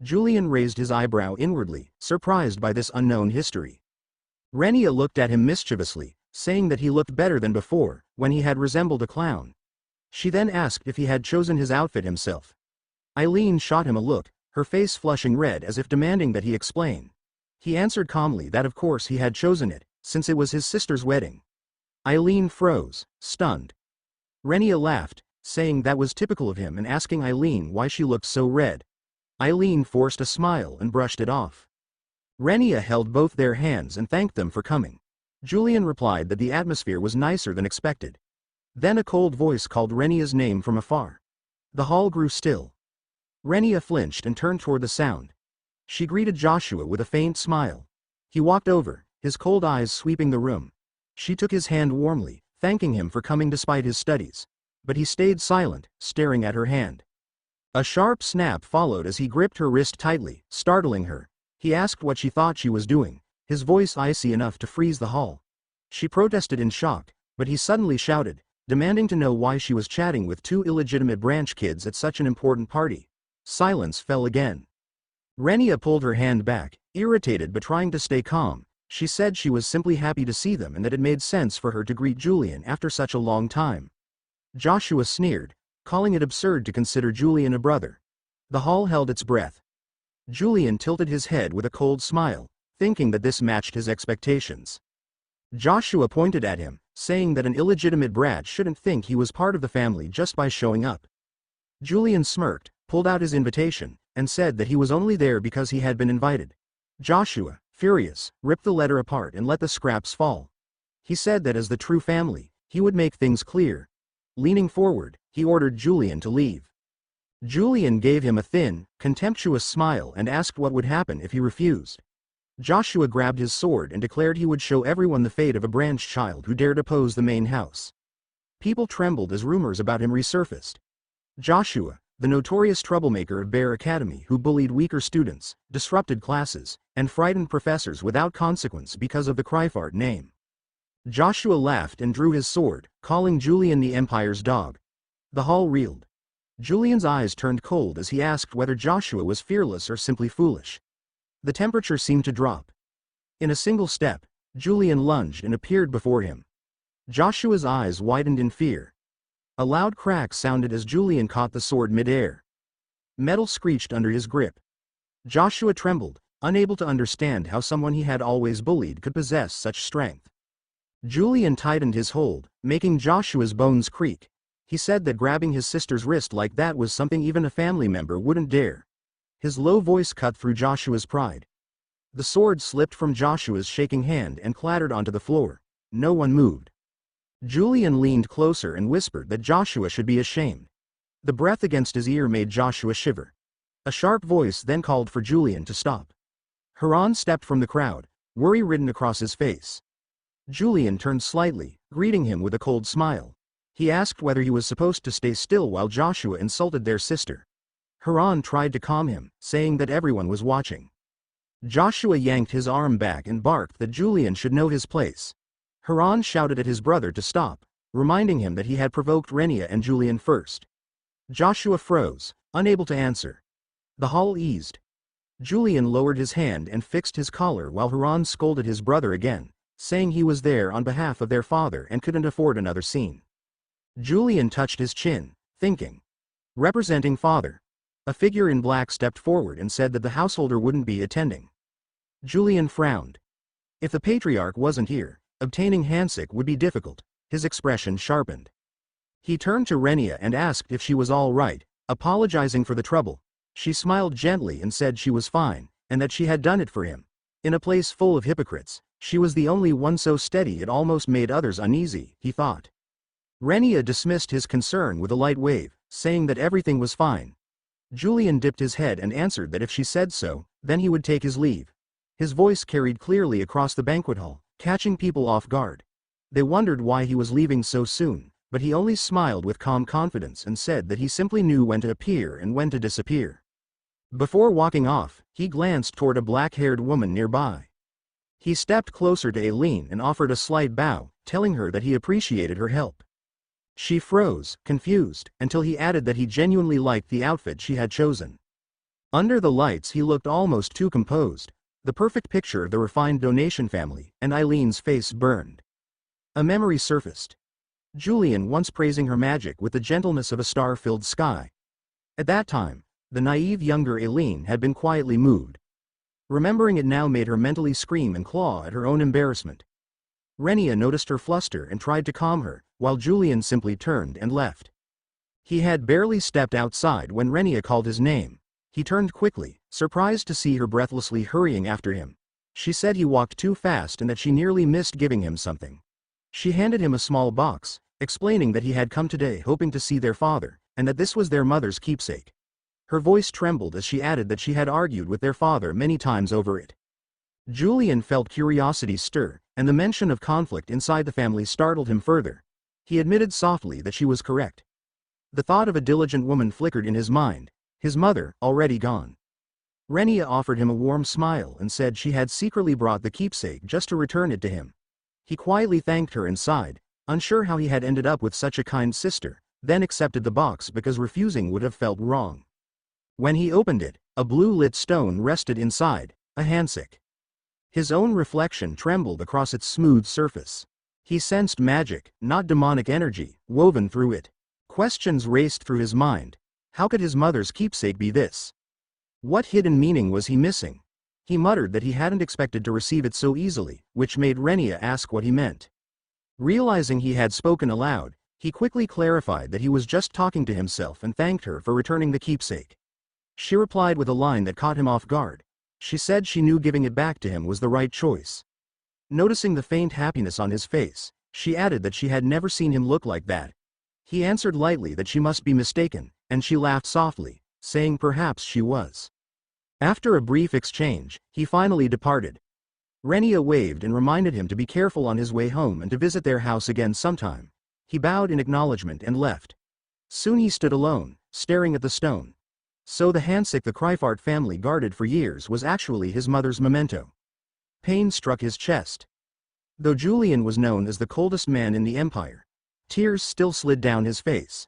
Julian raised his eyebrow inwardly, surprised by this unknown history. Renia looked at him mischievously, saying that he looked better than before, when he had resembled a clown. She then asked if he had chosen his outfit himself. Eileen shot him a look, her face flushing red as if demanding that he explain. He answered calmly that of course he had chosen it, since it was his sister's wedding. Eileen froze, stunned. Renia laughed, saying that was typical of him and asking Eileen why she looked so red. Eileen forced a smile and brushed it off. Renia held both their hands and thanked them for coming. Julian replied that the atmosphere was nicer than expected. Then a cold voice called Renia's name from afar. The hall grew still. Renia flinched and turned toward the sound. She greeted Joshua with a faint smile. He walked over, his cold eyes sweeping the room. She took his hand warmly, thanking him for coming despite his studies. But he stayed silent, staring at her hand. A sharp snap followed as he gripped her wrist tightly, startling her. He asked what she thought she was doing, his voice icy enough to freeze the hall. She protested in shock, but he suddenly shouted, demanding to know why she was chatting with two illegitimate branch kids at such an important party. Silence fell again. Renia pulled her hand back, irritated but trying to stay calm. She said she was simply happy to see them and that it made sense for her to greet Julian after such a long time. Joshua sneered, calling it absurd to consider Julian a brother. The hall held its breath. Julian tilted his head with a cold smile, thinking that this matched his expectations. Joshua pointed at him, saying that an illegitimate brat shouldn't think he was part of the family just by showing up. Julian smirked, pulled out his invitation, and said that he was only there because he had been invited. Joshua, furious, ripped the letter apart and let the scraps fall. He said that as the true family, he would make things clear. Leaning forward, he ordered Julian to leave. Julian gave him a thin, contemptuous smile and asked what would happen if he refused. Joshua grabbed his sword and declared he would show everyone the fate of a branch child who dared oppose the main house. People trembled as rumors about him resurfaced. Joshua, the notorious troublemaker of Bear Academy who bullied weaker students, disrupted classes, and frightened professors without consequence because of the Cryfart name. Joshua laughed and drew his sword, calling Julian the Empire's dog. The hall reeled. Julian's eyes turned cold as he asked whether Joshua was fearless or simply foolish. The temperature seemed to drop. In a single step, Julian lunged and appeared before him. Joshua's eyes widened in fear. A loud crack sounded as Julian caught the sword mid-air. Metal screeched under his grip. Joshua trembled, unable to understand how someone he had always bullied could possess such strength. Julian tightened his hold, making Joshua's bones creak. He said that grabbing his sister's wrist like that was something even a family member wouldn't dare. His low voice cut through Joshua's pride. The sword slipped from Joshua's shaking hand and clattered onto the floor. No one moved. Julian leaned closer and whispered that Joshua should be ashamed. The breath against his ear made Joshua shiver. A sharp voice then called for Julian to stop. Harem stepped from the crowd, worry written across his face. Julian turned slightly, greeting him with a cold smile. He asked whether he was supposed to stay still while Joshua insulted their sister. Harem tried to calm him, saying that everyone was watching. Joshua yanked his arm back and barked that Julian should know his place. Harem shouted at his brother to stop, reminding him that he had provoked Renia and Julian first. Joshua froze, unable to answer. The hall eased. Julian lowered his hand and fixed his collar while Harem scolded his brother again, saying he was there on behalf of their father and couldn't afford another scene. Julian touched his chin, thinking. Representing father. A figure in black stepped forward and said that the householder wouldn't be attending. Julian frowned. If the patriarch wasn't here, obtaining Hansik would be difficult. His expression sharpened. He turned to Renia and asked if she was all right, apologizing for the trouble. She smiled gently and said she was fine, and that she had done it for him. In a place full of hypocrites, she was the only one so steady it almost made others uneasy, he thought. Renia dismissed his concern with a light wave, saying that everything was fine. Julian dipped his head and answered that if she said so, then he would take his leave. His voice carried clearly across the banquet hall, catching people off guard. They wondered why he was leaving so soon, but he only smiled with calm confidence and said that he simply knew when to appear and when to disappear. Before walking off, he glanced toward a black-haired woman nearby. He stepped closer to Aileen and offered a slight bow, telling her that he appreciated her help. She froze, confused, until he added that he genuinely liked the outfit she had chosen. Under the lights he looked almost too composed, the perfect picture of the refined donation family, and Eileen's face burned. A memory surfaced. Julian once praising her magic with the gentleness of a star-filled sky. At that time, the naive younger Aileen had been quietly moved. Remembering it now made her mentally scream and claw at her own embarrassment. Renia noticed her fluster and tried to calm her, while Julian simply turned and left. He had barely stepped outside when Renia called his name. He turned quickly, surprised to see her breathlessly hurrying after him. She said he walked too fast and that she nearly missed giving him something. She handed him a small box, explaining that he had come today hoping to see their father, and that this was their mother's keepsake. Her voice trembled as she added that she had argued with their father many times over it. Julian felt curiosity stir, and the mention of conflict inside the family startled him further. He admitted softly that she was correct. The thought of a diligent woman flickered in his mind, his mother, already gone. Renia offered him a warm smile and said she had secretly brought the keepsake just to return it to him. He quietly thanked her and sighed, unsure how he had ended up with such a kind sister, then accepted the box because refusing would have felt wrong. When he opened it, a blue-lit stone rested inside, a handsick. His own reflection trembled across its smooth surface. He sensed magic, not demonic energy, woven through it. Questions raced through his mind. How could his mother's keepsake be this? What hidden meaning was he missing? He muttered that he hadn't expected to receive it so easily, which made Renia ask what he meant. Realizing he had spoken aloud, he quickly clarified that he was just talking to himself and thanked her for returning the keepsake. She replied with a line that caught him off guard. She said she knew giving it back to him was the right choice. Noticing the faint happiness on his face, she added that she had never seen him look like that. He answered lightly that she must be mistaken, and she laughed softly, saying perhaps she was. After a brief exchange, he finally departed. Renia waved and reminded him to be careful on his way home and to visit their house again sometime. He bowed in acknowledgement and left. Soon he stood alone, staring at the stone. So the handsick the Kryfart family guarded for years was actually his mother's memento. Pain struck his chest. Though Julian was known as the coldest man in the empire, tears still slid down his face.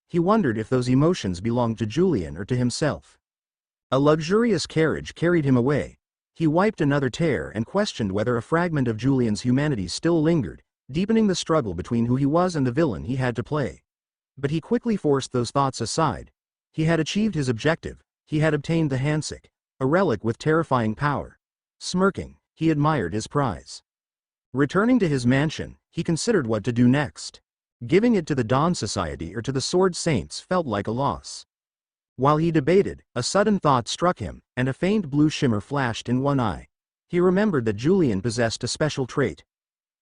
He wondered if those emotions belonged to Julian or to himself. A luxurious carriage carried him away. He wiped another tear and questioned whether a fragment of Julian's humanity still lingered, deepening the struggle between who he was and the villain he had to play. But he quickly forced those thoughts aside. He had achieved his objective. He had obtained the handsick, a relic with terrifying power. Smirking, he admired his prize. Returning to his mansion, he considered what to do next. Giving it to the Dawn Society or to the Sword Saints felt like a loss. While he debated, a sudden thought struck him, and a faint blue shimmer flashed in one eye. He remembered that Julian possessed a special trait.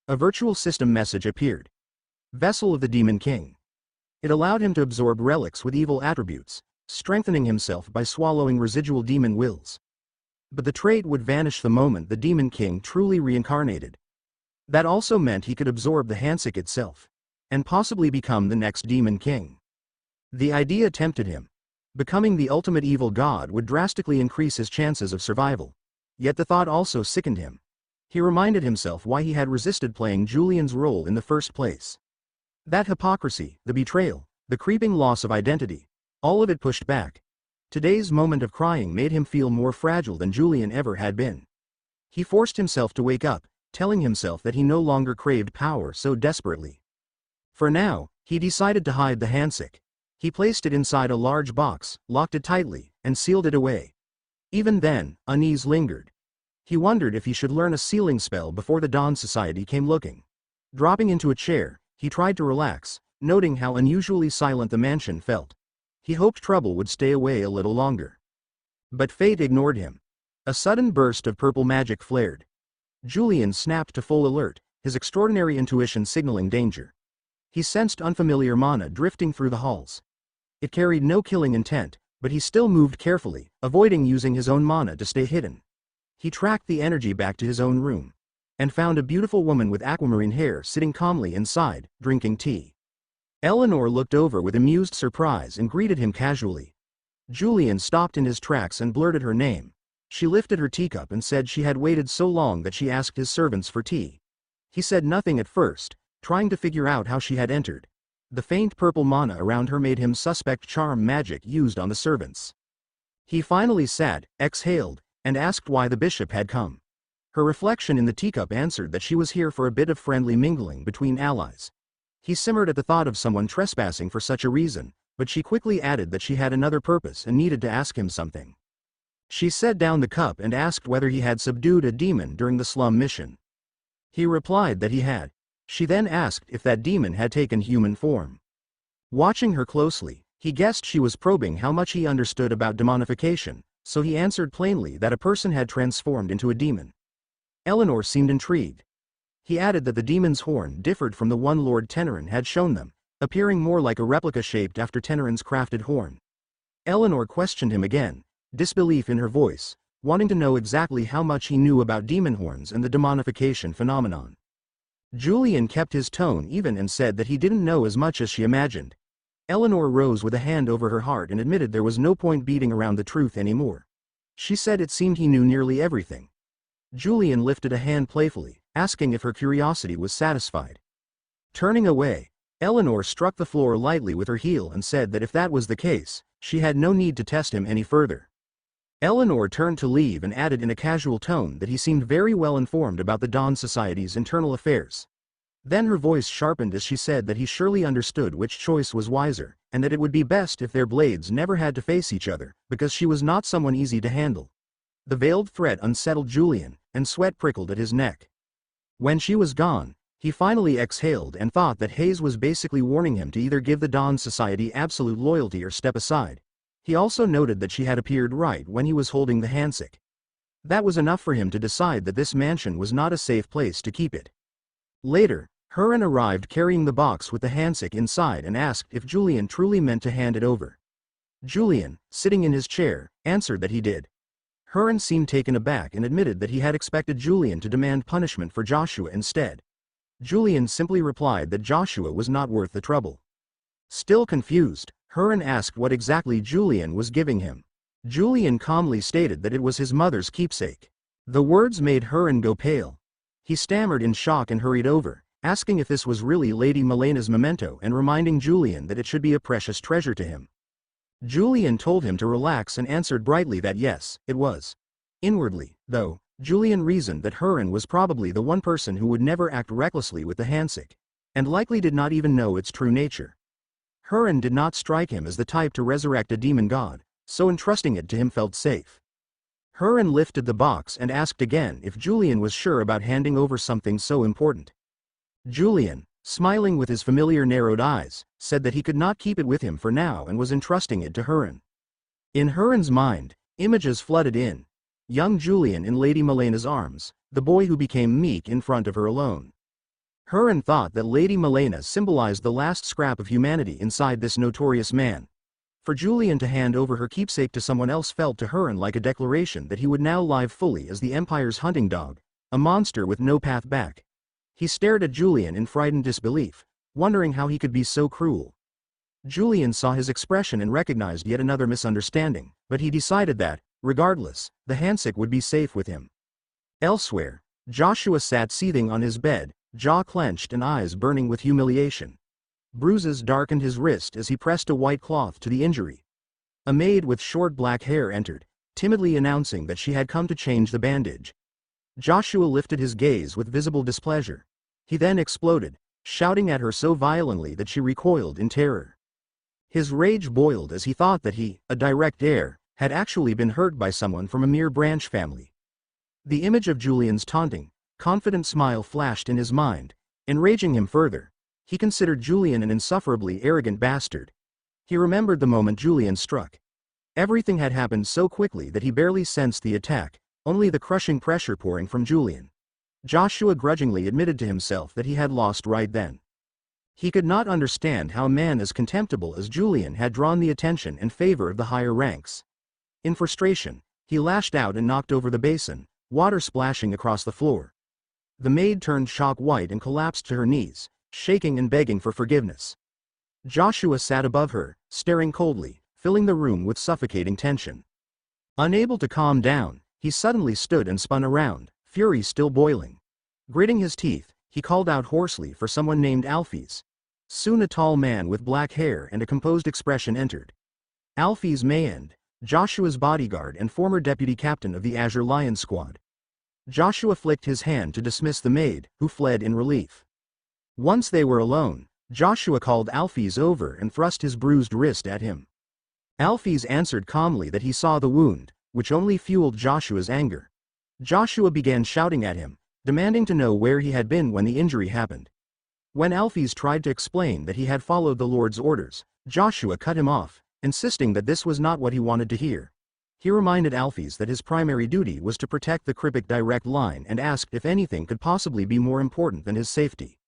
A virtual system message appeared. Vessel of the Demon King. It allowed him to absorb relics with evil attributes, strengthening himself by swallowing residual demon wills. But the trait would vanish the moment the Demon King truly reincarnated. That also meant he could absorb the handsick itself, and possibly become the next Demon King. The idea tempted him. Becoming the ultimate evil god would drastically increase his chances of survival. Yet the thought also sickened him. He reminded himself why he had resisted playing Julian's role in the first place. That hypocrisy, the betrayal, the creeping loss of identity, all of it pushed back. Today's moment of crying made him feel more fragile than Julian ever had been. He forced himself to wake up, telling himself that he no longer craved power so desperately. For now, he decided to hide the handsick. He placed it inside a large box, locked it tightly, and sealed it away. Even then, unease lingered. He wondered if he should learn a sealing spell before the Dawn Society came looking. Dropping into a chair, he tried to relax, noting how unusually silent the mansion felt. He hoped trouble would stay away a little longer. But fate ignored him. A sudden burst of purple magic flared. Julian snapped to full alert, his extraordinary intuition signaling danger. He sensed unfamiliar mana drifting through the halls. It carried no killing intent, but he still moved carefully, avoiding using his own mana to stay hidden. He tracked the energy back to his own room, and found a beautiful woman with aquamarine hair sitting calmly inside, drinking tea. Eleanor looked over with amused surprise and greeted him casually. Julian stopped in his tracks and blurted her name. She lifted her teacup and said she had waited so long that she asked his servants for tea. He said nothing at first, trying to figure out how she had entered. The faint purple mana around her made him suspect charm magic used on the servants. He finally sat, exhaled, and asked why the bishop had come. Her reflection in the teacup answered that she was here for a bit of friendly mingling between allies. He simmered at the thought of someone trespassing for such a reason, but she quickly added that she had another purpose and needed to ask him something. She set down the cup and asked whether he had subdued a demon during the slum mission. He replied that he had. She then asked if that demon had taken human form. Watching her closely, he guessed she was probing how much he understood about demonification, so he answered plainly that a person had transformed into a demon. Eleanor seemed intrigued. He added that the demon's horn differed from the one Lord Tenerin had shown them, appearing more like a replica shaped after Tenerin's crafted horn. Eleanor questioned him again, disbelief in her voice, wanting to know exactly how much he knew about demon horns and the demonification phenomenon. Julian kept his tone even and said that he didn't know as much as she imagined. Eleanor rose with a hand over her heart and admitted there was no point beating around the truth anymore. She said it seemed he knew nearly everything. Julian lifted a hand playfully, asking if her curiosity was satisfied. Turning away, Eleanor struck the floor lightly with her heel and said that if that was the case, she had no need to test him any further. Eleanor turned to leave and added in a casual tone that he seemed very well informed about the Dawn Society's internal affairs. Then her voice sharpened as she said that he surely understood which choice was wiser, and that it would be best if their blades never had to face each other, because she was not someone easy to handle. The veiled threat unsettled Julian, and sweat prickled at his neck. When she was gone, he finally exhaled and thought that Hayes was basically warning him to either give the Dawn Society absolute loyalty or step aside. He also noted that she had appeared right when he was holding the handsick. That was enough for him to decide that this mansion was not a safe place to keep it. Later, Huron arrived carrying the box with the handsick inside and asked if Julian truly meant to hand it over. Julian, sitting in his chair, answered that he did. Huron seemed taken aback and admitted that he had expected Julian to demand punishment for Joshua instead. Julian simply replied that Joshua was not worth the trouble. Still confused, Huron asked what exactly Julian was giving him. Julian calmly stated that it was his mother's keepsake. The words made Huron go pale. He stammered in shock and hurried over, asking if this was really Lady Melena's memento and reminding Julian that it should be a precious treasure to him. Julian told him to relax and answered brightly that yes, it was. Inwardly, though, Julian reasoned that Huron was probably the one person who would never act recklessly with the handsick, and likely did not even know its true nature. Huron did not strike him as the type to resurrect a demon god, so entrusting it to him felt safe. Huron lifted the box and asked again if Julian was sure about handing over something so important. Julian, smiling with his familiar narrowed eyes, said that he could not keep it with him for now and was entrusting it to Huron. In Huron's mind, images flooded in. Young Julian in Lady Melena's arms, the boy who became meek in front of her alone. Huron thought that Lady Melena symbolized the last scrap of humanity inside this notorious man. For Julian to hand over her keepsake to someone else felt to Huron like a declaration that he would now live fully as the Empire's hunting dog, a monster with no path back. He stared at Julian in frightened disbelief, wondering how he could be so cruel. Julian saw his expression and recognized yet another misunderstanding, but he decided that, regardless, the handsick would be safe with him. Elsewhere, Joshua sat seething on his bed, jaw clenched and eyes burning with humiliation. Bruises darkened his wrist as he pressed a white cloth to the injury. A maid with short black hair entered, timidly announcing that she had come to change the bandage. Joshua lifted his gaze with visible displeasure. He then exploded, shouting at her so violently that she recoiled in terror. His rage boiled as he thought that he, a direct heir, had actually been hurt by someone from a mere branch family. The image of Julian's taunting, confident smile flashed in his mind, enraging him further. He considered Julian an insufferably arrogant bastard. He remembered the moment Julian struck. Everything had happened so quickly that he barely sensed the attack, only the crushing pressure pouring from Julian. Joshua grudgingly admitted to himself that he had lost right then. He could not understand how a man as contemptible as Julian had drawn the attention and favor of the higher ranks. In frustration, he lashed out and knocked over the basin, water splashing across the floor. The maid turned chalk white and collapsed to her knees, shaking and begging for forgiveness. Joshua sat above her, staring coldly, filling the room with suffocating tension. Unable to calm down, he suddenly stood and spun around, fury still boiling. Gritting his teeth, he called out hoarsely for someone named Alphys. Soon a tall man with black hair and a composed expression entered. Alphys Mayend, Joshua's bodyguard and former deputy captain of the Azure Lion Squad. Joshua flicked his hand to dismiss the maid, who fled in relief. Once they were alone, Joshua called Alphys over and thrust his bruised wrist at him. Alphys answered calmly that he saw the wound, which only fueled Joshua's anger. Joshua began shouting at him, demanding to know where he had been when the injury happened. When Alphys tried to explain that he had followed the Lord's orders, Joshua cut him off, insisting that this was not what he wanted to hear. He reminded Alphys that his primary duty was to protect the cryptic direct line and asked if anything could possibly be more important than his safety.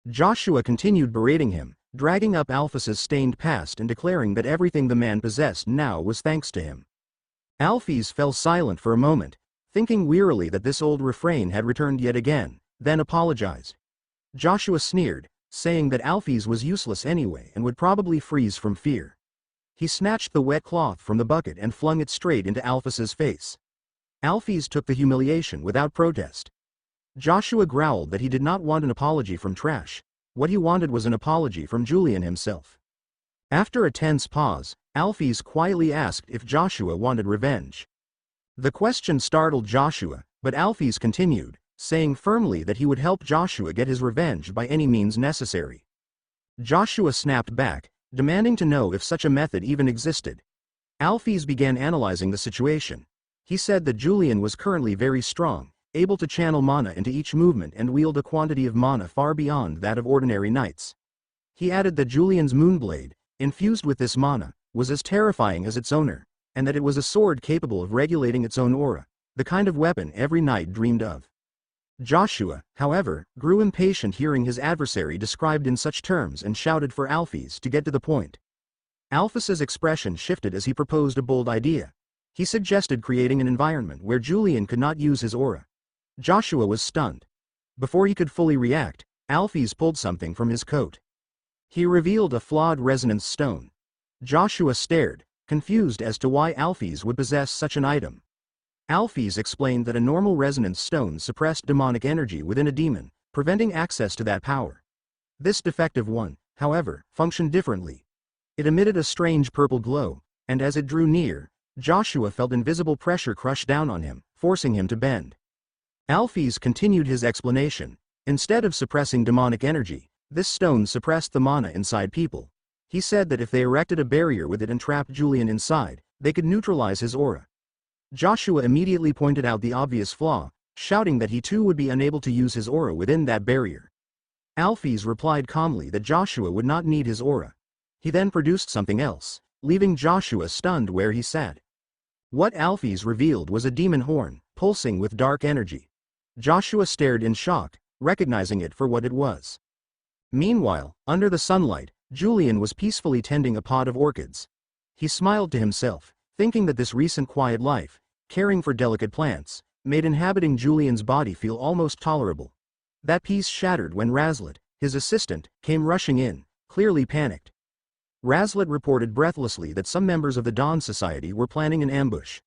Joshua continued berating him, dragging up Alphys's stained past and declaring that everything the man possessed now was thanks to him. Alphys fell silent for a moment, thinking wearily that this old refrain had returned yet again, then apologized. Joshua sneered, saying that Alphys was useless anyway and would probably freeze from fear. He snatched the wet cloth from the bucket and flung it straight into Alphys's face. Alphys took the humiliation without protest. Joshua growled that he did not want an apology from Trash. What he wanted was an apology from Julian himself. After a tense pause, Alphys quietly asked if Joshua wanted revenge. The question startled Joshua, but Alphys continued, saying firmly that he would help Joshua get his revenge by any means necessary. Joshua snapped back, demanding to know if such a method even existed. Alphys began analyzing the situation. He said that Julian was currently very strong, able to channel mana into each movement and wield a quantity of mana far beyond that of ordinary knights. He added that Julian's Moonblade, infused with this mana, was as terrifying as its owner, and that it was a sword capable of regulating its own aura, the kind of weapon every knight dreamed of. Joshua, however, grew impatient hearing his adversary described in such terms and shouted for Alphys to get to the point. Alphys's expression shifted as he proposed a bold idea. He suggested creating an environment where Julian could not use his aura. Joshua was stunned. Before he could fully react, Alphys pulled something from his coat. He revealed a flawed resonance stone. Joshua stared, confused as to why Alphys would possess such an item. Alphys explained that a normal resonance stone suppressed demonic energy within a demon, preventing access to that power. This defective one, however, functioned differently. It emitted a strange purple glow, and as it drew near, Joshua felt invisible pressure crush down on him, forcing him to bend. Alphys continued his explanation. Instead of suppressing demonic energy, this stone suppressed the mana inside people. He said that if they erected a barrier with it and trapped Julian inside, they could neutralize his aura. Joshua immediately pointed out the obvious flaw, shouting that he too would be unable to use his aura within that barrier. Alphys replied calmly that Joshua would not need his aura. He then produced something else, leaving Joshua stunned where he sat. What Alphys revealed was a demon horn, pulsing with dark energy. Joshua stared in shock, recognizing it for what it was. Meanwhile, under the sunlight, Julian was peacefully tending a pot of orchids. He smiled to himself, thinking that this recent quiet life, caring for delicate plants, made inhabiting Julian's body feel almost tolerable. That peace shattered when Razlet, his assistant, came rushing in, clearly panicked. Razlet reported breathlessly that some members of the Dawn Society were planning an ambush.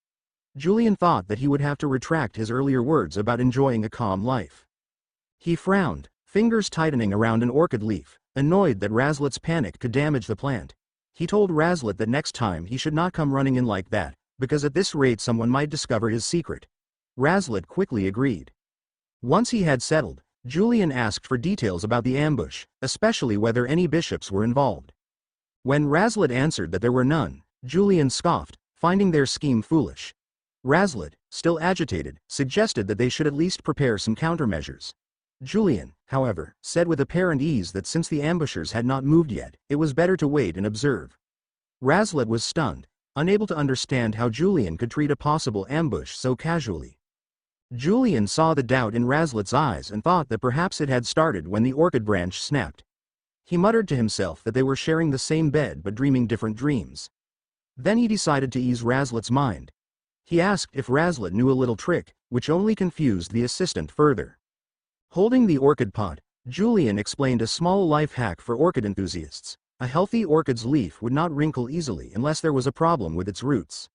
Julian thought that he would have to retract his earlier words about enjoying a calm life. He frowned, fingers tightening around an orchid leaf, annoyed that Razlet's panic could damage the plant. He told Razlet that next time he should not come running in like that, because at this rate someone might discover his secret. Razlet quickly agreed. Once he had settled, Julian asked for details about the ambush, especially whether any bishops were involved. When Razlet answered that there were none, Julian scoffed, finding their scheme foolish. Razlet, still agitated, suggested that they should at least prepare some countermeasures. Julian, however, said with apparent ease that since the ambushers had not moved yet, it was better to wait and observe. Razlet was stunned, unable to understand how Julian could treat a possible ambush so casually. Julian saw the doubt in Razlet's eyes and thought that perhaps it had started when the orchid branch snapped. He muttered to himself that they were sharing the same bed but dreaming different dreams. Then he decided to ease Razlet's mind. He asked if Razlet knew a little trick, which only confused the assistant further. Holding the orchid pot, Julian explained a small life hack for orchid enthusiasts. A healthy orchid's leaf would not wrinkle easily unless there was a problem with its roots.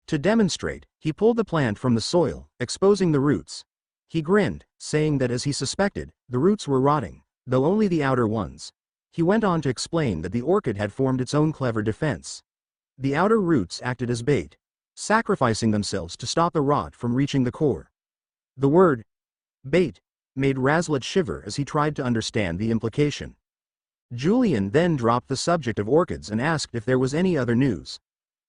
To demonstrate, he pulled the plant from the soil, exposing the roots. He grinned, saying that as he suspected, the roots were rotting, though only the outer ones. He went on to explain that the orchid had formed its own clever defense. The outer roots acted as bait, sacrificing themselves to stop the rot from reaching the core. The word bait made Razlet shiver as he tried to understand the implication. Julian then dropped the subject of orchids and asked if there was any other news.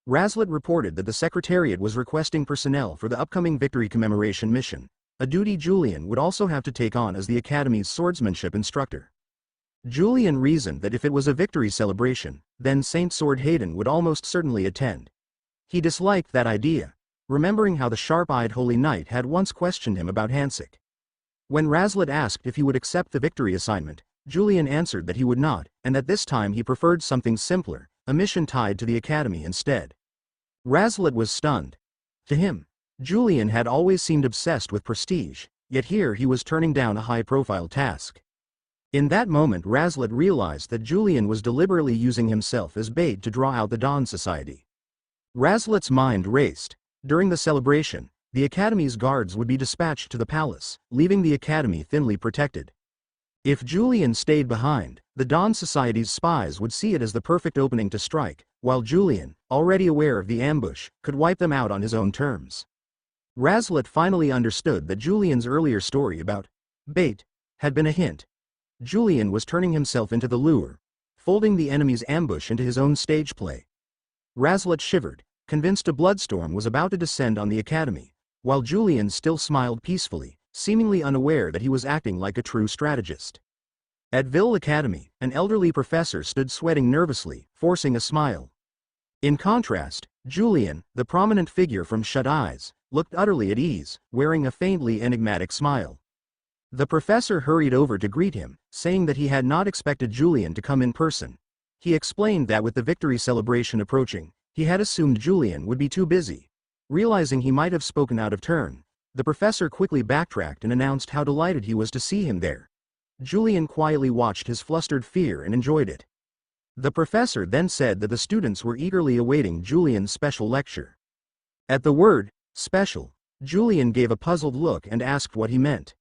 Razlet reported that the Secretariat was requesting personnel for the upcoming Victory Commemoration mission, a duty Julian would also have to take on as the Academy's swordsmanship instructor. Julian reasoned that if it was a victory celebration, then Saint Sword Hayden would almost certainly attend. He disliked that idea, remembering how the sharp-eyed holy knight had once questioned him about Hansik. When Razlet asked if he would accept the victory assignment, Julian answered that he would not, and that this time he preferred something simpler, a mission tied to the academy instead. Razlet was stunned. To him, Julian had always seemed obsessed with prestige, yet here he was turning down a high-profile task. In that moment Razlet realized that Julian was deliberately using himself as bait to draw out the Dawn Society. Razlet's mind raced. During the celebration, the Academy's guards would be dispatched to the palace, leaving the Academy thinly protected. If Julian stayed behind, the Dawn Society's spies would see it as the perfect opening to strike, while Julian, already aware of the ambush, could wipe them out on his own terms. Razlet finally understood that Julian's earlier story about bait had been a hint. Julian was turning himself into the lure, folding the enemy's ambush into his own stage play. Razlet shivered, convinced a bloodstorm was about to descend on the Academy, while Julian still smiled peacefully, seemingly unaware that he was acting like a true strategist. At Ville Academy, an elderly professor stood sweating nervously, forcing a smile. In contrast, Julian, the prominent figure from Shut Eyes, looked utterly at ease, wearing a faintly enigmatic smile. The professor hurried over to greet him, saying that he had not expected Julian to come in person. He explained that with the victory celebration approaching, he had assumed Julian would be too busy. Realizing he might have spoken out of turn, the professor quickly backtracked and announced how delighted he was to see him there. Julian quietly watched his flustered fear and enjoyed it. The professor then said that the students were eagerly awaiting Julian's special lecture. At the word, special, Julian gave a puzzled look and asked what he meant.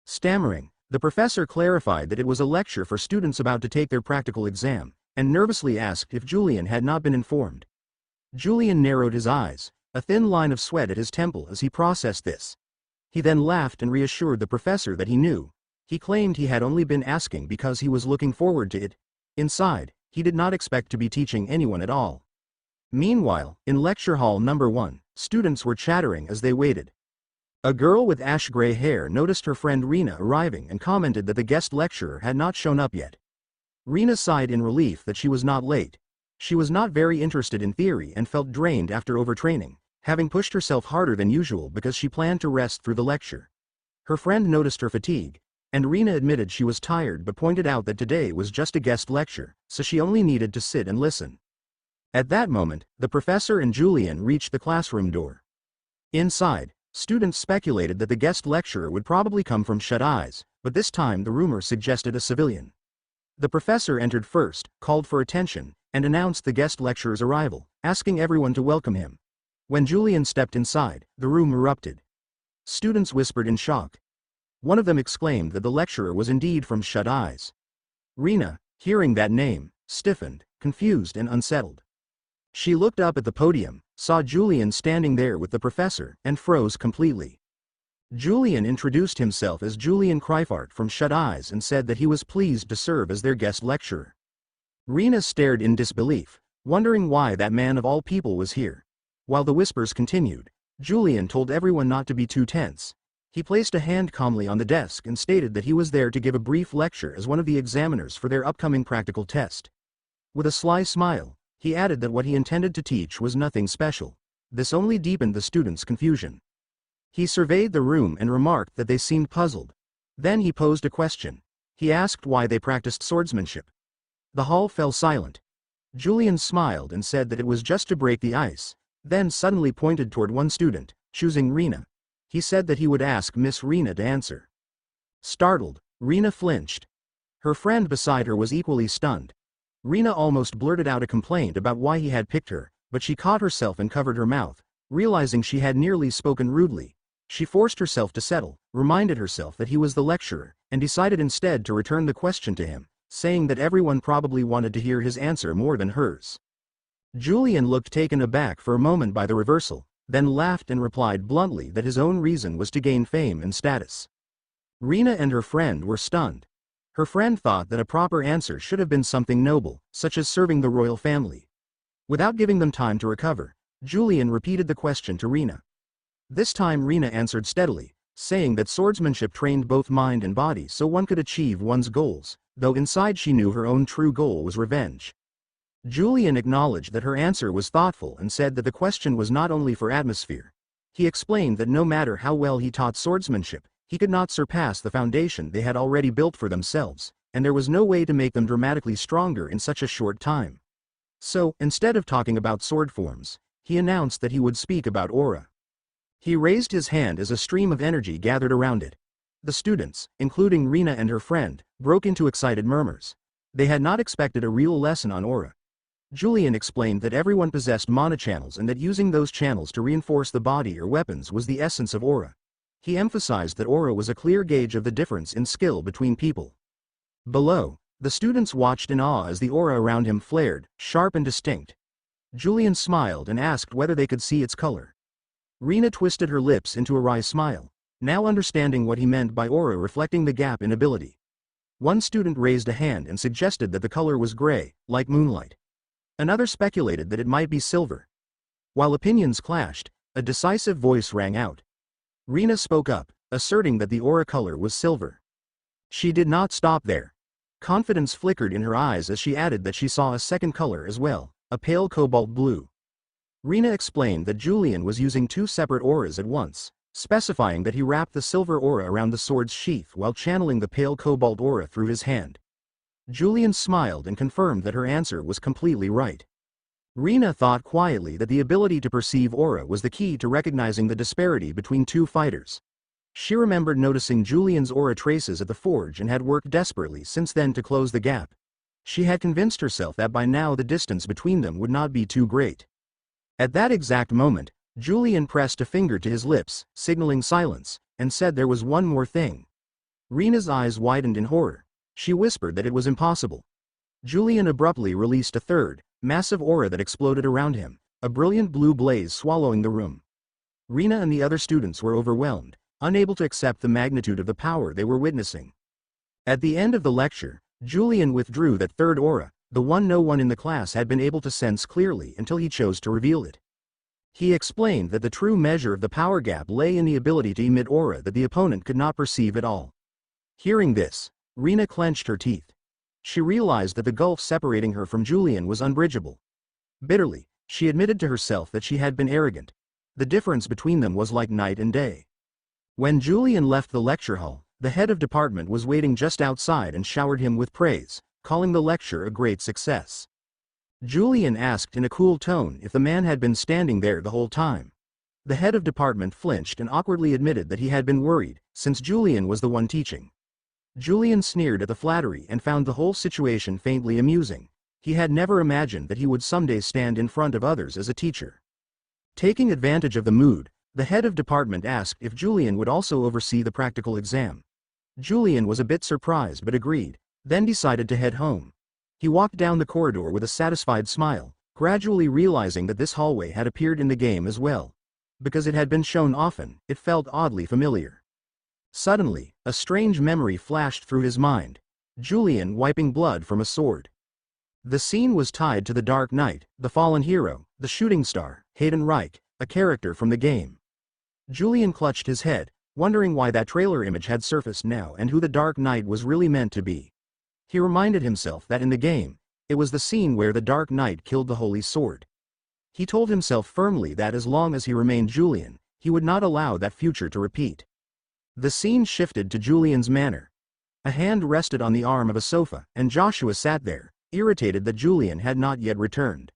Stammering, the professor clarified that it was a lecture for students about to take their practical exam, and nervously asked if Julian had not been informed. Julian narrowed his eyes, a thin line of sweat at his temple as he processed this. He then laughed and reassured the professor that he knew. He claimed he had only been asking because he was looking forward to it. Inside, he did not expect to be teaching anyone at all. Meanwhile, in lecture hall number 1, students were chattering as they waited. A girl with ash-gray hair noticed her friend Rina arriving and commented that the guest lecturer had not shown up yet. Rina sighed in relief that she was not late. She was not very interested in theory and felt drained after overtraining, having pushed herself harder than usual because she planned to rest through the lecture. Her friend noticed her fatigue, and Rina admitted she was tired but pointed out that today was just a guest lecture, so she only needed to sit and listen. At that moment, the professor and Julian reached the classroom door. Inside, students speculated that the guest lecturer would probably come from Shut Eyes, but this time the rumor suggested a civilian. The professor entered first, called for attention, and announced the guest lecturer's arrival, asking everyone to welcome him. When Julian stepped inside, the room erupted. Students whispered in shock. One of them exclaimed that the lecturer was indeed from Shut Eyes. Rina, hearing that name, stiffened, confused and unsettled. She looked up at the podium, saw Julian standing there with the professor, and froze completely. Julian introduced himself as Julian Kreifart from Shut Eyes and said that he was pleased to serve as their guest lecturer. Rina stared in disbelief, wondering why that man of all people was here. While the whispers continued, Julian told everyone not to be too tense. He placed a hand calmly on the desk and stated that he was there to give a brief lecture as one of the examiners for their upcoming practical test. With a sly smile, he added that what he intended to teach was nothing special. This only deepened the students' confusion. He surveyed the room and remarked that they seemed puzzled. Then he posed a question. He asked why they practiced swordsmanship. The hall fell silent. Julian smiled and said that it was just to break the ice, then suddenly pointed toward one student, choosing Rina. He said that he would ask Miss Rina to answer. Startled, Rina flinched. Her friend beside her was equally stunned. Rina almost blurted out a complaint about why he had picked her, but she caught herself and covered her mouth, realizing she had nearly spoken rudely. She forced herself to settle, reminded herself that he was the lecturer, and decided instead to return the question to him, saying that everyone probably wanted to hear his answer more than hers. Julian looked taken aback for a moment by the reversal, then laughed and replied bluntly that his own reason was to gain fame and status. Rina and her friend were stunned. Her friend thought that a proper answer should have been something noble, such as serving the royal family. Without giving them time to recover, Julian repeated the question to Rina. This time Rina answered steadily, saying that swordsmanship trained both mind and body so one could achieve one's goals, though inside she knew her own true goal was revenge. Julian acknowledged that her answer was thoughtful and said that the question was not only for atmosphere. He explained that no matter how well he taught swordsmanship, he could not surpass the foundation they had already built for themselves, and there was no way to make them dramatically stronger in such a short time. So, instead of talking about sword forms, he announced that he would speak about aura. He raised his hand as a stream of energy gathered around it. The students, including Rina and her friend, broke into excited murmurs. They had not expected a real lesson on aura. Julian explained that everyone possessed mana channels and that using those channels to reinforce the body or weapons was the essence of aura. He emphasized that aura was a clear gauge of the difference in skill between people. Below, the students watched in awe as the aura around him flared, sharp and distinct. Julian smiled and asked whether they could see its color. Rina twisted her lips into a wry smile, now understanding what he meant by aura reflecting the gap in ability. One student raised a hand and suggested that the color was gray, like moonlight. Another speculated that it might be silver. While opinions clashed, a decisive voice rang out. Rina spoke up, asserting that the aura color was silver. She did not stop there. Confidence flickered in her eyes as she added that she saw a second color as well, a pale cobalt blue. Rina explained that Julian was using two separate auras at once, specifying that he wrapped the silver aura around the sword's sheath while channeling the pale cobalt aura through his hand. Julian smiled and confirmed that her answer was completely right. Rina thought quietly that the ability to perceive aura was the key to recognizing the disparity between two fighters. She remembered noticing Julian's aura traces at the forge and had worked desperately since then to close the gap. She had convinced herself that by now the distance between them would not be too great. At that exact moment, Julian pressed a finger to his lips, signaling silence, and said there was one more thing. Rina's eyes widened in horror. She whispered that it was impossible. Julian abruptly released a third, massive aura that exploded around him, a brilliant blue blaze swallowing the room. Rina and the other students were overwhelmed, unable to accept the magnitude of the power they were witnessing. At the end of the lecture, Julian withdrew that third aura, the one no one in the class had been able to sense clearly until he chose to reveal it. He explained that the true measure of the power gap lay in the ability to emit aura that the opponent could not perceive at all. Hearing this, Rina clenched her teeth. She realized that the gulf separating her from Julian was unbridgeable. Bitterly, she admitted to herself that she had been arrogant. The difference between them was like night and day. When Julian left the lecture hall, the head of department was waiting just outside and showered him with praise, calling the lecture a great success. Julian asked in a cool tone if the man had been standing there the whole time. The head of department flinched and awkwardly admitted that he had been worried, since Julian was the one teaching. Julian sneered at the flattery and found the whole situation faintly amusing. He had never imagined that he would someday stand in front of others as a teacher. Taking advantage of the mood, the head of department asked if Julian would also oversee the practical exam. Julian was a bit surprised but agreed, then decided to head home. He walked down the corridor with a satisfied smile, gradually realizing that this hallway had appeared in the game as well. Because it had been shown often, it felt oddly familiar. Suddenly, a strange memory flashed through his mind. Julian wiping blood from a sword. The scene was tied to the Dark Knight, the fallen hero, the shooting star, Hayden Reich, a character from the game. Julian clutched his head, wondering why that trailer image had surfaced now and who the Dark Knight was really meant to be. He reminded himself that in the game, it was the scene where the Dark Knight killed the Holy Sword. He told himself firmly that as long as he remained Julian, he would not allow that future to repeat. The scene shifted to Julian's manor. A hand rested on the arm of a sofa, and Joshua sat there, irritated that Julian had not yet returned.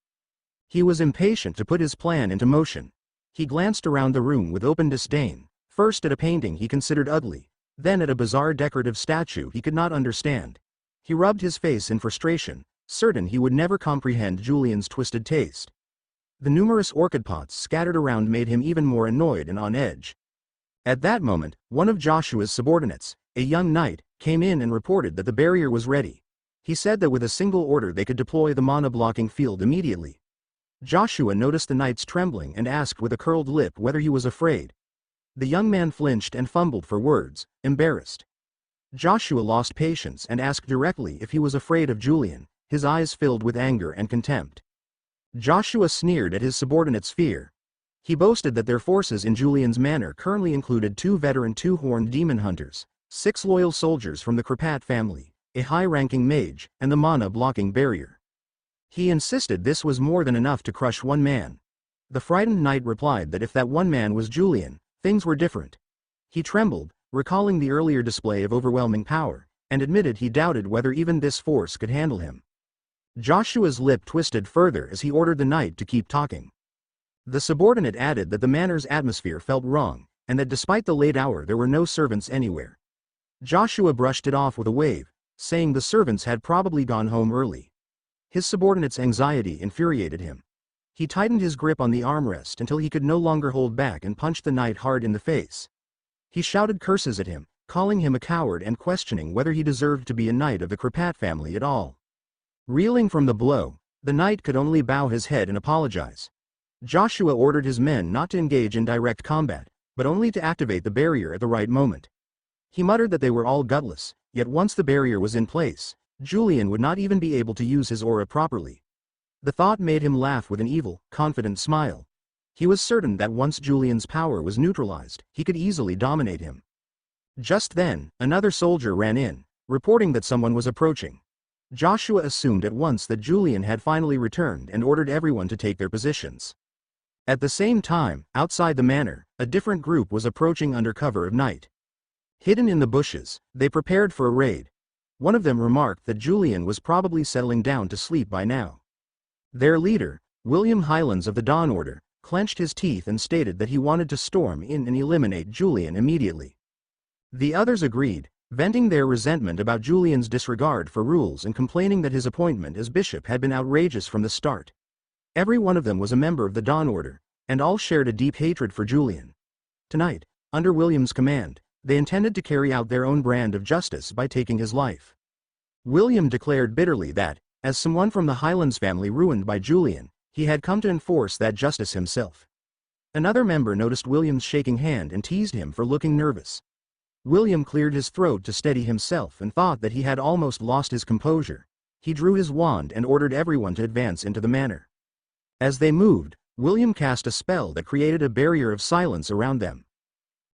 He was impatient to put his plan into motion. He glanced around the room with open disdain, first at a painting he considered ugly, then at a bizarre decorative statue he could not understand. He rubbed his face in frustration, certain he would never comprehend Julian's twisted taste. The numerous orchid pots scattered around made him even more annoyed and on edge. At that moment, one of Joshua's subordinates, a young knight, came in and reported that the barrier was ready. He said that with a single order they could deploy the mana-blocking field immediately. Joshua noticed the knight's trembling and asked with a curled lip whether he was afraid. The young man flinched and fumbled for words, embarrassed. Joshua lost patience and asked directly if he was afraid of Julian, his eyes filled with anger and contempt. Joshua sneered at his subordinate's fear. He boasted that their forces in Julian's manor currently included 2 veteran two-horned demon hunters, 6 loyal soldiers from the Crazed family, a high-ranking mage, and the mana-blocking barrier. He insisted this was more than enough to crush one man. The frightened knight replied that if that one man was Julian, things were different. He trembled, recalling the earlier display of overwhelming power, and admitted he doubted whether even this force could handle him. Joshua's lip twisted further as he ordered the knight to keep talking. The subordinate added that the manor's atmosphere felt wrong, and that despite the late hour there were no servants anywhere. Joshua brushed it off with a wave, saying the servants had probably gone home early. His subordinate's anxiety infuriated him. He tightened his grip on the armrest until he could no longer hold back and punched the knight hard in the face. He shouted curses at him, calling him a coward and questioning whether he deserved to be a knight of the Crapat family at all. Reeling from the blow, the knight could only bow his head and apologize. Joshua ordered his men not to engage in direct combat, but only to activate the barrier at the right moment. He muttered that they were all gutless, yet once the barrier was in place, Julian would not even be able to use his aura properly. The thought made him laugh with an evil, confident smile. He was certain that once Julian's power was neutralized, he could easily dominate him. Just then, another soldier ran in, reporting that someone was approaching. Joshua assumed at once that Julian had finally returned and ordered everyone to take their positions. At the same time, outside the manor, a different group was approaching under cover of night. Hidden in the bushes, they prepared for a raid. One of them remarked that Julian was probably settling down to sleep by now. Their leader, William Highlands of the Dawn Order, clenched his teeth and stated that he wanted to storm in and eliminate Julian immediately. The others agreed, venting their resentment about Julian's disregard for rules and complaining that his appointment as bishop had been outrageous from the start. Every one of them was a member of the Dawn Order, and all shared a deep hatred for Julian. Tonight, under William's command, they intended to carry out their own brand of justice by taking his life. William declared bitterly that, as someone from the Highlands family ruined by Julian, he had come to enforce that justice himself. Another member noticed William's shaking hand and teased him for looking nervous. William cleared his throat to steady himself and thought that he had almost lost his composure. He drew his wand and ordered everyone to advance into the manor. As they moved, William cast a spell that created a barrier of silence around them.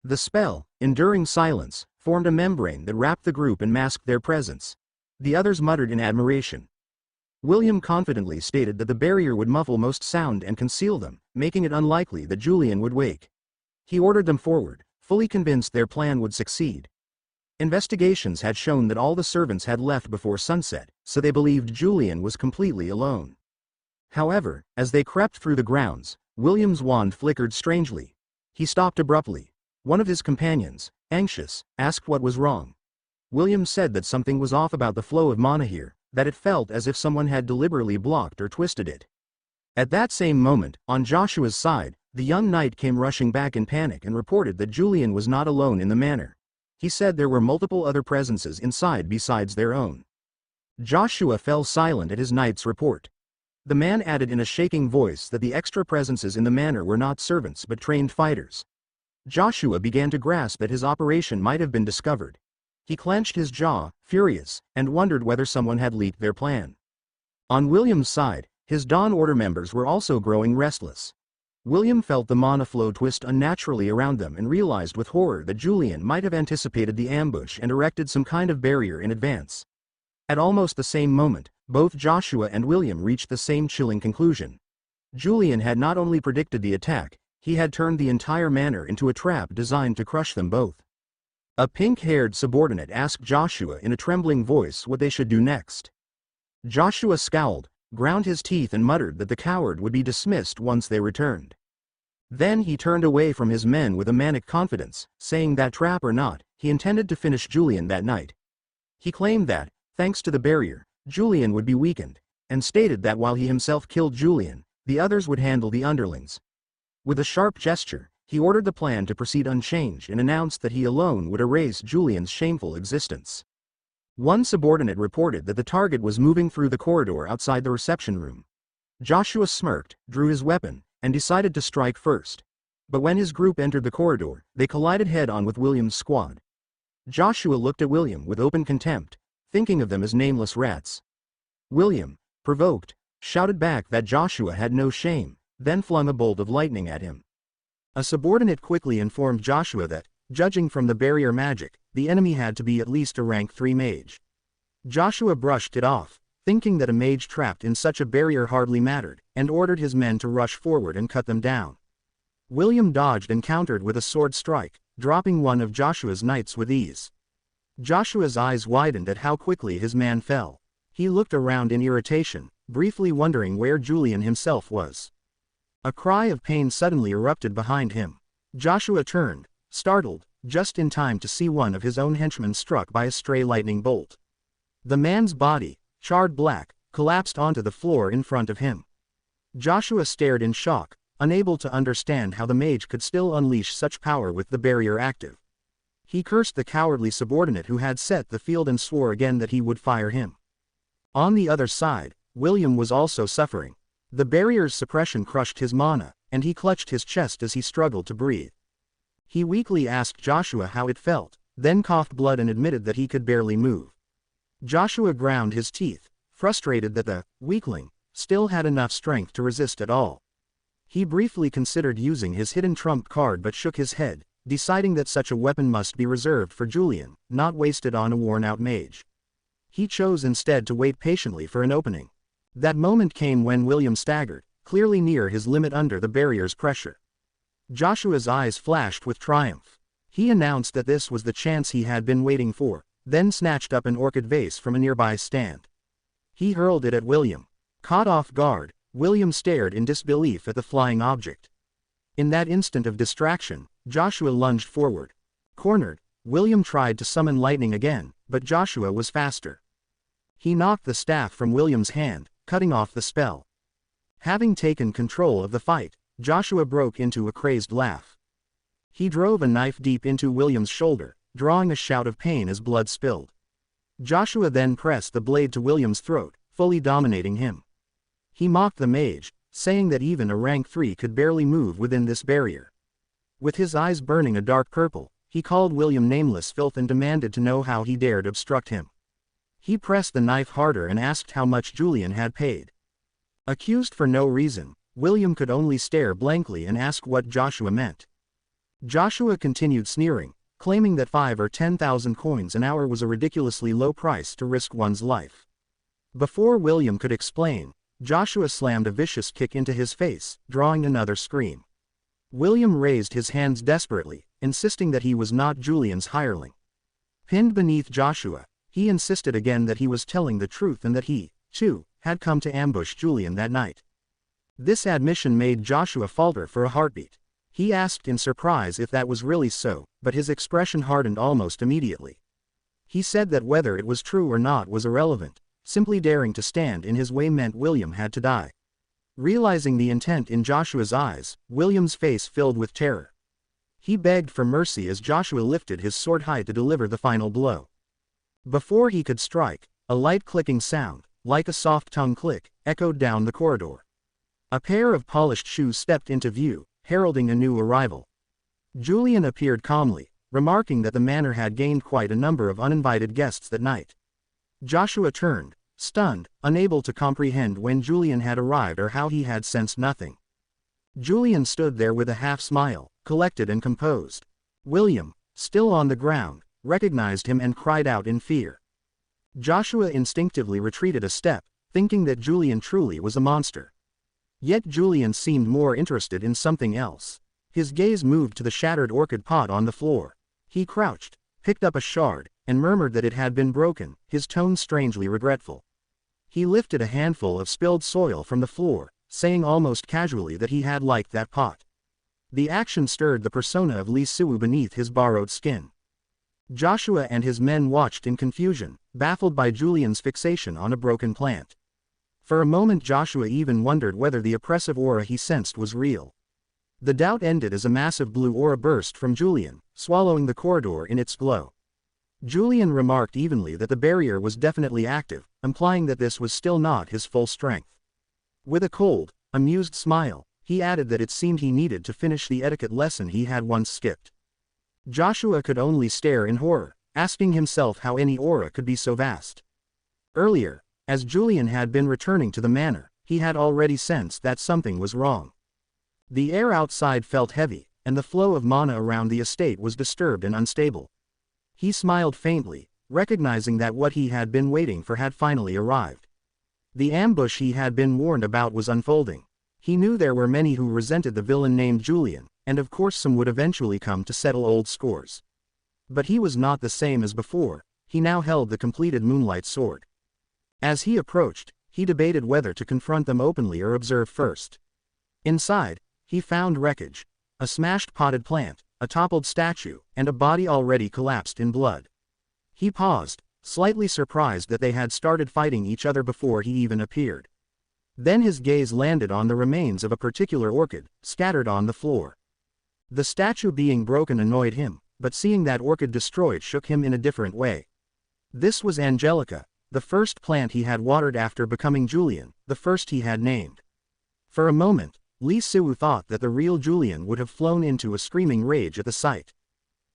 The spell, Enduring Silence, formed a membrane that wrapped the group and masked their presence. The others muttered in admiration. William confidently stated that the barrier would muffle most sound and conceal them, making it unlikely that Julian would wake. He ordered them forward, fully convinced their plan would succeed. Investigations had shown that all the servants had left before sunset, so they believed Julian was completely alone. However, as they crept through the grounds, William's wand flickered strangely. He stopped abruptly. One of his companions, anxious, asked what was wrong. William said that something was off about the flow of mana here, that it felt as if someone had deliberately blocked or twisted it. At that same moment, on Joshua's side, the young knight came rushing back in panic and reported that Julian was not alone in the manor. He said there were multiple other presences inside besides their own. Joshua fell silent at his knight's report. The man added in a shaking voice that the extra presences in the manor were not servants but trained fighters. Joshua began to grasp that his operation might have been discovered. He clenched his jaw, furious, and wondered whether someone had leaked their plan. On William's side, his Dawn Order members were also growing restless. William felt the mana flow twist unnaturally around them and realized with horror that Julian might have anticipated the ambush and erected some kind of barrier in advance. At almost the same moment, both Joshua and William reached the same chilling conclusion. Julian had not only predicted the attack, he had turned the entire manor into a trap designed to crush them both. A pink-haired subordinate asked Joshua in a trembling voice what they should do next. Joshua scowled, ground his teeth and muttered that the coward would be dismissed once they returned. Then he turned away from his men with a manic confidence, saying that trap or not, he intended to finish Julian that night. He claimed that, thanks to the barrier, Julian would be weakened, and stated that while he himself killed Julian, the others would handle the underlings. With a sharp gesture, he ordered the plan to proceed unchanged and announced that he alone would erase Julian's shameful existence. One subordinate reported that the target was moving through the corridor outside the reception room. Joshua smirked, drew his weapon, and decided to strike first. But when his group entered the corridor, they collided head-on with William's squad. Joshua looked at William with open contempt, thinking of them as nameless rats. William, provoked, shouted back that Joshua had no shame, then flung a bolt of lightning at him. A subordinate quickly informed Joshua that, judging from the barrier magic, the enemy had to be at least a rank 3 mage. Joshua brushed it off, thinking that a mage trapped in such a barrier hardly mattered, and ordered his men to rush forward and cut them down. William dodged and countered with a sword strike, dropping one of Joshua's knights with ease. Joshua's eyes widened at how quickly his man fell. He looked around in irritation, briefly wondering where Julian himself was. A cry of pain suddenly erupted behind him. Joshua turned, startled, just in time to see one of his own henchmen struck by a stray lightning bolt. The man's body, charred black, collapsed onto the floor in front of him. Joshua stared in shock, unable to understand how the mage could still unleash such power with the barrier active. He cursed the cowardly subordinate who had set the field and swore again that he would fire him. On the other side, William was also suffering. The barrier's suppression crushed his mana, and he clutched his chest as he struggled to breathe. He weakly asked Joshua how it felt, then coughed blood and admitted that he could barely move. Joshua ground his teeth, frustrated that the weakling still had enough strength to resist at all. He briefly considered using his hidden trump card but shook his head, deciding that such a weapon must be reserved for Julian, not wasted on a worn-out mage. He chose instead to wait patiently for an opening. That moment came when William staggered, clearly near his limit under the barrier's pressure. Joshua's eyes flashed with triumph. He announced that this was the chance he had been waiting for, then snatched up an orchid vase from a nearby stand. He hurled it at William. Caught off guard, William stared in disbelief at the flying object. In that instant of distraction, Joshua lunged forward. Cornered, William tried to summon lightning again, but Joshua was faster. He knocked the staff from William's hand, cutting off the spell. Having taken control of the fight, Joshua broke into a crazed laugh. He drove a knife deep into William's shoulder, drawing a shout of pain as blood spilled. Joshua then pressed the blade to William's throat, fully dominating him. He mocked the mage, saying that even a rank 3 could barely move within this barrier. With his eyes burning a dark purple, he called William nameless filth and demanded to know how he dared obstruct him. He pressed the knife harder and asked how much Julian had paid. Accused for no reason, William could only stare blankly and ask what Joshua meant. Joshua continued sneering, claiming that 5 or 10,000 coins an hour was a ridiculously low price to risk one's life. Before William could explain, Joshua slammed a vicious kick into his face, drawing another scream. William raised his hands desperately, insisting that he was not Julian's hireling. Pinned beneath Joshua, he insisted again that he was telling the truth and that he, too, had come to ambush Julian that night. This admission made Joshua falter for a heartbeat. He asked in surprise if that was really so, but his expression hardened almost immediately. He said that whether it was true or not was irrelevant, simply daring to stand in his way meant William had to die. Realizing the intent in Joshua's eyes, William's face filled with terror. He begged for mercy as Joshua lifted his sword high to deliver the final blow. Before he could strike, a light clicking sound, like a soft tongue click, echoed down the corridor. A pair of polished shoes stepped into view, heralding a new arrival. Julian appeared calmly, remarking that the manor had gained quite a number of uninvited guests that night. Joshua turned, stunned, unable to comprehend when Julian had arrived or how he had sensed nothing. Julian stood there with a half-smile, collected and composed. William, still on the ground, recognized him and cried out in fear. Joshua instinctively retreated a step, thinking that Julian truly was a monster. Yet Julian seemed more interested in something else. His gaze moved to the shattered orchid pot on the floor. He crouched, picked up a shard, and murmured that it had been broken, his tone strangely regretful. He lifted a handful of spilled soil from the floor, saying almost casually that he had liked that pot. The action stirred the persona of Li Suwu beneath his borrowed skin. Joshua and his men watched in confusion, baffled by Julian's fixation on a broken plant. For a moment Joshua even wondered whether the oppressive aura he sensed was real. The doubt ended as a massive blue aura burst from Julian, swallowing the corridor in its glow. Julian remarked evenly that the barrier was definitely active, implying that this was still not his full strength. With a cold, amused smile, he added that it seemed he needed to finish the etiquette lesson he had once skipped. Joshua could only stare in horror, asking himself how any aura could be so vast. Earlier, as Julian had been returning to the manor, he had already sensed that something was wrong. The air outside felt heavy, and the flow of mana around the estate was disturbed and unstable. He smiled faintly, recognizing that what he had been waiting for had finally arrived. The ambush he had been warned about was unfolding. He knew there were many who resented the villain named Julian, and of course some would eventually come to settle old scores. But he was not the same as before. He now held the completed moonlight sword. As he approached, he debated whether to confront them openly or observe first. Inside, he found wreckage, a smashed potted plant, a toppled statue, and a body already collapsed in blood. He paused, slightly surprised that they had started fighting each other before he even appeared. Then his gaze landed on the remains of a particular orchid, scattered on the floor. The statue being broken annoyed him, but seeing that orchid destroyed shook him in a different way. This was Angelica, the first plant he had watered after becoming Julian, the first he had named. For a moment, Lee Siwoo thought that the real Julian would have flown into a screaming rage at the sight.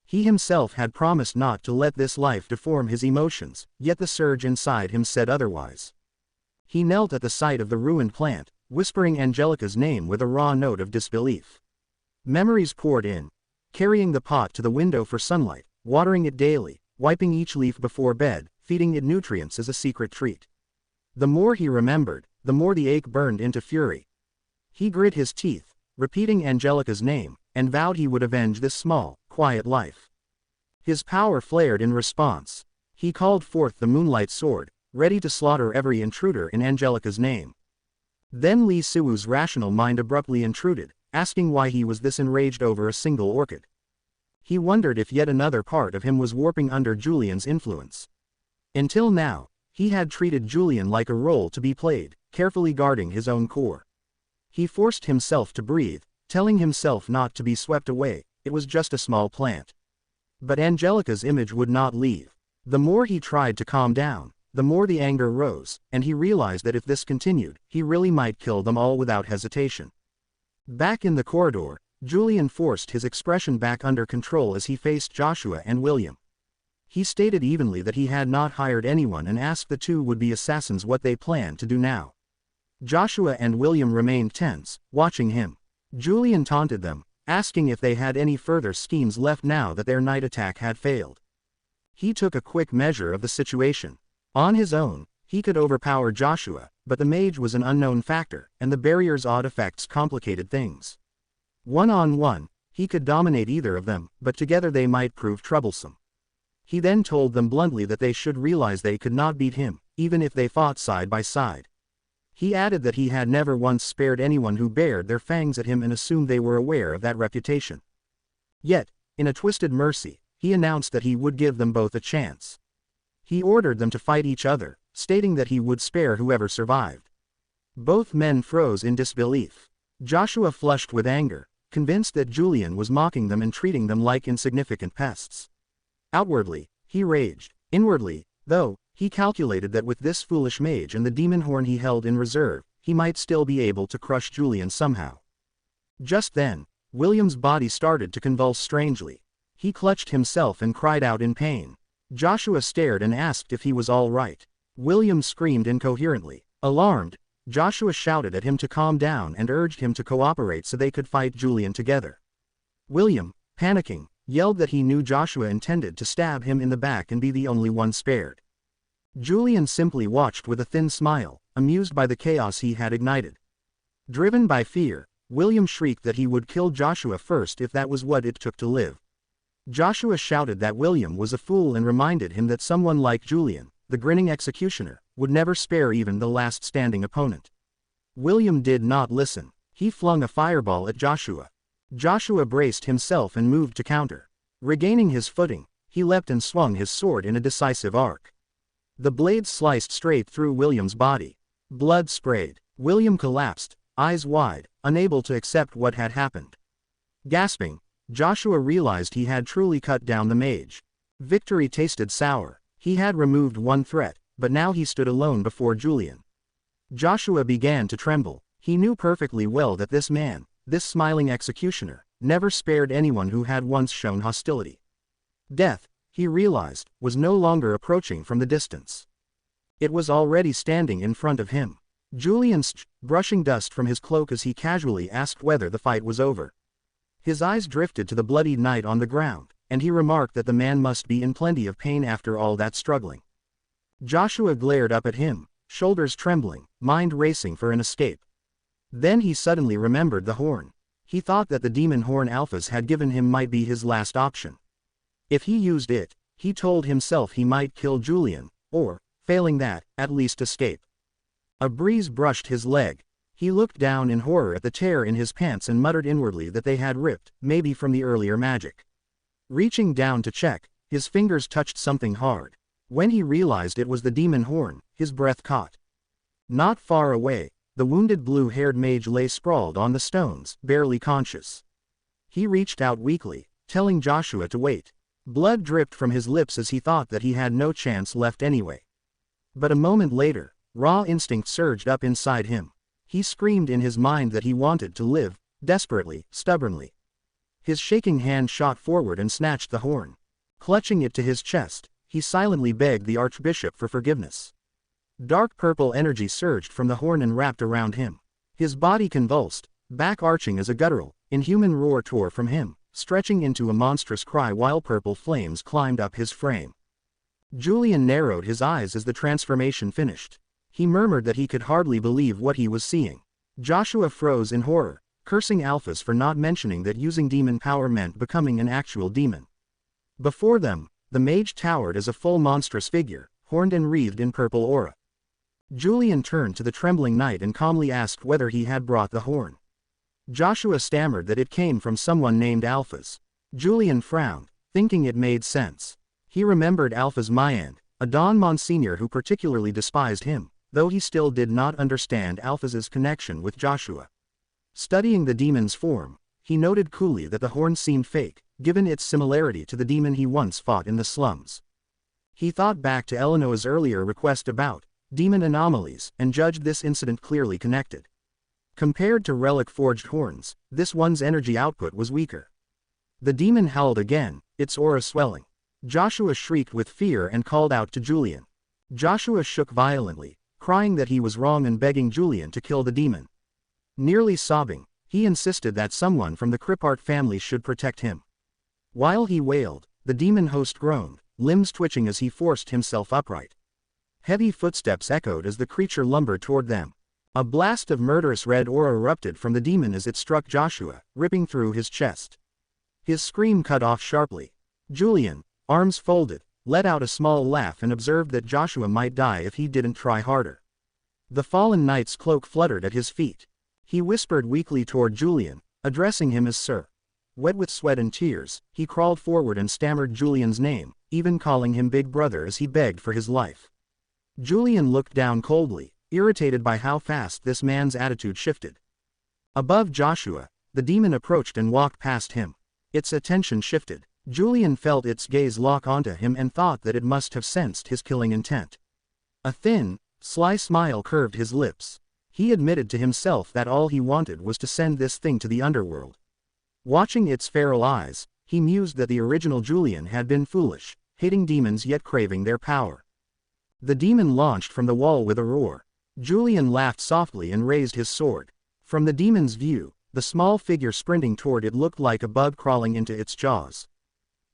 He himself had promised not to let this life deform his emotions, yet the surge inside him said otherwise. He knelt at the sight of the ruined plant, whispering Angelica's name with a raw note of disbelief. Memories poured in. Carrying the pot to the window for sunlight, watering it daily, wiping each leaf before bed, feeding it nutrients as a secret treat. The more he remembered, the more the ache burned into fury. He grit his teeth, repeating Angelica's name, and vowed he would avenge this small, quiet life. His power flared in response. He called forth the moonlight sword, ready to slaughter every intruder in Angelica's name. Then Lee Siwoo's rational mind abruptly intruded, asking why he was this enraged over a single orchid. He wondered if yet another part of him was warping under Julian's influence. Until now, he had treated Julian like a role to be played, carefully guarding his own core. He forced himself to breathe, telling himself not to be swept away, it was just a small plant. But Angelica's image would not leave. The more he tried to calm down, the more the anger rose, and he realized that if this continued, he really might kill them all without hesitation. Back in the corridor, Julian forced his expression back under control as he faced Joshua and William. He stated evenly that he had not hired anyone and asked the two would-be assassins what they planned to do now. Joshua and William remained tense, watching him. Julian taunted them, asking if they had any further schemes left now that their night attack had failed. He took a quick measure of the situation. On his own, he could overpower Joshua, but the mage was an unknown factor, and the barrier's odd effects complicated things. One-on-one, he could dominate either of them, but together they might prove troublesome. He then told them bluntly that they should realize they could not beat him, even if they fought side by side. He added that he had never once spared anyone who bared their fangs at him and assumed they were aware of that reputation. Yet, in a twisted mercy, he announced that he would give them both a chance. He ordered them to fight each other, stating that he would spare whoever survived. Both men froze in disbelief. Joshua flushed with anger, convinced that Julian was mocking them and treating them like insignificant pests. Outwardly, he raged. Inwardly, though, he calculated that with this foolish mage and the demon horn he held in reserve, he might still be able to crush Julian somehow. Just then, William's body started to convulse strangely. He clutched himself and cried out in pain. Joshua stared and asked if he was all right. William screamed incoherently. Alarmed, Joshua shouted at him to calm down and urged him to cooperate so they could fight Julian together. William, panicking, yelled that he knew Joshua intended to stab him in the back and be the only one spared. Julian simply watched with a thin smile, amused by the chaos he had ignited. Driven by fear, William shrieked that he would kill Joshua first if that was what it took to live. Joshua shouted that William was a fool and reminded him that someone like Julian, the grinning executioner, would never spare even the last standing opponent. William did not listen. He flung a fireball at Joshua. Joshua braced himself and moved to counter. Regaining his footing, he leapt and swung his sword in a decisive arc. The blade sliced straight through William's body. Blood sprayed. William collapsed, eyes wide, unable to accept what had happened. Gasping, Joshua realized he had truly cut down the mage. Victory tasted sour. He had removed one threat, but now he stood alone before Julian. Joshua began to tremble. He knew perfectly well that this man, this smiling executioner, never spared anyone who had once shown hostility. Death, he realized, was no longer approaching from the distance. It was already standing in front of him. Julian brushing dust from his cloak as he casually asked whether the fight was over. His eyes drifted to the bloodied knight on the ground, and he remarked that the man must be in plenty of pain after all that struggling. Joshua glared up at him, shoulders trembling, mind racing for an escape. Then he suddenly remembered the horn. He thought that the demon horn Alphas had given him might be his last option. If he used it, he told himself he might kill Julian, or, failing that, at least escape. A breeze brushed his leg. He looked down in horror at the tear in his pants and muttered inwardly that they had ripped, maybe from the earlier magic. Reaching down to check, his fingers touched something hard. When he realized it was the demon horn, his breath caught. Not far away, the wounded blue-haired mage lay sprawled on the stones, barely conscious. He reached out weakly, telling Joshua to wait. Blood dripped from his lips as he thought that he had no chance left anyway. But a moment later, raw instinct surged up inside him. He screamed in his mind that he wanted to live, desperately, stubbornly. His shaking hand shot forward and snatched the horn. Clutching it to his chest, he silently begged the archbishop for forgiveness. Dark purple energy surged from the horn and wrapped around him. His body convulsed, back arching as a guttural, inhuman roar tore from him, stretching into a monstrous cry while purple flames climbed up his frame. Julian narrowed his eyes as the transformation finished. He murmured that he could hardly believe what he was seeing. Joshua froze in horror, cursing Alphas for not mentioning that using demon power meant becoming an actual demon. Before them, the mage towered as a full monstrous figure, horned and wreathed in purple aura. Julian turned to the trembling knight and calmly asked whether he had brought the horn. Joshua stammered that it came from someone named Alphas. Julian frowned, thinking it made sense. He remembered Alpha's Myand, a Don Monsignor who particularly despised him, though he still did not understand Alphas's connection with Joshua. Studying the demon's form, he noted coolly that the horn seemed fake, given its similarity to the demon he once fought in the slums. He thought back to Eleanor's earlier request about demon anomalies and judged this incident clearly connected. Compared to relic-forged horns, this one's energy output was weaker. The demon howled again, its aura swelling. Joshua shrieked with fear and called out to Julian. Joshua shook violently, crying that he was wrong and begging Julian to kill the demon. Nearly sobbing, he insisted that someone from the Crippart family should protect him. While he wailed, the demon host groaned, limbs twitching as he forced himself upright. Heavy footsteps echoed as the creature lumbered toward them. A blast of murderous red aura erupted from the demon as it struck Joshua, ripping through his chest. His scream cut off sharply. Julian, arms folded, let out a small laugh and observed that Joshua might die if he didn't try harder. The fallen knight's cloak fluttered at his feet. He whispered weakly toward Julian, addressing him as Sir. Wet with sweat and tears, he crawled forward and stammered Julian's name, even calling him Big Brother as he begged for his life. Julian looked down coldly, irritated by how fast this man's attitude shifted. Above Joshua, the demon approached and walked past him. Its attention shifted. Julian felt its gaze lock onto him and thought that it must have sensed his killing intent. A thin, sly smile curved his lips. He admitted to himself that all he wanted was to send this thing to the underworld. Watching its feral eyes, he mused that the original Julian had been foolish, hating demons yet craving their power. The demon launched from the wall with a roar. Julian laughed softly and raised his sword. From the demon's view, the small figure sprinting toward it looked like a bug crawling into its jaws.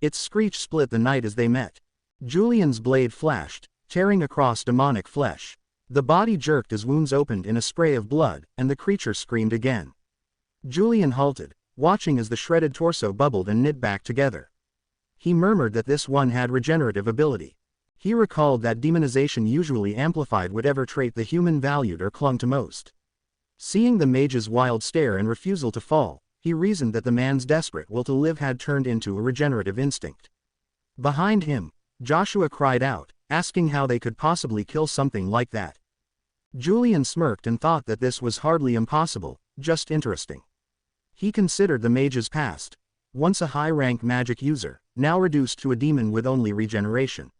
Its screech split the night as they met. Julian's blade flashed, tearing across demonic flesh. The body jerked as wounds opened in a spray of blood, and the creature screamed again. Julian halted, watching as the shredded torso bubbled and knit back together. He murmured that this one had regenerative ability. He recalled that demonization usually amplified whatever trait the human valued or clung to most. Seeing the mage's wild stare and refusal to fall, he reasoned that the man's desperate will to live had turned into a regenerative instinct. Behind him, Joshua cried out, asking how they could possibly kill something like that. Julian smirked and thought that this was hardly impossible, just interesting. He considered the mage's past. Once a high-rank magic user, now reduced to a demon with only regeneration.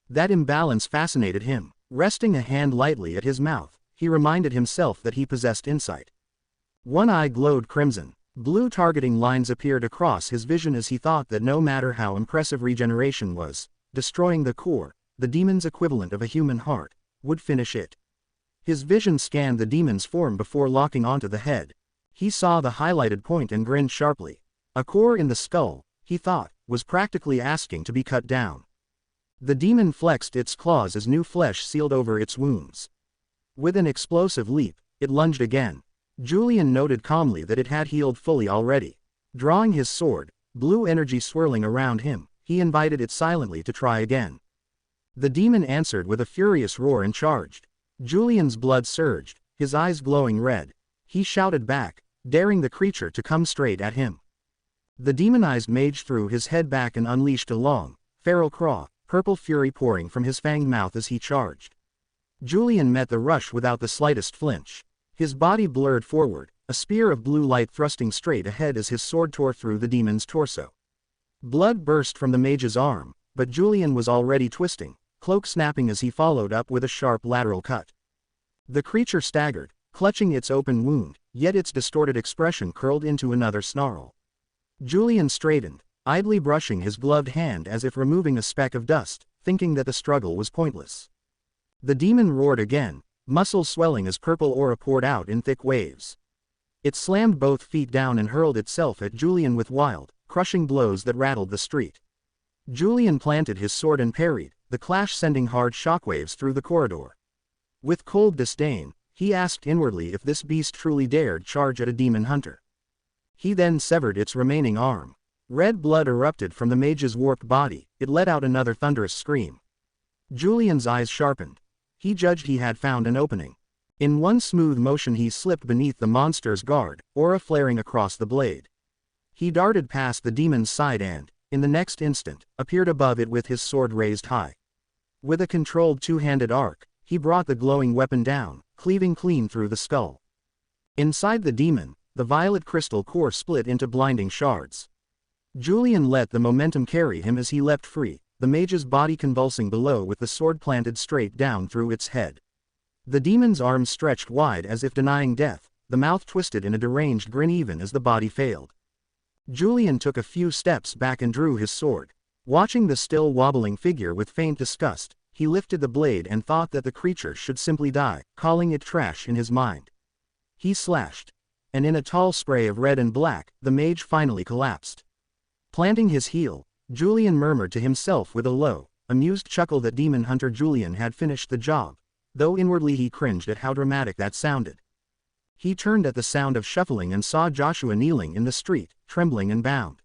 That imbalance fascinated him. Resting a hand lightly at his mouth, he reminded himself that he possessed insight. One eye glowed crimson. Blue targeting lines appeared across his vision as he thought that no matter how impressive regeneration was, destroying the core, the demon's equivalent of a human heart, would finish it. His vision scanned the demon's form before locking onto the head. He saw the highlighted point and grinned sharply. A core in the skull, he thought, was practically asking to be cut down. The demon flexed its claws as new flesh sealed over its wounds. With an explosive leap, it lunged again. Julian noted calmly that it had healed fully already. Drawing his sword, blue energy swirling around him, he invited it silently to try again. The demon answered with a furious roar and charged. Julian's blood surged, his eyes glowing red. He shouted back, daring the creature to come straight at him. The demonized mage threw his head back and unleashed a long, feral craw, purple fury pouring from his fanged mouth as he charged. Julian met the rush without the slightest flinch. His body blurred forward, a spear of blue light thrusting straight ahead as his sword tore through the demon's torso. Blood burst from the mage's arm, but Julian was already twisting, cloak snapping as he followed up with a sharp lateral cut. The creature staggered, clutching its open wound, yet its distorted expression curled into another snarl. Julian straightened, idly brushing his gloved hand as if removing a speck of dust, thinking that the struggle was pointless. The demon roared again, muscles swelling as purple aura poured out in thick waves. It slammed both feet down and hurled itself at Julian with wild, crushing blows that rattled the street. Julian planted his sword and parried, the clash sending hard shockwaves through the corridor. With cold disdain, he asked inwardly if this beast truly dared charge at a demon hunter. He then severed its remaining arm. Red blood erupted from the mage's warped body, it let out another thunderous scream. Julian's eyes sharpened. He judged he had found an opening. In one smooth motion he slipped beneath the monster's guard, aura flaring across the blade. He darted past the demon's side and, in the next instant, appeared above it with his sword raised high. With a controlled two-handed arc, he brought the glowing weapon down, cleaving clean through the skull. Inside the demon, the violet crystal core split into blinding shards. Julian let the momentum carry him as he leapt free, the mage's body convulsing below with the sword planted straight down through its head. The demon's arms stretched wide as if denying death, the mouth twisted in a deranged grin even as the body failed. Julian took a few steps back and drew his sword. Watching the still wobbling figure with faint disgust, he lifted the blade and thought that the creature should simply die, calling it trash in his mind. He slashed. And in a tall spray of red and black, the mage finally collapsed. Planting his heel, Julian murmured to himself with a low, amused chuckle that demon hunter Julian had finished the job, though inwardly he cringed at how dramatic that sounded. He turned at the sound of shuffling and saw Joshua kneeling in the street, trembling and bound.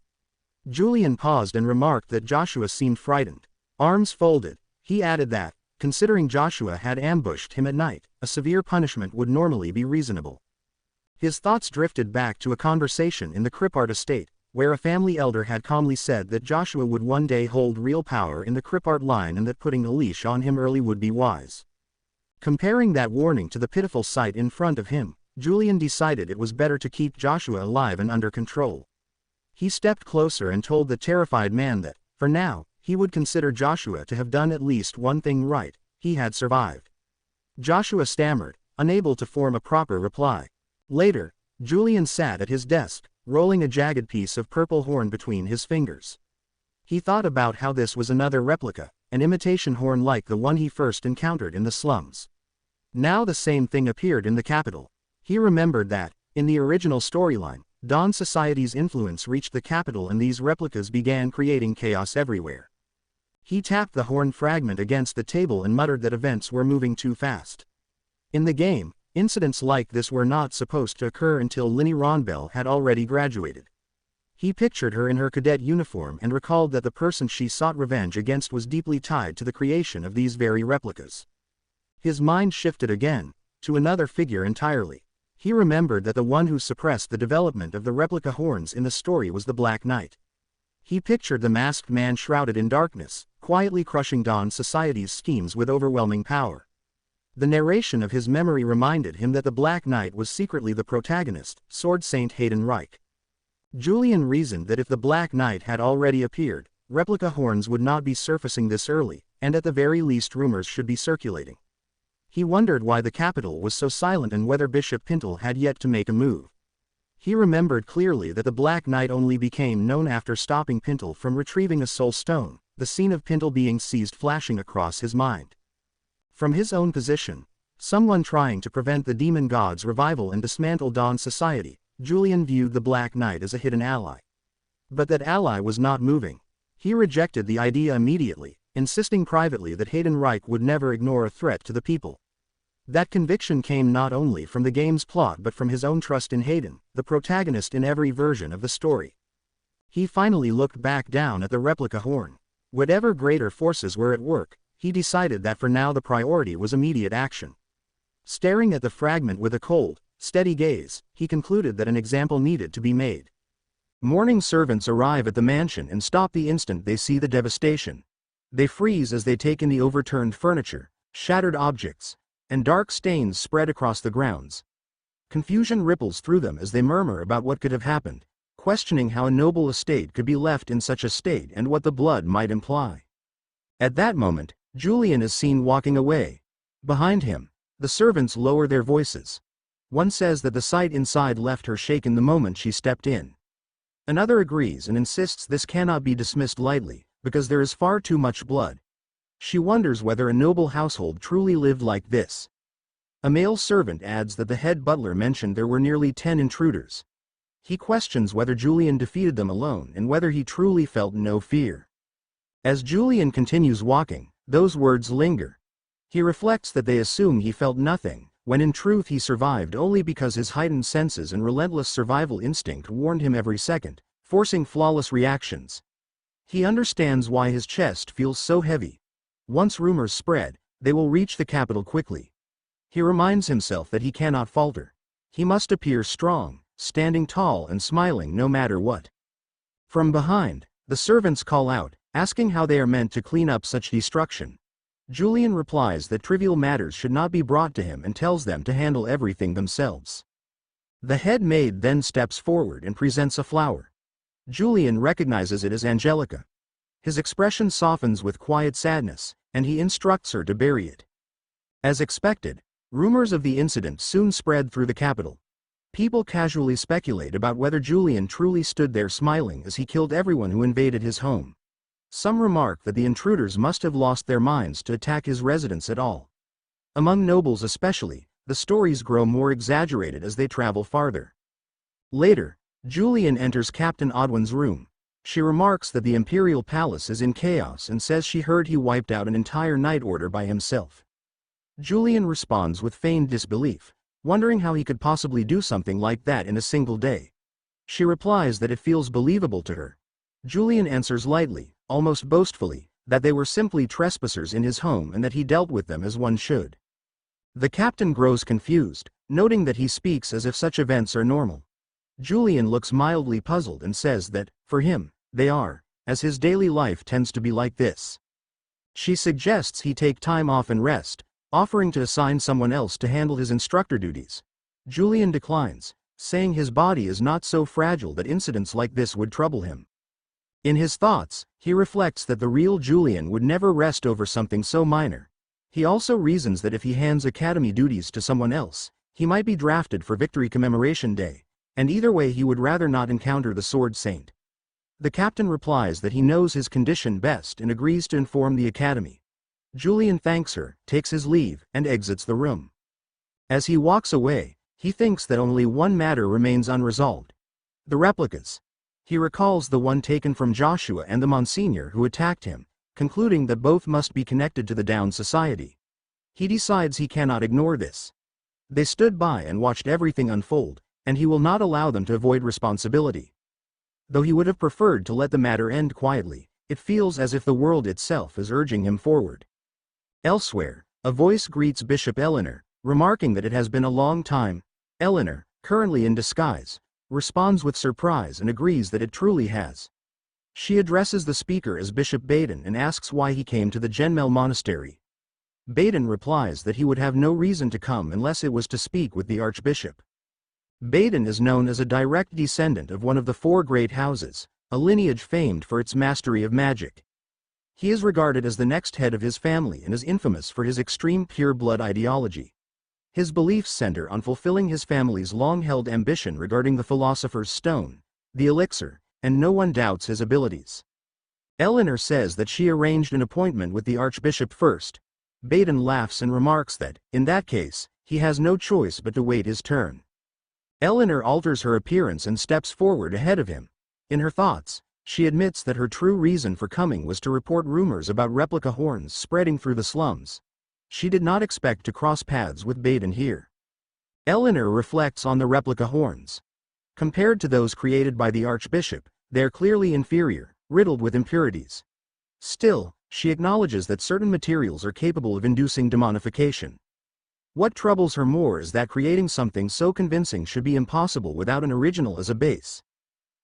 Julian paused and remarked that Joshua seemed frightened. Arms folded, he added that, considering Joshua had ambushed him at night, a severe punishment would normally be reasonable. His thoughts drifted back to a conversation in the Crippart estate, where a family elder had calmly said that Joshua would one day hold real power in the Crippart line and that putting a leash on him early would be wise. Comparing that warning to the pitiful sight in front of him, Julian decided it was better to keep Joshua alive and under control. He stepped closer and told the terrified man that, for now, he would consider Joshua to have done at least one thing right: he had survived. Joshua stammered, unable to form a proper reply. Later, Julian sat at his desk, rolling a jagged piece of purple horn between his fingers. He thought about how this was another replica, an imitation horn like the one he first encountered in the slums. Now the same thing appeared in the capital. He remembered that, in the original storyline, Dawn Society's influence reached the capital and these replicas began creating chaos everywhere. He tapped the horn fragment against the table and muttered that events were moving too fast. In the game, incidents like this were not supposed to occur until Linny Ronbell had already graduated. He pictured her in her cadet uniform and recalled that the person she sought revenge against was deeply tied to the creation of these very replicas. His mind shifted again, to another figure entirely. He remembered that the one who suppressed the development of the replica horns in the story was the Black Knight. He pictured the masked man shrouded in darkness, quietly crushing Dawn Society's schemes with overwhelming power. The narration of his memory reminded him that the Black Knight was secretly the protagonist, Sword Saint Hayden Reich. Julian reasoned that if the Black Knight had already appeared, replica horns would not be surfacing this early, and at the very least rumors should be circulating. He wondered why the capital was so silent and whether Bishop Pintle had yet to make a move. He remembered clearly that the Black Knight only became known after stopping Pintle from retrieving a soul stone, the scene of Pintle being seized flashing across his mind. From his own position, someone trying to prevent the demon god's revival and dismantle Dawn Society, Julian viewed the Black Knight as a hidden ally. But that ally was not moving. He rejected the idea immediately, insisting privately that Hayden Reich would never ignore a threat to the people. That conviction came not only from the game's plot but from his own trust in Hayden, the protagonist in every version of the story. He finally looked back down at the replica horn. Whatever greater forces were at work, he decided that for now the priority was immediate action. Staring at the fragment with a cold, steady gaze, he concluded that an example needed to be made. Morning servants arrive at the mansion and stop the instant they see the devastation. They freeze as they take in the overturned furniture, shattered objects, and dark stains spread across the grounds. Confusion ripples through them as they murmur about what could have happened, questioning how a noble estate could be left in such a state and what the blood might imply. At that moment, Julian is seen walking away. Behind him, the servants lower their voices. One says that the sight inside left her shaken the moment she stepped in. Another agrees and insists this cannot be dismissed lightly, because there is far too much blood. She wonders whether a noble household truly lived like this. A male servant adds that the head butler mentioned there were nearly 10 intruders. He questions whether Julian defeated them alone and whether he truly felt no fear. As Julian continues walking, those words linger. He reflects that they assume he felt nothing, when in truth he survived only because his heightened senses and relentless survival instinct warned him every second, forcing flawless reactions. He understands why his chest feels so heavy. Once rumors spread, they will reach the capital quickly. He reminds himself that he cannot falter. He must appear strong, standing tall and smiling no matter what. From behind, the servants call out, asking how they are meant to clean up such destruction. Julian replies that trivial matters should not be brought to him and tells them to handle everything themselves. The head maid then steps forward and presents a flower. Julian recognizes it as Angelica. His expression softens with quiet sadness, and he instructs her to bury it. As expected, rumors of the incident soon spread through the capital. People casually speculate about whether Julian truly stood there smiling as he killed everyone who invaded his home. Some remark that the intruders must have lost their minds to attack his residence at all. Among nobles especially, the stories grow more exaggerated as they travel farther. Later, Julian enters Captain Odwin's room. She remarks that the imperial palace is in chaos and says she heard he wiped out an entire night order by himself. Julian responds with feigned disbelief, wondering how he could possibly do something like that in a single day. She replies that it feels believable to her. Julian answers lightly, almost boastfully, that they were simply trespassers in his home and that he dealt with them as one should. The captain grows confused, noting that he speaks as if such events are normal. Julian looks mildly puzzled and says that, for him, they are, as his daily life tends to be like this. She suggests he take time off and rest, offering to assign someone else to handle his instructor duties. Julian declines, saying his body is not so fragile that incidents like this would trouble him. In his thoughts, he reflects that the real Julian would never rest over something so minor. He also reasons that if he hands academy duties to someone else, he might be drafted for Victory Commemoration Day, and either way he would rather not encounter the Sword Saint. The captain replies that he knows his condition best and agrees to inform the academy. Julian thanks her, takes his leave, and exits the room. As he walks away, he thinks that only one matter remains unresolved: the replicas. He recalls the one taken from Joshua and the Monsignor who attacked him, concluding that both must be connected to the Down Society. He decides he cannot ignore this. They stood by and watched everything unfold, and he will not allow them to avoid responsibility. Though he would have preferred to let the matter end quietly, it feels as if the world itself is urging him forward. Elsewhere, a voice greets Bishop Eleanor, remarking that it has been a long time. Eleanor, currently in disguise, responds with surprise and agrees that it truly has. She addresses the speaker as Bishop Baden and asks why he came to the Genmel Monastery. Baden replies that he would have no reason to come unless it was to speak with the Archbishop. Baden is known as a direct descendant of one of the 4 great houses, a lineage famed for its mastery of magic. He is regarded as the next head of his family and is infamous for his extreme pure-blood ideology. His beliefs center on fulfilling his family's long-held ambition regarding the Philosopher's Stone, the elixir, and no one doubts his abilities. Eleanor says that she arranged an appointment with the Archbishop first. Baden laughs and remarks that, in that case, he has no choice but to wait his turn. Eleanor alters her appearance and steps forward ahead of him. In her thoughts, she admits that her true reason for coming was to report rumors about replica horns spreading through the slums. She did not expect to cross paths with Baden here. Eleanor reflects on the replica horns. Compared to those created by the Archbishop, they are clearly inferior, riddled with impurities. Still, she acknowledges that certain materials are capable of inducing demonification. What troubles her more is that creating something so convincing should be impossible without an original as a base.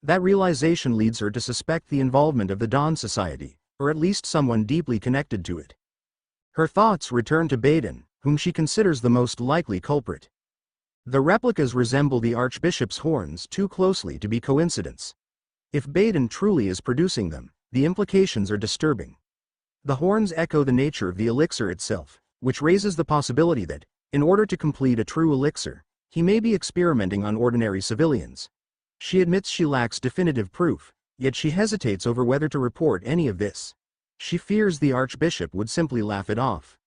That realization leads her to suspect the involvement of the Dawn Society, or at least someone deeply connected to it. Her thoughts return to Baden, whom she considers the most likely culprit. The replicas resemble the Archbishop's horns too closely to be coincidence. If Baden truly is producing them, the implications are disturbing. The horns echo the nature of the elixir itself, which raises the possibility that, in order to complete a true elixir, he may be experimenting on ordinary civilians. She admits she lacks definitive proof, yet she hesitates over whether to report any of this. She fears the Archbishop would simply laugh it off.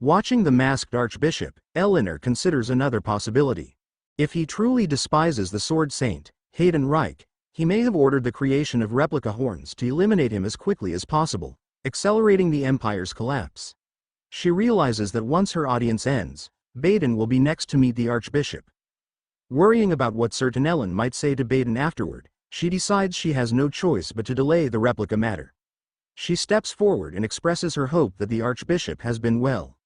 Watching the masked Archbishop, Eleanor considers another possibility. If he truly despises the Sword Saint, Hayden Reich, he may have ordered the creation of replica horns to eliminate him as quickly as possible, accelerating the Empire's collapse. She realizes that once her audience ends, Baden will be next to meet the Archbishop. Worrying about what certain Ellen might say to Baden afterward, she decides she has no choice but to delay the replica matter. She steps forward and expresses her hope that the Archbishop has been well.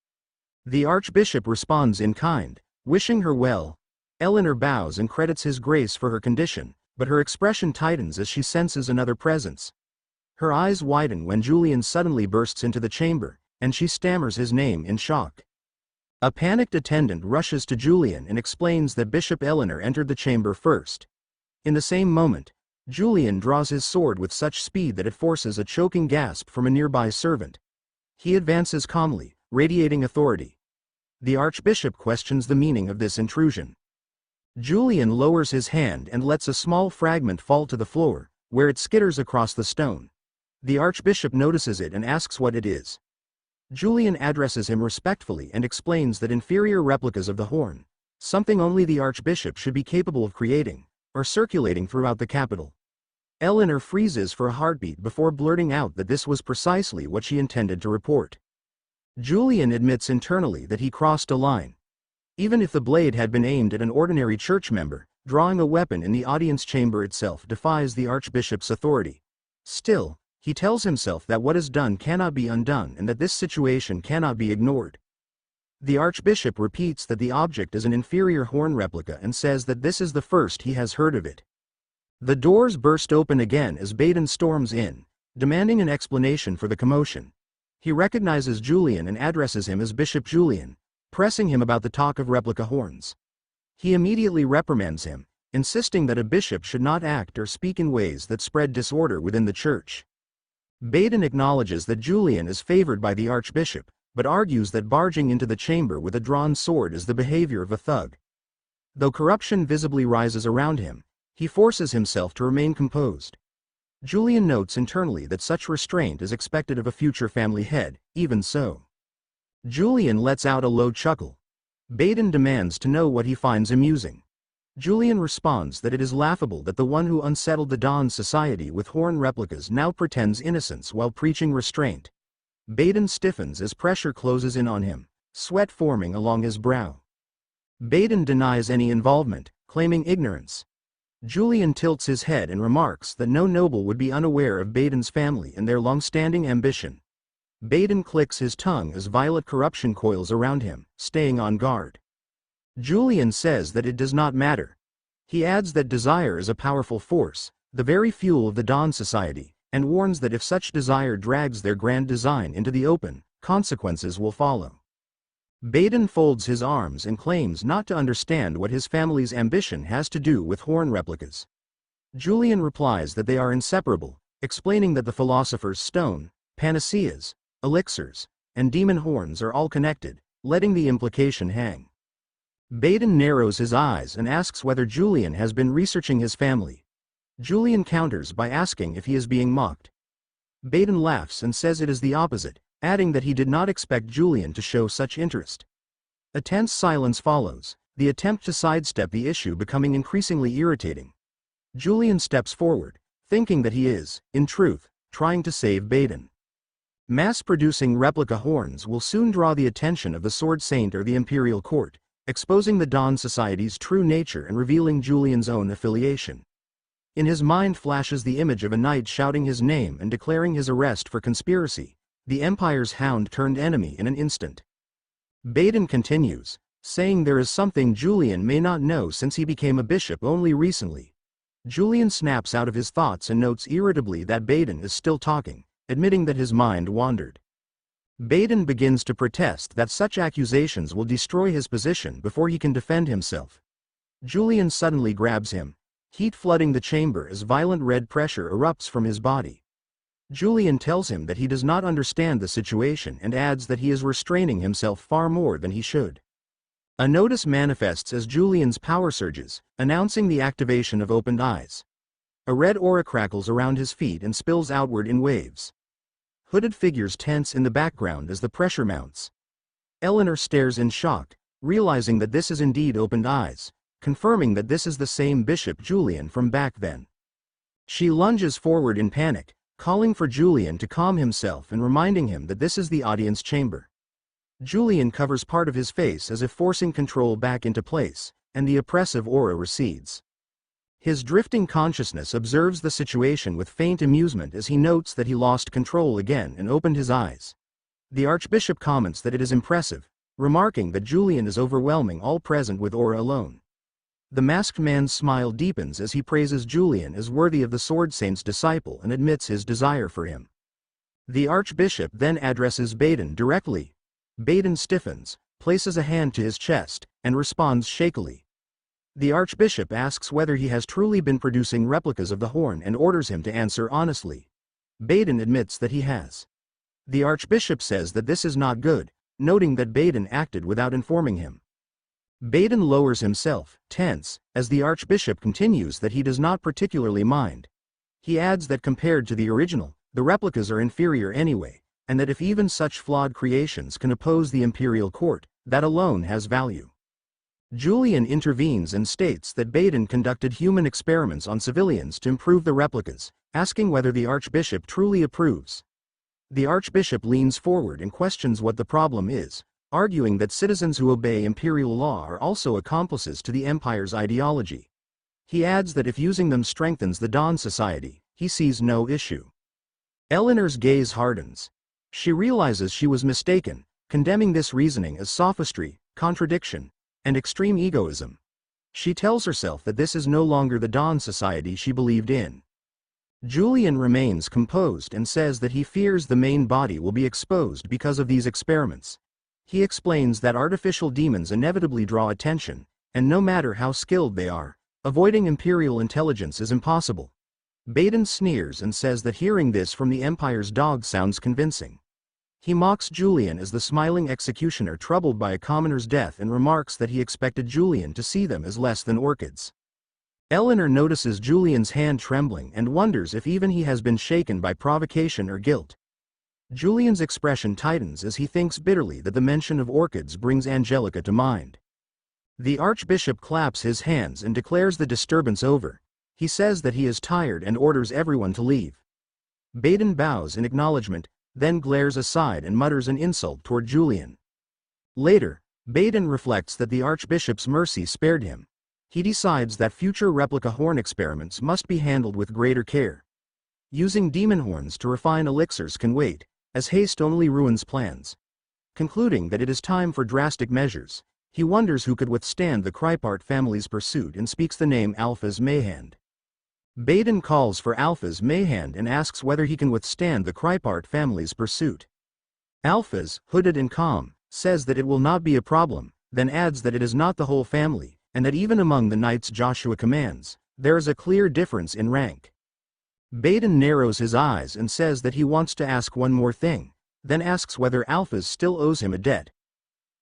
The Archbishop responds in kind, wishing her well. Eleanor bows and credits his grace for her condition, but her expression tightens as she senses another presence. Her eyes widen when Julian suddenly bursts into the chamber, and she stammers his name in shock. A panicked attendant rushes to Julian and explains that Bishop Eleanor entered the chamber first. In the same moment, Julian draws his sword with such speed that it forces a choking gasp from a nearby servant. He advances calmly, radiating authority. The Archbishop questions the meaning of this intrusion. Julian lowers his hand and lets a small fragment fall to the floor, where it skitters across the stone. The Archbishop notices it and asks what it is. Julian addresses him respectfully and explains that inferior replicas of the horn, something only the Archbishop should be capable of creating, are circulating throughout the capital. Eleanor freezes for a heartbeat before blurting out that this was precisely what she intended to report. Julian admits internally that he crossed a line. Even if the blade had been aimed at an ordinary church member, drawing a weapon in the audience chamber itself defies the Archbishop's authority. Still, he tells himself that what is done cannot be undone and that this situation cannot be ignored. The Archbishop repeats that the object is an inferior horn replica and says that this is the first he has heard of it. The doors burst open again as Baden storms in, demanding an explanation for the commotion. He recognizes Julian and addresses him as Bishop Julian, pressing him about the talk of replica horns. He immediately reprimands him, insisting that a bishop should not act or speak in ways that spread disorder within the church. Baden acknowledges that Julian is favored by the Archbishop, but argues that barging into the chamber with a drawn sword is the behavior of a thug. Though corruption visibly rises around him, he forces himself to remain composed. Julian notes internally that such restraint is expected of a future family head. Even so, Julian lets out a low chuckle. Baden demands to know what he finds amusing. Julian responds that it is laughable that the one who unsettled the Dawn Society with horn replicas now pretends innocence while preaching restraint. Baden stiffens as pressure closes in on him, sweat forming along his brow. Baden denies any involvement, claiming ignorance. Julian tilts his head and remarks that no noble would be unaware of Baden's family and their long-standing ambition. Baden clicks his tongue as violet corruption coils around him, staying on guard. Julian says that it does not matter. He adds that desire is a powerful force, the very fuel of the Dawn Society, and warns that if such desire drags their grand design into the open, consequences will follow. Baden folds his arms and claims not to understand what his family's ambition has to do with horn replicas. Julian replies that they are inseparable, explaining that the philosopher's stone, panaceas, elixirs, and demon horns are all connected, letting the implication hang. Baden narrows his eyes and asks whether Julian has been researching his family. Julian counters by asking if he is being mocked. Baden laughs and says it is the opposite, adding that he did not expect Julian to show such interest. A tense silence follows, the attempt to sidestep the issue becoming increasingly irritating. Julian steps forward, thinking that he is, in truth, trying to save Baden. Mass-producing replica horns will soon draw the attention of the Sword Saint or the Imperial Court, exposing the Dawn Society's true nature and revealing Julian's own affiliation. In his mind flashes the image of a knight shouting his name and declaring his arrest for conspiracy, the Empire's hound turned enemy in an instant. Baden continues, saying there is something Julian may not know since he became a bishop only recently. Julian snaps out of his thoughts and notes irritably that Baden is still talking, admitting that his mind wandered. Baden begins to protest that such accusations will destroy his position before he can defend himself. Julian suddenly grabs him, heat flooding the chamber as violent red pressure erupts from his body. Julian tells him that he does not understand the situation and adds that he is restraining himself far more than he should. A notice manifests as Julian's power surges, announcing the activation of opened eyes. A red aura crackles around his feet and spills outward in waves. Hooded figures tense in the background as the pressure mounts. Eleanor stares in shock, realizing that this is indeed opened eyes, confirming that this is the same Bishop Julian from back then. She lunges forward in panic, calling for Julian to calm himself and reminding him that this is the audience chamber. Julian covers part of his face as if forcing control back into place, and the oppressive aura recedes. His drifting consciousness observes the situation with faint amusement as he notes that he lost control again and opened his eyes. The Archbishop comments that it is impressive, remarking that Julian is overwhelming all present with aura alone. The masked man's smile deepens as he praises Julian as worthy of the Sword Saint's disciple and admits his desire for him. The Archbishop then addresses Baden directly. Baden stiffens, places a hand to his chest, and responds shakily. The Archbishop asks whether he has truly been producing replicas of the horn and orders him to answer honestly. Baden admits that he has. The Archbishop says that this is not good, noting that Baden acted without informing him. Baden lowers himself, tense, as the Archbishop continues that he does not particularly mind. He adds that compared to the original, the replicas are inferior anyway, and that if even such flawed creations can oppose the Imperial Court, that alone has value. Julian intervenes and states that Baden conducted human experiments on civilians to improve the replicas, asking whether the Archbishop truly approves. The Archbishop leans forward and questions what the problem is, arguing that citizens who obey imperial law are also accomplices to the Empire's ideology. He adds that if using them strengthens the Dawn Society, he sees no issue. Eleanor's gaze hardens. She realizes she was mistaken, condemning this reasoning as sophistry, contradiction, and extreme egoism. She tells herself that this is no longer the Dawn Society she believed in. Julian remains composed and says that he fears the main body will be exposed because of these experiments. He explains that artificial demons inevitably draw attention, and no matter how skilled they are, avoiding Imperial intelligence is impossible. Baden sneers and says that hearing this from the Empire's dog sounds convincing. He mocks Julian as the smiling executioner troubled by a commoner's death and remarks that he expected Julian to see them as less than orchids. Eleanor notices Julian's hand trembling and wonders if even he has been shaken by provocation or guilt. Julian's expression tightens as he thinks bitterly that the mention of orchids brings Angelica to mind. The Archbishop claps his hands and declares the disturbance over. He says that he is tired and orders everyone to leave. Baden bows in acknowledgement, then glares aside and mutters an insult toward Julian. Later, Baden reflects that the Archbishop's mercy spared him. He decides that future replica horn experiments must be handled with greater care. Using demon horns to refine elixirs can wait, as haste only ruins plans. Concluding that it is time for drastic measures, he wonders who could withstand the Krypart family's pursuit and speaks the name Alpha's Mayhand. Baden calls for Alpha's Mayhand and asks whether he can withstand the Krypart family's pursuit. Alpha's, hooded and calm, says that it will not be a problem, then adds that it is not the whole family, and that even among the knights Joshua commands, there is a clear difference in rank. Baden narrows his eyes and says that he wants to ask one more thing, then asks whether Alphas still owes him a debt.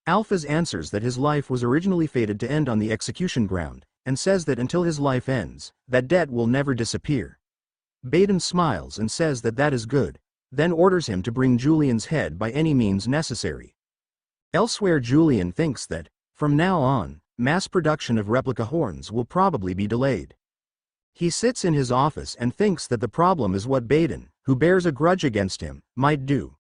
Alphas answers that his life was originally fated to end on the execution ground, and says that until his life ends, that debt will never disappear. Baden smiles and says that that is good, then orders him to bring Julian's head by any means necessary. Elsewhere, Julian thinks that, from now on, mass production of replica horns will probably be delayed. He sits in his office and thinks that the problem is what Baden, who bears a grudge against him, might do.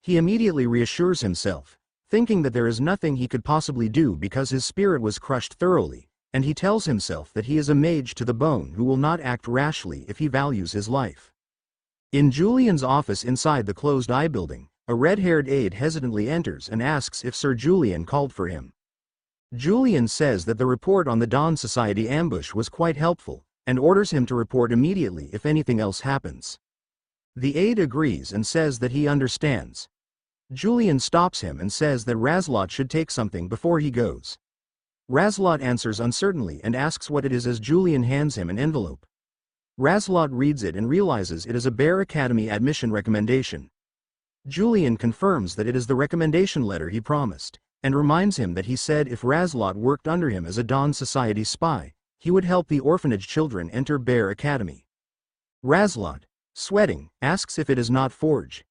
He immediately reassures himself, thinking that there is nothing he could possibly do because his spirit was crushed thoroughly, and he tells himself that he is a mage to the bone who will not act rashly if he values his life. In Julian's office inside the closed-eye building, a red-haired aide hesitantly enters and asks if Sir Julian called for him. Julian says that the report on the Dawn Society ambush was quite helpful, and orders him to report immediately if anything else happens. The aide agrees and says that he understands. Julian stops him and says that Razlot should take something before he goes. Razlot answers uncertainly and asks what it is as Julian hands him an envelope. Razlot reads it and realizes it is a Bear Academy admission recommendation. Julian confirms that it is the recommendation letter he promised, and reminds him that he said if Razlot worked under him as a Dawn Society spy, he would help the orphanage children enter Bear Academy. Razlot, sweating, asks if it is not forged.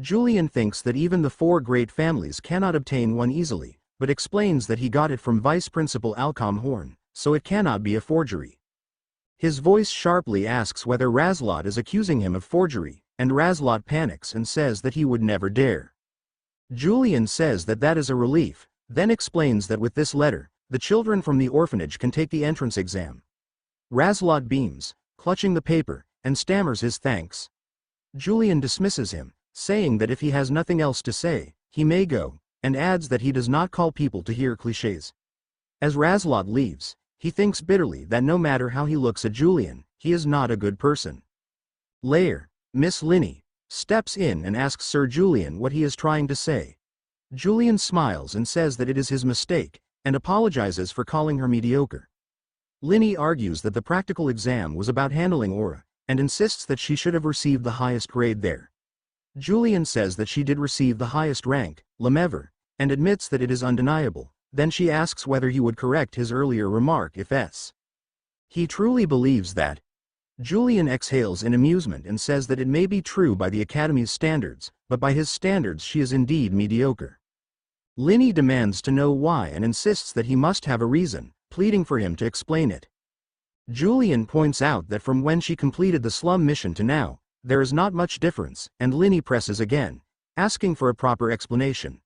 Julian thinks that even the 4 great families cannot obtain one easily, but explains that he got it from Vice Principal Alcom Horn, so it cannot be a forgery. His voice sharply asks whether Razlot is accusing him of forgery, and Razlot panics and says that he would never dare. Julian says that that is a relief, then explains that with this letter, the children from the orphanage can take the entrance exam. Razlot beams, clutching the paper, and stammers his thanks. Julian dismisses him, saying that if he has nothing else to say, he may go, and adds that he does not call people to hear clichés. As Razlot leaves, he thinks bitterly that no matter how he looks at Julian, he is not a good person. Later, Miss Linney steps in and asks Sir Julian what he is trying to say. Julian smiles and says that it is his mistake, and apologizes for calling her mediocre. Linney argues that the practical exam was about handling aura, and insists that she should have received the highest grade there. Julian says that she did receive the highest rank, Lemever, and admits that it is undeniable. Then she asks whether he would correct his earlier remark if S. He truly believes that. Julian exhales in amusement and says that it may be true by the Academy's standards, but by his standards she is indeed mediocre. Linney demands to know why and insists that he must have a reason, pleading for him to explain it. Julian points out that from when she completed the slum mission to now, there is not much difference, and Linney presses again, asking for a proper explanation.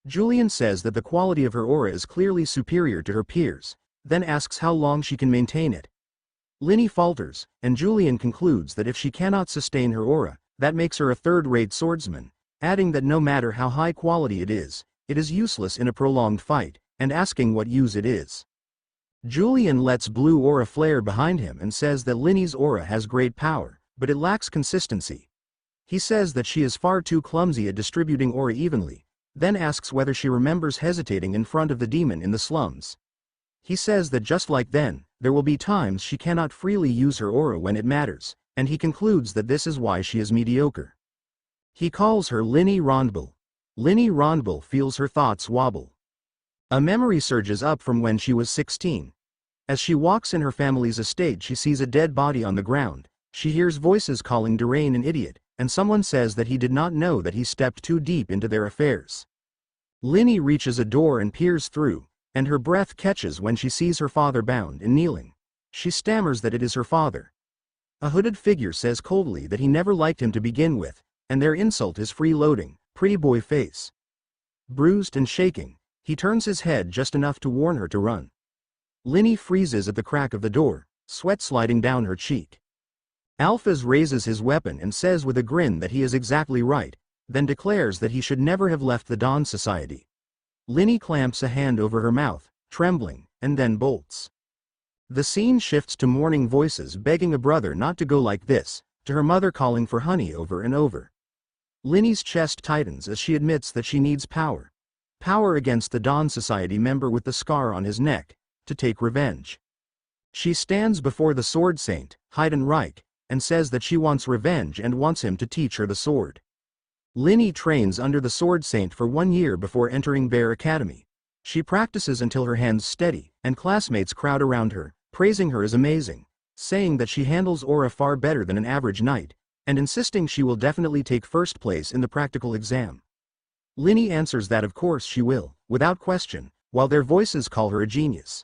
Julian says that the quality of her aura is clearly superior to her peers, then asks how long she can maintain it. Linney falters, and Julian concludes that if she cannot sustain her aura, that makes her a third-rate swordsman, adding that no matter how high quality it is useless in a prolonged fight, and asking what use it is. Julian lets blue aura flare behind him and says that Linney's aura has great power, but it lacks consistency. He says that she is far too clumsy at distributing aura evenly, then asks whether she remembers hesitating in front of the demon in the slums. He says that just like then, there will be times she cannot freely use her aura when it matters, and he concludes that this is why she is mediocre. He calls her Linney Rondbell. Linney Rondbell feels her thoughts wobble. A memory surges up from when she was 16. As she walks in her family's estate, she sees a dead body on the ground. She hears voices calling Durain an idiot, and someone says that he did not know that he stepped too deep into their affairs. Linney reaches a door and peers through, and her breath catches when she sees her father bound and kneeling. She stammers that it is her father. A hooded figure says coldly that he never liked him to begin with, and their insult is freeloading, pretty boy face. Bruised and shaking, he turns his head just enough to warn her to run. Linney freezes at the crack of the door, sweat sliding down her cheek. Alphys raises his weapon and says with a grin that he is exactly right, then declares that he should never have left the Dawn Society. Linney clamps a hand over her mouth, trembling, and then bolts. The scene shifts to mourning voices begging a brother not to go like this, to her mother calling for honey over and over. Linney's chest tightens as she admits that she needs power. Power against the Dawn Society member with the scar on his neck, to take revenge. She stands before the Sword Saint, Heidenreich, and says that she wants revenge and wants him to teach her the sword. Linney trains under the Sword Saint for 1 year before entering Bear Academy. She practices until her hands steady, and classmates crowd around her, praising her as amazing, saying that she handles aura far better than an average knight, and insisting she will definitely take first place in the practical exam. Linney answers that of course she will, without question, while their voices call her a genius.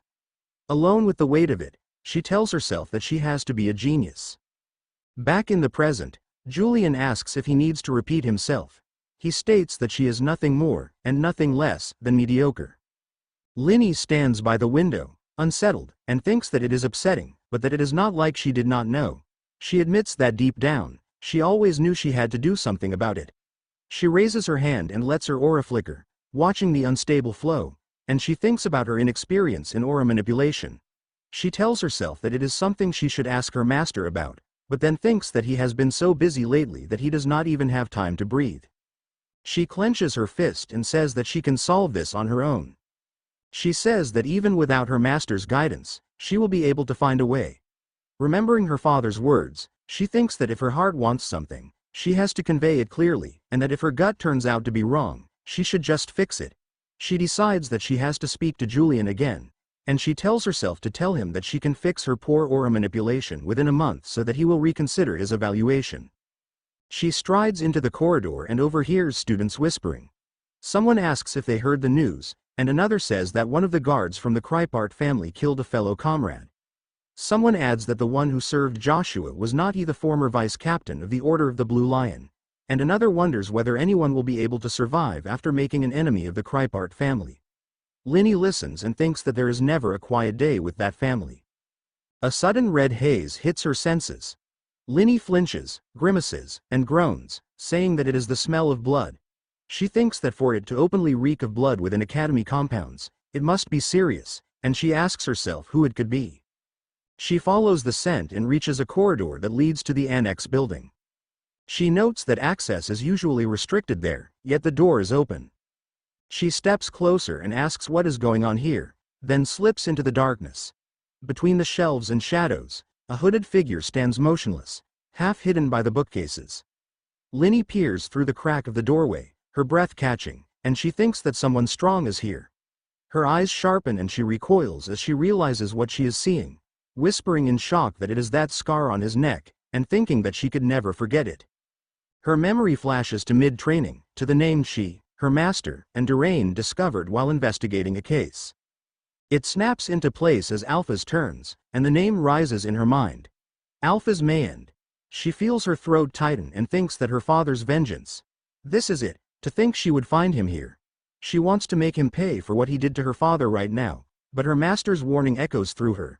Alone with the weight of it, she tells herself that she has to be a genius. Back in the present, Julian asks if he needs to repeat himself. He states that she is nothing more, and nothing less, than mediocre. Linny stands by the window, unsettled, and thinks that it is upsetting, but that it is not like she did not know. She admits that deep down, she always knew she had to do something about it. She raises her hand and lets her aura flicker, watching the unstable flow, and she thinks about her inexperience in aura manipulation. She tells herself that it is something she should ask her master about, but then thinks that he has been so busy lately that he does not even have time to breathe. She clenches her fist and says that she can solve this on her own. She says that even without her master's guidance, she will be able to find a way. Remembering her father's words, she thinks that if her heart wants something, she has to convey it clearly, and that if her gut turns out to be wrong, she should just fix it. She decides that she has to speak to Julian again, and she tells herself to tell him that she can fix her poor aura manipulation within a month so that he will reconsider his evaluation. She strides into the corridor and overhears students whispering. Someone asks if they heard the news, and another says that one of the guards from the Crazed family killed a fellow comrade. Someone adds that the one who served Joshua was not he the former vice-captain of the Order of the Blue Lion, and another wonders whether anyone will be able to survive after making an enemy of the Crazed family. Linny listens and thinks that there is never a quiet day with that family. A sudden red haze hits her senses. Linny flinches, grimaces, and groans, saying that it is the smell of blood. She thinks that for it to openly reek of blood within academy compounds, it must be serious, and she asks herself who it could be. She follows the scent and reaches a corridor that leads to the annex building. She notes that access is usually restricted there, yet the door is open. She steps closer and asks what is going on here, then slips into the darkness. Between the shelves and shadows, a hooded figure stands motionless, half hidden by the bookcases. Linny peers through the crack of the doorway, her breath catching, and she thinks that someone strong is here. Her eyes sharpen and she recoils as she realizes what she is seeing, whispering in shock that it is that scar on his neck, and thinking that she could never forget it. Her memory flashes to mid-training, to the name she, her master, and Durain discovered while investigating a case. It snaps into place as Alpha's turns, and the name rises in her mind. Alpha's Mayend. She feels her throat tighten and thinks that her father's vengeance. This is it, to think she would find him here. She wants to make him pay for what he did to her father right now, but her master's warning echoes through her.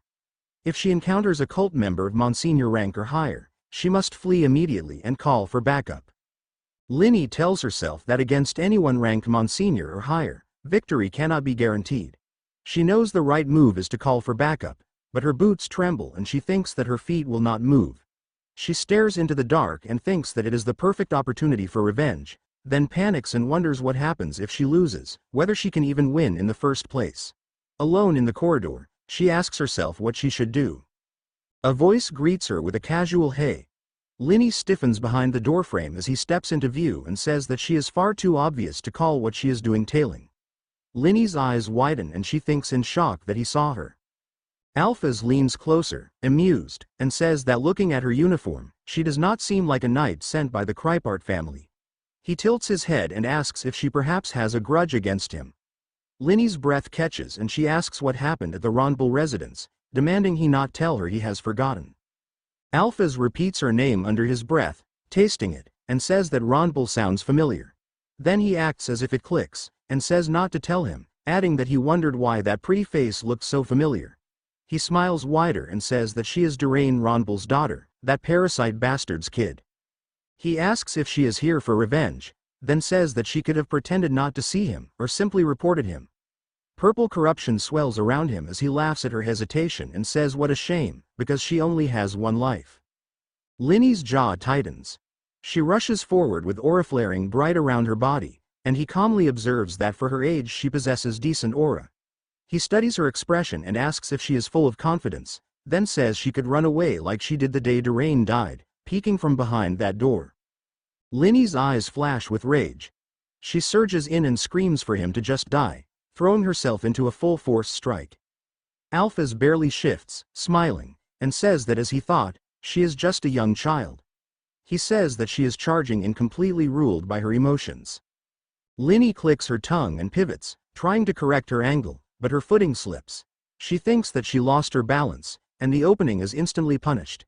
If she encounters a cult member of Monsignor rank or higher, she must flee immediately and call for backup. Linny tells herself that against anyone ranked Monsignor or higher, victory cannot be guaranteed. She knows the right move is to call for backup, but her boots tremble and she thinks that her feet will not move. She stares into the dark and thinks that it is the perfect opportunity for revenge, then panics and wonders what happens if she loses, whether she can even win in the first place. Alone in the corridor, she asks herself what she should do. A voice greets her with a casual hey. Linny stiffens behind the doorframe as he steps into view and says that she is far too obvious to call what she is doing tailing. Linny's eyes widen and she thinks in shock that he saw her. Alphys leans closer, amused, and says that looking at her uniform, she does not seem like a knight sent by the Crazed family. He tilts his head and asks if she perhaps has a grudge against him. Linny's breath catches and she asks what happened at the Ronbull residence, demanding he not tell her he has forgotten. Alphys repeats her name under his breath, tasting it, and says that Ronbull sounds familiar. Then he acts as if it clicks, and says not to tell him, adding that he wondered why that pretty face looked so familiar. He smiles wider and says that she is Durain Ronbull's daughter, that parasite bastard's kid. He asks if she is here for revenge, then says that she could have pretended not to see him, or simply reported him. Purple corruption swells around him as he laughs at her hesitation and says what a shame, because she only has one life. Linny's jaw tightens. She rushes forward with aura flaring bright around her body, and he calmly observes that for her age she possesses decent aura. He studies her expression and asks if she is full of confidence, then says she could run away like she did the day Durain died, peeking from behind that door. Linny's eyes flash with rage. She surges in and screams for him to just die, throwing herself into a full-force strike. Alphys barely shifts, smiling, and says that as he thought, she is just a young child. He says that she is charging and completely ruled by her emotions. Linny clicks her tongue and pivots, trying to correct her angle, but her footing slips. She thinks that she lost her balance, and the opening is instantly punished.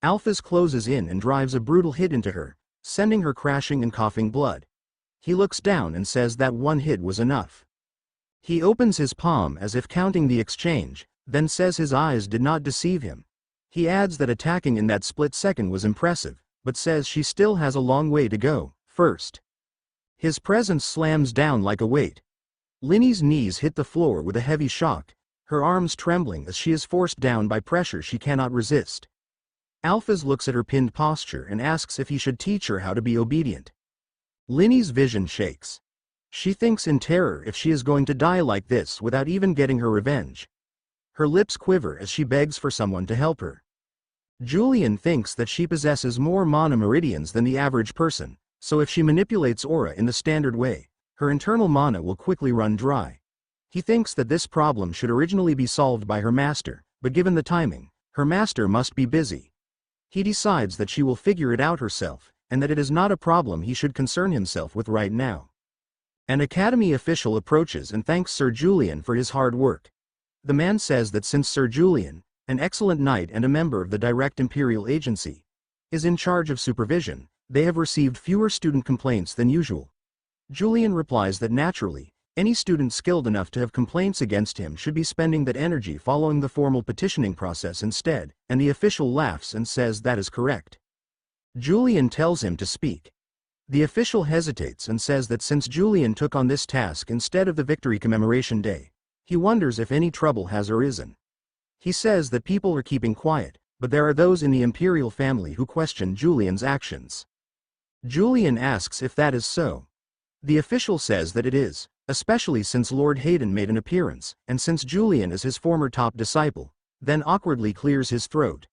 Alphys closes in and drives a brutal hit into her, sending her crashing and coughing blood. He looks down and says that one hit was enough. He opens his palm as if counting the exchange, then says his eyes did not deceive him. He adds that attacking in that split second was impressive, but says she still has a long way to go, first. His presence slams down like a weight. Linny's knees hit the floor with a heavy shock, her arms trembling as she is forced down by pressure she cannot resist. Alphys looks at her pinned posture and asks if he should teach her how to be obedient. Linny's vision shakes. She thinks in terror if she is going to die like this without even getting her revenge. Her lips quiver as she begs for someone to help her. Julian thinks that she possesses more mana meridians than the average person, so if she manipulates aura in the standard way, her internal mana will quickly run dry. He thinks that this problem should originally be solved by her master, but given the timing, her master must be busy. He decides that she will figure it out herself, and that it is not a problem he should concern himself with right now. An academy official approaches and thanks Sir Julian for his hard work. The man says that since Sir Julian, an excellent knight and a member of the direct imperial agency, is in charge of supervision, they have received fewer student complaints than usual. Julian replies that naturally, any student skilled enough to have complaints against him should be spending that energy following the formal petitioning process instead, and the official laughs and says that is correct. Julian tells him to speak. The official hesitates and says that since Julian took on this task instead of the Victory Commemoration Day, he wonders if any trouble has arisen. He says that people are keeping quiet, but there are those in the imperial family who question Julian's actions. Julian asks if that is so. The official says that it is, especially since Lord Hayden made an appearance, and since Julian is his former top disciple, then awkwardly clears his throat.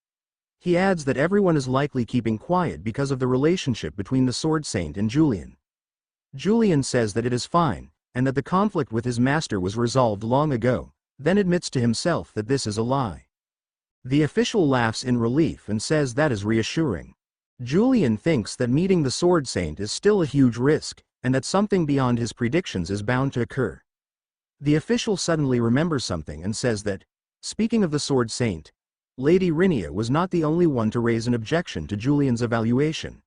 He adds that everyone is likely keeping quiet because of the relationship between the Sword Saint and Julian. Julian says that it is fine, and that the conflict with his master was resolved long ago, then admits to himself that this is a lie. The official laughs in relief and says that is reassuring. Julian thinks that meeting the Sword Saint is still a huge risk, and that something beyond his predictions is bound to occur. The official suddenly remembers something and says that, speaking of the Sword Saint, Lady Rhynia was not the only one to raise an objection to Julian's evaluation.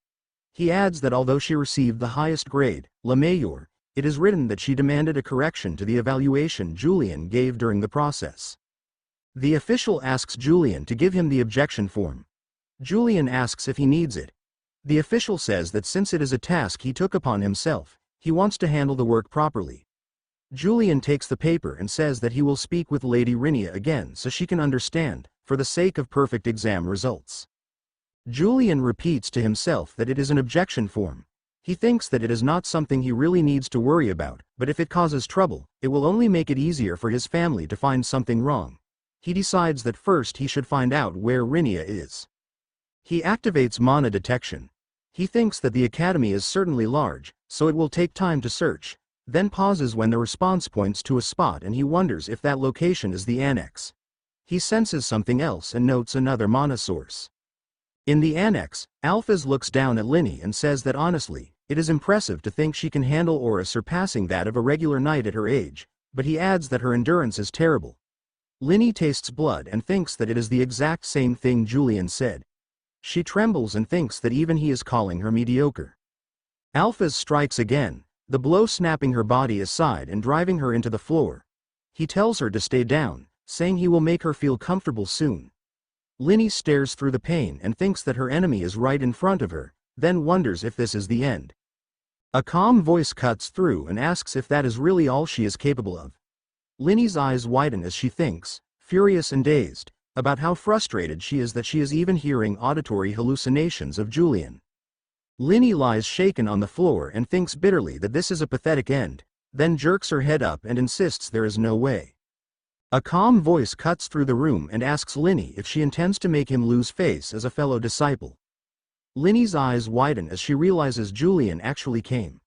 He adds that although she received the highest grade, La Mayor, it is written that she demanded a correction to the evaluation Julian gave during the process. The official asks Julian to give him the objection form. Julian asks if he needs it. The official says that since it is a task he took upon himself, he wants to handle the work properly. Julian takes the paper and says that he will speak with Lady Rhynia again so she can understand, for the sake of perfect exam results. Julian repeats to himself that it is an objection form. He thinks that it is not something he really needs to worry about, but if it causes trouble, it will only make it easier for his family to find something wrong. He decides that first he should find out where Rhynia is. He activates mana detection. He thinks that the academy is certainly large, so it will take time to search, then pauses when the response points to a spot and he wonders if that location is the annex. He senses something else and notes another mana source. In the annex, Alphys looks down at Linny and says that honestly, it is impressive to think she can handle aura surpassing that of a regular knight at her age, but he adds that her endurance is terrible. Linny tastes blood and thinks that it is the exact same thing Julian said. She trembles and thinks that even he is calling her mediocre. Alphys strikes again, the blow snapping her body aside and driving her into the floor. He tells her to stay down, saying he will make her feel comfortable soon. Linny stares through the pain and thinks that her enemy is right in front of her, then wonders if this is the end. A calm voice cuts through and asks if that is really all she is capable of. Linny's eyes widen as she thinks, furious and dazed, about how frustrated she is that she is even hearing auditory hallucinations of Julian. Linny lies shaken on the floor and thinks bitterly that this is a pathetic end, then jerks her head up and insists there is no way. A calm voice cuts through the room and asks Linny if she intends to make him lose face as a fellow disciple. Linny's eyes widen as she realizes Julian actually came.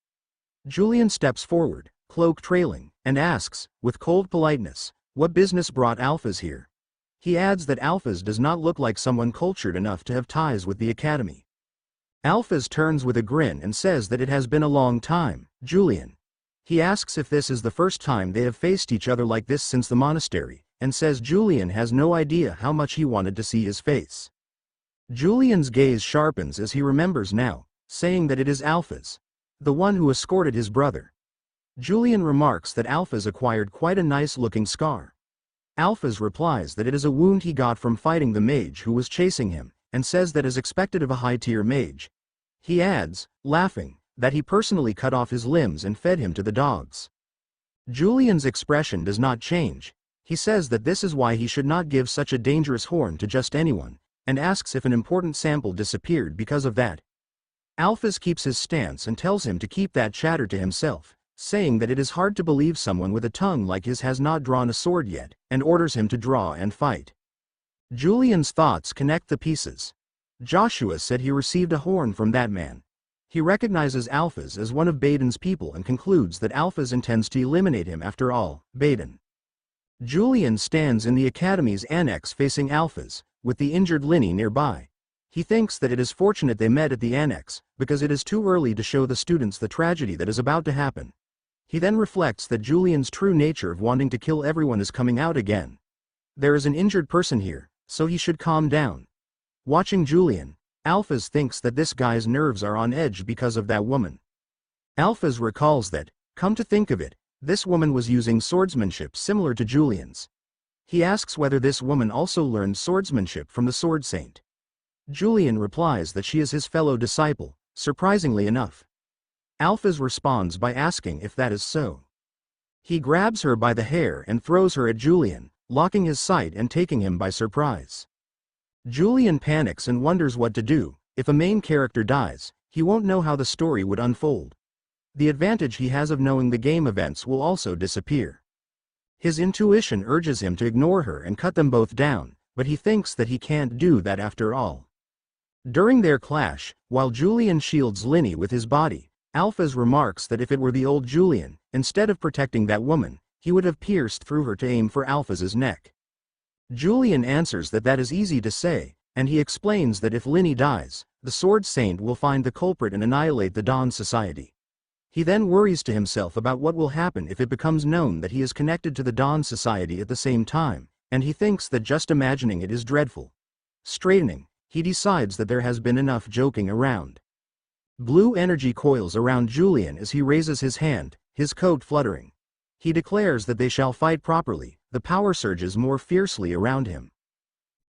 Julian steps forward, cloak trailing, and asks, with cold politeness, what business brought Alphys here. He adds that Alphys does not look like someone cultured enough to have ties with the academy. Alphys turns with a grin and says that it has been a long time, Julian. He asks if this is the first time they have faced each other like this since the monastery, and says Julian has no idea how much he wanted to see his face. Julian's gaze sharpens as he remembers now, saying that it is Alphys. the one who escorted his brother. Julian remarks that Alphys acquired quite a nice-looking scar. Alphys replies that it is a wound he got from fighting the mage who was chasing him, and says that is expected of a high-tier mage. He adds, laughing, that he personally cut off his limbs and fed him to the dogs. Julian's expression does not change. He says that this is why he should not give such a dangerous horn to just anyone, and asks if an important sample disappeared because of that. Alphys keeps his stance and tells him to keep that chatter to himself, saying that it is hard to believe someone with a tongue like his has not drawn a sword yet, and orders him to draw and fight. Julian's thoughts connect the pieces. Joshua said he received a horn from that man. He recognizes Alphys as one of Baden's people and concludes that Alphys intends to eliminate him after all. Baden. Julian stands in the academy's annex facing Alphys, with the injured Linny nearby. He thinks that it is fortunate they met at the annex, because it is too early to show the students the tragedy that is about to happen. He then reflects that Julian's true nature of wanting to kill everyone is coming out again. There is an injured person here, so he should calm down. Watching Julian, Alphys thinks that this guy's nerves are on edge because of that woman. Alphys recalls that, come to think of it, this woman was using swordsmanship similar to Julian's. He asks whether this woman also learned swordsmanship from the Sword Saint. Julian replies that she is his fellow disciple, surprisingly enough. Alphys responds by asking if that is so. He grabs her by the hair and throws her at Julian, locking his sight and taking him by surprise. Julian panics and wonders what to do. If a main character dies, he won't know how the story would unfold. The advantage he has of knowing the game events will also disappear. His intuition urges him to ignore her and cut them both down, but he thinks that he can't do that after all. During their clash, while Julian shields Linny with his body, Alphys remarks that if it were the old Julian, instead of protecting that woman, he would have pierced through her to aim for Alphys's neck. Julian answers that that is easy to say, and he explains that if Linny dies, the Sword Saint will find the culprit and annihilate the Dawn Society. He then worries to himself about what will happen if it becomes known that he is connected to the Dawn Society at the same time, and he thinks that just imagining it is dreadful. Straightening, he decides that there has been enough joking around. Blue energy coils around Julian as he raises his hand, his coat fluttering. He declares that they shall fight properly. The power surges more fiercely around him.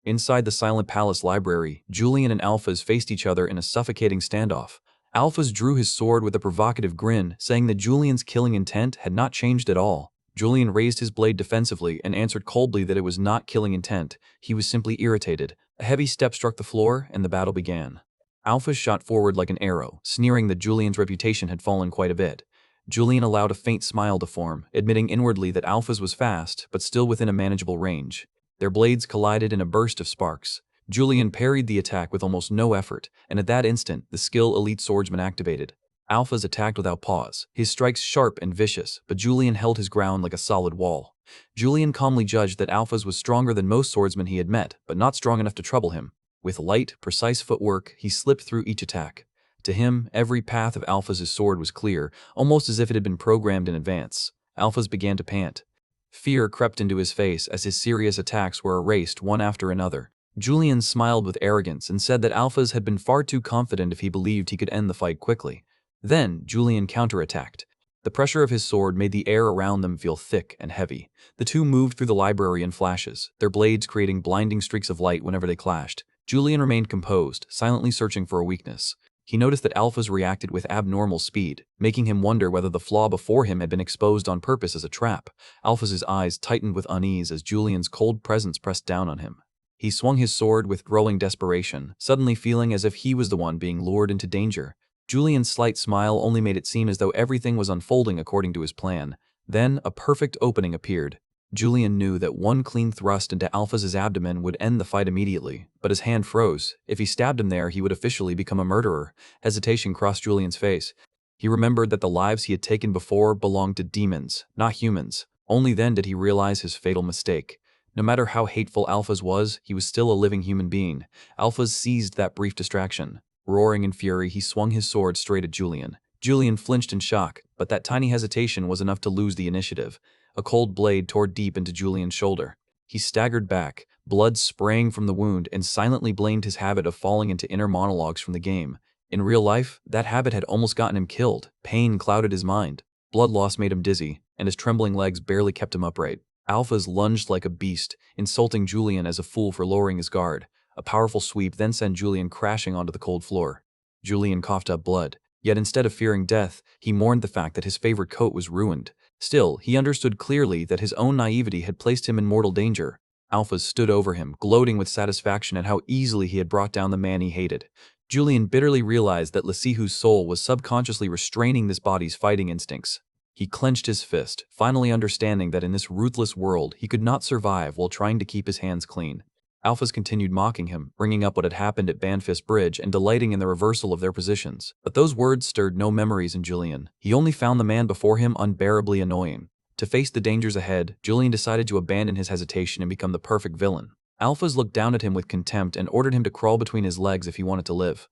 Inside the Silent Palace library, Julian and Alphys faced each other in a suffocating standoff. Alphys drew his sword with a provocative grin, saying that Julian's killing intent had not changed at all. Julian raised his blade defensively and answered coldly that it was not killing intent, he was simply irritated. A heavy step struck the floor, and the battle began. Alphys shot forward like an arrow, sneering that Julian's reputation had fallen quite a bit. Julian allowed a faint smile to form, admitting inwardly that Alphys was fast, but still within a manageable range. Their blades collided in a burst of sparks. Julian parried the attack with almost no effort, and at that instant, the skill Elite Swordsman activated. Alphys attacked without pause, his strikes sharp and vicious, but Julian held his ground like a solid wall. Julian calmly judged that Alphys was stronger than most swordsmen he had met, but not strong enough to trouble him. With light, precise footwork, he slipped through each attack. To him, every path of Alphys' sword was clear, almost as if it had been programmed in advance. Alphys began to pant. Fear crept into his face as his serious attacks were erased one after another. Julian smiled with arrogance and said that Alphys had been far too confident if he believed he could end the fight quickly. Then, Julian counterattacked. The pressure of his sword made the air around them feel thick and heavy. The two moved through the library in flashes, their blades creating blinding streaks of light whenever they clashed. Julian remained composed, silently searching for a weakness. He noticed that Alphys reacted with abnormal speed, making him wonder whether the flaw before him had been exposed on purpose as a trap. Alphys' eyes tightened with unease as Julian's cold presence pressed down on him. He swung his sword with growing desperation, suddenly feeling as if he was the one being lured into danger. Julian's slight smile only made it seem as though everything was unfolding according to his plan. Then, a perfect opening appeared. Julian knew that one clean thrust into Alphys' abdomen would end the fight immediately, but his hand froze. If he stabbed him there, he would officially become a murderer. Hesitation crossed Julian's face. He remembered that the lives he had taken before belonged to demons, not humans. Only then did he realize his fatal mistake. No matter how hateful Alphys was, he was still a living human being. Alphys seized that brief distraction. Roaring in fury, he swung his sword straight at Julian. Julian flinched in shock, but that tiny hesitation was enough to lose the initiative. A cold blade tore deep into Julian's shoulder. He staggered back, blood spraying from the wound, and silently blamed his habit of falling into inner monologues from the game. In real life, that habit had almost gotten him killed. Pain clouded his mind. Blood loss made him dizzy, and his trembling legs barely kept him upright. Alphas lunged like a beast, insulting Julian as a fool for lowering his guard. A powerful sweep then sent Julian crashing onto the cold floor. Julian coughed up blood, yet instead of fearing death, he mourned the fact that his favorite coat was ruined. Still, he understood clearly that his own naivety had placed him in mortal danger. Alphas stood over him, gloating with satisfaction at how easily he had brought down the man he hated. Julian bitterly realized that Lesihu's soul was subconsciously restraining this body's fighting instincts. He clenched his fist, finally understanding that in this ruthless world he could not survive while trying to keep his hands clean. Alphas continued mocking him, bringing up what had happened at Banfist Bridge and delighting in the reversal of their positions. But those words stirred no memories in Julian. He only found the man before him unbearably annoying. To face the dangers ahead, Julian decided to abandon his hesitation and become the perfect villain. Alphas looked down at him with contempt and ordered him to crawl between his legs if he wanted to live.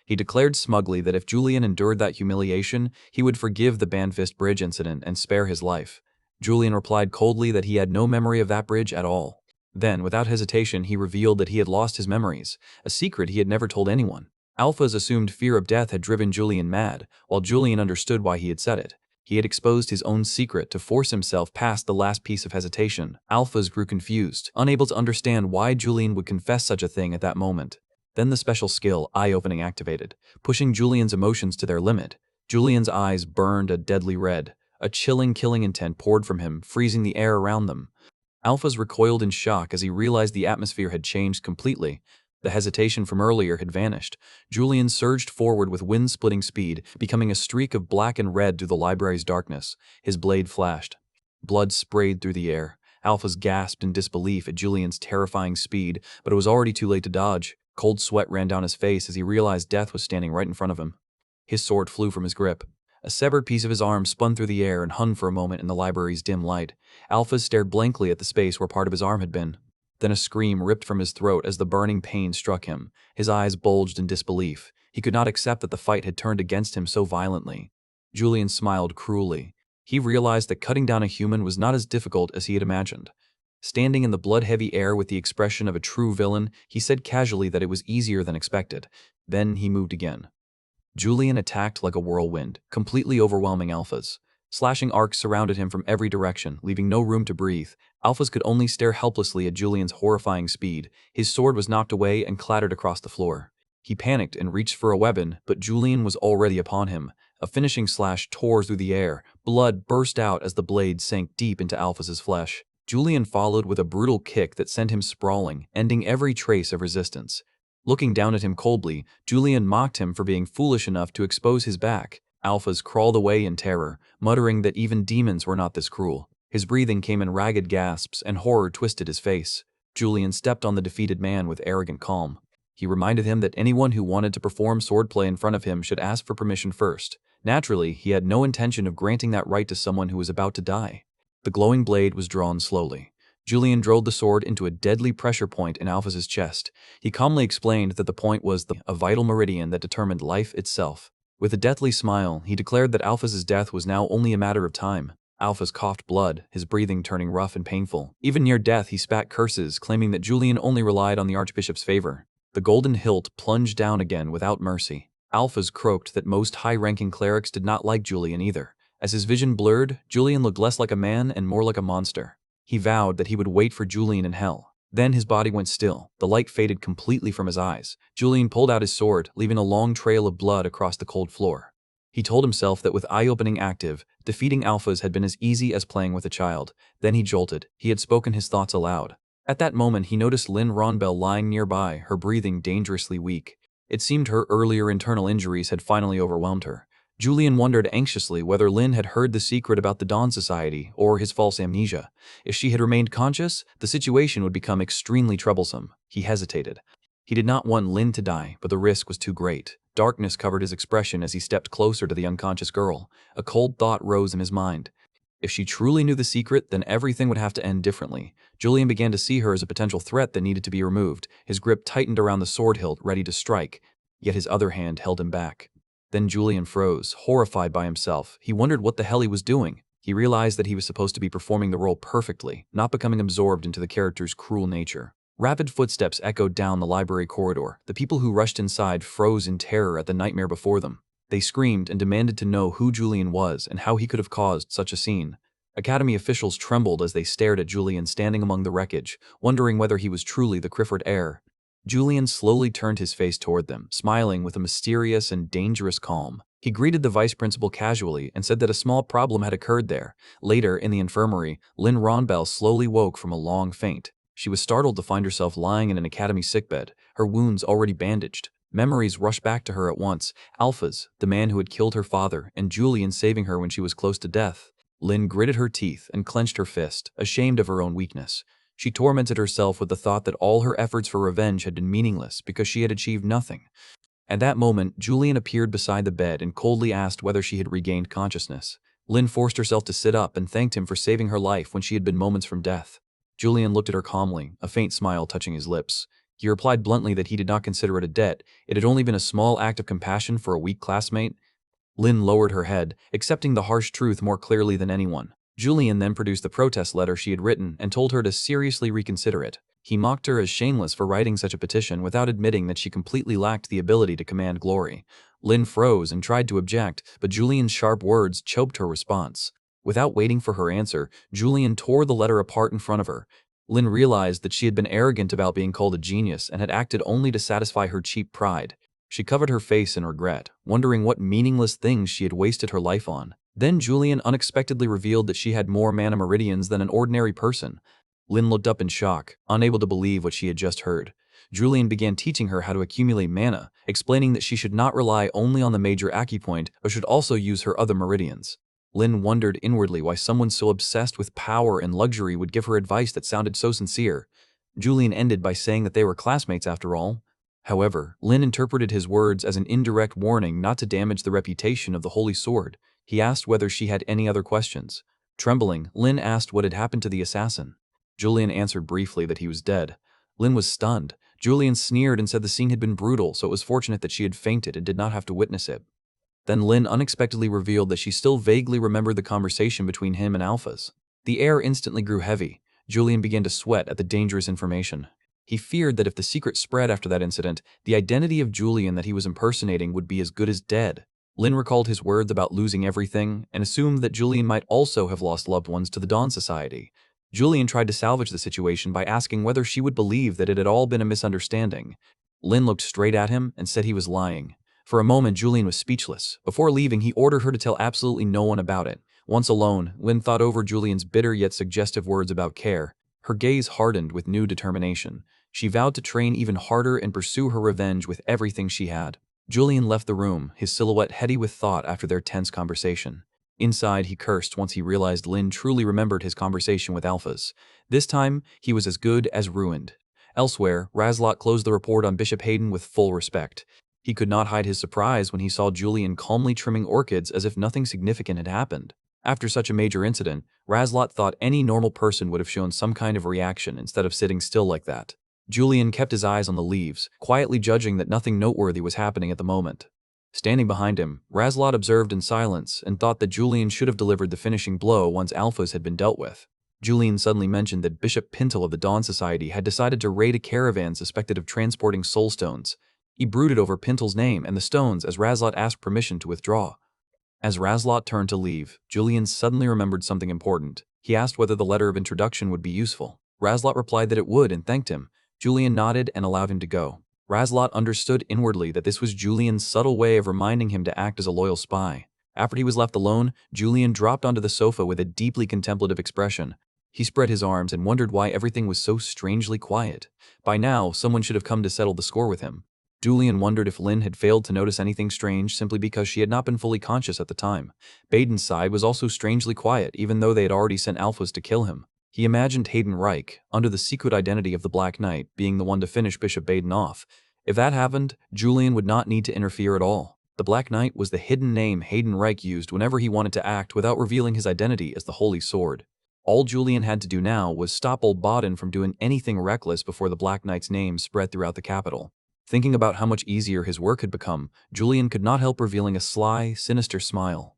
He declared smugly that if Julian endured that humiliation, he would forgive the Banfist Bridge incident and spare his life. Julian replied coldly that he had no memory of that bridge at all. Then, without hesitation, he revealed that he had lost his memories, a secret he had never told anyone. Alpha's assumed fear of death had driven Julian mad, while Julian understood why he had said it. He had exposed his own secret to force himself past the last piece of hesitation. Alphas grew confused, unable to understand why Julian would confess such a thing at that moment. Then the special skill, eye-opening, activated, pushing Julian's emotions to their limit. Julian's eyes burned a deadly red. A chilling killing intent poured from him, freezing the air around them. Alphas recoiled in shock as he realized the atmosphere had changed completely. The hesitation from earlier had vanished. Julian surged forward with wind-splitting speed, becoming a streak of black and red through the library's darkness. His blade flashed. Blood sprayed through the air. Alphas gasped in disbelief at Julian's terrifying speed, but it was already too late to dodge. Cold sweat ran down his face as he realized death was standing right in front of him. His sword flew from his grip. A severed piece of his arm spun through the air and hung for a moment in the library's dim light. Alphas stared blankly at the space where part of his arm had been. Then a scream ripped from his throat as the burning pain struck him. His eyes bulged in disbelief. He could not accept that the fight had turned against him so violently. Julian smiled cruelly. He realized that cutting down a human was not as difficult as he had imagined. Standing in the blood-heavy air with the expression of a true villain, he said casually that it was easier than expected. Then he moved again. Julian attacked like a whirlwind, completely overwhelming Alphas. Slashing arcs surrounded him from every direction, leaving no room to breathe. Alphas could only stare helplessly at Julian's horrifying speed. His sword was knocked away and clattered across the floor. He panicked and reached for a weapon, but Julian was already upon him. A finishing slash tore through the air. Blood burst out as the blade sank deep into Alphas' flesh. Julian followed with a brutal kick that sent him sprawling, ending every trace of resistance. Looking down at him coldly, Julian mocked him for being foolish enough to expose his back. Alphas crawled away in terror, muttering that even demons were not this cruel. His breathing came in ragged gasps, and horror twisted his face. Julian stepped on the defeated man with arrogant calm. He reminded him that anyone who wanted to perform swordplay in front of him should ask for permission first. Naturally, he had no intention of granting that right to someone who was about to die. The glowing blade was drawn slowly. Julian drove the sword into a deadly pressure point in Alphas' chest. He calmly explained that the point was a vital meridian that determined life itself. With a deathly smile, he declared that Alphas' death was now only a matter of time. Alphas coughed blood, his breathing turning rough and painful. Even near death, he spat curses, claiming that Julian only relied on the Archbishop's favor. The golden hilt plunged down again without mercy. Alphas croaked that most high-ranking clerics did not like Julian either. As his vision blurred, Julian looked less like a man and more like a monster. He vowed that he would wait for Julian in hell. Then his body went still. The light faded completely from his eyes. Julian pulled out his sword, leaving a long trail of blood across the cold floor. He told himself that with eye-opening active, defeating Alphas had been as easy as playing with a child. Then he jolted. He had spoken his thoughts aloud. At that moment, he noticed Lynn Ronbell lying nearby, her breathing dangerously weak. It seemed her earlier internal injuries had finally overwhelmed her. Julian wondered anxiously whether Lynn had heard the secret about the Dawn Society or his false amnesia. If she had remained conscious, the situation would become extremely troublesome. He hesitated. He did not want Lynn to die, but the risk was too great. Darkness covered his expression as he stepped closer to the unconscious girl. A cold thought rose in his mind. If she truly knew the secret, then everything would have to end differently. Julian began to see her as a potential threat that needed to be removed. His grip tightened around the sword hilt, ready to strike, yet his other hand held him back. Then Julian froze, horrified by himself. He wondered what the hell he was doing. He realized that he was supposed to be performing the role perfectly, not becoming absorbed into the character's cruel nature. Rapid footsteps echoed down the library corridor. The people who rushed inside froze in terror at the nightmare before them. They screamed and demanded to know who Julian was and how he could have caused such a scene. Academy officials trembled as they stared at Julian standing among the wreckage, wondering whether he was truly the Crifford heir. Julian slowly turned his face toward them, smiling with a mysterious and dangerous calm. He greeted the vice principal casually and said that a small problem had occurred there. Later, in the infirmary, Lynn Ronbell slowly woke from a long faint. She was startled to find herself lying in an academy sickbed, her wounds already bandaged. Memories rushed back to her at once. Alpha's, the man who had killed her father, and Julian saving her when she was close to death. Lynn gritted her teeth and clenched her fist, ashamed of her own weakness. She tormented herself with the thought that all her efforts for revenge had been meaningless because she had achieved nothing. At that moment, Julian appeared beside the bed and coldly asked whether she had regained consciousness. Lynn forced herself to sit up and thanked him for saving her life when she had been moments from death. Julian looked at her calmly, a faint smile touching his lips. He replied bluntly that he did not consider it a debt. It had only been a small act of compassion for a weak classmate. Lynn lowered her head, accepting the harsh truth more clearly than anyone. Julian then produced the protest letter she had written and told her to seriously reconsider it. He mocked her as shameless for writing such a petition without admitting that she completely lacked the ability to command glory. Lynn froze and tried to object, but Julian's sharp words choked her response. Without waiting for her answer, Julian tore the letter apart in front of her. Lynn realized that she had been arrogant about being called a genius and had acted only to satisfy her cheap pride. She covered her face in regret, wondering what meaningless things she had wasted her life on. Then Julian unexpectedly revealed that she had more mana meridians than an ordinary person. Lynn looked up in shock, unable to believe what she had just heard. Julian began teaching her how to accumulate mana, explaining that she should not rely only on the major acupoint, but should also use her other meridians. Lynn wondered inwardly why someone so obsessed with power and luxury would give her advice that sounded so sincere. Julian ended by saying that they were classmates after all. However, Lynn interpreted his words as an indirect warning not to damage the reputation of the Holy Sword. He asked whether she had any other questions. Trembling, Lynn asked what had happened to the assassin. Julian answered briefly that he was dead. Lynn was stunned. Julian sneered and said the scene had been brutal, so it was fortunate that she had fainted and did not have to witness it. Then Lynn unexpectedly revealed that she still vaguely remembered the conversation between him and Alpha's. The air instantly grew heavy. Julian began to sweat at the dangerous information. He feared that if the secret spread after that incident, the identity of Julian that he was impersonating would be as good as dead. Lynn recalled his words about losing everything and assumed that Julian might also have lost loved ones to the Dawn Society. Julian tried to salvage the situation by asking whether she would believe that it had all been a misunderstanding. Lynn looked straight at him and said he was lying. For a moment, Julian was speechless. Before leaving, he ordered her to tell absolutely no one about it. Once alone, Lynn thought over Julian's bitter yet suggestive words about care. Her gaze hardened with new determination. She vowed to train even harder and pursue her revenge with everything she had. Julian left the room, his silhouette heady with thought after their tense conversation. Inside, he cursed once he realized Lynn truly remembered his conversation with Alphas. This time, he was as good as ruined. Elsewhere, Razlot closed the report on Bishop Hayden with full respect. He could not hide his surprise when he saw Julian calmly trimming orchids as if nothing significant had happened. After such a major incident, Razlot thought any normal person would have shown some kind of reaction instead of sitting still like that. Julian kept his eyes on the leaves, quietly judging that nothing noteworthy was happening at the moment. Standing behind him, Razlot observed in silence and thought that Julian should have delivered the finishing blow once Alphas had been dealt with. Julian suddenly mentioned that Bishop Pintle of the Dawn Society had decided to raid a caravan suspected of transporting soulstones. He brooded over Pintle's name and the stones as Razlot asked permission to withdraw. As Razlot turned to leave, Julian suddenly remembered something important. He asked whether the letter of introduction would be useful. Razlot replied that it would and thanked him. Julian nodded and allowed him to go. Razlot understood inwardly that this was Julian's subtle way of reminding him to act as a loyal spy. After he was left alone, Julian dropped onto the sofa with a deeply contemplative expression. He spread his arms and wondered why everything was so strangely quiet. By now, someone should have come to settle the score with him. Julian wondered if Lynn had failed to notice anything strange simply because she had not been fully conscious at the time. Baden's side was also strangely quiet, even though they had already sent Alphas to kill him. He imagined Hayden Reich, under the secret identity of the Black Knight, being the one to finish Bishop Baden off. If that happened, Julian would not need to interfere at all. The Black Knight was the hidden name Hayden Reich used whenever he wanted to act without revealing his identity as the Holy Sword. All Julian had to do now was stop old Baden from doing anything reckless before the Black Knight's name spread throughout the capital. Thinking about how much easier his work had become, Julian could not help revealing a sly, sinister smile.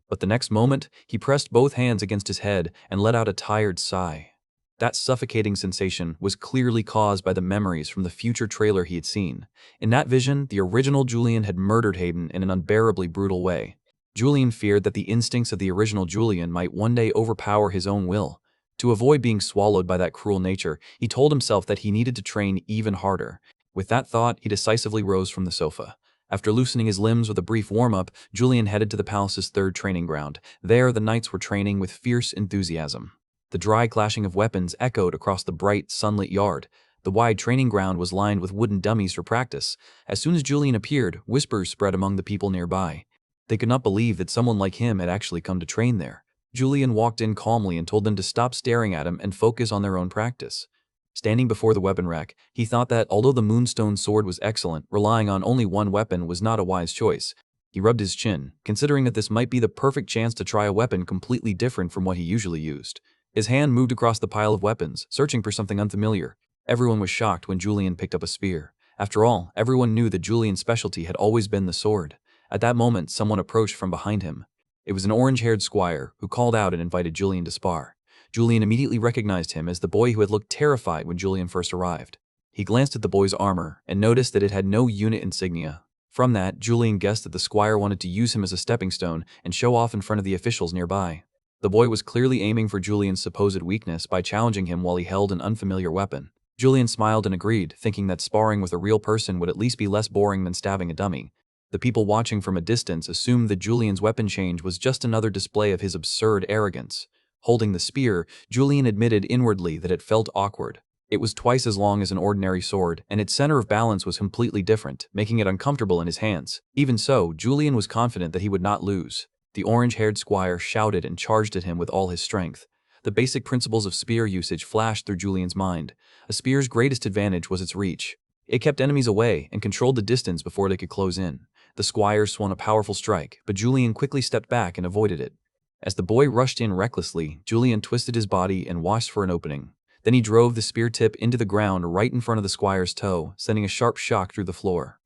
But the next moment, he pressed both hands against his head and let out a tired sigh. That suffocating sensation was clearly caused by the memories from the future trailer he had seen. In that vision, the original Julian had murdered Hayden in an unbearably brutal way. Julian feared that the instincts of the original Julian might one day overpower his own will. To avoid being swallowed by that cruel nature, he told himself that he needed to train even harder. With that thought, he decisively rose from the sofa. After loosening his limbs with a brief warm-up, Julian headed to the palace's third training ground. There, the knights were training with fierce enthusiasm. The dry clashing of weapons echoed across the bright, sunlit yard. The wide training ground was lined with wooden dummies for practice. As soon as Julian appeared, whispers spread among the people nearby. They could not believe that someone like him had actually come to train there. Julian walked in calmly and told them to stop staring at him and focus on their own practice. Standing before the weapon rack, he thought that although the moonstone sword was excellent, relying on only one weapon was not a wise choice. He rubbed his chin, considering that this might be the perfect chance to try a weapon completely different from what he usually used. His hand moved across the pile of weapons, searching for something unfamiliar. Everyone was shocked when Julian picked up a spear. After all, everyone knew that Julian's specialty had always been the sword. At that moment, someone approached from behind him. It was an orange-haired squire who called out and invited Julian to spar. Julian immediately recognized him as the boy who had looked terrified when Julian first arrived. He glanced at the boy's armor and noticed that it had no unit insignia. From that, Julian guessed that the squire wanted to use him as a stepping stone and show off in front of the officials nearby. The boy was clearly aiming for Julian's supposed weakness by challenging him while he held an unfamiliar weapon. Julian smiled and agreed, thinking that sparring with a real person would at least be less boring than stabbing a dummy. The people watching from a distance assumed that Julian's weapon change was just another display of his absurd arrogance. Holding the spear, Julian admitted inwardly that it felt awkward. It was twice as long as an ordinary sword, and its center of balance was completely different, making it uncomfortable in his hands. Even so, Julian was confident that he would not lose. The orange-haired squire shouted and charged at him with all his strength. The basic principles of spear usage flashed through Julian's mind. A spear's greatest advantage was its reach. It kept enemies away and controlled the distance before they could close in. The squire swung a powerful strike, but Julian quickly stepped back and avoided it. As the boy rushed in recklessly, Julian twisted his body and watched for an opening. Then he drove the spear tip into the ground right in front of the squire's toe, sending a sharp shock through the floor.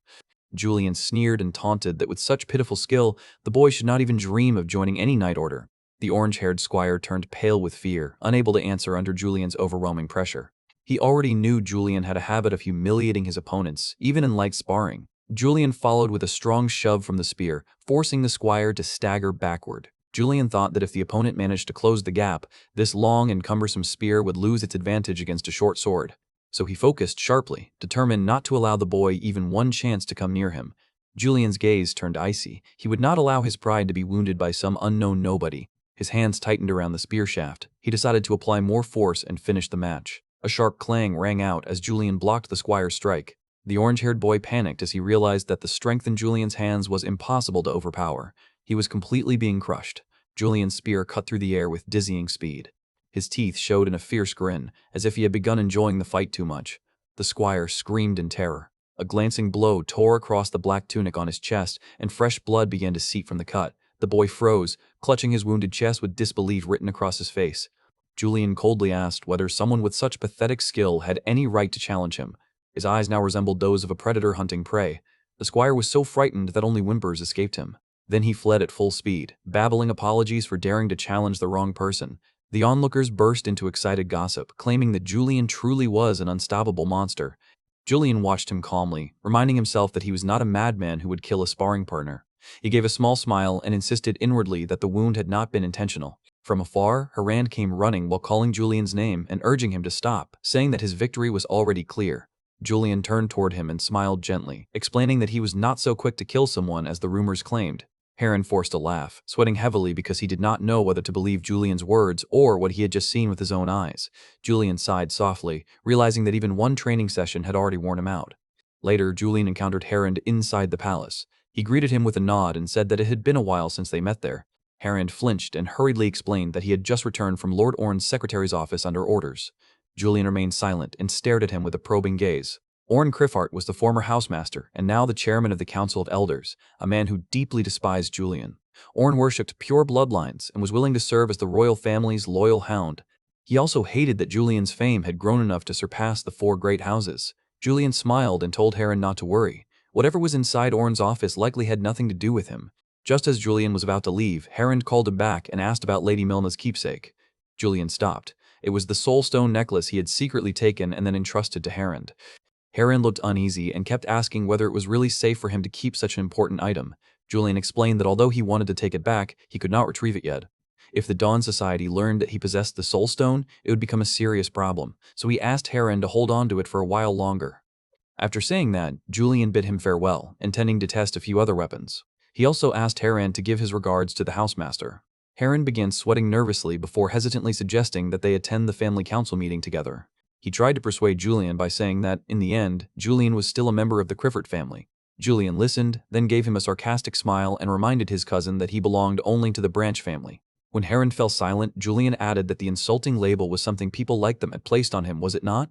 Julian sneered and taunted that with such pitiful skill, the boy should not even dream of joining any knight order. The orange-haired squire turned pale with fear, unable to answer under Julian's overwhelming pressure. He already knew Julian had a habit of humiliating his opponents, even in light sparring. Julian followed with a strong shove from the spear, forcing the squire to stagger backward. Julian thought that if the opponent managed to close the gap, this long and cumbersome spear would lose its advantage against a short sword. So he focused sharply, determined not to allow the boy even one chance to come near him. Julian's gaze turned icy. He would not allow his pride to be wounded by some unknown nobody. His hands tightened around the spear shaft. He decided to apply more force and finish the match. A sharp clang rang out as Julian blocked the squire's strike. The orange-haired boy panicked as he realized that the strength in Julian's hands was impossible to overpower. He was completely being crushed. Julian's spear cut through the air with dizzying speed. His teeth showed in a fierce grin, as if he had begun enjoying the fight too much. The squire screamed in terror. A glancing blow tore across the black tunic on his chest, and fresh blood began to seep from the cut. The boy froze, clutching his wounded chest with disbelief written across his face. Julian coldly asked whether someone with such pathetic skill had any right to challenge him. His eyes now resembled those of a predator hunting prey. The squire was so frightened that only whimpers escaped him. Then he fled at full speed, babbling apologies for daring to challenge the wrong person. The onlookers burst into excited gossip, claiming that Julian truly was an unstoppable monster. Julian watched him calmly, reminding himself that he was not a madman who would kill a sparring partner. He gave a small smile and insisted inwardly that the wound had not been intentional. From afar, Harem came running while calling Julian's name and urging him to stop, saying that his victory was already clear. Julian turned toward him and smiled gently, explaining that he was not so quick to kill someone as the rumors claimed. Harem forced a laugh, sweating heavily because he did not know whether to believe Julian's words or what he had just seen with his own eyes. Julian sighed softly, realizing that even one training session had already worn him out. Later, Julian encountered Harem inside the palace. He greeted him with a nod and said that it had been a while since they met there. Harem flinched and hurriedly explained that he had just returned from Lord Orn's secretary's office under orders. Julian remained silent and stared at him with a probing gaze. Orn Criffart was the former housemaster and now the chairman of the Council of Elders, a man who deeply despised Julian. Orn worshipped pure bloodlines and was willing to serve as the royal family's loyal hound. He also hated that Julian's fame had grown enough to surpass the four great houses. Julian smiled and told Harem not to worry. Whatever was inside Orn's office likely had nothing to do with him. Just as Julian was about to leave, Harem called him back and asked about Lady Milna's keepsake. Julian stopped. It was the soul stone necklace he had secretly taken and then entrusted to Harem. Harem looked uneasy and kept asking whether it was really safe for him to keep such an important item. Julian explained that although he wanted to take it back, he could not retrieve it yet. If the Dawn Society learned that he possessed the Soul Stone, it would become a serious problem, so he asked Harem to hold on to it for a while longer. After saying that, Julian bid him farewell, intending to test a few other weapons. He also asked Harem to give his regards to the housemaster. Harem began sweating nervously before hesitantly suggesting that they attend the family council meeting together. He tried to persuade Julian by saying that, in the end, Julian was still a member of the Crifford family. Julian listened, then gave him a sarcastic smile and reminded his cousin that he belonged only to the Branch family. When Harem fell silent, Julian added that the insulting label was something people like them had placed on him, was it not?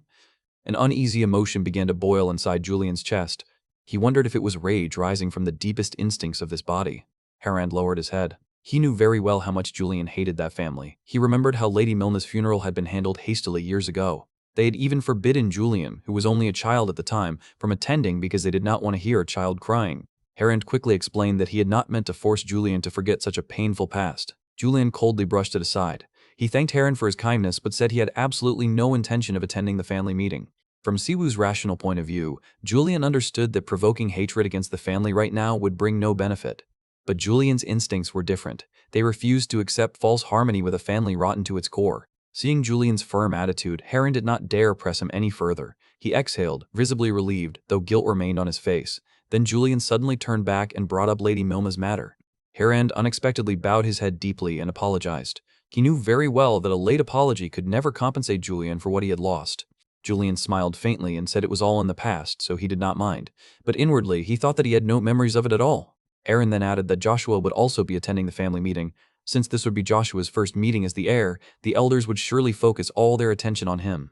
An uneasy emotion began to boil inside Julian's chest. He wondered if it was rage rising from the deepest instincts of this body. Harem lowered his head. He knew very well how much Julian hated that family. He remembered how Lady Milna's funeral had been handled hastily years ago. They had even forbidden Julian, who was only a child at the time, from attending because they did not want to hear a child crying. Harem quickly explained that he had not meant to force Julian to forget such a painful past. Julian coldly brushed it aside. He thanked Harem for his kindness but said he had absolutely no intention of attending the family meeting. From Siwoo's rational point of view, Julian understood that provoking hatred against the family right now would bring no benefit. But Julian's instincts were different. They refused to accept false harmony with a family rotten to its core. Seeing Julian's firm attitude, Harem did not dare press him any further. He exhaled, visibly relieved, though guilt remained on his face. Then Julian suddenly turned back and brought up Lady Milna's matter. Harem unexpectedly bowed his head deeply and apologized. He knew very well that a late apology could never compensate Julian for what he had lost. Julian smiled faintly and said it was all in the past, so he did not mind. But inwardly, he thought that he had no memories of it at all. Harem then added that Joshua would also be attending the family meeting. Since this would be Joshua's first meeting as the heir, the elders would surely focus all their attention on him.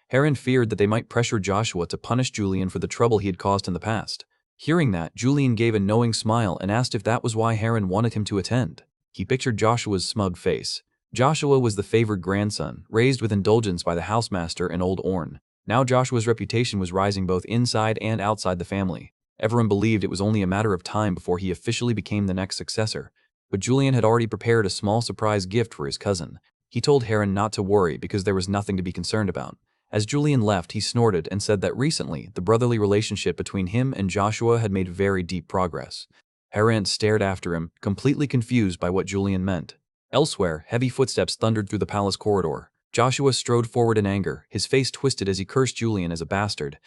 Harem feared that they might pressure Joshua to punish Julian for the trouble he had caused in the past. Hearing that, Julian gave a knowing smile and asked if that was why Harem wanted him to attend. He pictured Joshua's smug face. Joshua was the favored grandson, raised with indulgence by the housemaster and old Orn. Now Joshua's reputation was rising both inside and outside the family. Everyone believed it was only a matter of time before he officially became the next successor. But Julian had already prepared a small surprise gift for his cousin. He told Harem not to worry because there was nothing to be concerned about. As Julian left, he snorted and said that recently, the brotherly relationship between him and Joshua had made very deep progress. Harem stared after him, completely confused by what Julian meant. Elsewhere, heavy footsteps thundered through the palace corridor. Joshua strode forward in anger, his face twisted as he cursed Julian as a bastard.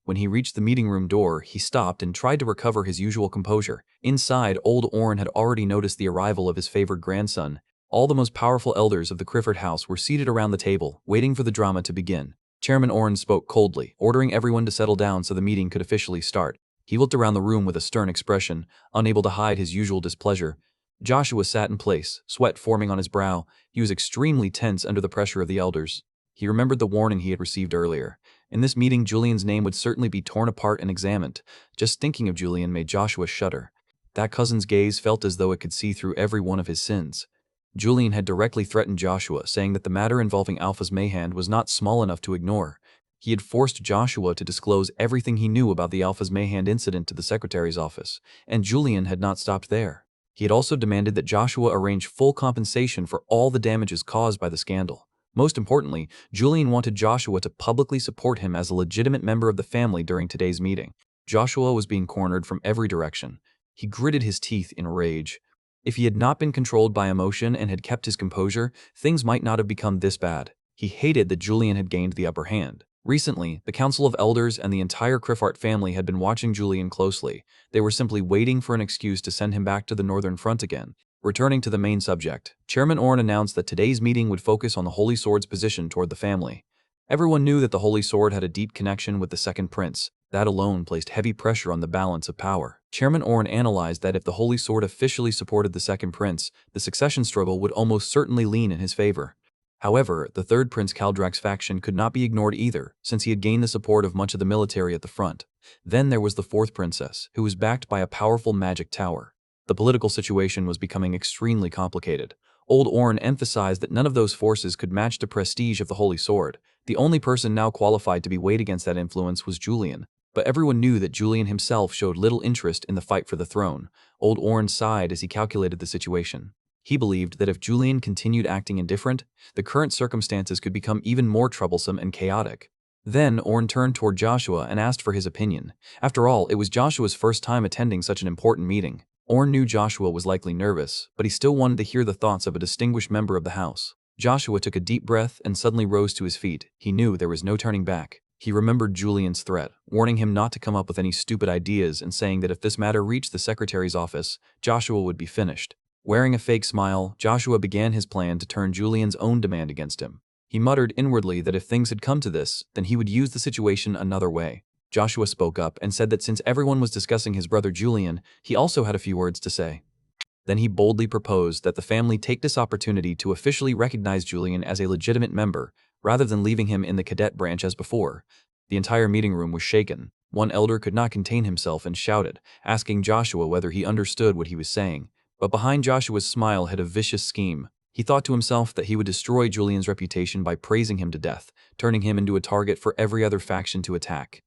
When he reached the meeting room door, he stopped and tried to recover his usual composure. Inside, old Orn had already noticed the arrival of his favored grandson. All the most powerful elders of the Crifford house were seated around the table, waiting for the drama to begin. Chairman Orn spoke coldly, ordering everyone to settle down so the meeting could officially start. He looked around the room with a stern expression, unable to hide his usual displeasure. Joshua sat in place, sweat forming on his brow. He was extremely tense under the pressure of the elders. He remembered the warning he had received earlier. In this meeting, Julian's name would certainly be torn apart and examined. Just thinking of Julian made Joshua shudder. That cousin's gaze felt as though it could see through every one of his sins. Julian had directly threatened Joshua, saying that the matter involving Alpha's Mayhand was not small enough to ignore. He had forced Joshua to disclose everything he knew about the Alpha's Mayhand incident to the secretary's office, and Julian had not stopped there. He had also demanded that Joshua arrange full compensation for all the damages caused by the scandal. Most importantly, Julian wanted Joshua to publicly support him as a legitimate member of the family during today's meeting. Joshua was being cornered from every direction. He gritted his teeth in rage. If he had not been controlled by emotion and had kept his composure, things might not have become this bad. He hated that Julian had gained the upper hand. Recently, the Council of Elders and the entire Criffard family had been watching Julian closely. They were simply waiting for an excuse to send him back to the Northern Front again. Returning to the main subject, Chairman Orn announced that today's meeting would focus on the Holy Sword's position toward the family. Everyone knew that the Holy Sword had a deep connection with the Second Prince. That alone placed heavy pressure on the balance of power. Chairman Orn analyzed that if the Holy Sword officially supported the Second Prince, the succession struggle would almost certainly lean in his favor. However, the Third Prince Kaldrax's faction could not be ignored either, since he had gained the support of much of the military at the front. Then there was the Fourth Princess, who was backed by a powerful magic tower. The political situation was becoming extremely complicated. Old Orn emphasized that none of those forces could match the prestige of the Holy Sword. The only person now qualified to be weighed against that influence was Julian. But everyone knew that Julian himself showed little interest in the fight for the throne. Old Orn sighed as he calculated the situation. He believed that if Julian continued acting indifferent, the current circumstances could become even more troublesome and chaotic. Then Orn turned toward Joshua and asked for his opinion. After all, it was Joshua's first time attending such an important meeting. Orn knew Joshua was likely nervous, but he still wanted to hear the thoughts of a distinguished member of the house. Joshua took a deep breath and suddenly rose to his feet. He knew there was no turning back. He remembered Julian's threat, warning him not to come up with any stupid ideas and saying that if this matter reached the secretary's office, Joshua would be finished. Wearing a fake smile, Joshua began his plan to turn Julian's own demand against him. He muttered inwardly that if things had come to this, then he would use the situation another way. Joshua spoke up and said that since everyone was discussing his brother Julian, he also had a few words to say. Then he boldly proposed that the family take this opportunity to officially recognize Julian as a legitimate member, rather than leaving him in the cadet branch as before. The entire meeting room was shaken. One elder could not contain himself and shouted, asking Joshua whether he understood what he was saying. But behind Joshua's smile hid a vicious scheme. He thought to himself that he would destroy Julian's reputation by praising him to death, turning him into a target for every other faction to attack.